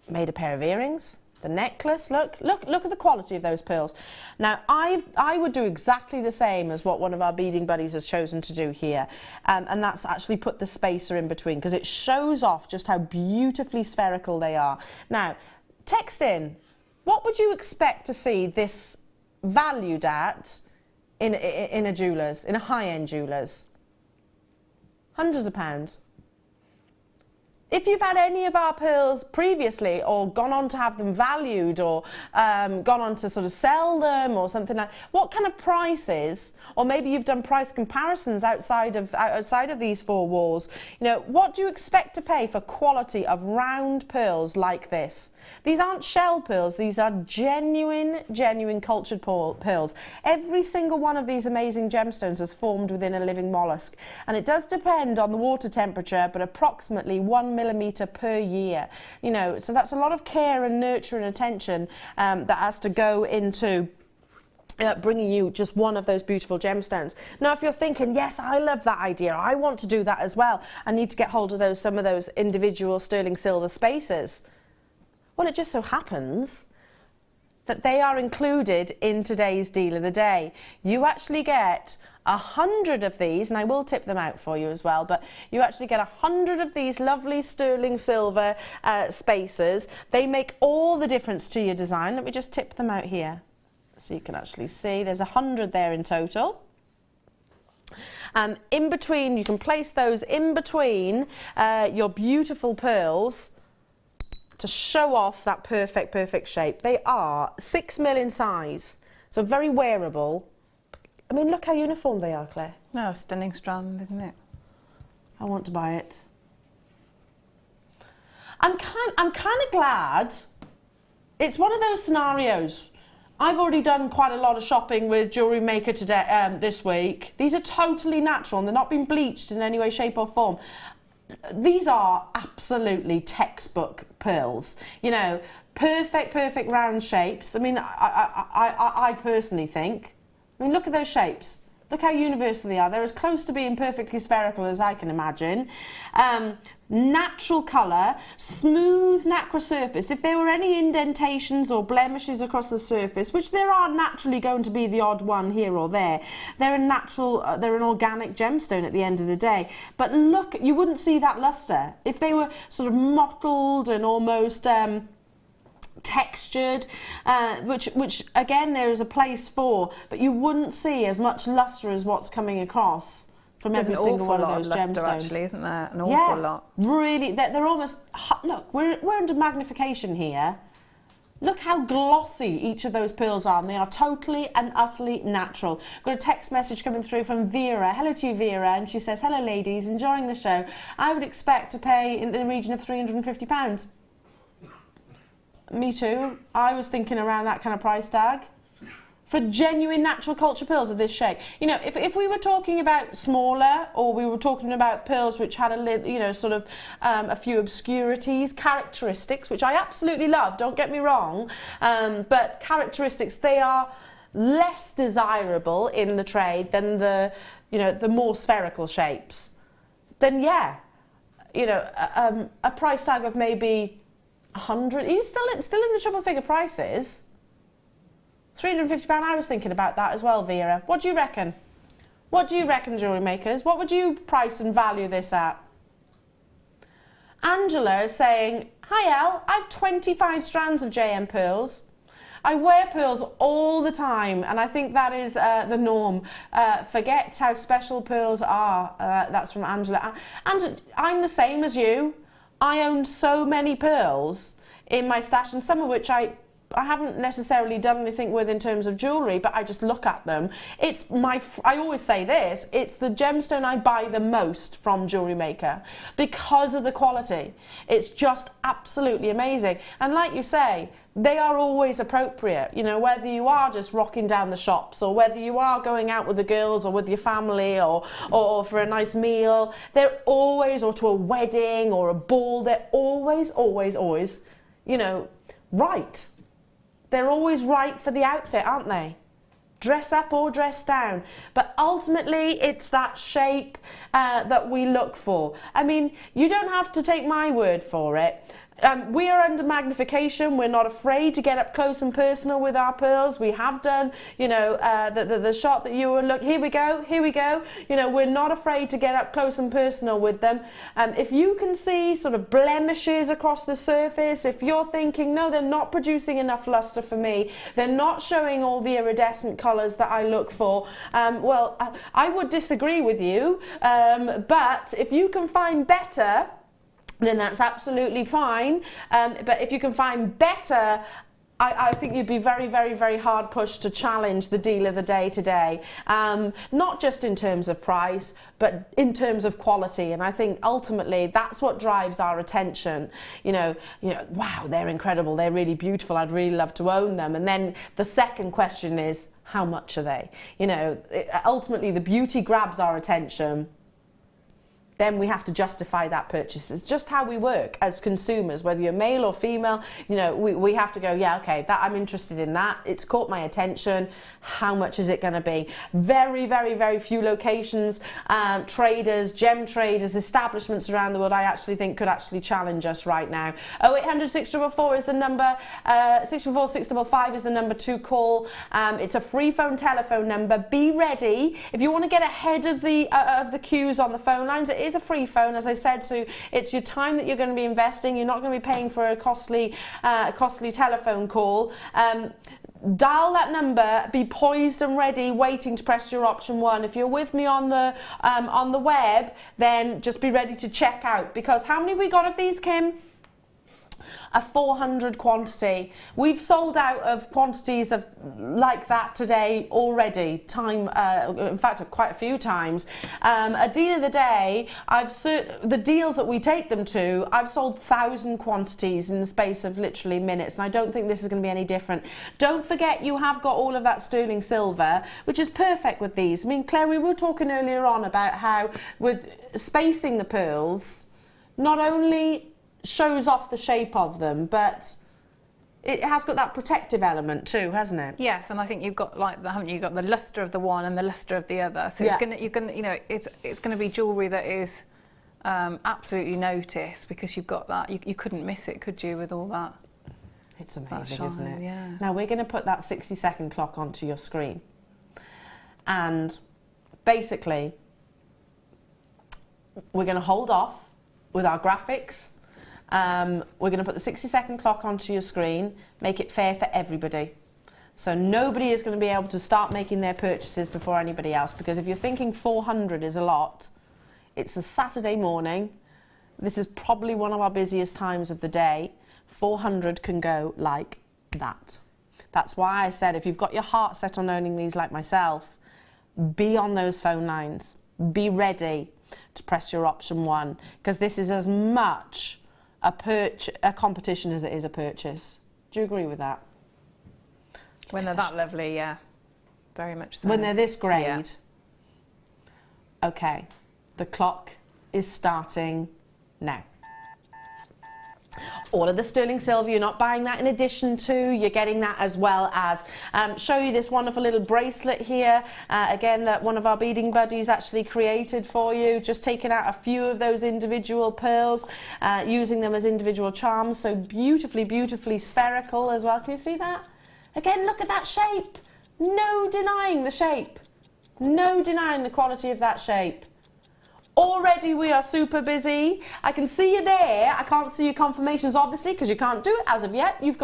made a pair of earrings, the necklace. Look at the quality of those pearls. Now I would do exactly the same as what one of our beading buddies has chosen to do here, and that's actually put the spacer in between, because it shows off just how beautifully spherical they are. Now text in, what would you expect to see this valued at in a jeweller's, in a high-end jeweller's? Hundreds of pounds. If you've had any of our pearls previously, or gone on to have them valued, or gone on to sort of sell them or something like, what kind of prices, or maybe you've done price comparisons outside of these 4 walls, you know, what do you expect to pay for quality of round pearls like this? These aren't shell pearls, these are genuine cultured pearls. Every single one of these amazing gemstones is formed within a living mollusk, and it does depend on the water temperature, but approximately 1 millimetre per year. You know, so that's a lot of care and nurture and attention that has to go into bringing you just one of those beautiful gemstones. Now, if you're thinking, yes, I love that idea, I want to do that as well, I need to get hold of some of those individual sterling silver spacers. Well, it just so happens that they are included in today's deal of the day. You actually get 100 of these, and I will tip them out for you as well, but you actually get 100 of these lovely sterling silver spacers. They make all the difference to your design. Let me just tip them out here so you can actually see. There's 100 there in total. In between, you can place those in between your beautiful pearls to show off that perfect shape. They are 6 mil in size, so very wearable. I mean, look how uniform they are, Claire. No, stunning strand, isn't it? I want to buy it. I'm kind of glad. It's one of those scenarios. I've already done quite a lot of shopping with Jewellery Maker today, this week. These are totally natural, and they're not been bleached in any way, shape or form. These are absolutely textbook pearls. You know, perfect round shapes. I mean, I personally think. I mean, look at those shapes. Look how universal they are. They're as close to being perfectly spherical as I can imagine. Natural colour, smooth nacre surface. If there were any indentations or blemishes across the surface, which there are naturally going to be the odd one here or there, they're a natural, they're an organic gemstone at the end of the day. But look, you wouldn't see that lustre. If they were sort of mottled and almost textured, which again there is a place for, but you wouldn't see as much lustre as what's coming across from every single one of those gemstones. Actually, isn't there? An awful lot. Really, they're almost, look, we're under magnification here. Look how glossy each of those pearls are, and they are totally and utterly natural. Got a text message coming through from Vera. Hello to you, Vera, and she says, hello ladies, enjoying the show. I would expect to pay in the region of £350. Me too. I was thinking around that kind of price tag for genuine natural culture pearls of this shape. You know, if we were talking about smaller, or we were talking about pearls which had sort of a few obscurities, characteristics, which I absolutely love, don't get me wrong, but characteristics, they are less desirable in the trade than the more spherical shapes. Then yeah, a price tag of maybe 100. Are you still in the triple figure prices? £350. I was thinking about that as well, Vera. What do you reckon? What do you reckon, jewellery makers? What would you price and value this at? Angela is saying, hi Elle, I've 25 strands of JM pearls. I wear pearls all the time, and I think that is the norm. Forget how special pearls are. That's from Angela. And I'm the same as you. I own so many pearls in my stash, and some of which I haven't necessarily done anything with in terms of jewellery, but I just look at them. I always say this, it's the gemstone I buy the most from Jewellery Maker because of the quality. It's just absolutely amazing. And like you say, they are always appropriate, whether you are just rocking down the shops, or whether you are going out with the girls or with your family, or for a nice meal. They're always, or to a wedding or a ball, they're always, right. They're always right for the outfit, aren't they? Dress up or dress down. But ultimately, it's that shape that we look for. I mean, you don't have to take my word for it. We are under magnification. We're not afraid to get up close and personal with our pearls. We have done, the shot that you were looking. Here we go. We're not afraid to get up close and personal with them. If you can see sort of blemishes across the surface, if you're thinking, no, they're not producing enough luster for me, they're not showing all the iridescent colours that I look for, well, I would disagree with you. But if you can find better, then that's absolutely fine. But if you can find better, I think you'd be very, very, very hard pushed to challenge the deal of the day today. Not just in terms of price, but in terms of quality. And I think ultimately that's what drives our attention. Wow, they're incredible. They're really beautiful. I'd really love to own them. And then the second question is, how much are they? Ultimately the beauty grabs our attention. Then we have to justify that purchase. It's just how we work as consumers, whether you're male or female. We have to go, yeah, okay, that I'm interested in that. It's caught my attention. How much is it going to be? Very, very, very few locations, traders, gem traders, establishments around the world, I actually think could actually challenge us right now. 0800 644 is the number. 644 655 is the number to call. It's a free phone telephone number. Be ready if you want to get ahead of the queues on the phone lines. It is a free phone, as I said, so it's your time that you're going to be investing. You're not going to be paying for a costly telephone call. Dial that number, be poised and ready, waiting to press your option 1. If you're with me on the web, then just be ready to check out, because how many have we got of these, Kim? A 400 quantity. We've sold out of quantities of like that today already. In fact, quite a few times. A deal of the day. The deals that we take them to. I've sold 1,000 quantities in the space of literally minutes, and I don't think this is going to be any different. Don't forget, you have got all of that sterling silver, which is perfect with these. I mean, Claire, we were talking earlier on about how with spacing the pearls, not only shows off the shape of them, but it has got that protective element too, hasn't it? Yes, and I think you've got like, haven't you got the lustre of the one and the lustre of the other. So it's gonna, you know, it's gonna be jewellery that is absolutely noticed, because you've got that. You couldn't miss it, could you, with all that? It's amazing, isn't it? Yeah. Now we're going to put that 60-second clock onto your screen, and basically we're going to hold off with our graphics. We're going to put the 60-second clock onto your screen, make it fair for everybody. So nobody is going to be able to start making their purchases before anybody else, because if you're thinking 400 is a lot, it's a Saturday morning. This is probably one of our busiest times of the day. 400 can go like that. That's why I said, if you've got your heart set on owning these like myself, be on those phone lines. Be ready to press your option 1, because this is as much a competition as it is a purchase. Do you agree with that? When they're that lovely, yeah. Very much so. When they're this grade. Yeah. Okay, the clock is starting now. All of the sterling silver, you're not buying that in addition to, you're getting that as well as. Show you this wonderful little bracelet here, again, that one of our beading buddies actually created for you, just taking out a few of those individual pearls, using them as individual charms, so beautifully, beautifully spherical as well. Can you see that? Again, look at that shape. No denying the shape. No denying the quality of that shape. Already we are super busy. I can see you there. I can't see your confirmations, obviously, because you can't do it as of yet. You've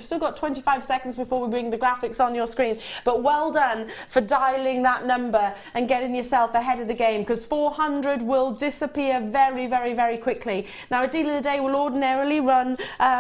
still got 25 seconds before we bring the graphics on your screen. But well done for dialing that number and getting yourself ahead of the game, because 400 will disappear very, very, very quickly. Now, a deal of the day will ordinarily run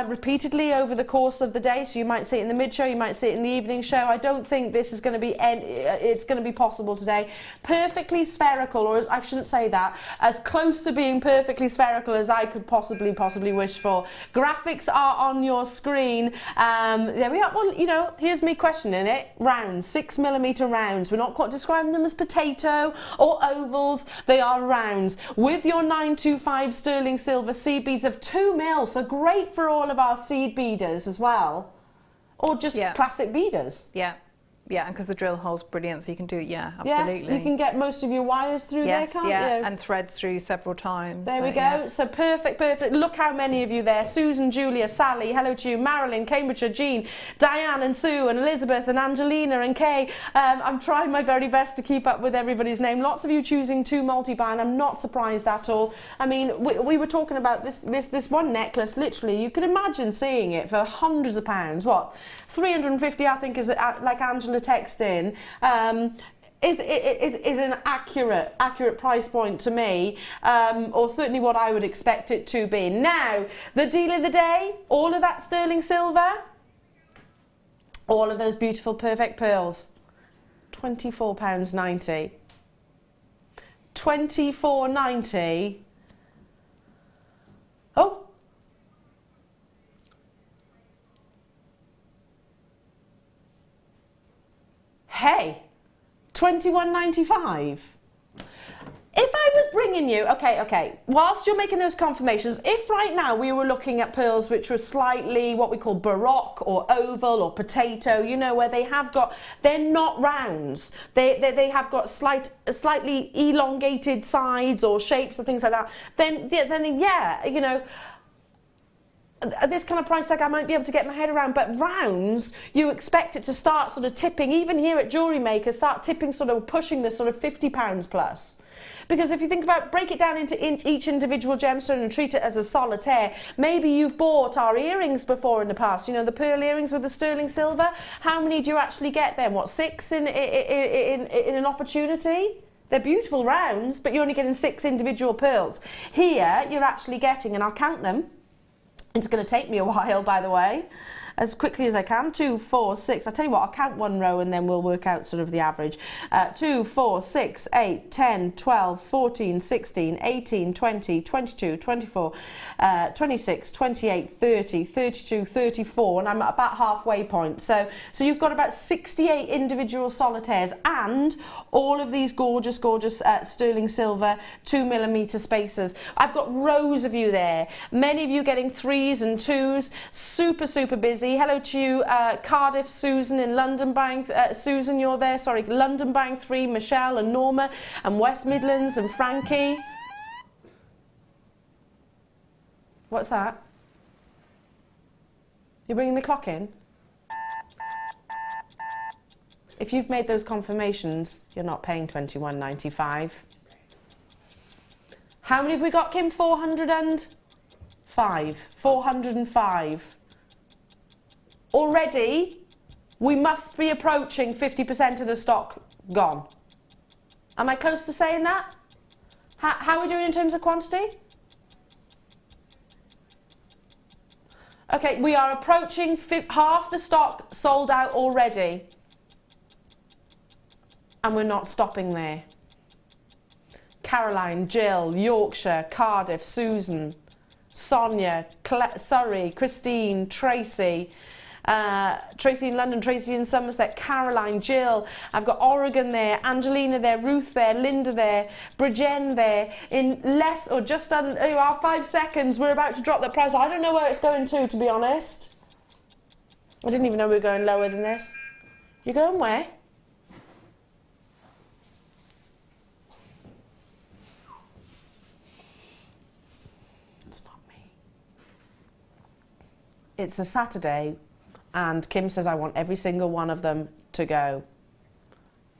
repeatedly over the course of the day. So you might see it in the mid-show, you might see it in the evening show. I don't think this is going to be it's going to be possible today. Perfectly spherical, or I shouldn't say that, as close to being perfectly spherical as I could possibly wish for. Graphics are on your screen. There we are. Well, you know, here's me questioning it. Rounds, 6mm rounds. We're not quite describing them as potato or ovals. They are rounds with your 925 sterling silver seed beads of 2 mil. So great for all of our seed beaders as well, or just classic beaders. Yeah. Yeah, and because the drill hole's brilliant, so you can do it, absolutely. Yeah, you can get most of your wires through there, can't you? And threads through several times. There we go. Yeah. So perfect. Look how many of you there. Susan, Julia, Sally, hello to you. Marilyn, Cambridgeshire, Jean, Diane and Sue and Elizabeth and Angelina and Kay. I'm trying my very best to keep up with everybody's name. Lots of you choosing to multi-buy, and I'm not surprised at all. I mean, we were talking about this one necklace, literally, you could imagine seeing it for hundreds of pounds. What? 350, I think, is like Angela text in, is an accurate price point to me, or certainly what I would expect it to be. Now, the deal of the day, all of that sterling silver, all of those beautiful perfect pearls, £24.90. £24.90. Oh. Hey, £21.95. If I was bringing you, okay, whilst you're making those confirmations, if right now we were looking at pearls which were slightly what we call baroque or oval or potato, you know, where they're not rounds, they have got slightly elongated sides or shapes or things like that, then yeah, you know, this kind of price tag I might be able to get my head around, but rounds, you expect it to start sort of tipping, even here at Jewellery Maker, start tipping, sort of pushing this sort of £50 plus. Because if you think about, break it down into each individual gemstone and treat it as a solitaire. Maybe you've bought our earrings before in the past, you know, the pearl earrings with the sterling silver. How many do you actually get then? What, 6 in an opportunity? They're beautiful rounds, but you're only getting 6 individual pearls. Here, you're actually getting, and I'll count them, it's going to take me a while, by the way, as quickly as I can. 2, 4, 6. I'll tell you what, I'll count one row and then we'll work out sort of the average. 2, 4, 6, 8, 10, 12, 14, 16, 18, 20, 22, 24, 26, 28, 30, 32, 34, and I'm at about halfway point. So you've got about 68 individual solitaires and all of these gorgeous sterling silver 2mm spacers. I've got rows of you there. Many of you getting 3s and 2s. Super busy. Daisy. Hello to you, Cardiff, Susan in London Bank. Susan, you're there. Sorry, London Bank 3, Michelle and Norma, and West Midlands and Frankie. What's that? You're bringing the clock in? If you've made those confirmations, you're not paying £21.95. How many have we got, Kim? 405. 405. Already, we must be approaching 50% of the stock gone. Am I close to saying that? How are we doing in terms of quantity? Okay, we are approaching half the stock sold out already. And we're not stopping there. Caroline, Jill, Yorkshire, Cardiff, Susan, Sonia, Surrey, Christine, Tracy, Tracy in London, Tracy in Somerset, Caroline, Jill. I've got Oregon there, Angelina there, Ruth there, Linda there, Bridgen there. In less or just under 5 seconds, we're about to drop that price. I don't know where it's going to be honest. I didn't even know we were going lower than this. You're going where? It's a Saturday and Kim says I want every single one of them to go.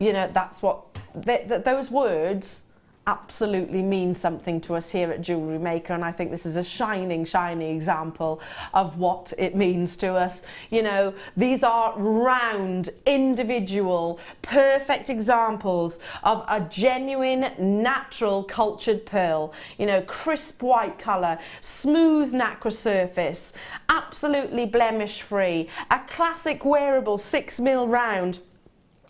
You know, that's what those words absolutely mean something to us here at Jewellery Maker, and I think this is a shining example of what it means to us. You know, these are round, individual, perfect examples of a genuine, natural, cultured pearl. You know, crisp white colour, smooth nacre surface, absolutely blemish-free, a classic wearable 6mm round,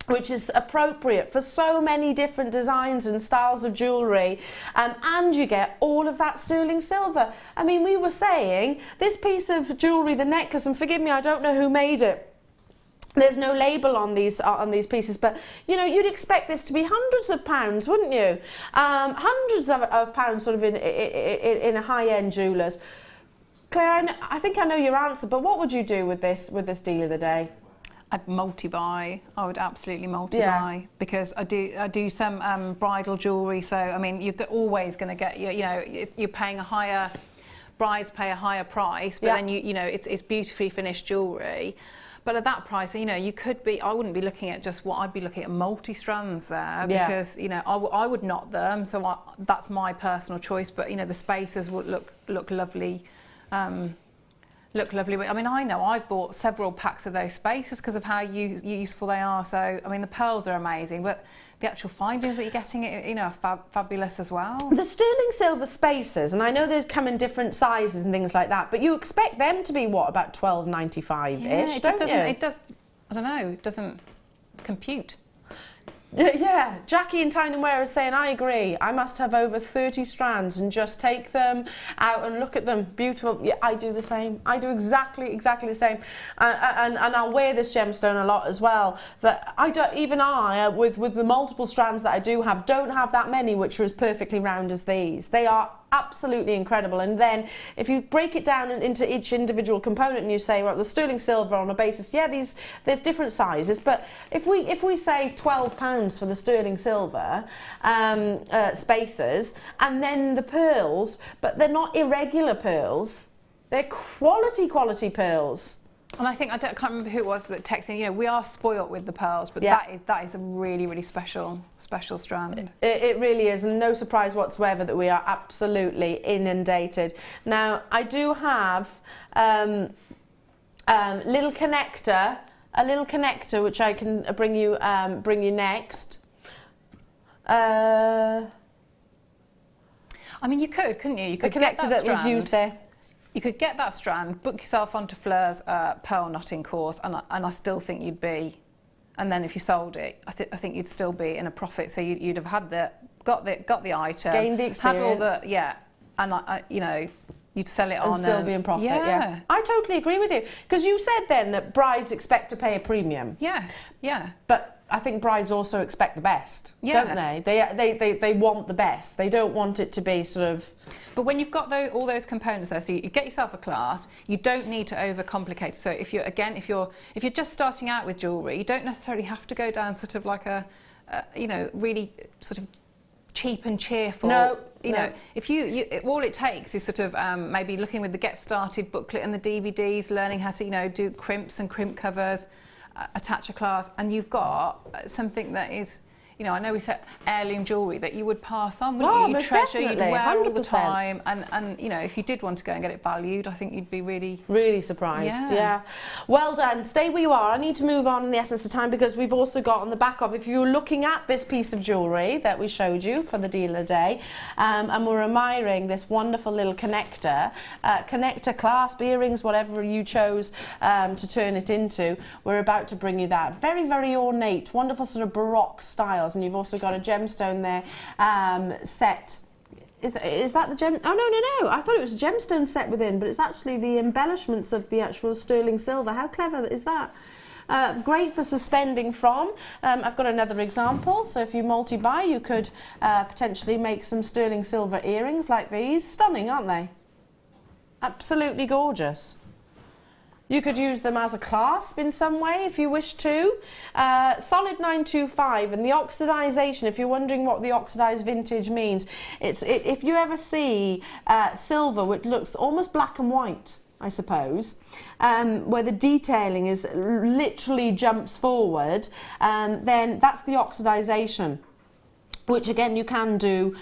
which is appropriate for so many different designs and styles of jewellery, and you get all of that sterling silver. I mean, we were saying this piece of jewellery, the necklace, and forgive me, I don't know who made it. There's no label on these pieces, but you know, you'd expect this to be hundreds of pounds, wouldn't you? Hundreds of pounds, sort of in a high-end jewellers. Claire, I think I know your answer, but what would you do with this deal of the day? I'd multi-buy. I would absolutely multi-buy, because I do some bridal jewellery. So I mean, you're always going to get you're paying a higher, brides pay a higher price, but then you know it's beautifully finished jewellery. But at that price, you know, you could be. I wouldn't be looking at just what I'd be looking at multi-strands there, because you know I would knot them. So that's my personal choice. But you know, the spaces would look lovely. Look lovely. I mean, I know I've bought several packs of those spaces because of how useful they are. So, I mean, the pearls are amazing, but the actual findings that you're getting, you know, are fabulous as well. The sterling silver spaces, and I know they come in different sizes and things like that, but you expect them to be what, about £12.95-ish, don't you? It does. I don't know. It doesn't compute. Yeah, Jackie in Tyne and Wear is saying, I agree, I must have over 30 strands and just take them out and look at them. Beautiful. Yeah, I do the same. I do exactly the same. And I'll wear this gemstone a lot as well. But with the multiple strands that I do have, don't have that many which are as perfectly round as these. They are absolutely incredible. And then if you break it down into each individual component and you say, well, the sterling silver on a basis, there's different sizes, but if we say £12 for the sterling silver spaces, and then the pearls, but they're not irregular pearls, they're quality pearls. And I think, I can't remember who it was that texted, you know, we are spoilt with the pearls, but that is a really special strand. It really is, and no surprise whatsoever that we are absolutely inundated. Now, I do have a little connector which I can bring you next. I mean, couldn't you? You could the connector that we've used there. You could get that strand, book yourself onto Fleur's pearl knotting course, and I still think you'd be. And then if you sold it, I think you'd still be in a profit. So you'd have had got the item, gained the experience, had all the and you know, you'd sell it on and still be in profit. Yeah. I totally agree with you, because you said then that brides expect to pay a premium. Yes, yeah. But I think brides also expect the best, don't they? They want the best. They don't want it to be sort of... But when you've got all those components there, so you get yourself a clasp, you don't need to overcomplicate. So if you're just starting out with jewellery, you don't necessarily have to go down sort of like a really sort of cheap and cheerful. No. If you all it takes is sort of maybe looking with the Get Started booklet and the DVDs, learning how to do crimps and crimp covers, attach a clasp, and you've got something that is, I know we said heirloom jewellery that you would pass on, wouldn't you? You'd treasure, you'd wear 100%. All the time, and if you did want to go and get it valued, I think you'd be really surprised. Yeah. Well done. Stay where you are. I need to move on in the essence of time, because we've also got on the back of, if you're looking at this piece of jewellery that we showed you for the deal of the day, and we're admiring this wonderful little connector, clasp, earrings, whatever you chose to turn it into, we're about to bring you that. Very, very ornate, wonderful sort of Baroque style. And you've also got a gemstone there set. Is that the gem? Oh, no. I thought it was a gemstone set within, but it's actually the embellishments of the actual sterling silver. How clever is that? Great for suspending from. I've got another example. So if you multi-buy, you could potentially make some sterling silver earrings like these. Stunning, aren't they? Absolutely gorgeous. You could use them as a clasp in some way if you wish to. Solid 925, and the oxidization, if you're wondering what the oxidized vintage means, if you ever see silver which looks almost black and white, I suppose, where the detailing is literally jumps forward, then that's the oxidization, which again you can do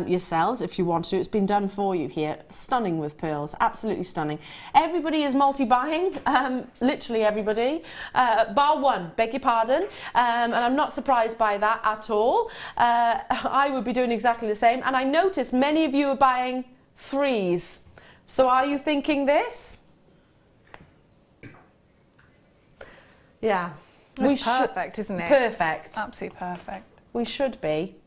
yourselves if you want to. It's been done for you here. Stunning with pearls, absolutely stunning. Everybody is multi-buying, literally everybody, bar one, beg your pardon, and I'm not surprised by that at all. I would be doing exactly the same, and I noticed many of you are buying threes. So are you thinking this? Yeah. It's perfect, isn't it? Perfect. Absolutely perfect. We should be.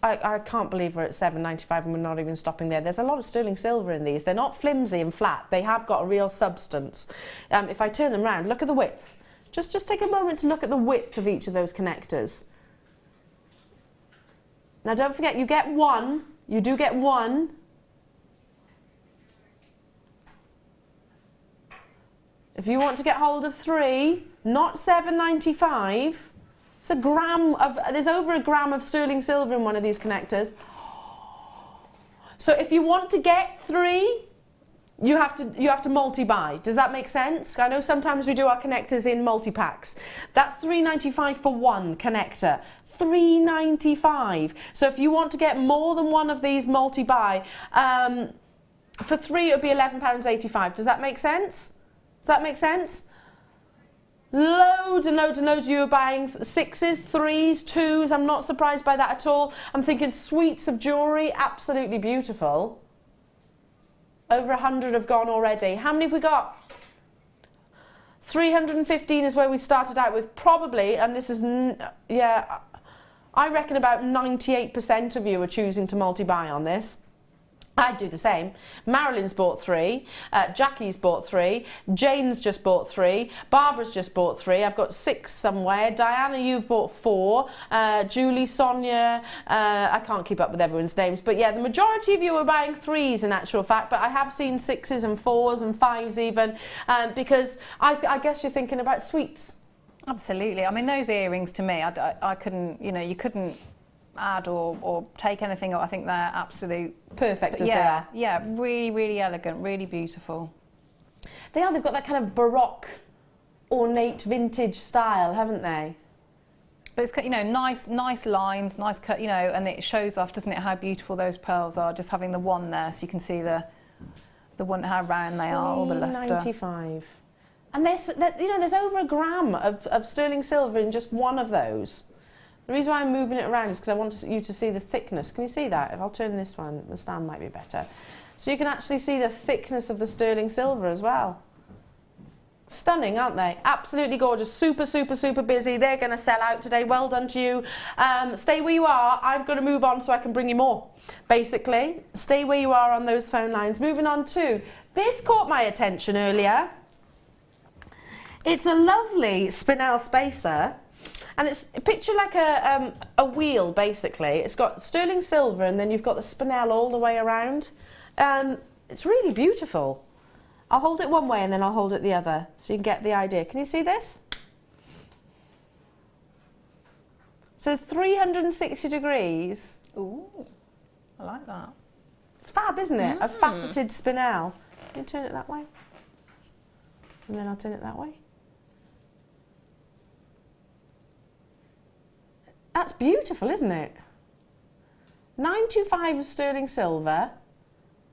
I can't believe we're at $7.95 and we're not even stopping there. There's a lot of sterling silver in these. They're not flimsy and flat. They have got a real substance. If I turn them around, look at the width. Just take a moment to look at the width of each of those connectors. Now don't forget, you get one. You do get one. If you want to get hold of three, not $7.95. It's a gram of, there's over a gram of sterling silver in one of these connectors. So if you want to get three, you have to multi-buy. Does that make sense? I know sometimes we do our connectors in multi-packs. That's $3.95 for one connector. $3.95. So if you want to get more than one of these multi-buy, for three it would be £11.85. Does that make sense? Does that make sense? Loads and loads and loads of you are buying sixes, threes, twos. I'm not surprised by that at all. I'm thinking suites of jewellery, absolutely beautiful. Over 100 have gone already. How many have we got? 315 is where we started out with, probably, and this is, yeah, I reckon about 98% of you are choosing to multi-buy on this. I'd do the same. Marilyn's bought three, Jackie's bought three, Jane's just bought three, Barbara's just bought three, I've got six somewhere, Diana, you've bought four, Julie, Sonia, I can't keep up with everyone's names, but yeah, the majority of you are buying threes in actual fact, but I have seen sixes and fours and fives even, because I guess you're thinking about sweets. Absolutely. I mean, those earrings to me, I couldn't, you couldn't add or take anything. I think they're absolute perfect as they are. Yeah, really, really elegant, really beautiful. They are. They've got that kind of Baroque, ornate, vintage style, haven't they? But it's, nice lines, nice cut, and it shows off, doesn't it, how beautiful those pearls are. Just having the one there, so you can see the one, how round they are, all the luster. $3.95. And there's over a gram of sterling silver in just one of those. The reason why I'm moving it around is because I want you to see the thickness. Can you see that? If I'll turn this one, the stand might be better. So you can actually see the thickness of the sterling silver as well. Stunning, aren't they? Absolutely gorgeous. Super, super, super busy. They're going to sell out today. Well done to you. Stay where you are. I'm going to move on so I can bring you more, basically. Stay where you are on those phone lines. Moving on to, this caught my attention earlier. It's a lovely Spinel spacer. And it's picture like a wheel, basically. It's got sterling silver and then you've got the Spinel all the way around. It's really beautiful. I'll hold it one way and then I'll hold it the other so you can get the idea. Can you see this? So it's 360 degrees. Ooh, I like that. It's fab, isn't it? A faceted Spinel. Can you turn it that way? And then I'll turn it that way. That's beautiful, isn't it? 925 of sterling silver.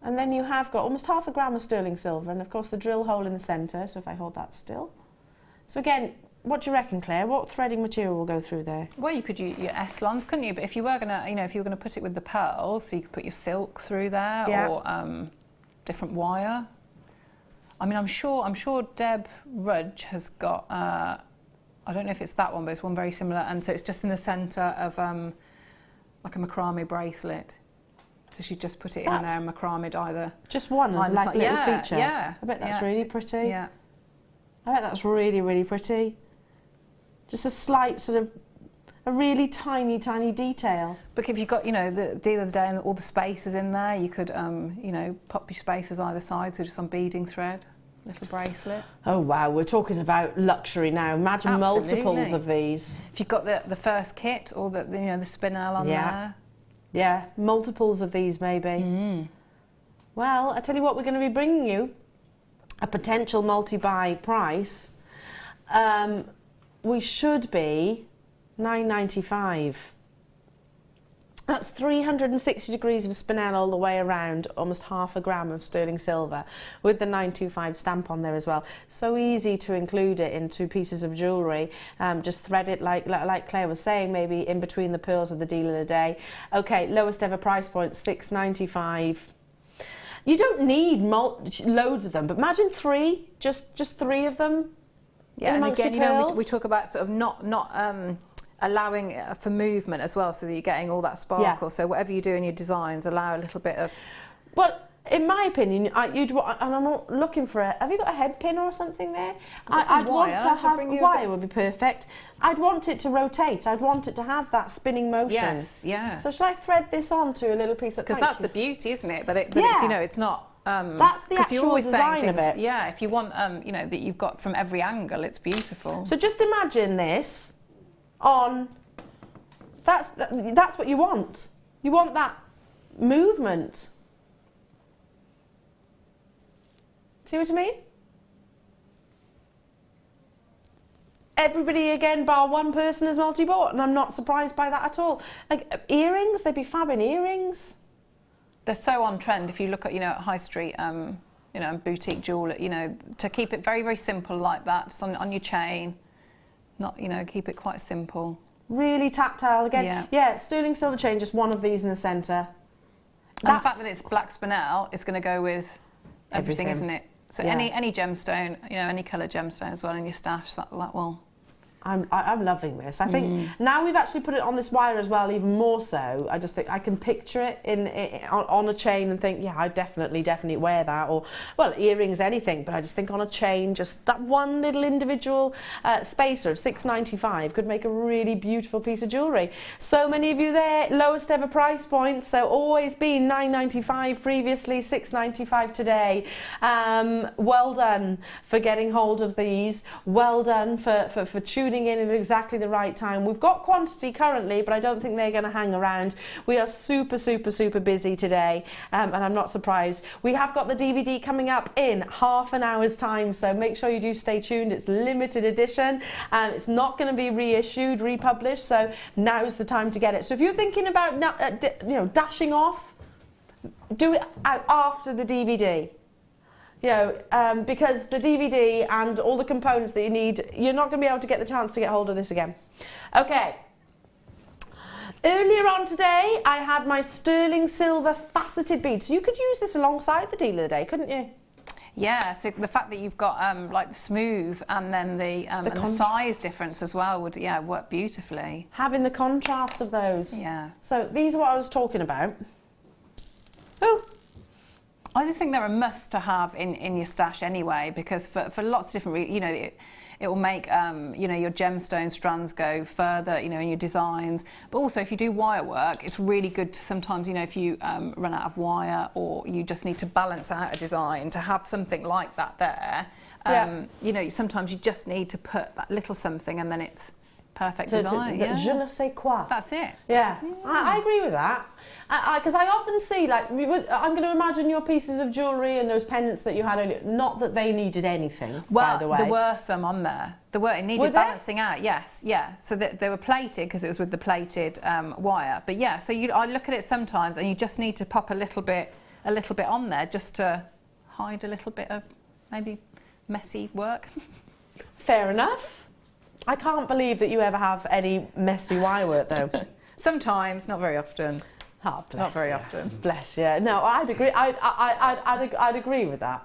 And then you have got almost half a gram of sterling silver and of course the drill hole in the centre, so if I hold that still. So again, what do you reckon, Claire? What threading material will go through there? Well, you could use your S-lons, couldn't you? But if you were gonna, you know, if you were gonna put it with the pearls, so you could put your silk through there, yeah. or different wire. I mean, I'm sure Deb Rudge has got. I don't know if it's that one, but it's one very similar, and so it's just in the centre of like a macrame bracelet. So she'd just put it in there and macramed either. Just one as like a little feature? Yeah. I bet that's really pretty. Yeah. I bet that's really, really pretty. Just a slight sort of, a really tiny, tiny detail. But if you've got, you know, the deal of the day and all the spaces in there, you could, you know, pop your spaces either side, so just on beading thread, little bracelet. Oh wow, we're talking about luxury now. Imagine multiples of these. If you've got the first kit or the you know, the Spinel on there. Yeah, multiples of these maybe. Well, I tell you what, we're going to be bringing you a potential multi-buy price. We should be £9.95. That's 360 degrees of Spinel all the way around, almost half a gram of sterling silver with the 925 stamp on there as well. So easy to include it into pieces of jewellery. Just thread it like Claire was saying, maybe in between the pearls of the deal of the day. Okay, lowest ever price point, £6.95. You don't need loads of them, but imagine three, just three of them. Yeah, and again, you know, we talk about sort of not allowing for movement as well, so that you're getting all that sparkle. So whatever you do in your designs, allow a little bit of. Well, in my opinion, and I'm not looking for a. Have you got a head pin or something there? I'd want to have a wire. Would be perfect. I'd want it to rotate. I'd want it to have that spinning motion. Yes, yeah. So shall I thread this onto a little piece of? Because that's the beauty, isn't it? That it's, you know, it's not. That's the actual design of it. Yeah, if you want, you know, that you've got from every angle, it's beautiful. So just imagine this on. That's what you want. You want that movement. See what I mean? Everybody again, bar one person has multi-bought, and I'm not surprised by that at all. Like earrings, they'd be fab in earrings. They're so on trend. If you look at, you know, at high street, you know, boutique jewellery, you know, to keep it very, very simple like that, just on your chain, not, you know, keep it quite simple. Really tactile again. Yeah, sterling silver chain, just one of these in the centre. And the fact that it's black Spinel, it's going to go with everything, isn't it? So any gemstone, you know, any colour gemstone as well in your stash, that will. I'm loving this. I think now we've actually put it on this wire as well, even more so. I just think I can picture it on a chain and think, yeah, I definitely wear that. Or, well, earrings, anything, but I just think on a chain, just that one little individual spacer of $6.95 could make a really beautiful piece of jewellery. So many of you there, lowest ever price point. So always been $9.95 previously, $6.95 today. Well done for getting hold of these. Well done for tuning in at exactly the right time. We've got quantity currently, but I don't think they're going to hang around. We are super, super, super busy today, and I'm not surprised. We have got the DVD coming up in half an hour's time, so make sure you do stay tuned. It's limited edition, and it's not going to be reissued, republished, so now's the time to get it. So if you're thinking about you know, dashing off, do it after the DVD. You know, because the DVD and all the components that you need, you're not going to be able to get the chance to get hold of this again. Okay. Earlier on today, I had my sterling silver faceted beads. You could use this alongside the deal of the day, couldn't you? Yeah, so the fact that you've got like the smooth and then the size difference as well would work beautifully. Having the contrast of those. Yeah. So these are what I was talking about. Oh. I just think they're a must to have in your stash anyway, because for lots of different reasons, you know, it will make you know, your gemstone strands go further, you know, in your designs. But also, if you do wire work, it's really good to sometimes, you know, if you run out of wire or you just need to balance out a design, to have something like that there. You know, sometimes you just need to put that little something, and then it's perfect design. Je ne sais quoi. That's it. Yeah. I agree with that. Because I often see, like, I'm going to imagine your pieces of jewellery and those pendants that you had earlier, not that they needed anything, by the way. There were some on there. It needed balancing out, yes, yeah. So they were plated because it was with the plated wire. But yeah, so I look at it sometimes and you just need to pop a little bit on there just to hide a little bit of maybe messy work. Fair enough. I can't believe that you ever have any messy wire work, though. Sometimes, not very often. Oh, bless Not very you. often. Bless you. No, I'd agree. I'd agree with that.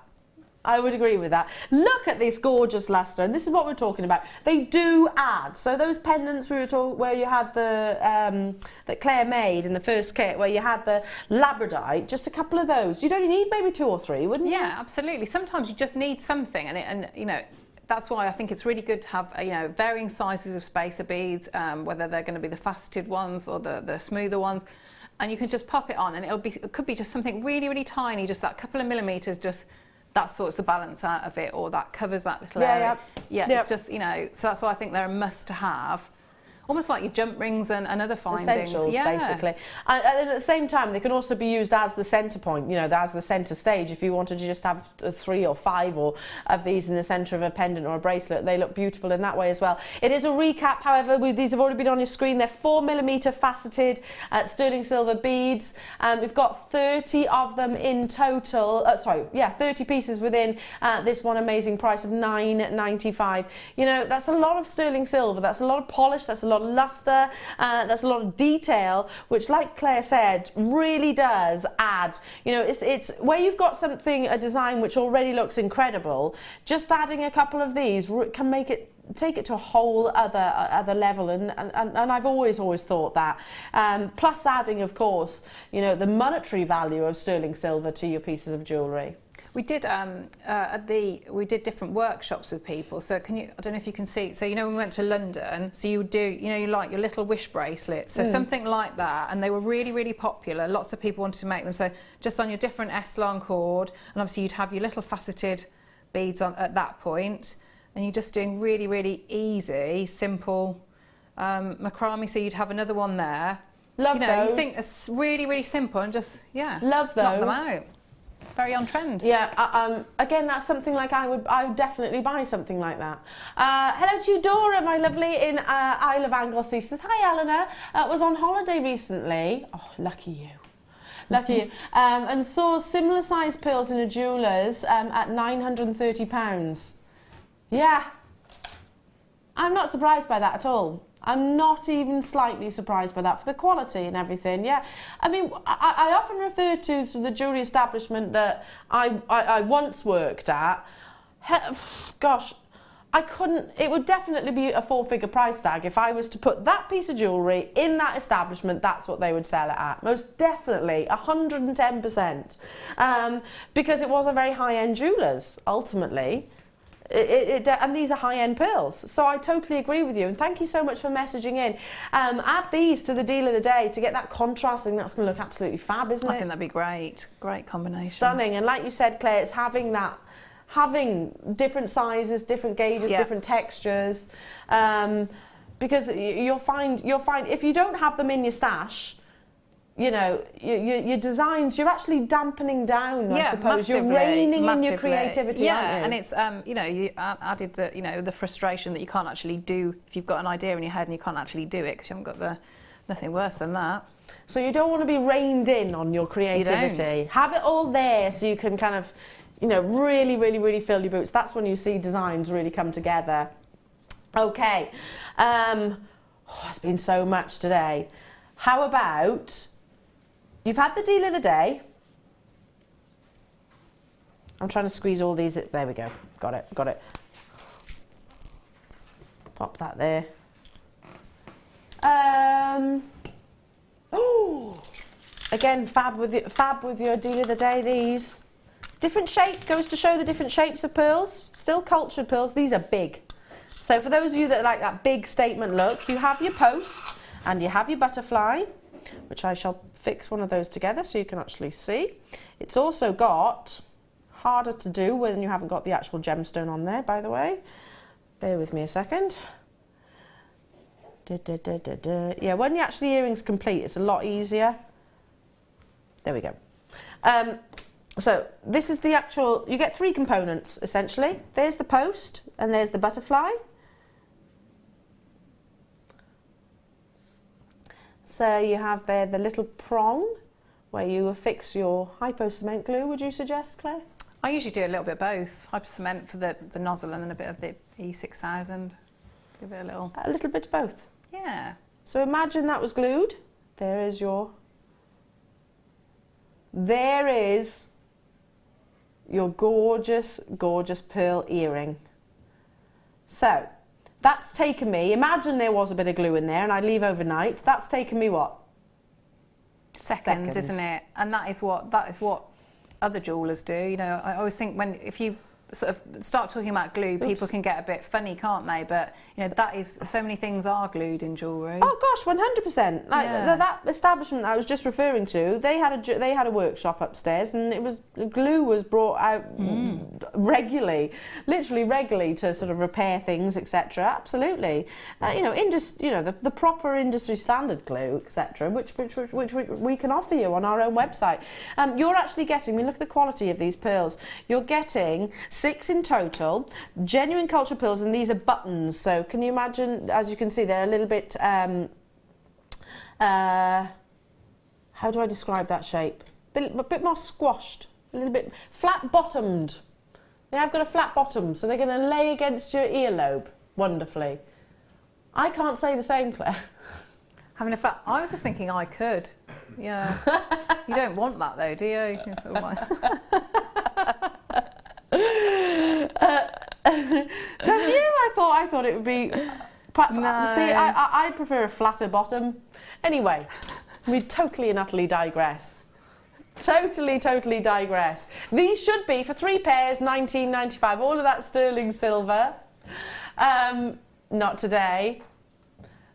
I would agree with that. Look at this gorgeous luster, and this is what we're talking about. They do add. So those pendants we were talking, where you had the that Claire made in the first kit, where you had the labradorite, just a couple of those. You'd only need maybe 2 or 3, wouldn't you? Yeah, absolutely. Sometimes you just need something, and you know. That's why I think it's really good to have, you know, varying sizes of spacer beads, whether they're going to be the faceted ones or the smoother ones, and you can just pop it on, and it could be just something really, really tiny, just that couple of millimeters, just that sorts the balance out of it, or that covers that little area. Just, you know, so that's why I think they're a must to have. Almost like your jump rings and other findings. Essentials, basically. And at the same time, they can also be used as the centre point, you know, as the centre stage. If you wanted to just have 3 or 5 of these in the centre of a pendant or a bracelet, they look beautiful in that way as well. It is a recap, however, these have already been on your screen. They're 4mm faceted sterling silver beads. We've got 30 of them in total. 30 pieces within this one amazing price of $9.95. You know, that's a lot of sterling silver. That's a lot of polish. That's a lot of luster, that's a lot of detail, which, like Claire said, really does add. You know, it's where you've got a design which already looks incredible, just adding a couple of these can take it to a whole other level, and I've always thought that. Plus adding, of course, you know, the monetary value of sterling silver to your pieces of jewellery. We did we did different workshops with people. So I don't know if you can see. So, you know, when we went to London, so you would do, you know, you like your little wish bracelets, so something like that, and they were really, really popular. Lots of people wanted to make them. So just on your different S-long cord, and obviously you'd have your little faceted beads on at that point, and you're just doing really, really easy, simple macrame. So you'd have another one there. Love those. You think it's really, really simple, and just love those. Knock them out. Very on trend. Yeah, again, that's something like I would definitely buy something like that. Hello to you, Dora, my lovely, in Isle of Anglesey. She says, hi, Eleanor. Was on holiday recently. Oh, lucky you. Lucky you. And saw similar sized pearls in a jeweller's at £930. Yeah. I'm not surprised by that at all. I'm not even slightly surprised by that, for the quality and everything. Yeah, I mean, I often refer to the jewellery establishment that I once worked at. Gosh, I couldn't. It would definitely be a 4-figure price tag if I was to put that piece of jewellery in that establishment. That's what they would sell it at, most definitely, 110%, because it was a very high-end jeweller's ultimately. And these are high-end pearls, so I totally agree with you, and thank you so much for messaging in. Add these to the deal of the day to get that contrast. I think that's going to look absolutely fab, isn't it? I think that'd be great combination. Stunning. And like you said, Claire, it's having different sizes, different gauges, different textures, because you'll find if you don't have them in your stash, you know, your designs, you're actually dampening down, I suppose. You're reining in your creativity, aren't you? And it's, you know, you added the frustration that you can't actually do, if you've got an idea in your head and you can't actually do it because you haven't got nothing worse than that. So you don't want to be reined in on your creativity. Have it all there so you can kind of, you know, really, really, really fill your boots. That's when you see designs really come together. Okay. It's been so much today. How about... You've had the deal of the day. I'm trying to squeeze all these. There we go. Got it. Got it. Pop that there. Oh, again, fab with your deal of the day. These different shape goes to show the different shapes of pearls. Still cultured pearls. These are big. So for those of you that like that big statement look, you have your post and you have your butterfly, which I shall fix one of those together so you can actually see. It's also got, harder to do when you haven't got the actual gemstone on there, by the way. Bear with me a second. Yeah, when the actual earring's complete, it's a lot easier. There we go. So this is the actual, you get 3 components essentially. There's the post and there's the butterfly. So you have there the little prong where you affix your hypo cement glue, would you suggest, Claire? I usually do a little bit of both. Hypo cement for the nozzle and then a bit of the E6000. Give it a little bit of both. Yeah. So imagine that was glued. There is your gorgeous, gorgeous pearl earring. So that's taken me, imagine there was a bit of glue in there and I leave overnight. That's taken me what? Seconds, isn't it? And that is what other jewellers do. You know, I always think if you sort of start talking about glue, people can get a bit funny, can't they? But you know, that is, so many things are glued in jewellery. Oh gosh, 100%. Like that establishment I was just referring to, they had a workshop upstairs, and glue was brought out regularly, literally regularly, to sort of repair things, etc. Absolutely, you know, the proper industry standard glue, etc. Which we can offer you on our own website. You're actually getting, I mean, look at the quality of these pearls. You're getting 6 in total, genuine cultured pearls, and these are buttons. So can you imagine, as you can see, they're a little bit, how do I describe that shape? A bit more squashed, a little bit flat bottomed. They have got a flat bottom, so they're going to lay against your earlobe wonderfully. I can't say the same, Claire. Having a flat, I was just thinking I could. Yeah. You don't want that though, do you? You're sort of like... Don't you? I thought it would be. No. See, I prefer a flatter bottom. Anyway, we totally and utterly digress. Totally digress. These should be for 3 pairs, £19.95. All of that sterling silver. Not today.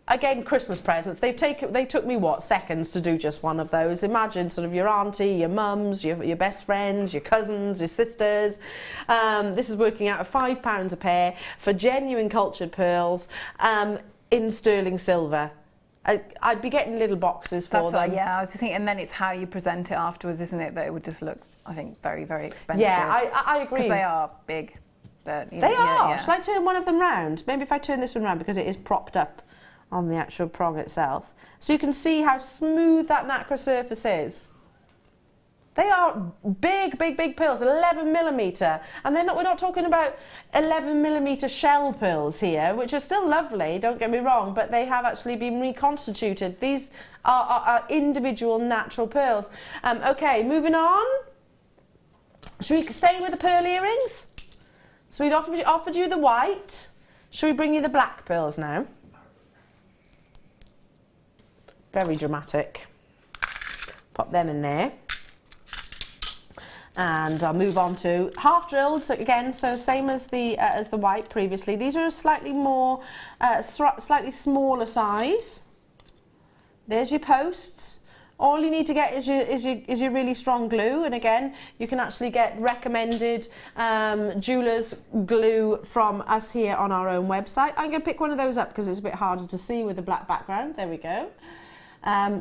Again, Christmas presents. They took me what, seconds to do just one of those. Imagine sort of your auntie, your mums, your best friends, your cousins, your sisters. This is working out at £5 a pair for genuine cultured pearls in sterling silver. I'd be getting little boxes for them. Right, yeah, I was just thinking, and then it's how you present it afterwards, isn't it? That it would just look, I think, very, very expensive. Yeah, I agree. Because they are big. But, they are. Yeah. Shall I turn one of them round? Maybe if I turn this one round, because it is propped up on the actual prong itself. So you can see how smooth that nacre surface is. They are big pearls, 11mm. And we're not talking about 11mm shell pearls here, which are still lovely, don't get me wrong, but they have actually been reconstituted. These are individual natural pearls. Okay, moving on. Should we stay with the pearl earrings? So we'd offered you the white. Should we bring you the black pearls now? Very dramatic. Pop them in there. And I'll move on to half drilled, so again, so same as the white previously. These are a slightly more, slightly smaller size. There's your posts. All you need to get is your really strong glue, and again, you can actually get recommended jewellers glue from us here on our own website. I'm going to pick one of those up because it's a bit harder to see with the black background. There we go.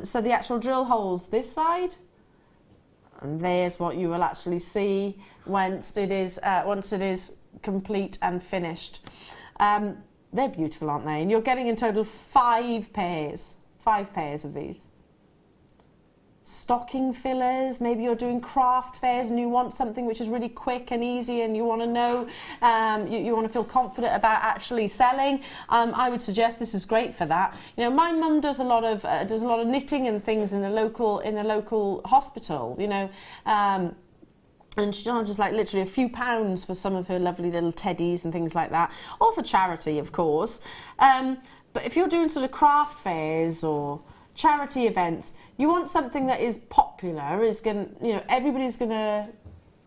So the actual drill holes this side, and there's what you will actually see once it is complete and finished. They're beautiful, aren't they? And you're getting in total 5 pairs of these. Stocking fillers, maybe you're doing craft fairs and you want something which is really quick and easy, and you want to know, you want to feel confident about actually selling. I would suggest this is great for that. You know, my mum does a lot of knitting and things in a local hospital. You know, And she charges like literally a few pounds for some of her lovely little teddies and things like that, all for charity, of course. But if you're doing sort of craft fairs or charity events, you want something that is popular, is going, you know, everybody's going to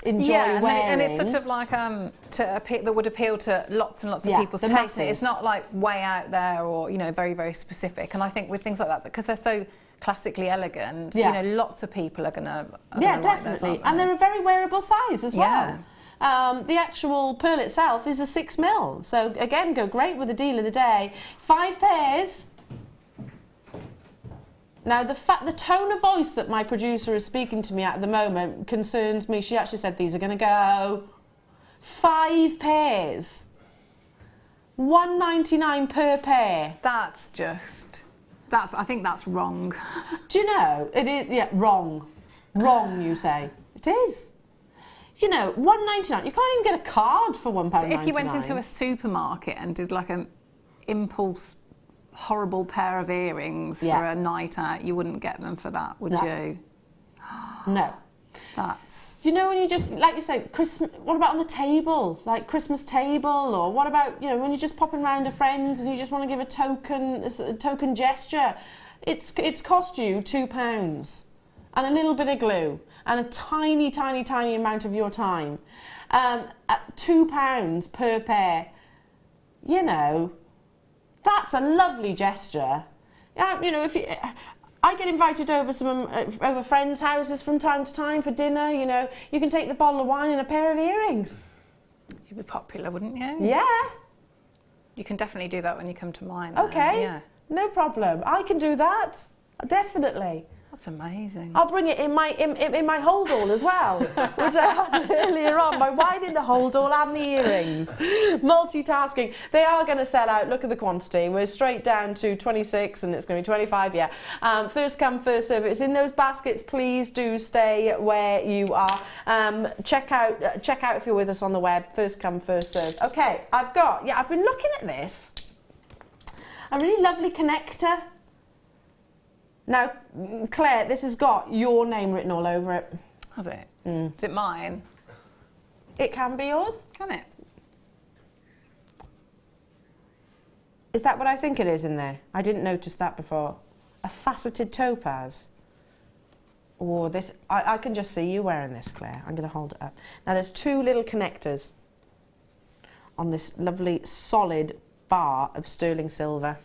enjoy wearing. And it's sort of like that would appeal to lots and lots of people's taste. masses. It's not like way out there or, you know, very, very specific. And I think with things like that, because they're so classically elegant, you know, lots of people are going to definitely. Like those, and they're a very wearable size as well. Yeah. The actual pearl itself is a 6mm, so again, go great with the deal of the day. 5 pairs. Now, the tone of voice that my producer is speaking to me at the moment concerns me. She actually said these are going to go 5 pairs. £1.99 per pair. I think that's wrong. Do you know, it is, wrong. Wrong, you say. It is. You know, £1.99, you can't even get a card for £1.99. If you went into a supermarket and did like an impulse horrible pair of earrings for a night out, you wouldn't get them for that, would you? No. That's... You know, when you just, like you say, Christmas, what about on the table? Like Christmas table, or what about, you know, when you're just popping round to friends and you just want to give a token gesture? It's cost you £2 and a little bit of glue and a tiny, tiny, tiny amount of your time. At £2 per pair, you know, that's a lovely gesture. You know, I get invited over over friends' houses from time to time for dinner. You know, you can take the bottle of wine and a pair of earrings. You'd be popular, wouldn't you? Yeah. You can definitely do that when you come to mine. Okay. Yeah. No problem. I can do that. Definitely. That's amazing. I'll bring it in my hold all as well, which I had earlier on. My wine in the hold all and the earrings. Multitasking. They are going to sell out. Look at the quantity. We're straight down to 26 and it's going to be 25, first come, first serve. It's in those baskets. Please do stay where you are. Check out if you're with us on the web. First come, first serve. Okay, I've been looking at this. A really lovely connector. Now, Claire, this has got your name written all over it. Has it? Is it mine? It can be yours. Can it? Is that what I think it is in there? I didn't notice that before. A faceted topaz. Oh, this, I can just see you wearing this, Claire. I'm going to hold it up. Now, there's 2 little connectors on this lovely solid bar of sterling silver.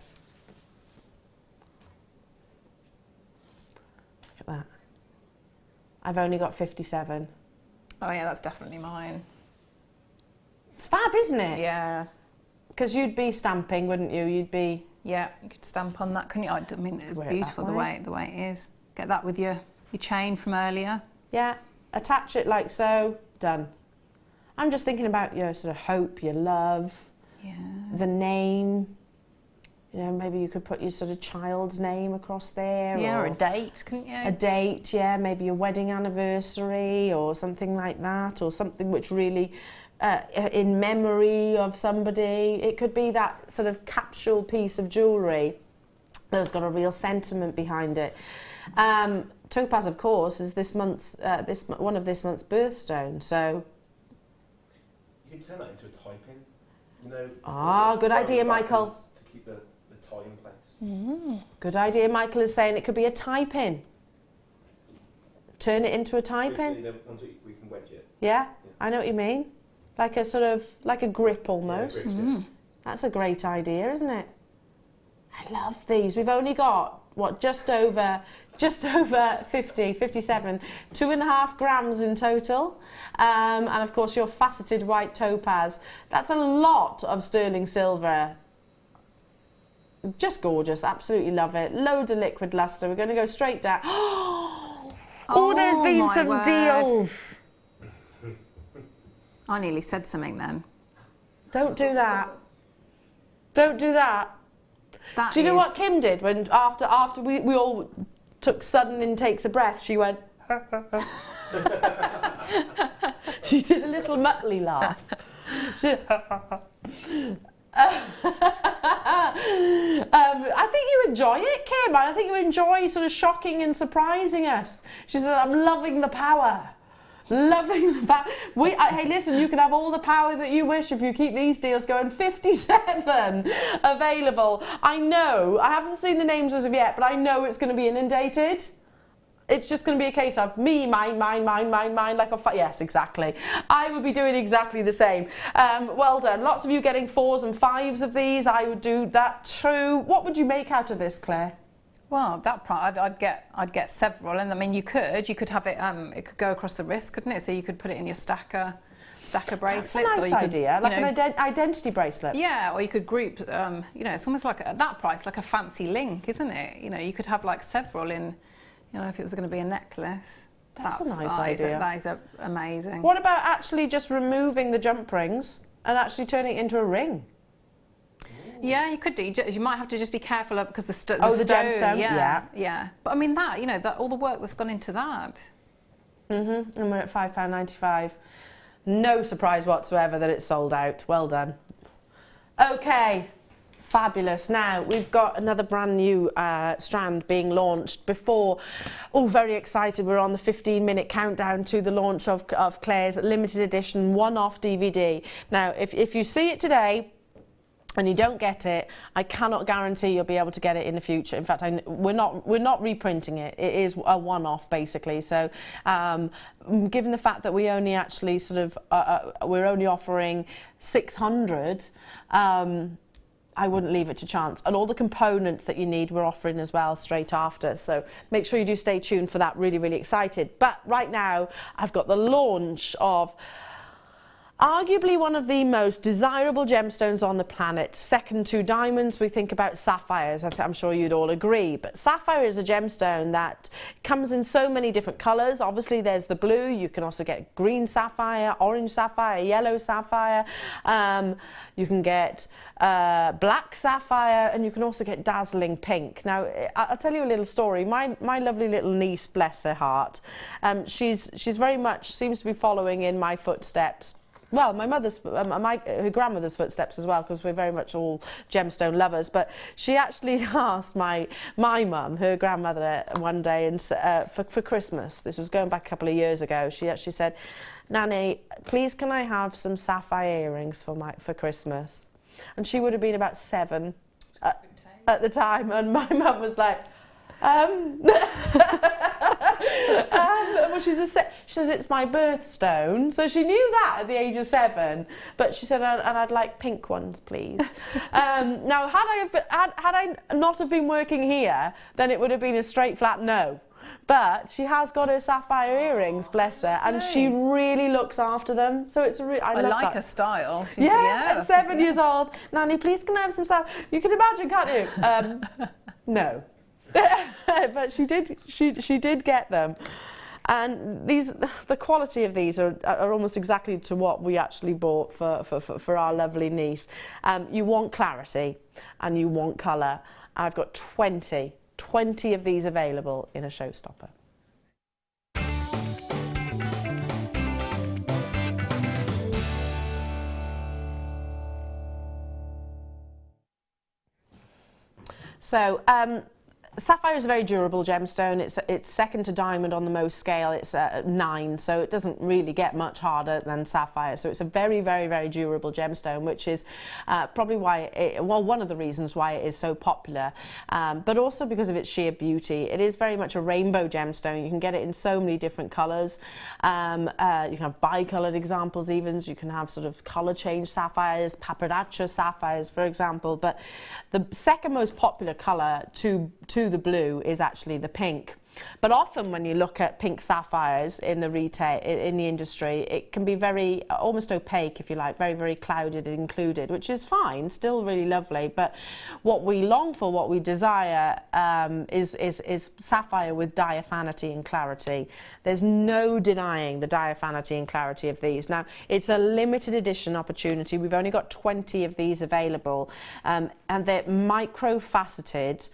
That. I've only got 57. Oh yeah, that's definitely mine. It's fab, isn't it? Yeah. Because you'd be stamping, wouldn't you? You'd be... Yeah, you could stamp on that, couldn't you? I mean, it's Wear it beautiful that way. the way it is. Get that with your chain from earlier. Yeah, attach it like so, done. I'm just thinking about your sort of hope, your love, the name. You know, maybe you could put your sort of child's name across there. Yeah, or a date, couldn't you? A date, yeah, maybe your wedding anniversary or something like that, or something which really, in memory of somebody. It could be that sort of capsule piece of jewellery that's got a real sentiment behind it. Topaz, of course, is this month's one of this month's birthstone, so... You can turn that into a tie-pin, you know. Good idea, Michael. To keep the tie in place. Good idea. Michael is saying it could be a tie pin. Turn it into a tie pin. We can wedge it. Yeah, I know what you mean. Like a sort of, like a grip almost. Yeah, grip, That's a great idea, isn't it? I love these. We've only got, what, just over 57, 2.5 grams in total. And of course your faceted white topaz. That's a lot of sterling silver. Just gorgeous, absolutely love it. Loads of liquid luster. We're going to go straight down. There's been some deals. I nearly said something then. Don't do that. Don't do that. Do you know what Kim did when after we all took sudden intakes of breath? She went. She did a little Muttley laugh. She did, I think you enjoy it, Kim. I think you enjoy sort of shocking and surprising us. She said, "I'm loving the power." Loving that. Hey, listen, you can have all the power that you wish if you keep these deals going. 57 available. I know, I haven't seen the names as of yet, but I know it's going to be inundated. It's just going to be a case of me, mine, like a yes, exactly. I would be doing exactly the same. Well done. Lots of you getting 4s and 5s of these. I would do that too. What would you make out of this, Claire? Well, that part I'd get several, and I mean you could have it. It could go across the wrist, couldn't it? So you could put it in your stacker bracelets. That's a nice idea, like an identity bracelet. Yeah, or you could group. It's almost like at that price, like a fancy link, isn't it? You could have like several in. If it was going to be a necklace. That's a nice idea. That is amazing. What about actually just removing the jump rings and actually turning it into a ring? Yeah, you could do. You might have to just be careful because the stone. Gemstone. Yeah. But I mean that all the work that's gone into that. And we're at £5.95. No surprise whatsoever that it's sold out. Well done. Okay, fabulous. Now we've got another brand new strand being launched before. Oh, very excited. We're on the 15-minute countdown to the launch of Claire's limited edition one-off DVD. Now, if you see it today and you don't get it, I cannot guarantee you'll be able to get it in the future. In fact, we're not reprinting it. It is a one-off, basically. So, given the fact that we only actually we're only offering 600, I wouldn't leave it to chance. And all the components that you need we're offering as well straight after. So make sure you do stay tuned for that. Really, really excited. But right now, I've got the launch of arguably one of the most desirable gemstones on the planet. Second to diamonds, we think about sapphires. I'm sure you'd all agree. But sapphire is a gemstone that comes in so many different colours. Obviously, there's the blue. You can also get green sapphire, orange sapphire, yellow sapphire. You can get black sapphire, and you can also get dazzling pink. Now, I'll tell you a little story. My lovely little niece, bless her heart, she's very much seems to be following in my footsteps. Well, my mother's, her grandmother's footsteps as well, because we're very much all gemstone lovers. But she actually asked my mum, her grandmother, one day, and for Christmas. This was going back a couple of years ago. She actually said, "Nanny, please can I have some sapphire earrings for Christmas?" And she would have been about 7 at the time, and my mum was like, well, she says it's my birthstone, so she knew that at the age of 7. But she said, and I'd like pink ones, please. Now, had I not have been working here, then it would have been a straight flat no. But she has got her sapphire earrings, bless her, and she really looks after them. So it's I love like that. her style. At 7 years old, Nanny, please can I have some sapphire? You can imagine, can't you? No. But she did get them, and the quality of these are almost exactly to what we actually bought for our lovely niece. You want clarity and you want colour. I've got 20 of these available in a showstopper. So sapphire is a very durable gemstone. It's second to diamond on the Mohs scale. It's 9, so it doesn't really get much harder than sapphire. So it's a very, very, very durable gemstone, which is probably why one of the reasons why it is so popular, but also because of its sheer beauty. It is very much a rainbow gemstone. You can get it in so many different colours. You can have bicoloured examples even. So you can have sort of colour change sapphires, papradacha sapphires, for example. But the second most popular colour to the blue is actually the pink. But often when you look at pink sapphires in the retail, in the industry, it can be very, almost opaque, if you like, very, very clouded and included, which is fine, still really lovely. But what we long for, what we desire, is sapphire with diaphanity and clarity. There's no denying the diaphanity and clarity of these. Now, it's a limited edition opportunity. We've only got 20 of these available, and they're micro-faceted,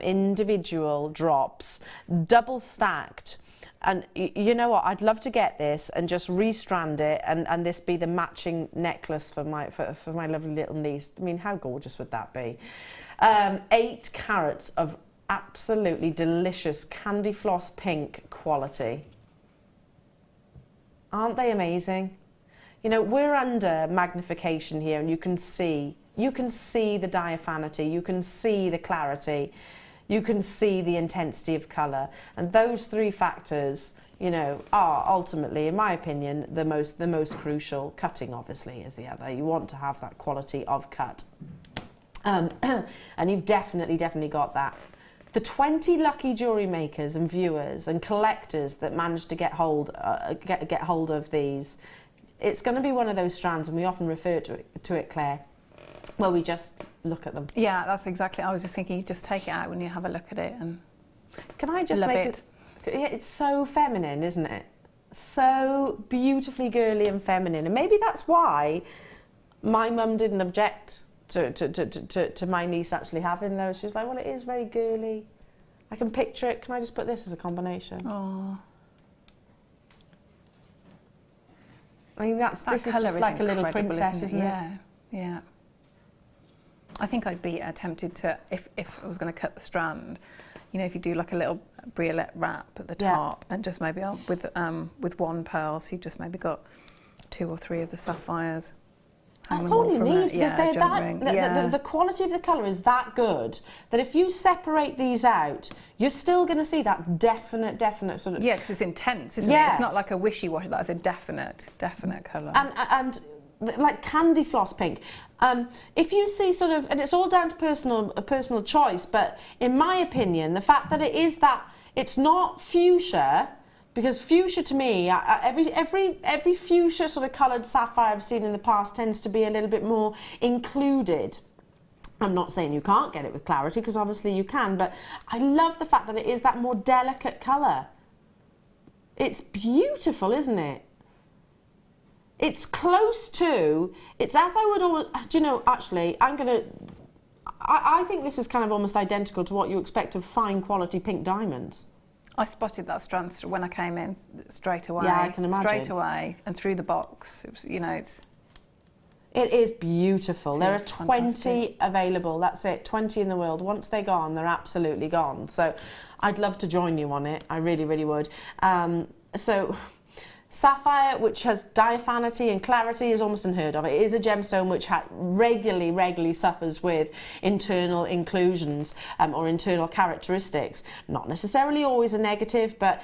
individual drops, double stacked. And you know what, I'd love to get this and just restrand it and this be the matching necklace for my lovely little niece. I mean, how gorgeous would that be? 8 carats of absolutely delicious candy floss pink quality. Aren't they amazing? You know, we're under magnification here, and you can see the diaphanity, you can see the clarity, you can see the intensity of colour, and those three factors, you know, are ultimately, in my opinion, the most crucial. Cutting, obviously, is the other. You want to have that quality of cut, and you've definitely got that. The 20 lucky jewellery makers and viewers and collectors that managed to get hold of these, it's going to be one of those strands, and we often refer to it, Claire, where we just look at them. Yeah, that's exactly. I was just thinking, you just take it out when you have a look at it, and can I just love make it? Yeah, it's so feminine, isn't it? So beautifully girly and feminine, and maybe that's why my mum didn't object to my niece actually having those. She's like, well, it is very girly. I can picture it. Can I just put this as a combination? Oh, I mean, this is just like a little princess, isn't it? Yeah, yeah. I think I'd be tempted to, if I was going to cut the strand, you know, if you do like a little briolette wrap at the top, and just maybe with one pearl, so you've just maybe got 2 or 3 of the sapphires. That's all you need, because the quality of the colour is that good that if you separate these out, you're still going to see that definite sort of... Yeah, because it's intense, isn't it? It's not like a wishy-washy, that's a definite colour. And like candy floss pink. If you see sort of, and it's all down to personal choice, but in my opinion, the fact that it is that, it's not fuchsia, because fuchsia to me, every fuchsia sort of coloured sapphire I've seen in the past tends to be a little bit more included. I'm not saying you can't get it with clarity, because obviously you can, but I love the fact that it is that more delicate colour. It's beautiful, isn't it? It's close to, it's as I would always, do you know, actually, I think this is kind of almost identical to what you expect of fine quality pink diamonds. I spotted that strand when I came in straight away. Yeah, I can imagine. Straight away, and through the box. It was, you know, it is beautiful. There are 20 fantastic. available. That's it. 20 in the world. Once they're gone, they're absolutely gone. So I'd love to join you on it. I really, really would. So sapphire, which has diaphanity and clarity, is almost unheard of. It is a gemstone which regularly suffers with internal inclusions or internal characteristics. Not necessarily always a negative, but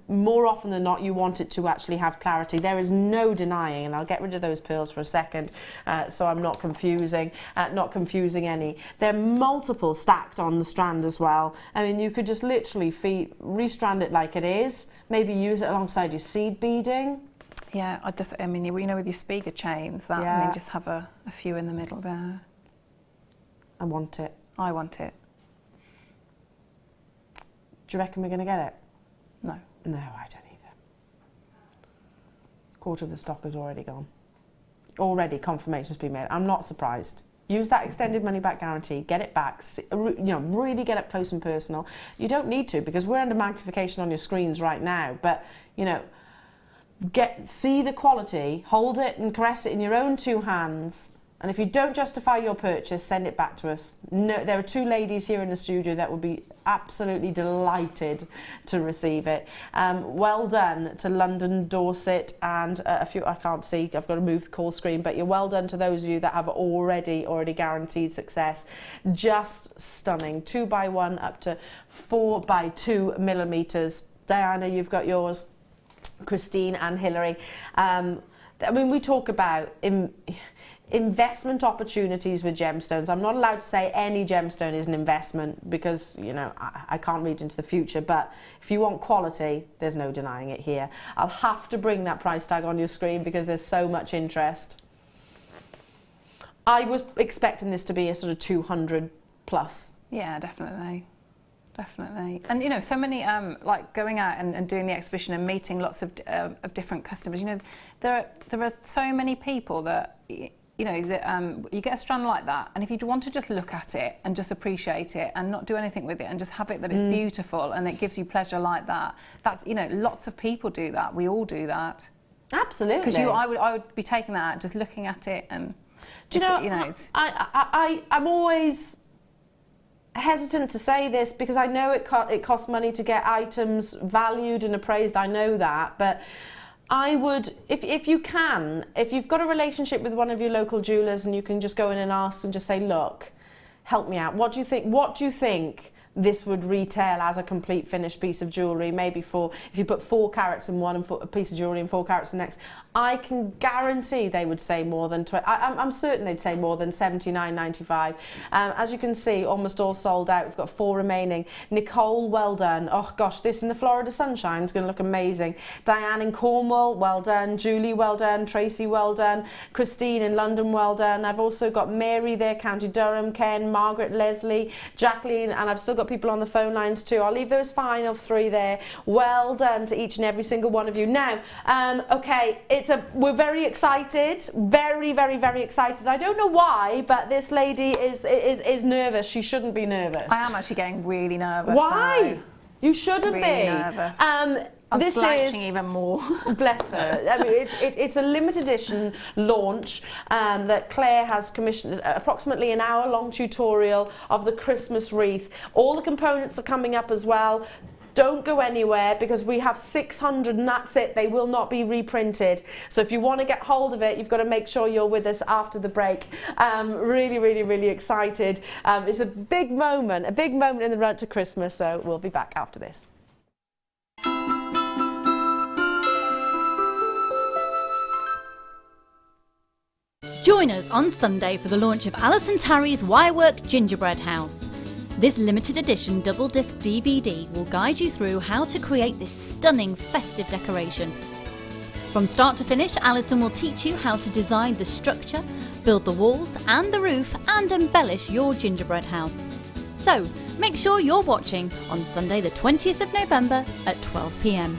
more often than not, you want it to actually have clarity. There is no denying, and I'll get rid of those pearls for a second, so I'm not confusing any. There are multiple stacked on the strand as well. I mean, you could just literally restrand it like it is. Maybe use it alongside your seed beading. Yeah, I mean, you know, with your Spiga chains, I mean, just have a few in the middle there. I want it. I want it. Do you reckon we're going to get it? No. No, I don't either. A quarter of the stock is already gone. Already confirmation's been made. I'm not surprised. Use that extended money back guarantee, get it back, you know, really get up close and personal. You don't need to, because we're under magnification on your screens right now, but, you know, see the quality, hold it and caress it in your own 2 hands, and if you don't justify your purchase, send it back to us. No, there are 2 ladies here in the studio that would be absolutely delighted to receive it. Well done to London, Dorset, and a few, I can't see, I've got to move the call screen, but you're well done to those of you that have already guaranteed success. Just stunning. 2x1 up to 4x2 millimeters. Diana, you've got yours. Christine and Hilary. I mean, we talk about investment opportunities with gemstones. I'm not allowed to say any gemstone is an investment, because, you know, I can't read into the future, but if you want quality, there's no denying it here. I'll have to bring that price tag on your screen because there's so much interest. I was expecting this to be a sort of 200 plus. Yeah, definitely. And, you know, so many, like going out and doing the exhibition and meeting lots of different customers, you know, there are so many people that, you know, that you get a strand like that, and if you want to just look at it and just appreciate it and not do anything with it and just have it that it's beautiful and it gives you pleasure like that, that's, you know, lots of people do that. We all do that. Absolutely. Because I would be taking that, just looking at it, and do you know, I'm always hesitant to say this because I know it costs money to get items valued and appraised. I know that, but I would, if you can, if you've got a relationship with one of your local jewellers and you can just go in and ask and just say, look, help me out. What do you think this would retail as a complete finished piece of jewellery? Maybe for, if you put 4 carats in one and a piece of jewellery and 4 carats in the next, I can guarantee they would say more than, I'm certain they'd say more than $79.95. As you can see, almost all sold out. We've got 4 remaining. Nicole, well done. Oh gosh, this in the Florida sunshine is going to look amazing. Diane in Cornwall, well done. Julie, well done. Tracy, well done. Christine in London, well done. I've also got Mary there, County Durham, Ken, Margaret, Leslie, Jacqueline, and I've still got people on the phone lines too. I'll leave those final 3 there. Well done to each and every single one of you. Now, okay, we're very excited, very, very, very excited. I don't know why, but this lady is nervous. She shouldn't be nervous. I am actually getting really nervous. Why? You shouldn't really be. Nervous. I'm this slouching is, even more. Bless her. I mean, it's a limited edition launch that Claire has commissioned, approximately an hour-long tutorial of the Christmas wreath. All the components are coming up as well. Don't go anywhere because we have 600 and that's it. They will not be reprinted. So if you want to get hold of it, you've got to make sure you're with us after the break. Really, really, really excited. It's a big moment in the run to Christmas. So we'll be back after this. Join us on Sunday for the launch of Alison Tarry's Wirework Gingerbread House. This limited edition double disc DVD will guide you through how to create this stunning festive decoration. From start to finish, Alison will teach you how to design the structure, build the walls and the roof, and embellish your gingerbread house. So make sure you're watching on Sunday the 20th of November at 12 p.m.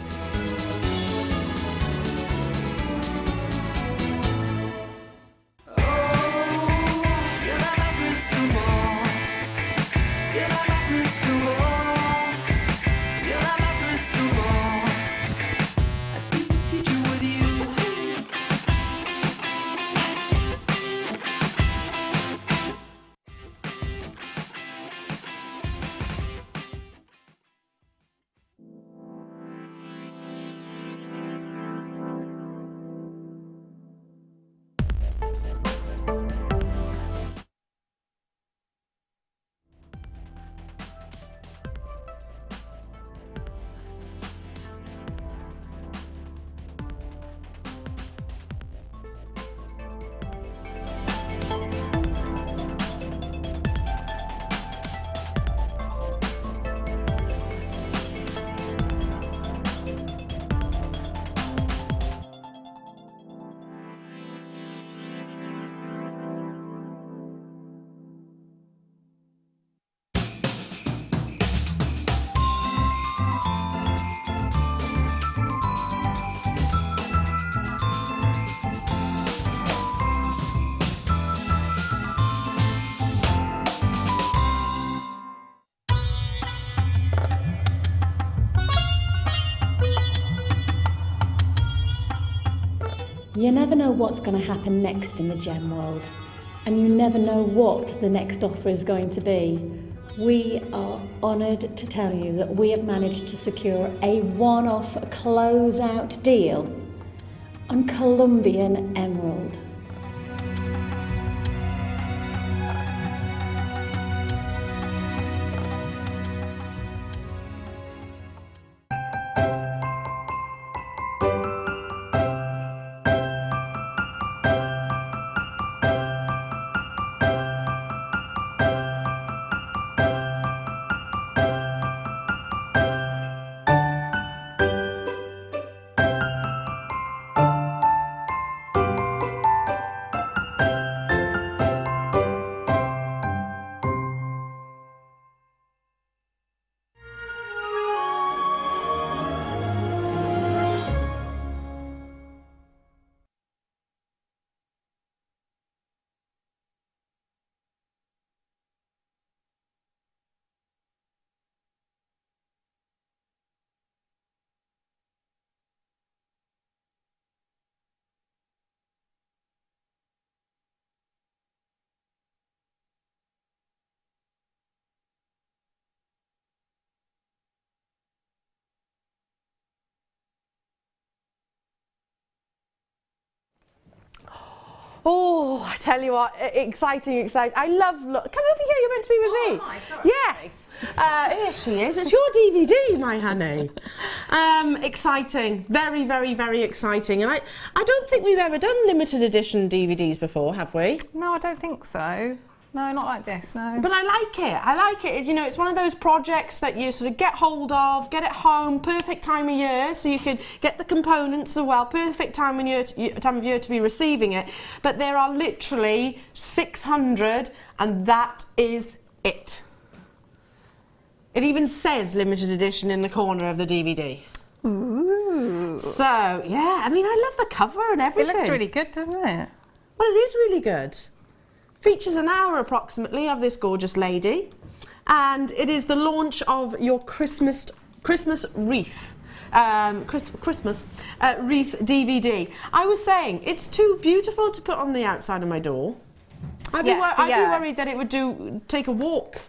You never know what's going to happen next in the gem world, and you never know what the next offer is going to be. We are honoured to tell you that we have managed to secure a one-off close-out deal on Colombian emerald. Oh, I tell you what, exciting. I love, come over here, you're meant to be with me. Nice, yes. Here she is, it's your DVD, my honey. Exciting, very, very, very exciting. And I don't think we've ever done limited edition DVDs before, have we? No, I don't think so. No, not like this, no. But I like it. You know, it's one of those projects that you sort of get hold of, get it home, perfect time of year, so you can get the components as well, perfect time of year to be receiving it. But there are literally 600, and that is it. It even says limited edition in the corner of the DVD. Ooh. So, yeah, I mean, I love the cover and everything. It looks really good, doesn't it? Well, it is really good. Features an hour approximately of this gorgeous lady, and it is the launch of your Christmas wreath. Christmas wreath DVD. I was saying it's too beautiful to put on the outside of my door. I'd be worried that it would take a walk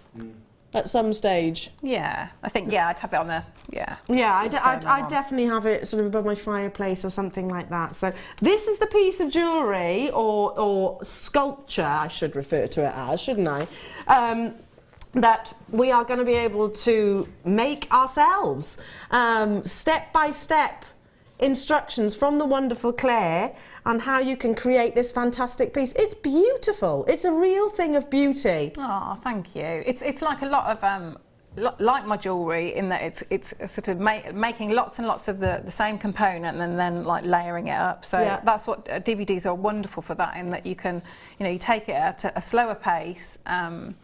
at some stage. Yeah, I think I'd have it on a Yeah, I'd definitely have it sort of above my fireplace or something like that. So this is the piece of jewellery or sculpture, I should refer to it as, shouldn't I? That we are going to be able to make ourselves. Step by step instructions from the wonderful Claire on how you can create this fantastic piece. It's beautiful. It's a real thing of beauty. Oh, thank you. It's like a lot of like my jewellery in that it's sort of making lots and lots of the same component and then like layering it up. So that's what DVDs are wonderful for, that in that you can, you take it at a slower pace and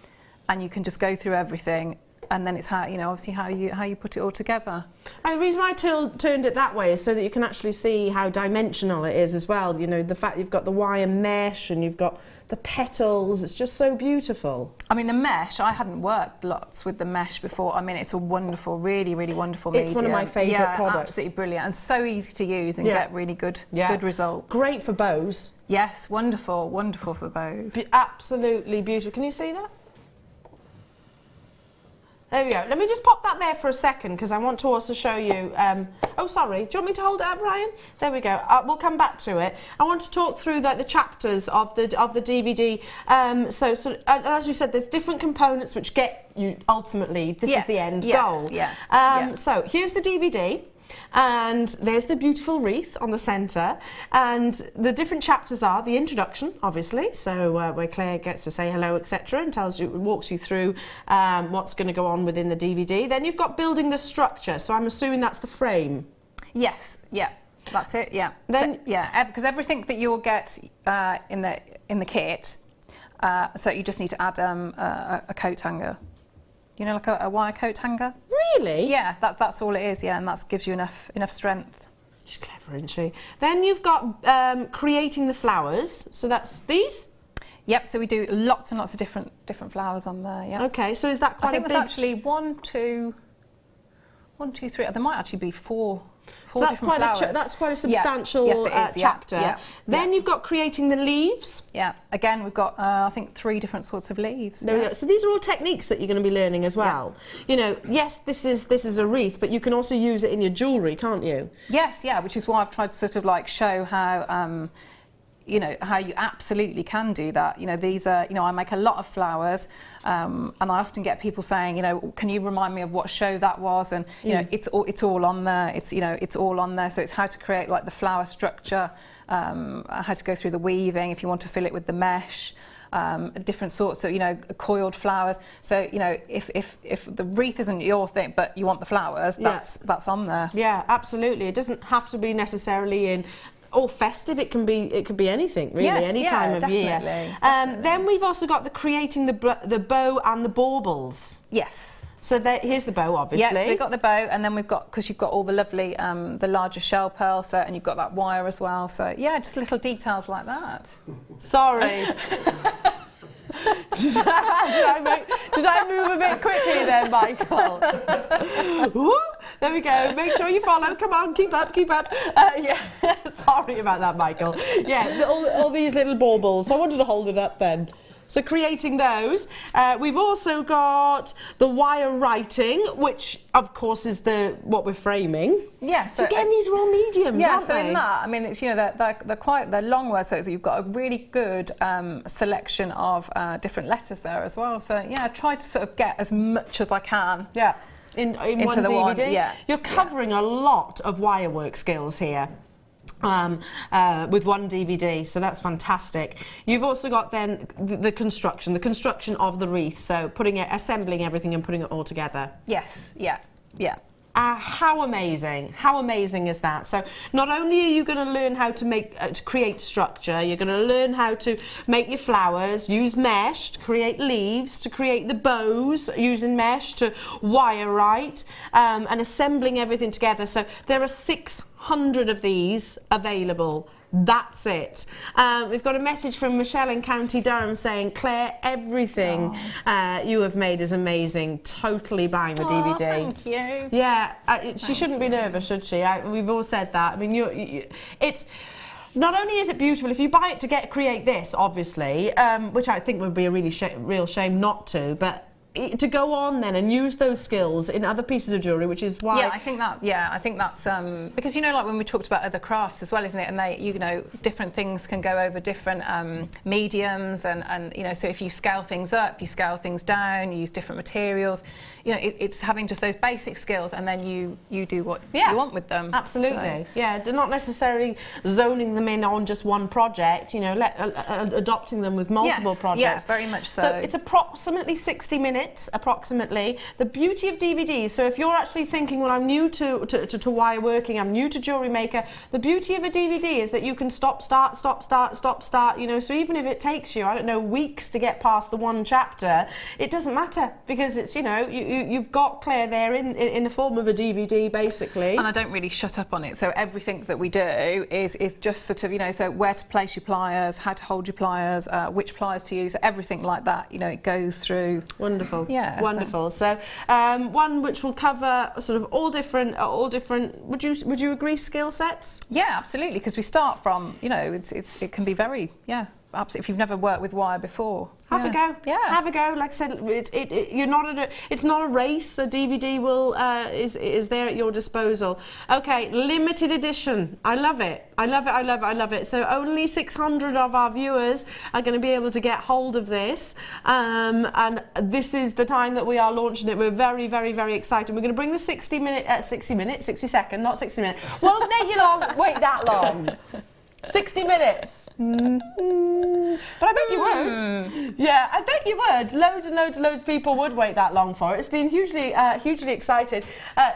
you can just go through everything. And then it's how, obviously how you put it all together. And the reason why I turned it that way is so that you can actually see how dimensional it is as well. The fact you've got the wire mesh and you've got the petals, it's just so beautiful. I mean, the mesh, I hadn't worked lots with the mesh before. I mean, it's a wonderful, really, really wonderful medium. It's one of my favourite products. Absolutely brilliant and so easy to use and get really good results. Great for bows. Yes, wonderful for bows. Absolutely beautiful. Can you see that? There we go. Let me just pop that there for a second because I want to also show you... oh, sorry. Do you want me to hold it up, Ryan? There we go. We'll come back to it. I want to talk through the chapters of the DVD. So as you said, there's different components which get you ultimately... This is the end goal. So here's the DVD. And there's the beautiful wreath on the centre, and the different chapters are the introduction, obviously, so where Claire gets to say hello, etc., and walks you through what's going to go on within the DVD. Then you've got building the structure, so I'm assuming that's the frame. Yes, that's it. Then because everything that you'll get in the kit, so you just need to add a coat hanger. Like a wire coat hanger. Really? Yeah, that's all it is. Yeah, and that gives you enough strength. She's clever, isn't she? Then you've got creating the flowers. So that's these. Yep. So we do lots and lots of different flowers on there. Yeah. Okay. So is that quite? I think there's actually 1, 2, 3. There might actually be four. So that's quite a substantial chapter. Yeah. Then you've got creating the leaves. Yeah. Again, we've got I think 3 different sorts of leaves. There we go. So these are all techniques that you're going to be learning as well. Yes, this is a wreath, but you can also use it in your jewellery, can't you? Yes. Yeah. Which is why I've tried to sort of like show how. How you absolutely can do that. These are, I make a lot of flowers, and I often get people saying, can you remind me of what show that was? And it's all on there. It's all on there. So it's how to create like the flower structure, how to go through the weaving if you want to fill it with the mesh. Different sorts of coiled flowers. So if the wreath isn't your thing, but you want the flowers, that's on there. Yeah, absolutely. It doesn't have to be necessarily in. Or festive, it can be anything really, any time of year. Then we've also got the creating the bow and the baubles. Yes. So here's the bow, obviously. Yeah, so we've got the bow, and then we've got, because you've got all the lovely, the larger shell pearl set, and you've got that wire as well. So yeah, just little details like that. Sorry. Did I move a bit quickly there, Michael? There we go. Make sure you follow. Come on, keep up. Sorry about that, Michael. Yeah, all these little baubles. I wanted to hold it up then. So creating those. We've also got the wire writing, which of course is what we're framing. Yeah. So again, these are all mediums, aren't so they? in that, I mean, it's, you know, they're long words, so you've got a really good selection of different letters there as well. So yeah, I try to sort of get as much as I can. Yeah. In into one the DVD. one, yeah. You're covering a lot of wire work skills here. With one DVD, so that's fantastic. You've also got then the construction of the wreath, so assembling everything and putting it all together. Yes, yeah. How amazing is that? So not only are you going to learn how to create structure, you're going to learn how to make your flowers, use mesh to create leaves, to create the bows using mesh, to wire write, and assembling everything together. So there are 600 of these available. That's it. We've got a message from Michelle in County Durham saying, Claire, everything you have made is amazing. Totally buying the DVD. Thank you. Yeah, she shouldn't be nervous, should she? We've all said that. I mean, it's not only is it beautiful, if you buy it to create this, obviously, which I think would be a really real shame not to, but to go on then and use those skills in other pieces of jewellery, which is why... I think that's because, you know, like when we talked about other crafts as well, isn't it? And they, you know, different things can go over different mediums and, you know, so if you scale things up, you scale things down, you use different materials, you know, it's having just those basic skills and then you do what you want with them. Absolutely. So. Yeah, not necessarily zoning them in on just one project, you know, adopting them with multiple projects. Yes, very much so. So it's approximately 60 minutes. Approximately. The beauty of DVDs, so if you're actually thinking, well, I'm new to wire working, I'm new to Jewellery Maker, the beauty of a DVD is that you can stop, start, you know, so even if it takes you, I don't know, weeks to get past the one chapter, it doesn't matter because it's, you know, you've got Claire there in the form of a DVD, basically. And I don't really shut up on it, so everything that we do is just sort of, you know, so where to place your pliers, how to hold your pliers, which pliers to use, everything like that, you know, it goes through. Wonderful. Yeah, wonderful. So one which will cover sort of all different. Would you agree skill sets? Yeah, absolutely. Because we start from, you know, it can be very absolutely. If you've never worked with wire before, have a go. Yeah, have a go. Like I said, you're not it's not a race. A DVD is there at your disposal. Okay, limited edition. I love it. I love it. So only 600 of our viewers are going to be able to get hold of this, and this is the time that we are launching it. We're very, very, very excited. We're going to bring the 60 second, not 60 minutes. Won't take you wait that long. 60 minutes. But I bet you would. Yeah, I bet you would. Loads and loads of people would wait that long for it. It's been hugely excited.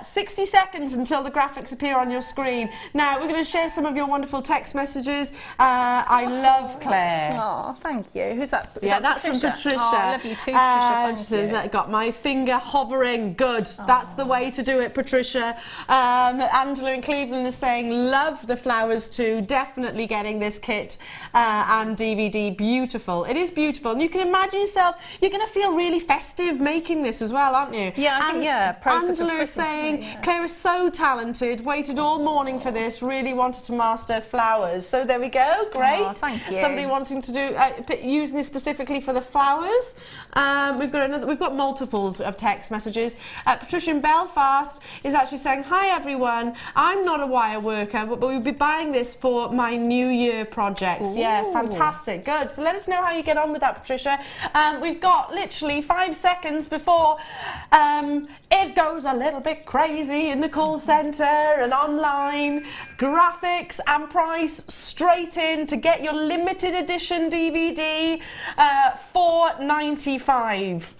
60 seconds until the graphics appear on your screen. Now, we're going to share some of your wonderful text messages. I love Claire. Oh, thank you. Who's that? That's from Patricia. Oh, I love you too, Patricia. Thank you. Got my finger hovering. Good. That's the way to do it, Patricia. Angela in Cleveland is saying, love the flowers too. Definitely getting this kit and DVD. Beautiful. It is beautiful. And you can imagine yourself, you're going to feel really festive making this as well, aren't you? Yeah, I think, Angela is saying, Claire is so talented, waited all morning for this, really wanted to master flowers. So there we go. Great. Oh, thank you. Somebody wanting to do, using this specifically for the flowers. We've got multiples of text messages. Patricia in Belfast is actually saying, hi everyone, I'm not a wire worker, but we'll be buying this for my New Year projects. Ooh. Yeah, fantastic. Good. So let us know how you get on with that, Patricia. We've got literally 5 seconds before it goes a little bit crazy in the call centre and online. Graphics and price straight in to get your limited edition DVD, $4.95.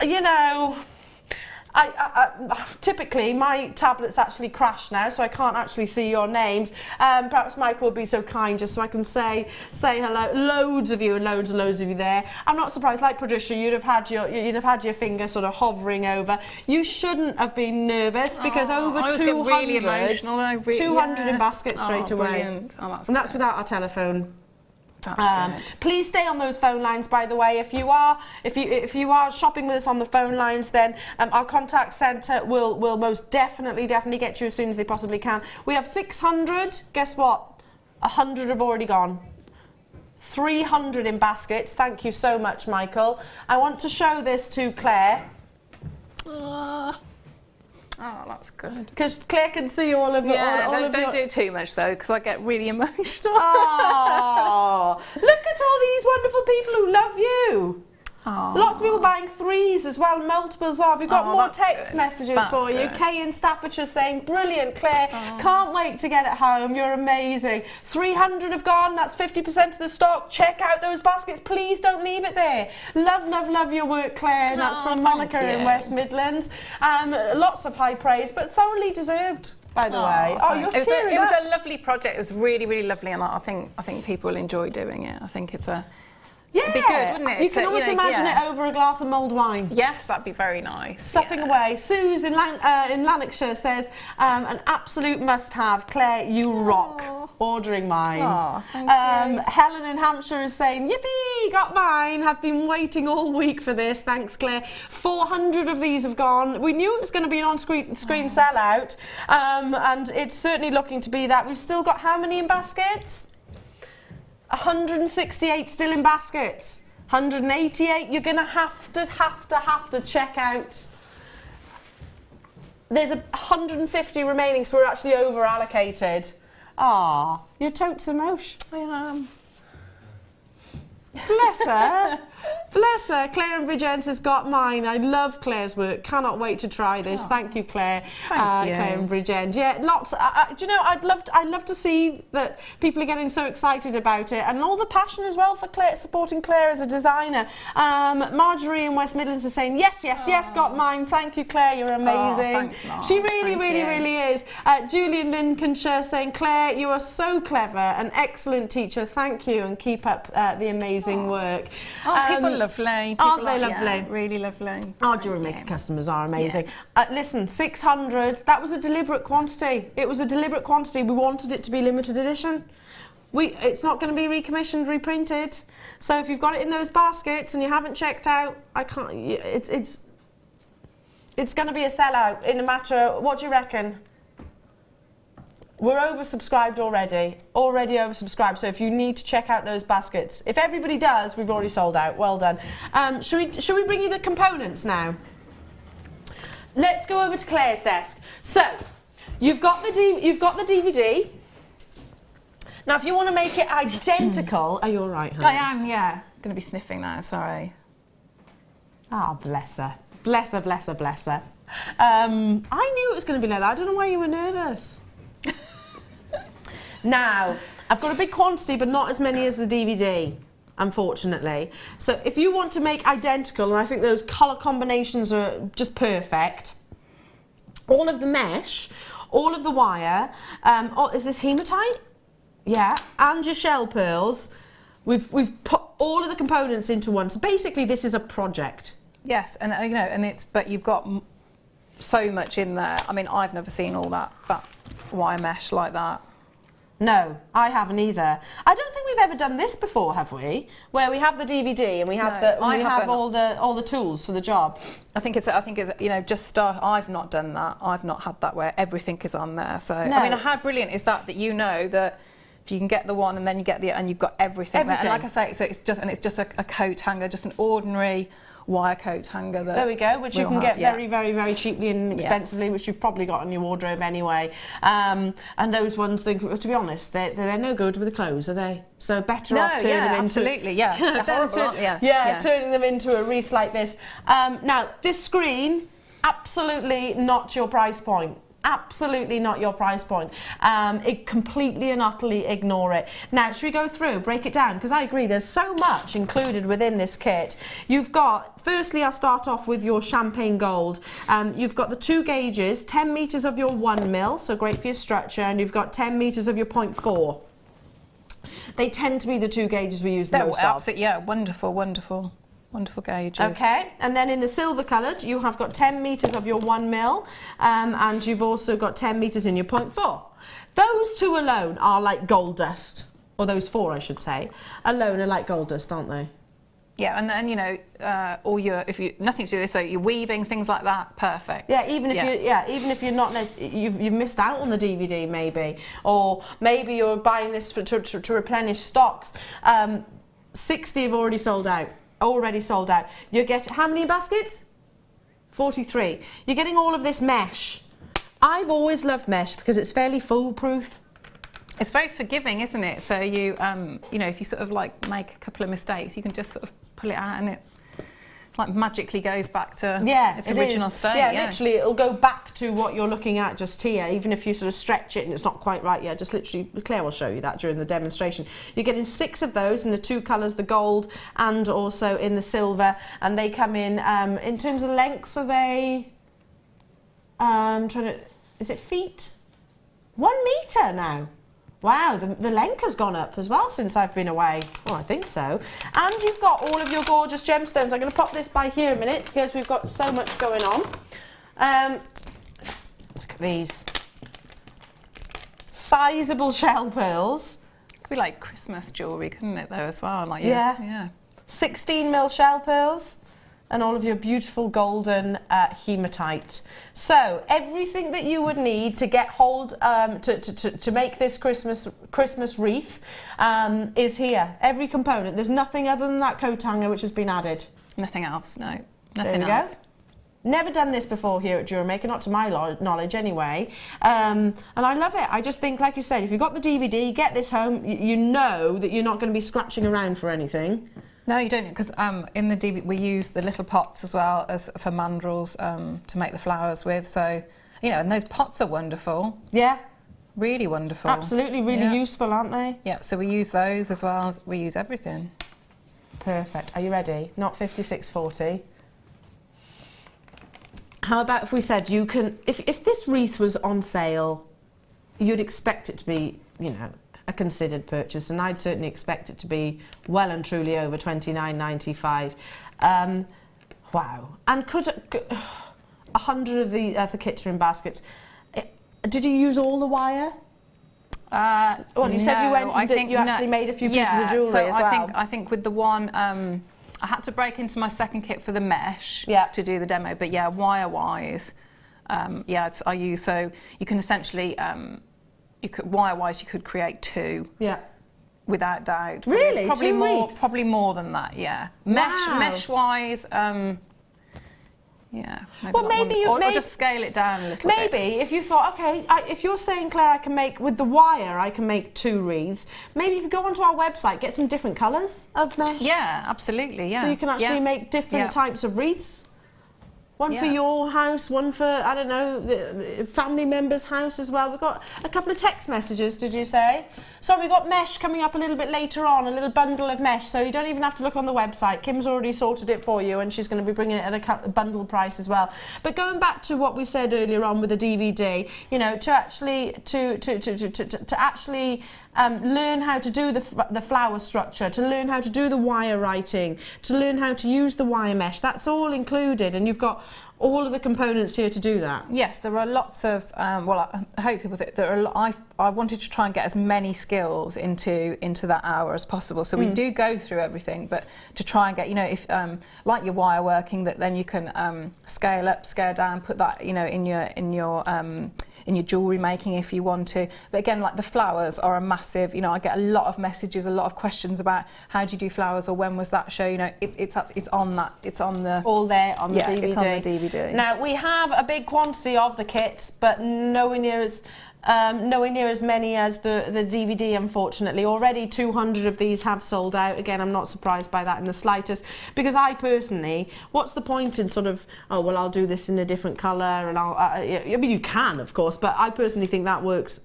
You know, I typically my tablet's actually crashed now, so I can't actually see your names. Perhaps Michael will be so kind just so I can say hello. Loads of you and loads of you there. I'm not surprised. Like Patricia, you'd have had your finger sort of hovering over. You shouldn't have been nervous because over 200, really emotional. 200 in basket straight away. Brilliant. Oh, and that's without our telephone. That's please stay on those phone lines, by the way. If you are shopping with us on the phone lines, then our contact centre will most definitely get you as soon as they possibly can. We have 600. Guess what? 100 have already gone. 300 in baskets. Thank you so much, Michael. I want to show this to Claire. Oh, that's good. Because Claire can see all of it. Yeah, don't do too much though, because I get really emotional. Oh, look at all these wonderful people who love you. Oh. Lots of people buying 3s as well, multiples of. We've got more text good. messages That's for you. good. Kay in Staffordshire saying, brilliant, Claire. Can't wait to get it home. You're amazing. 300 have gone. That's 50% of the stock. Check out those baskets. Please don't leave it there. Love, love, love your work, Claire. And that's from Monica in West Midlands. Lots of high praise, but thoroughly deserved, by the way. Oh, you're tearing up. It was a lovely project. It was really, really lovely, and I think people will enjoy doing it. I think it's a... Yeah, it'd be good, wouldn't it? You can almost imagine it over a glass of mulled wine. Yes, that'd be very nice. Supping away. Suze in Lanarkshire says, an absolute must-have. Claire, you rock. Ordering mine. Oh, thank you. Helen in Hampshire is saying, yippee, got mine. Have been waiting all week for this. Thanks, Claire. 400 of these have gone. We knew it was going to be an on-screen sellout, and it's certainly looking to be that. We've still got how many in baskets? 168 still in baskets. 188. You're going to have to check out. There's 150 remaining, so we're actually over allocated. Ah, your totes are mosh. I am. Bless her. Bless her. Claire in Bridgend has got mine. I love Claire's work. Cannot wait to try this. Thank you, Claire. Thank you. Claire in Bridgend. Yeah, lots. Do you know? I'd love to see that people are getting so excited about it, and all the passion as well for Claire, supporting Claire as a designer. Marjorie in West Midlands is saying yes, got mine. Thank you, Claire. You're amazing. Thanks, Mark. She really is. Julie in Lincolnshire saying, Claire, you are so clever, an excellent teacher. Thank you, and keep up the amazing work. People lovely. Aren't they lovely? Yeah, really lovely. Our Jewellery Maker customers are amazing. Listen, 600, that was a deliberate quantity. It was a deliberate quantity. We wanted it to be limited edition. It's not going to be recommissioned, reprinted. So if you've got it in those baskets and you haven't checked out, I can't. It's going to be a sellout in a matter. What do you reckon? We're oversubscribed already oversubscribed, so if you need to check out those baskets, if everybody does, we've already sold out. Well done. Shall we bring you the components now? Let's go over to Claire's desk. So, you've got the DVD. Now, if you want to make it identical, are you all right, honey? I am, yeah. I'm going to be sniffing now, sorry. Oh, bless her. Bless her, bless her, bless her. I knew it was going to be like that. I don't know why you were nervous. Now, I've got a big quantity, but not as many as the DVD, unfortunately. So if you want to make identical, and I think those colour combinations are just perfect, all of the mesh, all of the wire, is this hematite? Yeah, and your shell pearls. We've put all of the components into one. So basically, this is a project. Yes, and but you've got so much in there. I mean, I've never seen all that wire mesh like that. No, I haven't either. I don't think we've ever done this before, have we? Where we have the DVD and we have all the tools for the job. I think it's just start. I've not done that. I've not had that where everything is on there. So no. I mean, how brilliant is that you know that if you can get the one and then you get the and you've got everything. There. And like I say, so it's just a coat hanger, just an ordinary wire coat hanger. There we go, which you can get very, very, very cheaply and inexpensively, which you've probably got on your wardrobe anyway. And those ones, to be honest, they're no good with the clothes, are they? So better off turning them into... absolutely, yeah. Turning them into a wreath like this. Now, this screen, absolutely not your price point. Absolutely not your price point. It completely and utterly ignore it. Now, should we go through, break it down? Because I agree, there's so much included within this kit. You've got, firstly, I'll start off with your champagne gold. You've got the 2 gauges, 10 metres of your 1 mil, so great for your structure, and you've got 10 metres of your 0.4. They tend to be the 2 gauges we use the most of. Yeah, wonderful, wonderful. Wonderful gauges. Okay, and then in the silver coloured, you have got 10 metres of your 1 mil, and you've also got 10 metres in your 0.4. Those 2 alone are like gold dust, or those 4, I should say, alone are like gold dust, aren't they? Yeah, and you know, or if you nothing to do with this, so you're weaving things like that, perfect. Yeah, even if you're not you've missed out on the DVD maybe, or maybe you're buying this to replenish stocks. 60 have already sold out. You get how many baskets? 43. You're getting all of this mesh. I've always loved mesh because it's fairly foolproof. It's very forgiving, isn't it? So you know, if you sort of like make a couple of mistakes, you can just sort of pull it out and it like magically goes back to its original state. Yeah, literally it'll go back to what you're looking at just here, even if you sort of stretch it and it's not quite right. Yeah, just literally, Claire will show you that during the demonstration. You're getting 6 of those in the 2 colours, the gold and also in the silver, and they come in terms of lengths, are they, is it feet? 1 metre now. Wow, the length has gone up as well since I've been away. Well, I think so. And you've got all of your gorgeous gemstones. I'm going to pop this by here a minute because we've got so much going on. Look at these. Sizable shell pearls. Could be like Christmas jewellery, couldn't it, though, as well? Like, yeah. 16mm shell pearls. And all of your beautiful golden hematite. So everything that you would need to get hold to make this Christmas wreath is here. Every component. There's nothing other than that coat hanger which has been added. Nothing else. No. Nothing there we else. Go. Never done this before here at Jewellery Maker, not to my knowledge anyway. And I love it. I just think, like you said, if you've got the DVD, get this home. You know that you're not going to be scratching around for anything. No, you don't, because in the DVD we use the little pots as well as for mandrels to make the flowers with. So, you know, and those pots are wonderful. Yeah. Really wonderful. Absolutely, really useful, aren't they? Yeah, so we use those as well as we use everything. Perfect. Are you ready? Not 56.40. How about if we said you can, if this wreath was on sale, you'd expect it to be, you know, a considered purchase, and I'd certainly expect it to be well and truly over $29.95. Wow. And could 100 of the kits are in baskets. Did you use all the wire? Well, you said you went and you actually made a few pieces of jewellery as well. I think with the one, I had to break into my second kit for the mesh to do the demo, but yeah, wire-wise, I use, so you can essentially, wire-wise, you could create 2. Yeah. Without doubt. Really? Probably 2 more. wreaths? Probably more than that. Yeah. Wow. Mesh-wise, yeah. Well, maybe or just scale it down a little bit. Maybe if you thought, okay, if you're saying, Claire, I can make with the wire, I can make 2 wreaths. Maybe if you go onto our website, get some different colours of mesh. Yeah, absolutely. Yeah. So you can actually make different types of wreaths. One for your house, one for, I don't know, the family member's house as well. We've got a couple of text messages, did you say? So we've got mesh coming up a little bit later on, a little bundle of mesh, so you don't even have to look on the website. Kim's already sorted it for you, and she's going to be bringing it at a bundle price as well. But going back to what we said earlier on with the DVD, you know, to actually learn how to do the flower structure, to learn how to do the wire writing, to learn how to use the wire mesh, that's all included, and you've got all of the components here to do that. Yes, there are lots of, well, I hope people think there are. I wanted to try and get as many skills into that hour as possible. So we do go through everything, but to try and get, you know, if like your wire working, that then you can scale up, scale down, put that, you know, in your jewellery making if you want to. But again, like the flowers are a massive, you know, I get a lot of messages, a lot of questions about how do you do flowers, or when was that show, you know, it's on that, it's on the... All there on the DVD. It's on the DVD. Now, we have a big quantity of the kits, but nowhere near as many as the DVD, unfortunately. Already 200 of these have sold out. Again, I'm not surprised by that in the slightest, because I personally, what's the point in sort of, oh, well, I'll do this in a different colour, and I mean, you can, of course, but I personally think that works.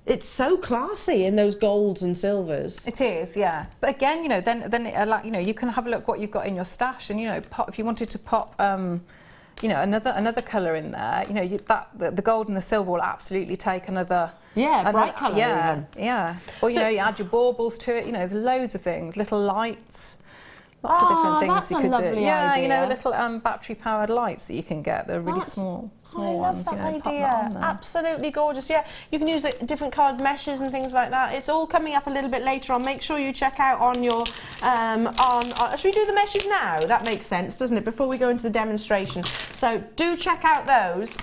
It's so classy in those golds and silvers. It is, yeah. But again, you know, then you know, you can have a look what you've got in your stash, and you know, if you wanted to pop, you know, another colour in there, you know, the gold and the silver will absolutely take another... Yeah, bright colour even. Yeah. Or, you know, you add your baubles to it, you know, there's loads of things, little lights, Lots of different things that's you a could do. lovely Yeah, you know, idea. little battery-powered lights that you can get. They're really small I love ones. that You know, pop that idea. on there. Absolutely gorgeous. Yeah, you can use the different coloured meshes and things like that. It's all coming up a little bit later on. Make sure you check out on your should we do the meshes now? That makes sense, doesn't it? Before we go into the demonstration. So do check out those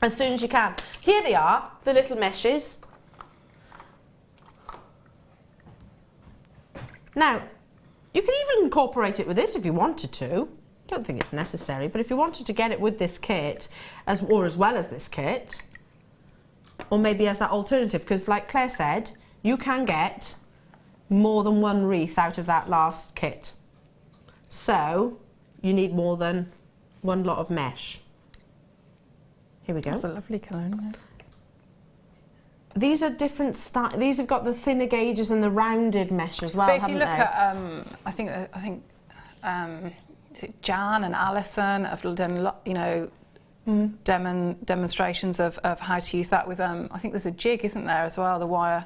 as soon as you can. Here they are, the little meshes. Now, you can even incorporate it with this if you wanted to. I don't think it's necessary, but if you wanted to get it with this kit, as well as this kit, or maybe as that alternative, because like Claire said, you can get more than one wreath out of that last kit. So, you need more than one lot of mesh. Here we go. That's a lovely colour, isn't it? These are different styles. These have got the thinner gauges and the rounded mesh as well, But if haven't you look they? at, I think is it Jan and Alison have done, you know, demonstrations of how to use that with. I think there's a jig, isn't there, as well? The wire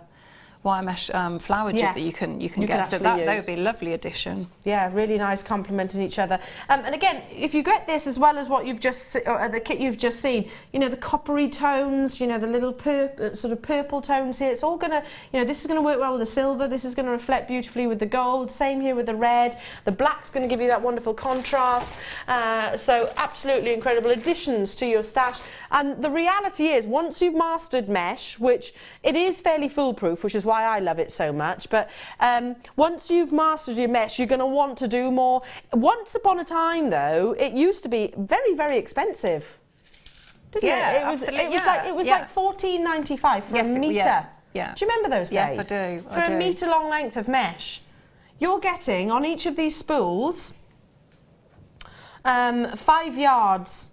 mesh flower jig that you can get. So that would be a lovely addition. Yeah, really nice, complementing each other. And again, if you get this as well as what you've just, or the kit you've just seen, you know, the coppery tones, you know, the little sort of purple tones here, it's all gonna, you know, this is gonna work well with the silver, this is gonna reflect beautifully with the gold, same here with the red, the black's gonna give you that wonderful contrast. So absolutely incredible additions to your stash. And the reality is, once you've mastered mesh, which it is fairly foolproof, which is why I love it so much, but once you've mastered your mesh, you're going to want to do more. Once upon a time, though, it used to be very, very expensive. Didn't it? It was like $14.95 for a metre. Yeah. Do you remember those days? Yes, I do. For a metre long length of mesh. You're getting, on each of these spools, 5 yards.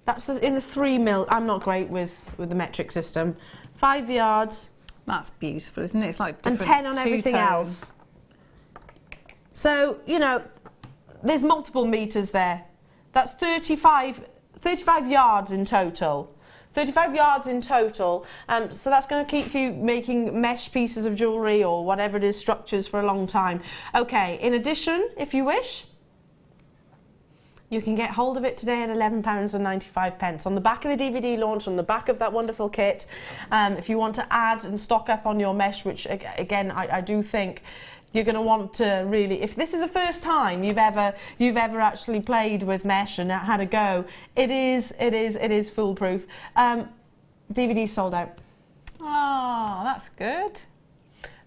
That's in the 3 mil. I'm not great with the metric system. 5 yards. That's beautiful, isn't it? It's like and different 10 on everything else. So, you know, there's multiple meters there. That's 35 yards in total. 35 yards in total. So that's going to keep you making mesh pieces of jewellery or whatever it is, structures, for a long time. Okay, in addition, if you wish, you can get hold of it today at £11.95 on the back of the DVD launch, on the back of that wonderful kit. If you want to add and stock up on your mesh, which again I do think you're going to want to really, if this is the first time you've ever actually played with mesh and had a go, it is foolproof. DVD sold out. Oh, that's good.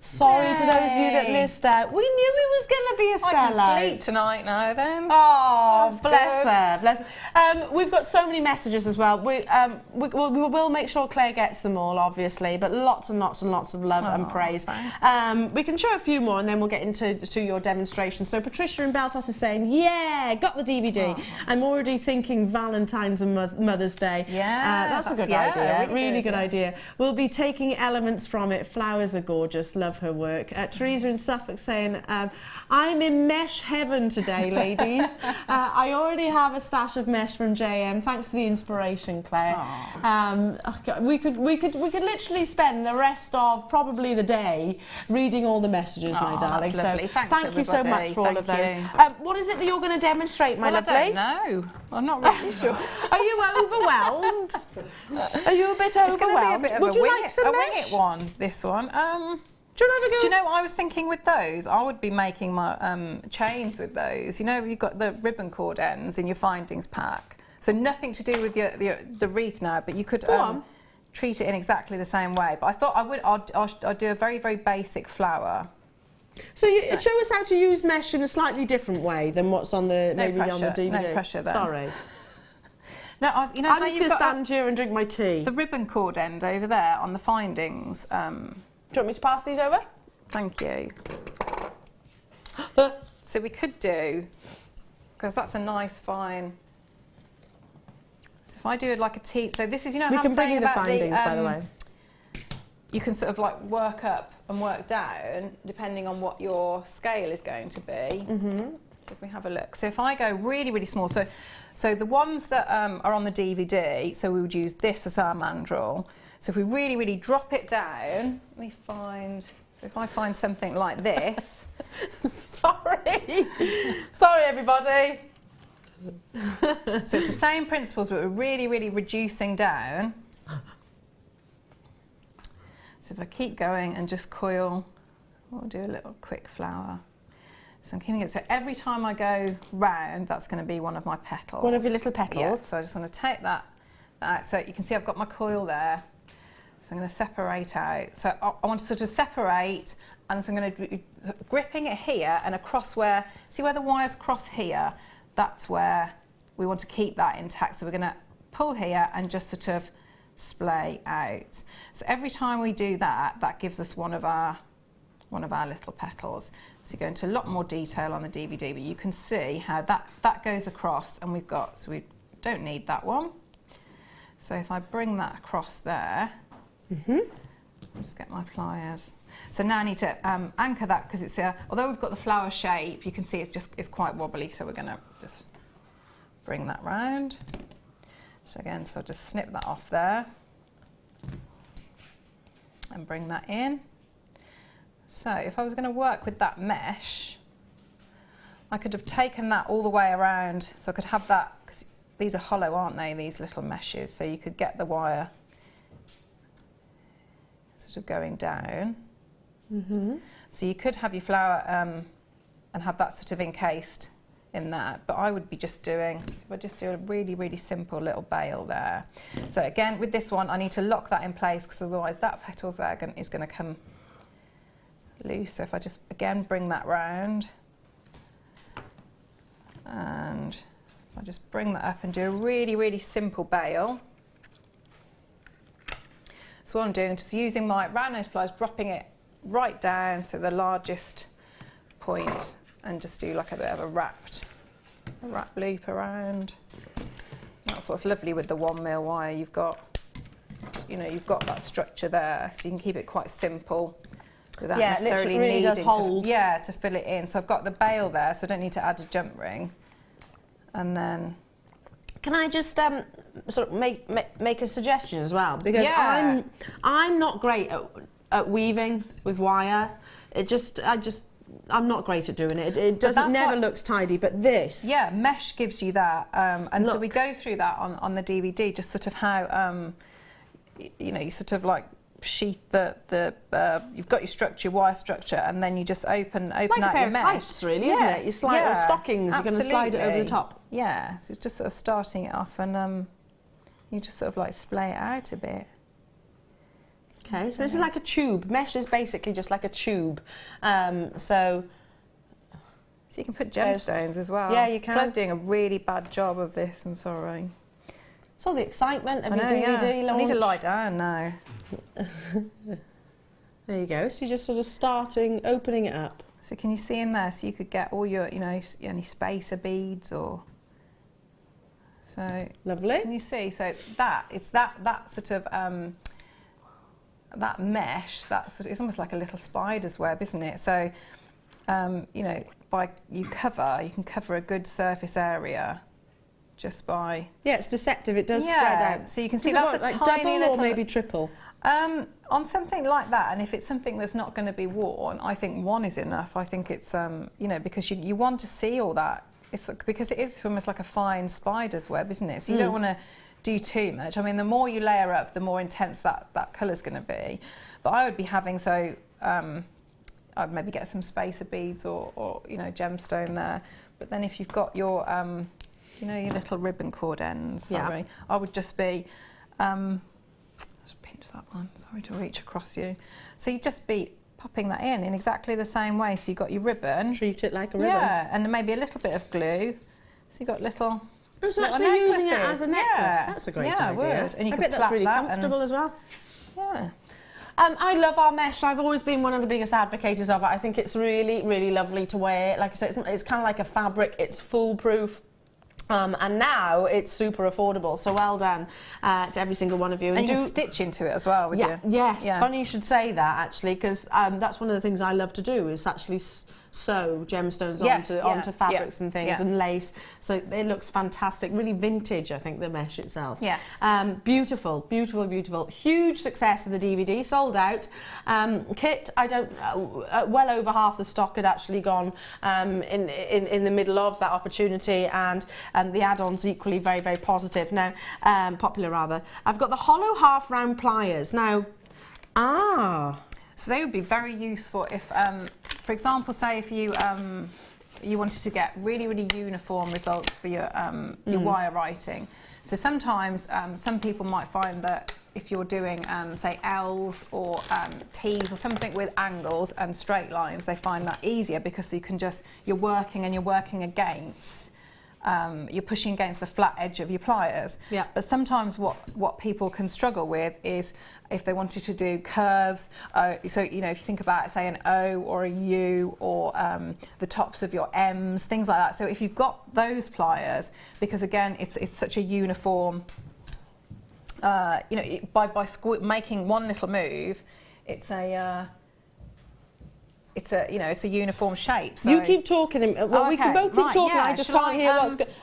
Sorry to those of you that missed out. We knew it was going to be a sellout. I can sleep tonight now then. Oh, bless her, bless her. We've got so many messages as well. We will make sure Claire gets them all, obviously, but lots and lots and lots of love and praise. We can show a few more and then we'll get into your demonstration. So Patricia in Belfast is saying, yeah, got the DVD. I'm already thinking Valentine's and Mother's Day. Yeah, that's a good idea. Really good idea. We'll be taking elements from it. Flowers are gorgeous. Love her work. Teresa in Suffolk saying, I'm in mesh heaven today, ladies. I already have a stash of mesh from JM. Thanks for the inspiration, Claire. We could literally spend the rest of probably the day reading all the messages, my darling. So thank you so much for all of those. What is it that you're going to demonstrate, my lovely? I don't know. I'm not really sure. Are you overwhelmed? Are you a bit overwhelmed? It's going to be a bit of Would you like some a mesh? wing it one, this one. Do you know what I was thinking with those? I would be making my chains with those. You know, you've got the ribbon cord ends in your findings pack. So nothing to do with the wreath now, but you could treat it in exactly the same way. But I thought I'd do a very, very basic flower. So show us how to use mesh in a slightly different way than what's on the on the DVD. No pressure then. Sorry. No, I'm just going to stand here and drink my tea. The ribbon cord end over there on the findings. Do you want me to pass these over? Thank you. So we could do, because that's a nice fine. So if I do it like a T, so this is, you know, we how can I'm bring saying you the about findings, by the way. You can sort of like work up and work down depending on what your scale is going to be. So if we have a look, so if I go really, really small, so the ones that are on the DVD, so we would use this as our mandrel. So if we really, really drop it down, let me find So if I find something like this. Sorry. Sorry, everybody. So it's the same principles, but we're really, really reducing down. So if I keep going and just coil, we'll do a little quick flower. So I'm keeping it, so every time I go round, that's going to be one of my petals. One of your little petals. Yeah, so I just want to take that out. So you can see I've got my coil there. So I'm going to separate out. So I want to sort of separate, and so I'm going to be gripping it here and across where, see where the wires cross here? That's where we want to keep that intact. So we're going to pull here and just sort of splay out. So every time we do that, that gives us one of our little petals. So you go into a lot more detail on the DVD, but you can see how that goes across, and so we don't need that one. So if I bring that across there, just get my pliers. So now I need to anchor that, because it's although we've got the flower shape, you can see it's quite wobbly. So we're going to just bring that round. So again, so just snip that off there and bring that in. So if I was going to work with that mesh, I could have taken that all the way around, so I could have that, because these are hollow, aren't they, these little meshes, so you could get the wire sort of going down. So you could have your flower and have that sort of encased in that, but I would be just doing, so if I just do a really, really simple little bail there. So again, with this one, I need to lock that in place, because otherwise that petal's there is going to come loose. So if I just again bring that round, and I just bring that up and do a really, really simple bail. So what I'm doing is just using my round nose pliers, dropping it right down, so the largest point, and just do like a bit of a wrap loop around. That's what's lovely with the 1mm wire. You've got that structure there, so you can keep it quite simple without necessarily it really needing does hold. to fill it in. So I've got the bail there, so I don't need to add a jump ring. And then, can I just sort of make a suggestion as well? Because I'm not great at weaving with wire. I'm not great at doing it. It never looks tidy, but this. Yeah, mesh gives you that. And so we go through that on the DVD, just sort of how, you sort of like sheath you've got your structure, wire structure, and then you just open like out a pair your of mesh. tights, really, isn't it? You slide or stockings, you're going to slide it over the top. Yeah, so it's just sort of starting it off, and you just sort of like splay it out a bit. Okay, so this is like a tube. Mesh is basically just like a tube. So you can put gemstones as well. Yeah, you can. Claire's doing a really bad job of this, I'm sorry. It's all the excitement of your DVD launch. I need to lie down now. There you go. So you're just sort of opening it up. So can you see in there? So you could get all your, any spacer beads or. So lovely. Can you see? So it's that sort of that mesh. It's almost like a little spider's web, isn't it? So you can cover a good surface area. Just by it's deceptive. It does spread out. So you can see that's a like tiny double little, or maybe triple. On something like that, and if it's something that's not going to be worn, I think one is enough. I think it's because you want to see all that. It's because it is almost like a fine spider's web, isn't it? So you don't want to do too much. I mean, the more you layer up, the more intense that colour's going to be. But I would be having I'd maybe get some spacer beads or gemstone there. But then if you've got your your little ribbon cord ends, I would just be, just pinch that one, sorry to reach across you. So you'd just be popping that in exactly the same way. So you've got your ribbon. Treat it like a ribbon. Yeah, and maybe a little bit of glue. So you've got little so actually using it as a necklace. Yeah. That's a great idea. I would. And you I bet that's really comfortable as well. Yeah. I love our mesh. I've always been one of the biggest advocates of it. I think it's really, really lovely to wear. Like I said, it's kind of like a fabric. It's foolproof. And now it's super affordable, so well done to every single one of you. And you can stitch into it as well, Yes, funny you should say that, actually, because that's one of the things I love to do, is actually sew gemstones Yes, onto fabrics and things, yeah. and lace. So it looks fantastic, really vintage, I think, the mesh itself. Yes. Beautiful, beautiful, beautiful. Huge success of the DVD, sold out. Kit, I don't, well over half the stock had actually gone in the middle of that opportunity, and the add-ons equally very, very positive. Now, popular rather. I've got the hollow half round pliers. Now, so they would be very useful if, for example, say if you you wanted to get really, really uniform results for your wire writing. So sometimes some people might find that if you're doing, say, L's or T's or something with angles and straight lines, they find that easier because you can just, you're working against, you're pushing against the flat edge of your pliers. Yeah. But sometimes what people can struggle with is if they wanted to do curves, so, you know, if you think about, say, an O or a U or the tops of your M's, things like that. So if you've got those pliers, because again, it's such a uniform, you know, by making one little move, it's a you know, it's a uniform shape. So you keep talking. Well, we can both keep talking. Yeah. I just can't hear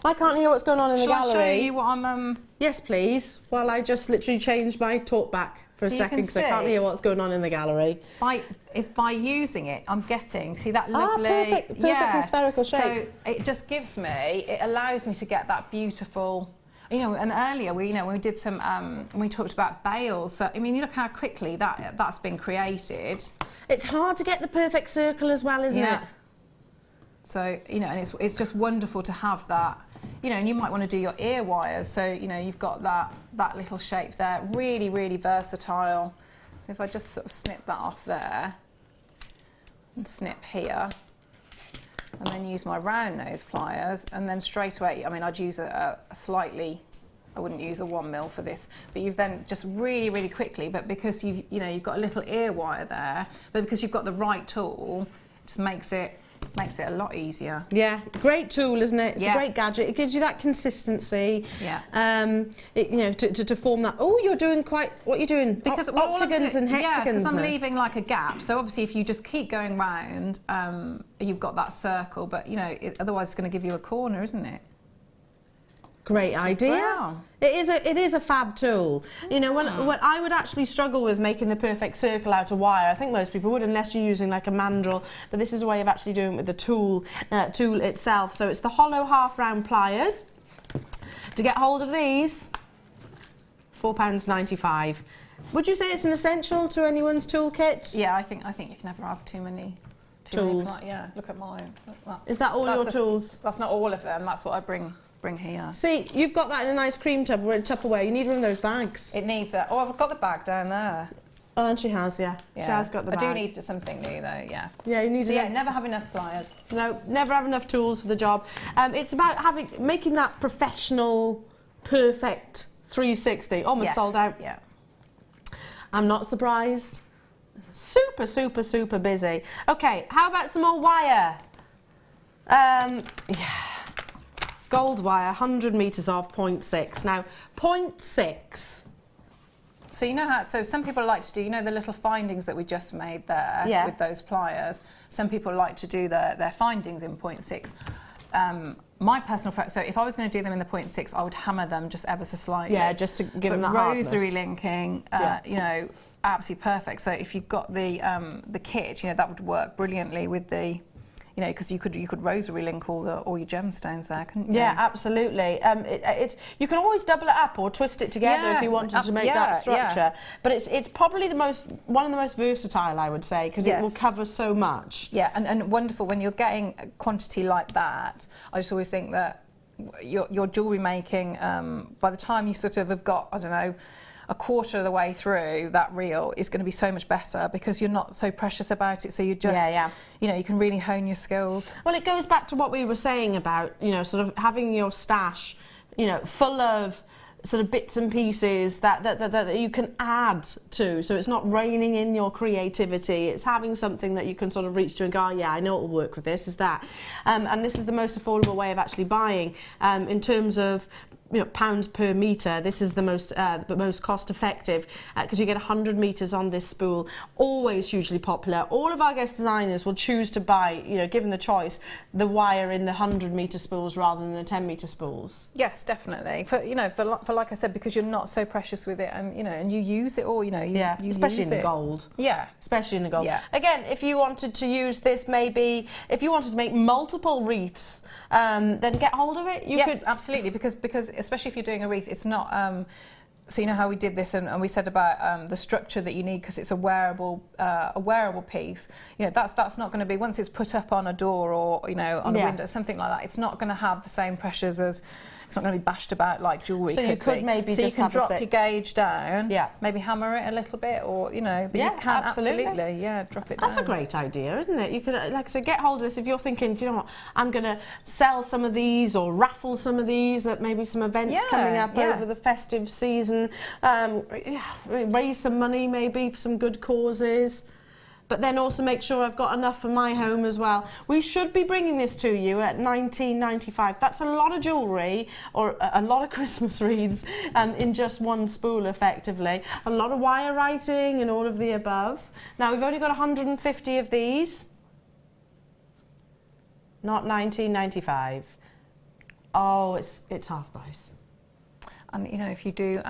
I can't hear what's going on in the gallery. Shall I show you what I'm? Yes, please. While I just literally change my talk back for a second because I can't hear what's going on in the gallery. By using it, I'm getting, see that lovely, perfectly spherical shape. So it just gives me, it allows me to get that beautiful. You know, and earlier when we did some, when we talked about bales. So I mean, you look how quickly that's been created. It's hard to get the perfect circle as well, isn't it? So, you know, and it's just wonderful to have that, you know, and you might want to do your ear wires. So, you know, you've got that little shape there, really, really versatile. So if I just sort of snip that off there and snip here, and then use my round nose pliers, and then straight away, I mean, I'd use a slightly, I wouldn't use a 1mm for this, but you've then just really, really quickly, but because you've got a little ear wire there, but because you've got the right tool, it just makes it a lot easier. Yeah, great tool, isn't it? It's a great gadget. It gives you that consistency. Yeah. You know, to form that. Oh, you're doing quite. What are you doing? Because octagons and hectagons. Yeah, because I'm now. leaving like a gap. So obviously, if you just keep going round, you've got that circle. But you know, otherwise, it's going to give you a corner, isn't it? Great idea. It is a fab tool. You know, when I would actually struggle with making the perfect circle out of wire. I think most people would, unless you're using like a mandrel. But this is a way of actually doing it with the tool itself. So it's the hollow half round pliers. To get hold of these, £4.95. Would you say it's an essential to anyone's toolkit? Yeah, I think you can never have too many tools. Yeah, look at mine. Is that all your tools? That's not all of them. That's what I bring here. See, you've got that in a nice cream tub or a Tupperware. You need one of those bags. It needs a. Oh, I've got the bag down there. Oh, and she has, yeah. She has got the bag. I do need something new though, yeah. Yeah, you need never have enough pliers. No, never have enough tools for the job. It's about making that professional, perfect 360. Almost sold out. Yeah. I'm not surprised. Super, super, super busy. Okay, how about some more wire? Yeah. Gold wire, 100 metres of 0.6. Now, 0.6. So you know how, so some people like to do, you know, the little findings that we just made there with those pliers. Some people like to do their findings in 0.6. My personal preference, so if I was going to do them in the 0.6, I would hammer them just ever so slightly. Yeah, just to give them that rosary linking, you know, absolutely perfect. So if you've got the kit, you know, that would work brilliantly with the, you know, because you could rosary link all your gemstones there, couldn't you? Yeah, absolutely. You can always double it up or twist it together if you wanted to make that structure. Yeah. But it's probably one of the most versatile, I would say, because it will cover so much. Yeah, and wonderful when you're getting a quantity like that. I just always think that your jewellery making, by the time you sort of have got, I don't know, a quarter of the way through that reel is going to be so much better because you're not so precious about it, so you just you know, you can really hone your skills. Well, it goes back to what we were saying about, you know, sort of having your stash, you know, full of sort of bits and pieces that you can add to, so it's not reining in your creativity. It's having something that you can sort of reach to and go, oh, yeah, I know it will work with this, is that. And this is the most affordable way of actually buying in terms of, pounds per metre. This is the most cost effective because you get 100 metres on this spool. Always hugely popular. All of our guest designers will choose to buy, given the choice, the wire in the 100 metre spools rather than the 10 metre spools. Yes, definitely. For like I said, because you're not so precious with it, and you use it all. You especially use in the gold. Yeah, especially in the gold. Yeah. Again, if you wanted to use this, maybe if you wanted to make multiple wreaths, then get hold of it. Yes, absolutely. Because especially if you're doing a wreath, it's not. So you know how we did this, and we said about the structure that you need because it's a wearable piece. That's not going to be, once it's put up on a door or on a window, something like that. It's not going to have the same pressures as. It's not going to be bashed about like jewellery. So you could maybe just have drop your gauge down. Yeah. Maybe hammer it a little bit, or but yeah, you can absolutely. drop it down. That's a great idea, isn't it? You could, like I said, get hold of this if you're thinking, do you know what, I'm going to sell some of these or raffle some of these at maybe some events coming up over the festive season. Raise some money maybe for some good causes. But then also make sure I've got enough for my home as well. We should be bringing this to you at $19.95. That's a lot of jewellery, or a lot of Christmas wreaths in just one spool, effectively. A lot of wire writing and all of the above. Now, we've only got 150 of these. Not $19.95. Oh, it's half price. And if you do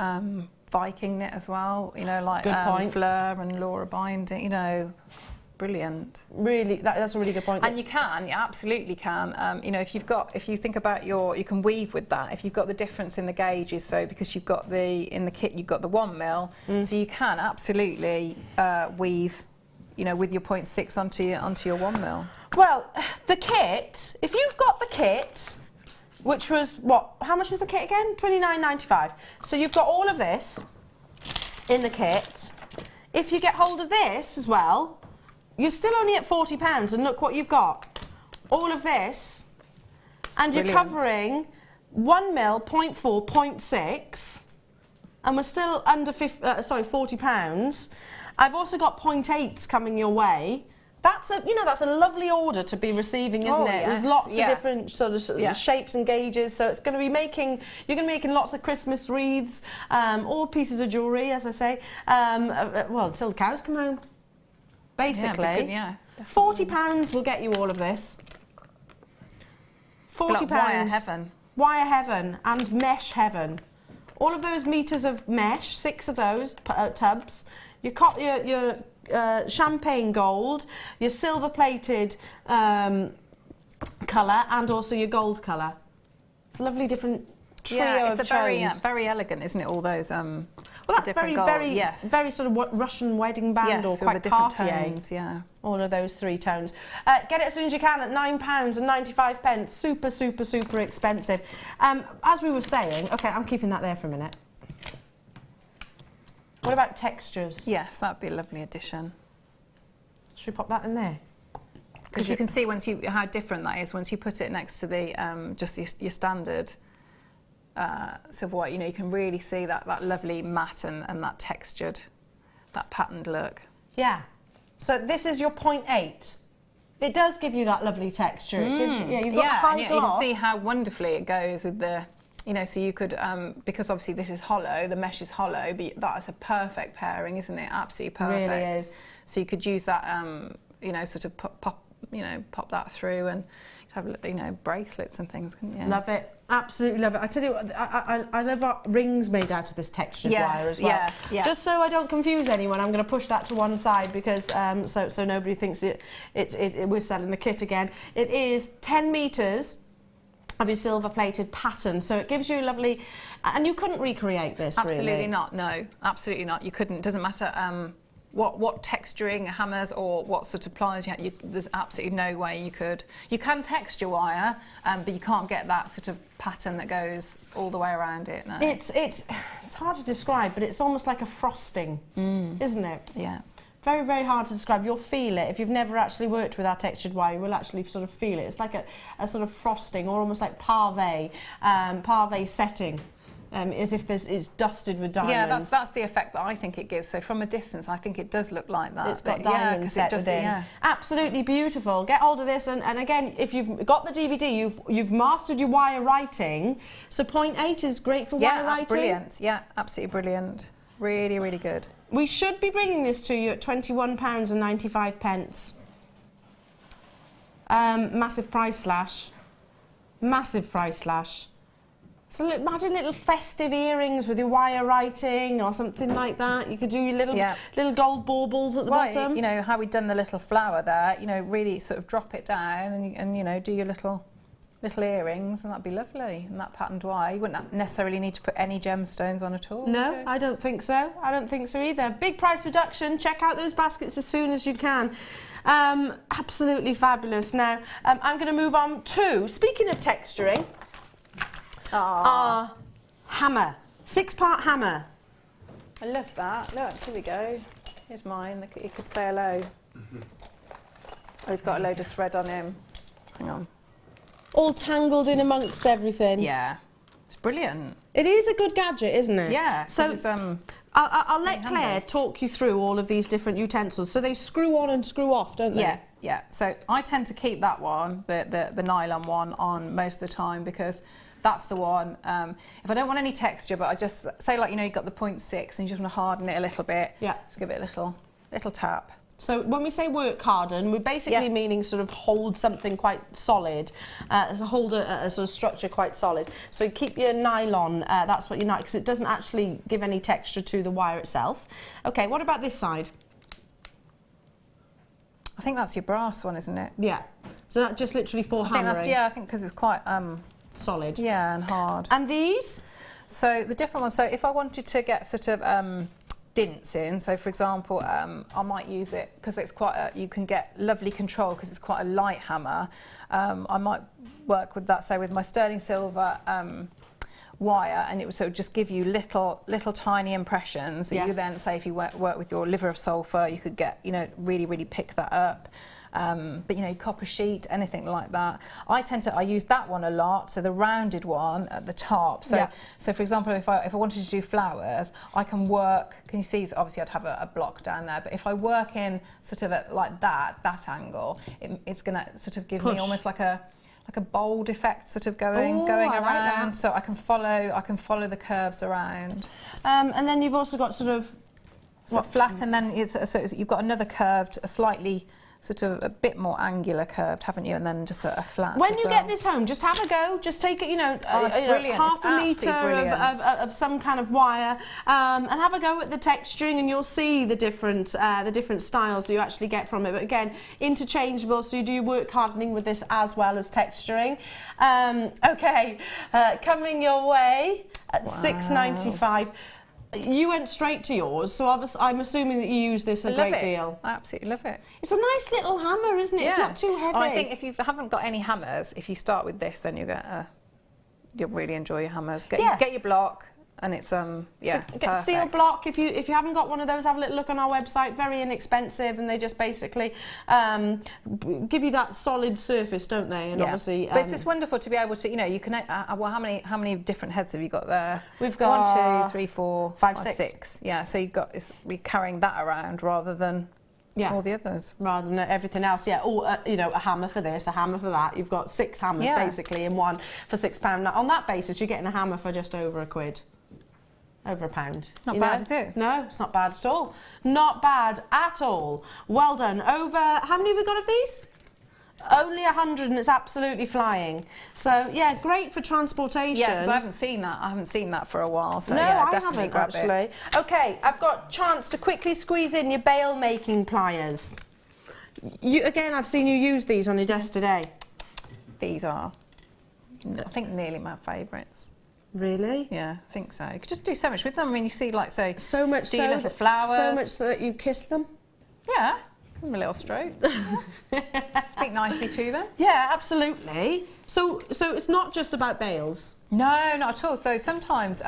Viking knit as well, like Fleur and Laura binding, brilliant. Really, that's a really good point. And you absolutely can. If you think about you can weave with that. If you've got the difference in the gauges, so because you've got in the kit you've got the 1 mil, so you can absolutely weave, with your 0.6 onto your 1 mil. Well, the kit, if you've got the kit, which was how much was the kit again? $29.95. So you've got all of this in the kit. If you get hold of this as well, you're still only at £40, and look what you've got. All of this, and Brilliant. You're covering 1 mil, 0.4, 0.6, and we're still under £40. I've also got 0.8s coming your way. That's a lovely order to be receiving, isn't it? Yes. With lots of different sort of shapes and gauges. So it's going to be you're going to be making lots of Christmas wreaths, or pieces of jewellery, as I say. Well, until the cows come home, basically. £40 will get you all of this. £40. Wire heaven. Wire heaven and mesh heaven. All of those metres of mesh, 6 of those tubs. Your champagne gold, your silver plated colour, and also your gold colour. It's a lovely different trio of it's very elegant, isn't it? All those well, that's very sort of Russian wedding band, or quite Cartier. Tones, all of those 3 tones. Get it as soon as you can at £9.95. Super, super, super expensive. As we were saying, okay, I'm keeping that there for a minute. What about textures? Yes, that'd be a lovely addition. Should we pop that in there? Because you can see how different that is once you put it next to the just your standard silver white. You can really see that lovely matte and that textured, that patterned look. Yeah. So this is your 0.8. It does give you that lovely texture. It gives you, you've got high gloss. You can see how wonderfully it goes with the. So you could, because obviously this is hollow, the mesh is hollow, but that's a perfect pairing, isn't it? Absolutely perfect. It really is. So you could use that, sort of pop that through and have, bracelets and things, couldn't you? Love it. Absolutely love it. I tell you what, I love our rings made out of this textured wire as well. Yeah. Just so I don't confuse anyone, I'm going to push that to one side because so nobody thinks we're selling the kit again. It is 10 metres of your silver plated pattern, so it gives you a lovely, and you couldn't recreate this. Absolutely really. Not. No, absolutely not. You couldn't. Doesn't matter what texturing hammers or what sort of pliers you had. There's absolutely no way you could. You can texture wire, but you can't get that sort of pattern that goes all the way around it. No. It's hard to describe, but it's almost like a frosting, isn't it? Yeah. Very, very hard to describe. You'll feel it. If you've never actually worked with our textured wire, you will actually sort of feel it. It's like a sort of frosting, or almost like parve setting as if it's dusted with diamonds. Yeah, that's the effect that I think it gives. So from a distance, I think it does look like that. It's got diamonds set within. Yeah. Absolutely beautiful. Get hold of this, and again, if you've got the DVD, you've mastered your wire writing. So 0.8 is great for wire writing. Brilliant. Yeah, absolutely brilliant. Really, really good. We should be bringing this to you at £21.95. Massive price slash. Massive price slash. So imagine little festive earrings with your wire writing or something like that. You could do your little gold baubles at the bottom. You know how we've done the little flower there. You know, really sort of drop it down and you know, do your little earrings, and that'd be lovely. And that patterned wire, you wouldn't necessarily need to put any gemstones on at all. No, I don't think so. I don't think so either. Big price reduction. Check out those baskets as soon as you can. Absolutely fabulous. Now, I'm going to move on to, speaking of texturing, our hammer. 6-part hammer. I love that. Look, here we go. Here's mine. Look, you could say hello. Oh, he's got a load of thread on him. Hang on. All tangled in amongst everything. Yeah. It's brilliant. It is a good gadget, isn't it? Yeah. So I'll let Claire talk you through all of these different utensils. So they screw on and screw off, don't they? Yeah, yeah. So I tend to keep that one, the nylon one, on most of the time because that's the one. If I don't want any texture, but I just say, like, you know, you've got the 0.6 and you just want to harden it a little bit. Yeah. Just give it a little tap. So when we say work harden, we're basically meaning sort of hold something quite solid, hold a sort of structure quite solid. So you keep your nylon, that's what you like, because it doesn't actually give any texture to the wire itself. Okay, what about this side? I think that's your brass one, isn't it? Yeah. So that's just literally for hammering. I think because it's quite solid. Yeah, and hard. And these? So the different ones. So if I wanted to get sort of dints in, so for example, I might use it because it's quite you can get lovely control because it's quite a light hammer. I might work with that, say with my sterling silver wire, and it would sort of just give you little tiny impressions that you then, say if you work with your liver of sulphur, you could get, you know, really pick that up. But you know, copper sheet, anything like that. I use that one a lot, so the rounded one at the top. So for example, if I wanted to do flowers, I can work, can you see, so obviously I'd have a block down there, but if I work in sort of like that angle, it's gonna sort of give me almost like a bold effect, sort of going around. So I can follow the curves around. And then you've also got sort of flat, and then you've got another curved, a slightly sort of a bit more angular curved, haven't you? And then just a flat. When you get this home, just have a go. Just take it, you know, half a metre of some kind of wire, and have a go at the texturing, and you'll see the different styles that you actually get from it. But again, interchangeable, so you do work hardening with this as well as texturing. Okay, coming your way at £6.95. You went straight to yours, so obviously I'm assuming that you use this a great deal. I absolutely love it. It's a nice little hammer, isn't it? Yeah. It's not too heavy. I think if you haven't got any hammers, if you start with this, then you'll really enjoy your hammers. Get your block, and it's so get a steel block. If you haven't got one of those, have a little look on our website. Very inexpensive, and they just basically give you that solid surface, don't they? And obviously, but it's just wonderful to be able to, you know, you can. Well, how many different heads have you got there? We've got 1, 2, 3, 4, 5, 6. Yeah, so we're carrying that around rather than all the others. Rather than everything else, or you know, a hammer for this, a hammer for that. You've got 6 hammers basically in one for £6. Now, on that basis, you're getting a hammer for just over £1. Over £1. Not bad, is it? No, it's not bad at all. Not bad at all. Well done. Over, how many have we got of these? Only 100, and it's absolutely flying. So yeah, great for transportation. Yeah, because I haven't seen that. I haven't seen that for a while. So no, yeah, I definitely haven't grab actually. it. Okay, I've got chance to quickly squeeze in your bail making pliers. Again, I've seen you use these on your desk today. These are, I think, nearly my favourites. Really? Yeah, I think so. You could just do so much with them. I mean, you see, like, say, so much do little flowers. So much that you kiss them. Yeah, give them a little stroke. Speak nicely to them. Yeah, absolutely. So it's not just about bails. No, not at all. So sometimes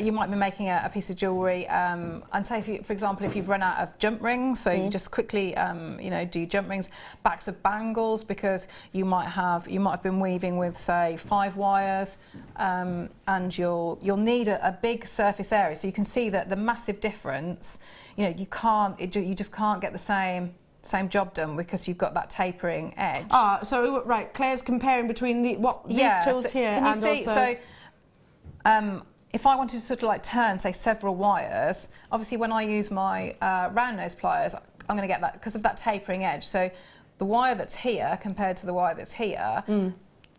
you might be making a piece of jewellery, and say, if you, for example, if you've run out of jump rings, so you just quickly, you know, do jump rings, backs of bangles, because you might have been weaving with, say, 5 wires, and you'll need a big surface area. So you can see that the massive difference. You know, you just can't get the same job done because you've got that tapering edge. So right, Claire's comparing between these tools here can you and see, also. So, if I wanted to sort of like turn, say, several wires, obviously when I use my round nose pliers, I'm going to get that because of that tapering edge. So the wire that's here compared to the wire that's here,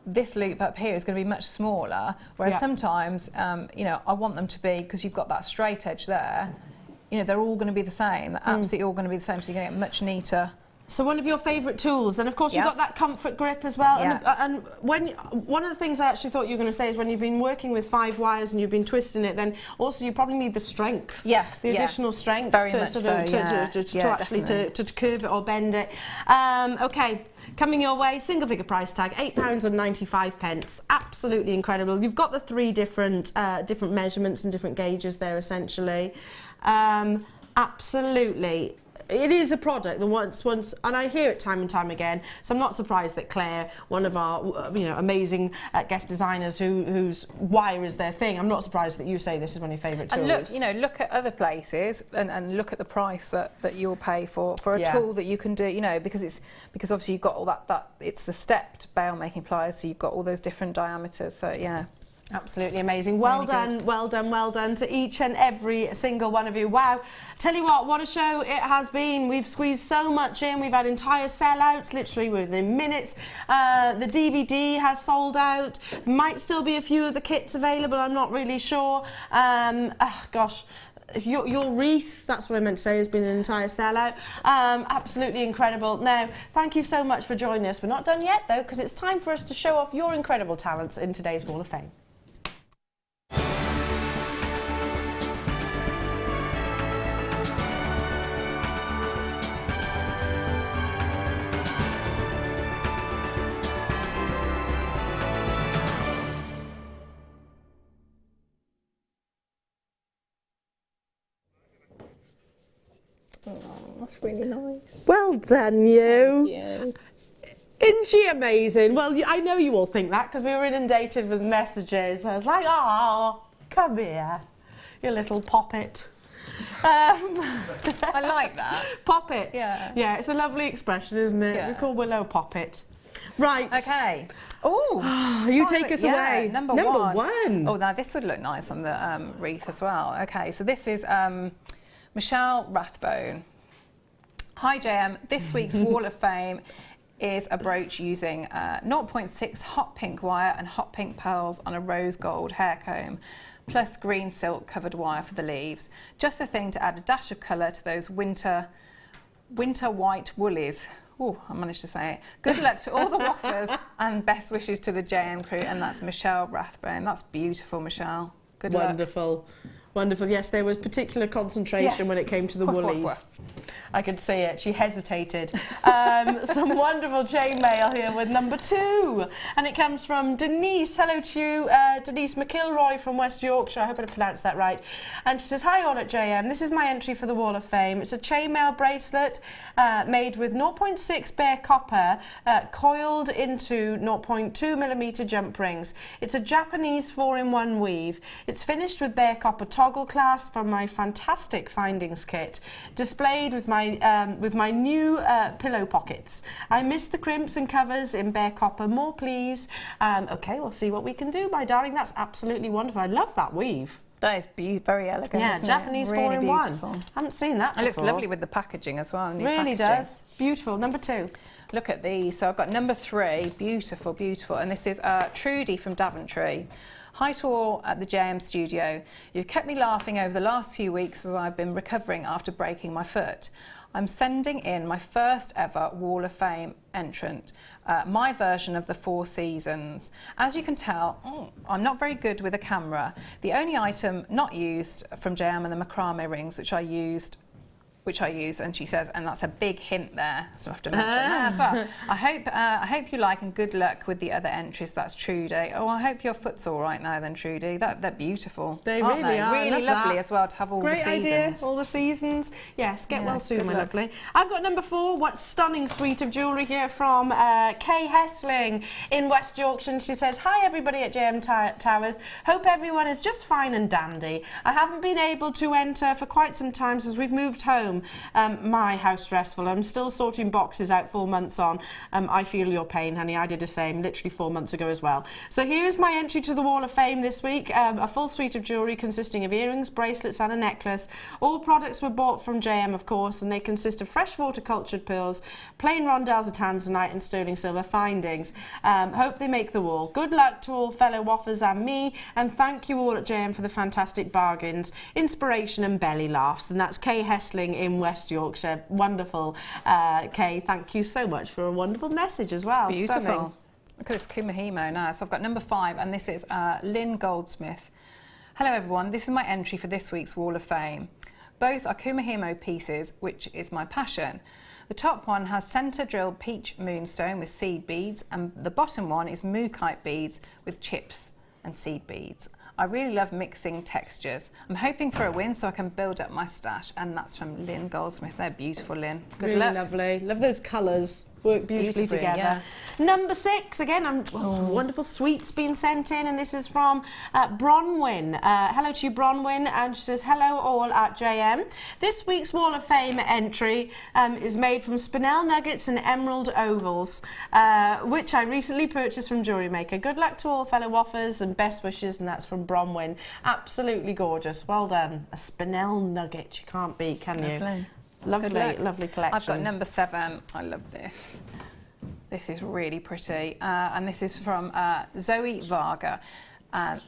this loop up here is going to be much smaller. Whereas sometimes, you know, I want them to be, because you've got that straight edge there, you know, they're all going to be the same. They're absolutely all going to be the same, so you're going to get much neater. So one of your favourite tools, and of course you've got that comfort grip as well. Yeah. And one of the things I actually thought you were going to say is when you've been working with 5 wires and you've been twisting it, then also you probably need the strength. Yes, the additional strength very to much sort so, of to actually to curve it or bend it. Okay. Coming your way, single figure price tag, £8.95. Absolutely incredible. You've got the 3 different measurements and different gauges there essentially. Absolutely. It is a product that once, and I hear it time and time again. So I'm not surprised that Claire, one of our amazing guest designers whose wire is their thing, I'm not surprised that you say this is one of your favourite tools. And look at other places and look at the price that you'll pay for a tool that you can do. You know, because obviously you've got all that it's the stepped bail making pliers, so you've got all those different diameters. So yeah. Absolutely amazing. Well done, well done, well done to each and every single one of you. Wow. Tell you what a show it has been. We've squeezed so much in. We've had entire sellouts, literally within minutes. The DVD has sold out. Might still be a few of the kits available, I'm not really sure. Gosh. Your wreath, that's what I meant to say, has been an entire sellout. Absolutely incredible. Now, thank you so much for joining us. We're not done yet, though, because it's time for us to show off your incredible talents in today's Wall of Fame. That's really nice. Well done, you. Thank you. Isn't she amazing? Well, I know you all think that because we were inundated with messages. I was like, oh, come here, you little poppet. I like that. Poppet. Yeah. Yeah, it's a lovely expression, isn't it? Yeah. We call Willow Poppet. Right. Okay. Oh, you take us away. Number one. Oh, now this would look nice on the wreath as well. Okay, so this is Michelle Rathbone. Hi JM, this week's Wall of Fame is a brooch using 0.6 hot pink wire and hot pink pearls on a rose gold hair comb, plus green silk covered wire for the leaves. Just a thing to add a dash of colour to those winter white woolies. Oh, I managed to say it. Good luck to all the waffers and best wishes to the JM crew. And that's Michelle Rathbone. That's beautiful, Michelle. Good luck. Wonderful. Wonderful. Yes, there was particular concentration when it came to the woolies. I could see it. She hesitated. Some wonderful chain mail here with number 2. And it comes from Denise. Hello to you, Denise McIlroy from West Yorkshire. I hope I pronounced that right. And she says, hi all at JM. This is my entry for the Wall of Fame. It's a chainmail bracelet made with 0.6 bare copper coiled into 0.2mm jump rings. It's a Japanese 4-in-1 weave. It's finished with bare copper toggle clasp from my fantastic findings kit, displayed with my new pillow pockets. I miss the crimps and covers in bare copper. More please. Okay, we'll see what we can do, my darling. That's absolutely wonderful. I love that weave. That is very elegant. Yeah, isn't Japanese it? Really 4-in-1. beautiful. I haven't seen that before. It looks lovely with the packaging as well. Really does. Beautiful. Number 2. Look at these. So I've got number 3. Beautiful, beautiful. And this is Trudy from Daventry. Hi to all at the JM studio. You've kept me laughing over the last few weeks as I've been recovering after breaking my foot. I'm sending in my first ever Wall of Fame entrant, my version of the 4 seasons. As you can tell, I'm not very good with a camera. The only item not used from JM are the macrame rings, which I used which I use, and she says, and that's a big hint there, so I have to mention that as well. I hope you like, and good luck with the other entries. That's Trudy. Oh, I hope your foot's all right now then, Trudy. They're beautiful. They really are. Really lovely as well to have all the seasons. Great idea, all the seasons. Yes, get well soon, my lovely. I've got number 4. What stunning suite of jewellery here from Kay Hessling in West Yorkshire. And she says, hi everybody at JM Towers. Hope everyone is just fine and dandy. I haven't been able to enter for quite some time since we've moved home. My, how stressful. I'm still sorting boxes out 4 months on. I feel your pain, honey. I did the same literally 4 months ago as well. So here is my entry to the Wall of Fame this week. A full suite of jewellery consisting of earrings, bracelets and a necklace. All products were bought from JM, of course, and they consist of freshwater cultured pearls, plain rondelles of Tanzanite and sterling silver findings. Hope they make the wall. Good luck to all fellow waffers and me, and thank you all at JM for the fantastic bargains, inspiration and belly laughs. And that's Kay Hessling in West Yorkshire. Wonderful, Kay. Thank you so much for a wonderful message as well. It's beautiful. Stunning. Look at this Kumahimo now. So I've got number 5, and this is Lynn Goldsmith. Hello everyone, this is my entry for this week's Wall of Fame. Both are Kumahimo pieces, which is my passion. The top one has centre drilled peach moonstone with seed beads, and the bottom one is mookite beads with chips and seed beads. I really love mixing textures. I'm hoping for a win so I can build up my stash, and that's from Lynn Goldsmith. They're beautiful, Lynn. Good luck. Lovely. Love those colours. Work beautifully together. Yeah. Number 6, again, wonderful sweets being sent in, and this is from Bronwyn. Hello to you, Bronwyn, and she says, hello all at JM. This week's Wall of Fame entry is made from Spinel nuggets and emerald ovals, which I recently purchased from Jewellery Maker. Good luck to all fellow waffers and best wishes, and that's from Bronwyn. Absolutely gorgeous. Well done. A Spinel nugget you can't beat, can you? Lovely. Lovely, lovely collection. I've got number 7. I love this. This is really pretty. And this is from Zoe Varga.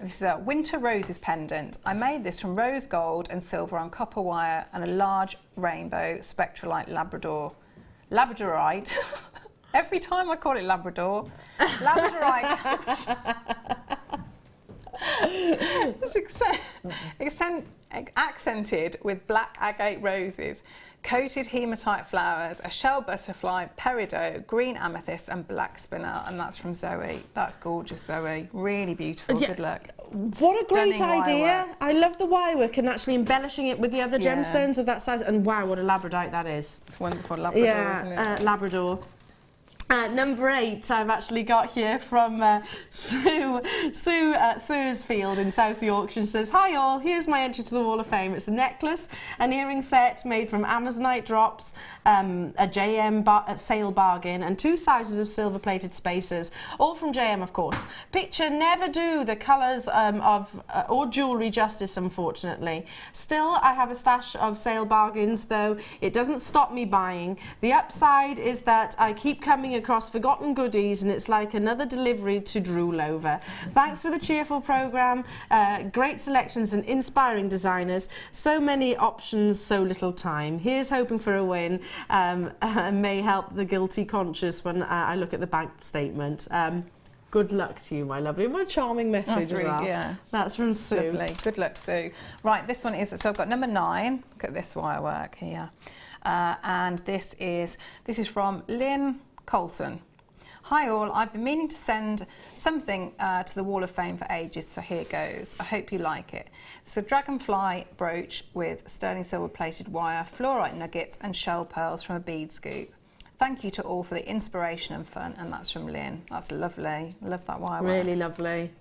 This is a Winter Roses pendant. I made this from rose gold and silver on copper wire and a large rainbow spectralite labradorite. Every time I call it Labrador. Labradorite. It's accented with black agate roses, coated hematite flowers, a shell butterfly, peridot, green amethyst and black spinel, and that's from Zoe. That's gorgeous, Zoe. Really beautiful. Yeah. Good luck. What a great Stunning idea. wirework. I love the wirework and actually embellishing it with the other gemstones of that size. And wow, what a labradorite that is. It's wonderful. Labrador, isn't it? Labrador. Number 8 I've actually got here from Sue Thursfield in South Yorkshire. She says, hi all, here's my entry to the Wall of Fame. It's a necklace, an earring set made from Amazonite drops, a JM sale bargain and 2 sizes of silver plated spacers, all from JM of course. Picture never do the colours or jewellery justice, unfortunately. Still, I have a stash of sale bargains, though it doesn't stop me buying. The upside is that I keep coming across forgotten goodies, and it's like another delivery to drool over. Thanks for the cheerful programme, great selections and inspiring designers, so many options, so little time. Here's hoping for a win, may help the guilty conscious when I look at the bank statement. Good luck to you, my lovely. What a charming message as well. Yeah. That's from Sue. Lovely. Good luck, Sue. Right, this one is, so I've got number 9. Look at this wirework here. And this is from Lynn Colson. Hi all, I've been meaning to send something to the Wall of Fame for ages, so here goes. I hope you like it. It's a dragonfly brooch with sterling silver plated wire, fluorite nuggets and shell pearls from a bead scoop. Thank you to all for the inspiration and fun, and that's from Lynn. That's lovely. Love that wire. Really lovely.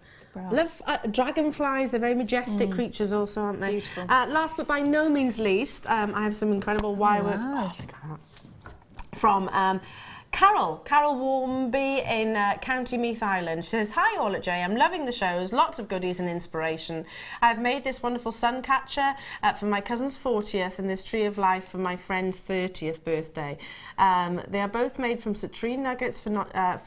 Love dragonflies, they're very majestic creatures also, aren't they? Beautiful. Last but by no means least, I have some incredible wirework. Wow. Oh, look at that. From Carol Warmby in County Meath Island. She says, hi all at J, I'm loving the shows, lots of goodies and inspiration. I've made this wonderful sun catcher for my cousin's 40th and this tree of life for my friend's 30th birthday. They are both made from citrine nuggets for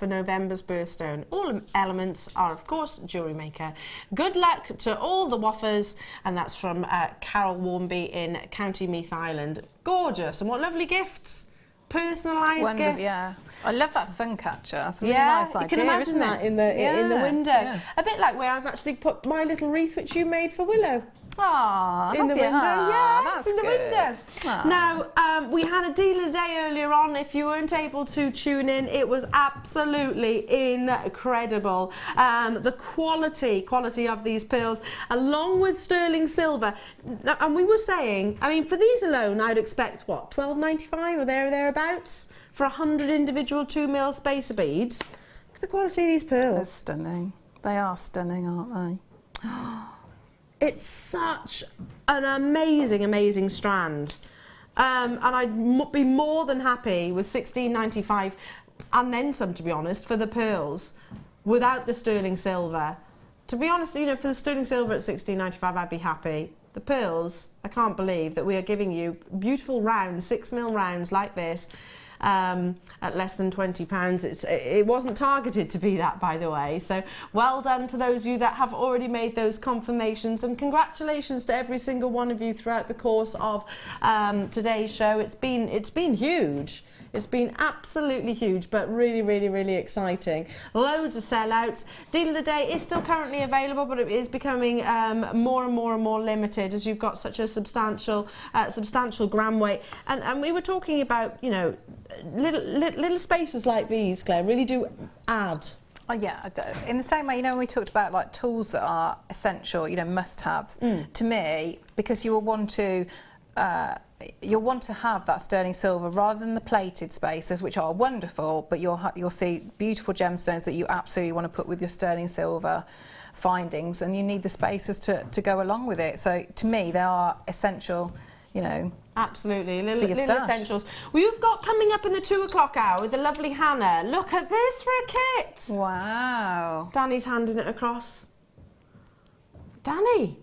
November's birthstone. All elements are, of course, Jewellery Maker. Good luck to all the waffers, and that's from Carol Warmby in County Meath Island. Gorgeous, and what lovely gifts. Personalised gifts. Yeah, I love that sun catcher. That's a really nice idea. You can imagine that in the window. Yeah. A bit like where I've actually put my little wreath which you made for Willow. Ah, in the window. Yes, that's in the good. window. Now, we had a deal of the day earlier on. If you weren't able to tune in, it was absolutely incredible. The quality of these pearls, along with sterling silver. And we were saying, I mean, for these alone, I'd expect, what, $12.95 or thereabouts for 100 individual 2mm spacer beads. Look at the quality of these pearls. They're stunning. They are stunning, aren't they? It's such an amazing strand. And I'd be more than happy with $16.95 and then some, to be honest, for the pearls without the sterling silver. To be honest, you know, for the sterling silver at $16.95, I'd be happy. The pearls, I can't believe that we are giving you beautiful rounds, 6mm rounds like this, at less than £20. It wasn't targeted to be that, by the way. So well done to those of you that have already made those confirmations, and congratulations to every single one of you throughout the course of today's show. It's been huge. It's been absolutely huge, but really exciting. Loads of sellouts. Deal of the day is still currently available, but it is becoming more and more limited as you've got such a substantial gram weight. And we were talking about, you know, little spaces like these, Claire, really do add. Oh yeah, in the same way, you know, when we talked about like tools that are essential, you know, must-haves. To me, because you'll want to have that sterling silver rather than the plated spaces, which are wonderful, but you'll see beautiful gemstones that you absolutely want to put with your sterling silver findings, and you need the spaces to go along with it. So to me, they are essential, you know. Absolutely, little essentials. We've got coming up in the 2 o'clock hour with the lovely Hannah. Look at this for a kit. Wow. Danny's handing it across. Danny,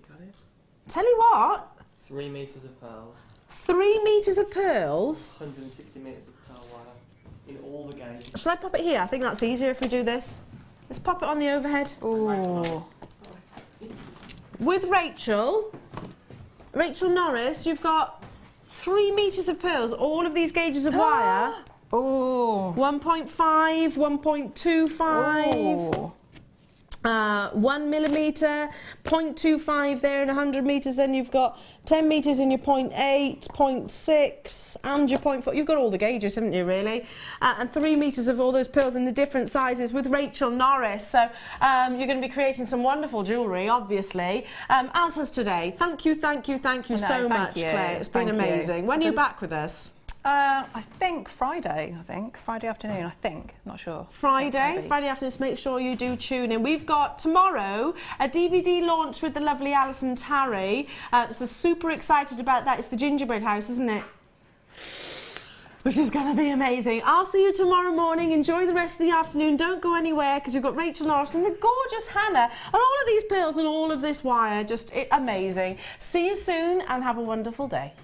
tell you what. 3 metres of pearls. 3 metres of pearls. 160 metres of pearl wire in all the gauges. Shall I pop it here? I think that's easier if we do this. Let's pop it on the overhead. Ooh. With Rachel Norris, you've got 3 metres of pearls, all of these gauges of wire. Oh. 1.5, 1.25. 1mm, 0.25 there in 100 metres, then you've got 10 metres in your 0.8, 0.6 and your 0.4. You've got all the gauges, haven't you, really? And 3 metres of all those pearls in the different sizes with Rachel Norris. So you're going to be creating some wonderful jewellery, obviously, as has today. Thank you so much, Claire. It's been amazing. When are you back with us? I think Friday afternoon, I'm not sure. Friday afternoon, so make sure you do tune in. We've got tomorrow a DVD launch with the lovely Alison Tarry, so super excited about that. It's the Gingerbread House, isn't it? Which is going to be amazing. I'll see you tomorrow morning. Enjoy the rest of the afternoon. Don't go anywhere because you've got Rachel Norris and the gorgeous Hannah and all of these pearls and all of this wire. Just amazing. See you soon and have a wonderful day.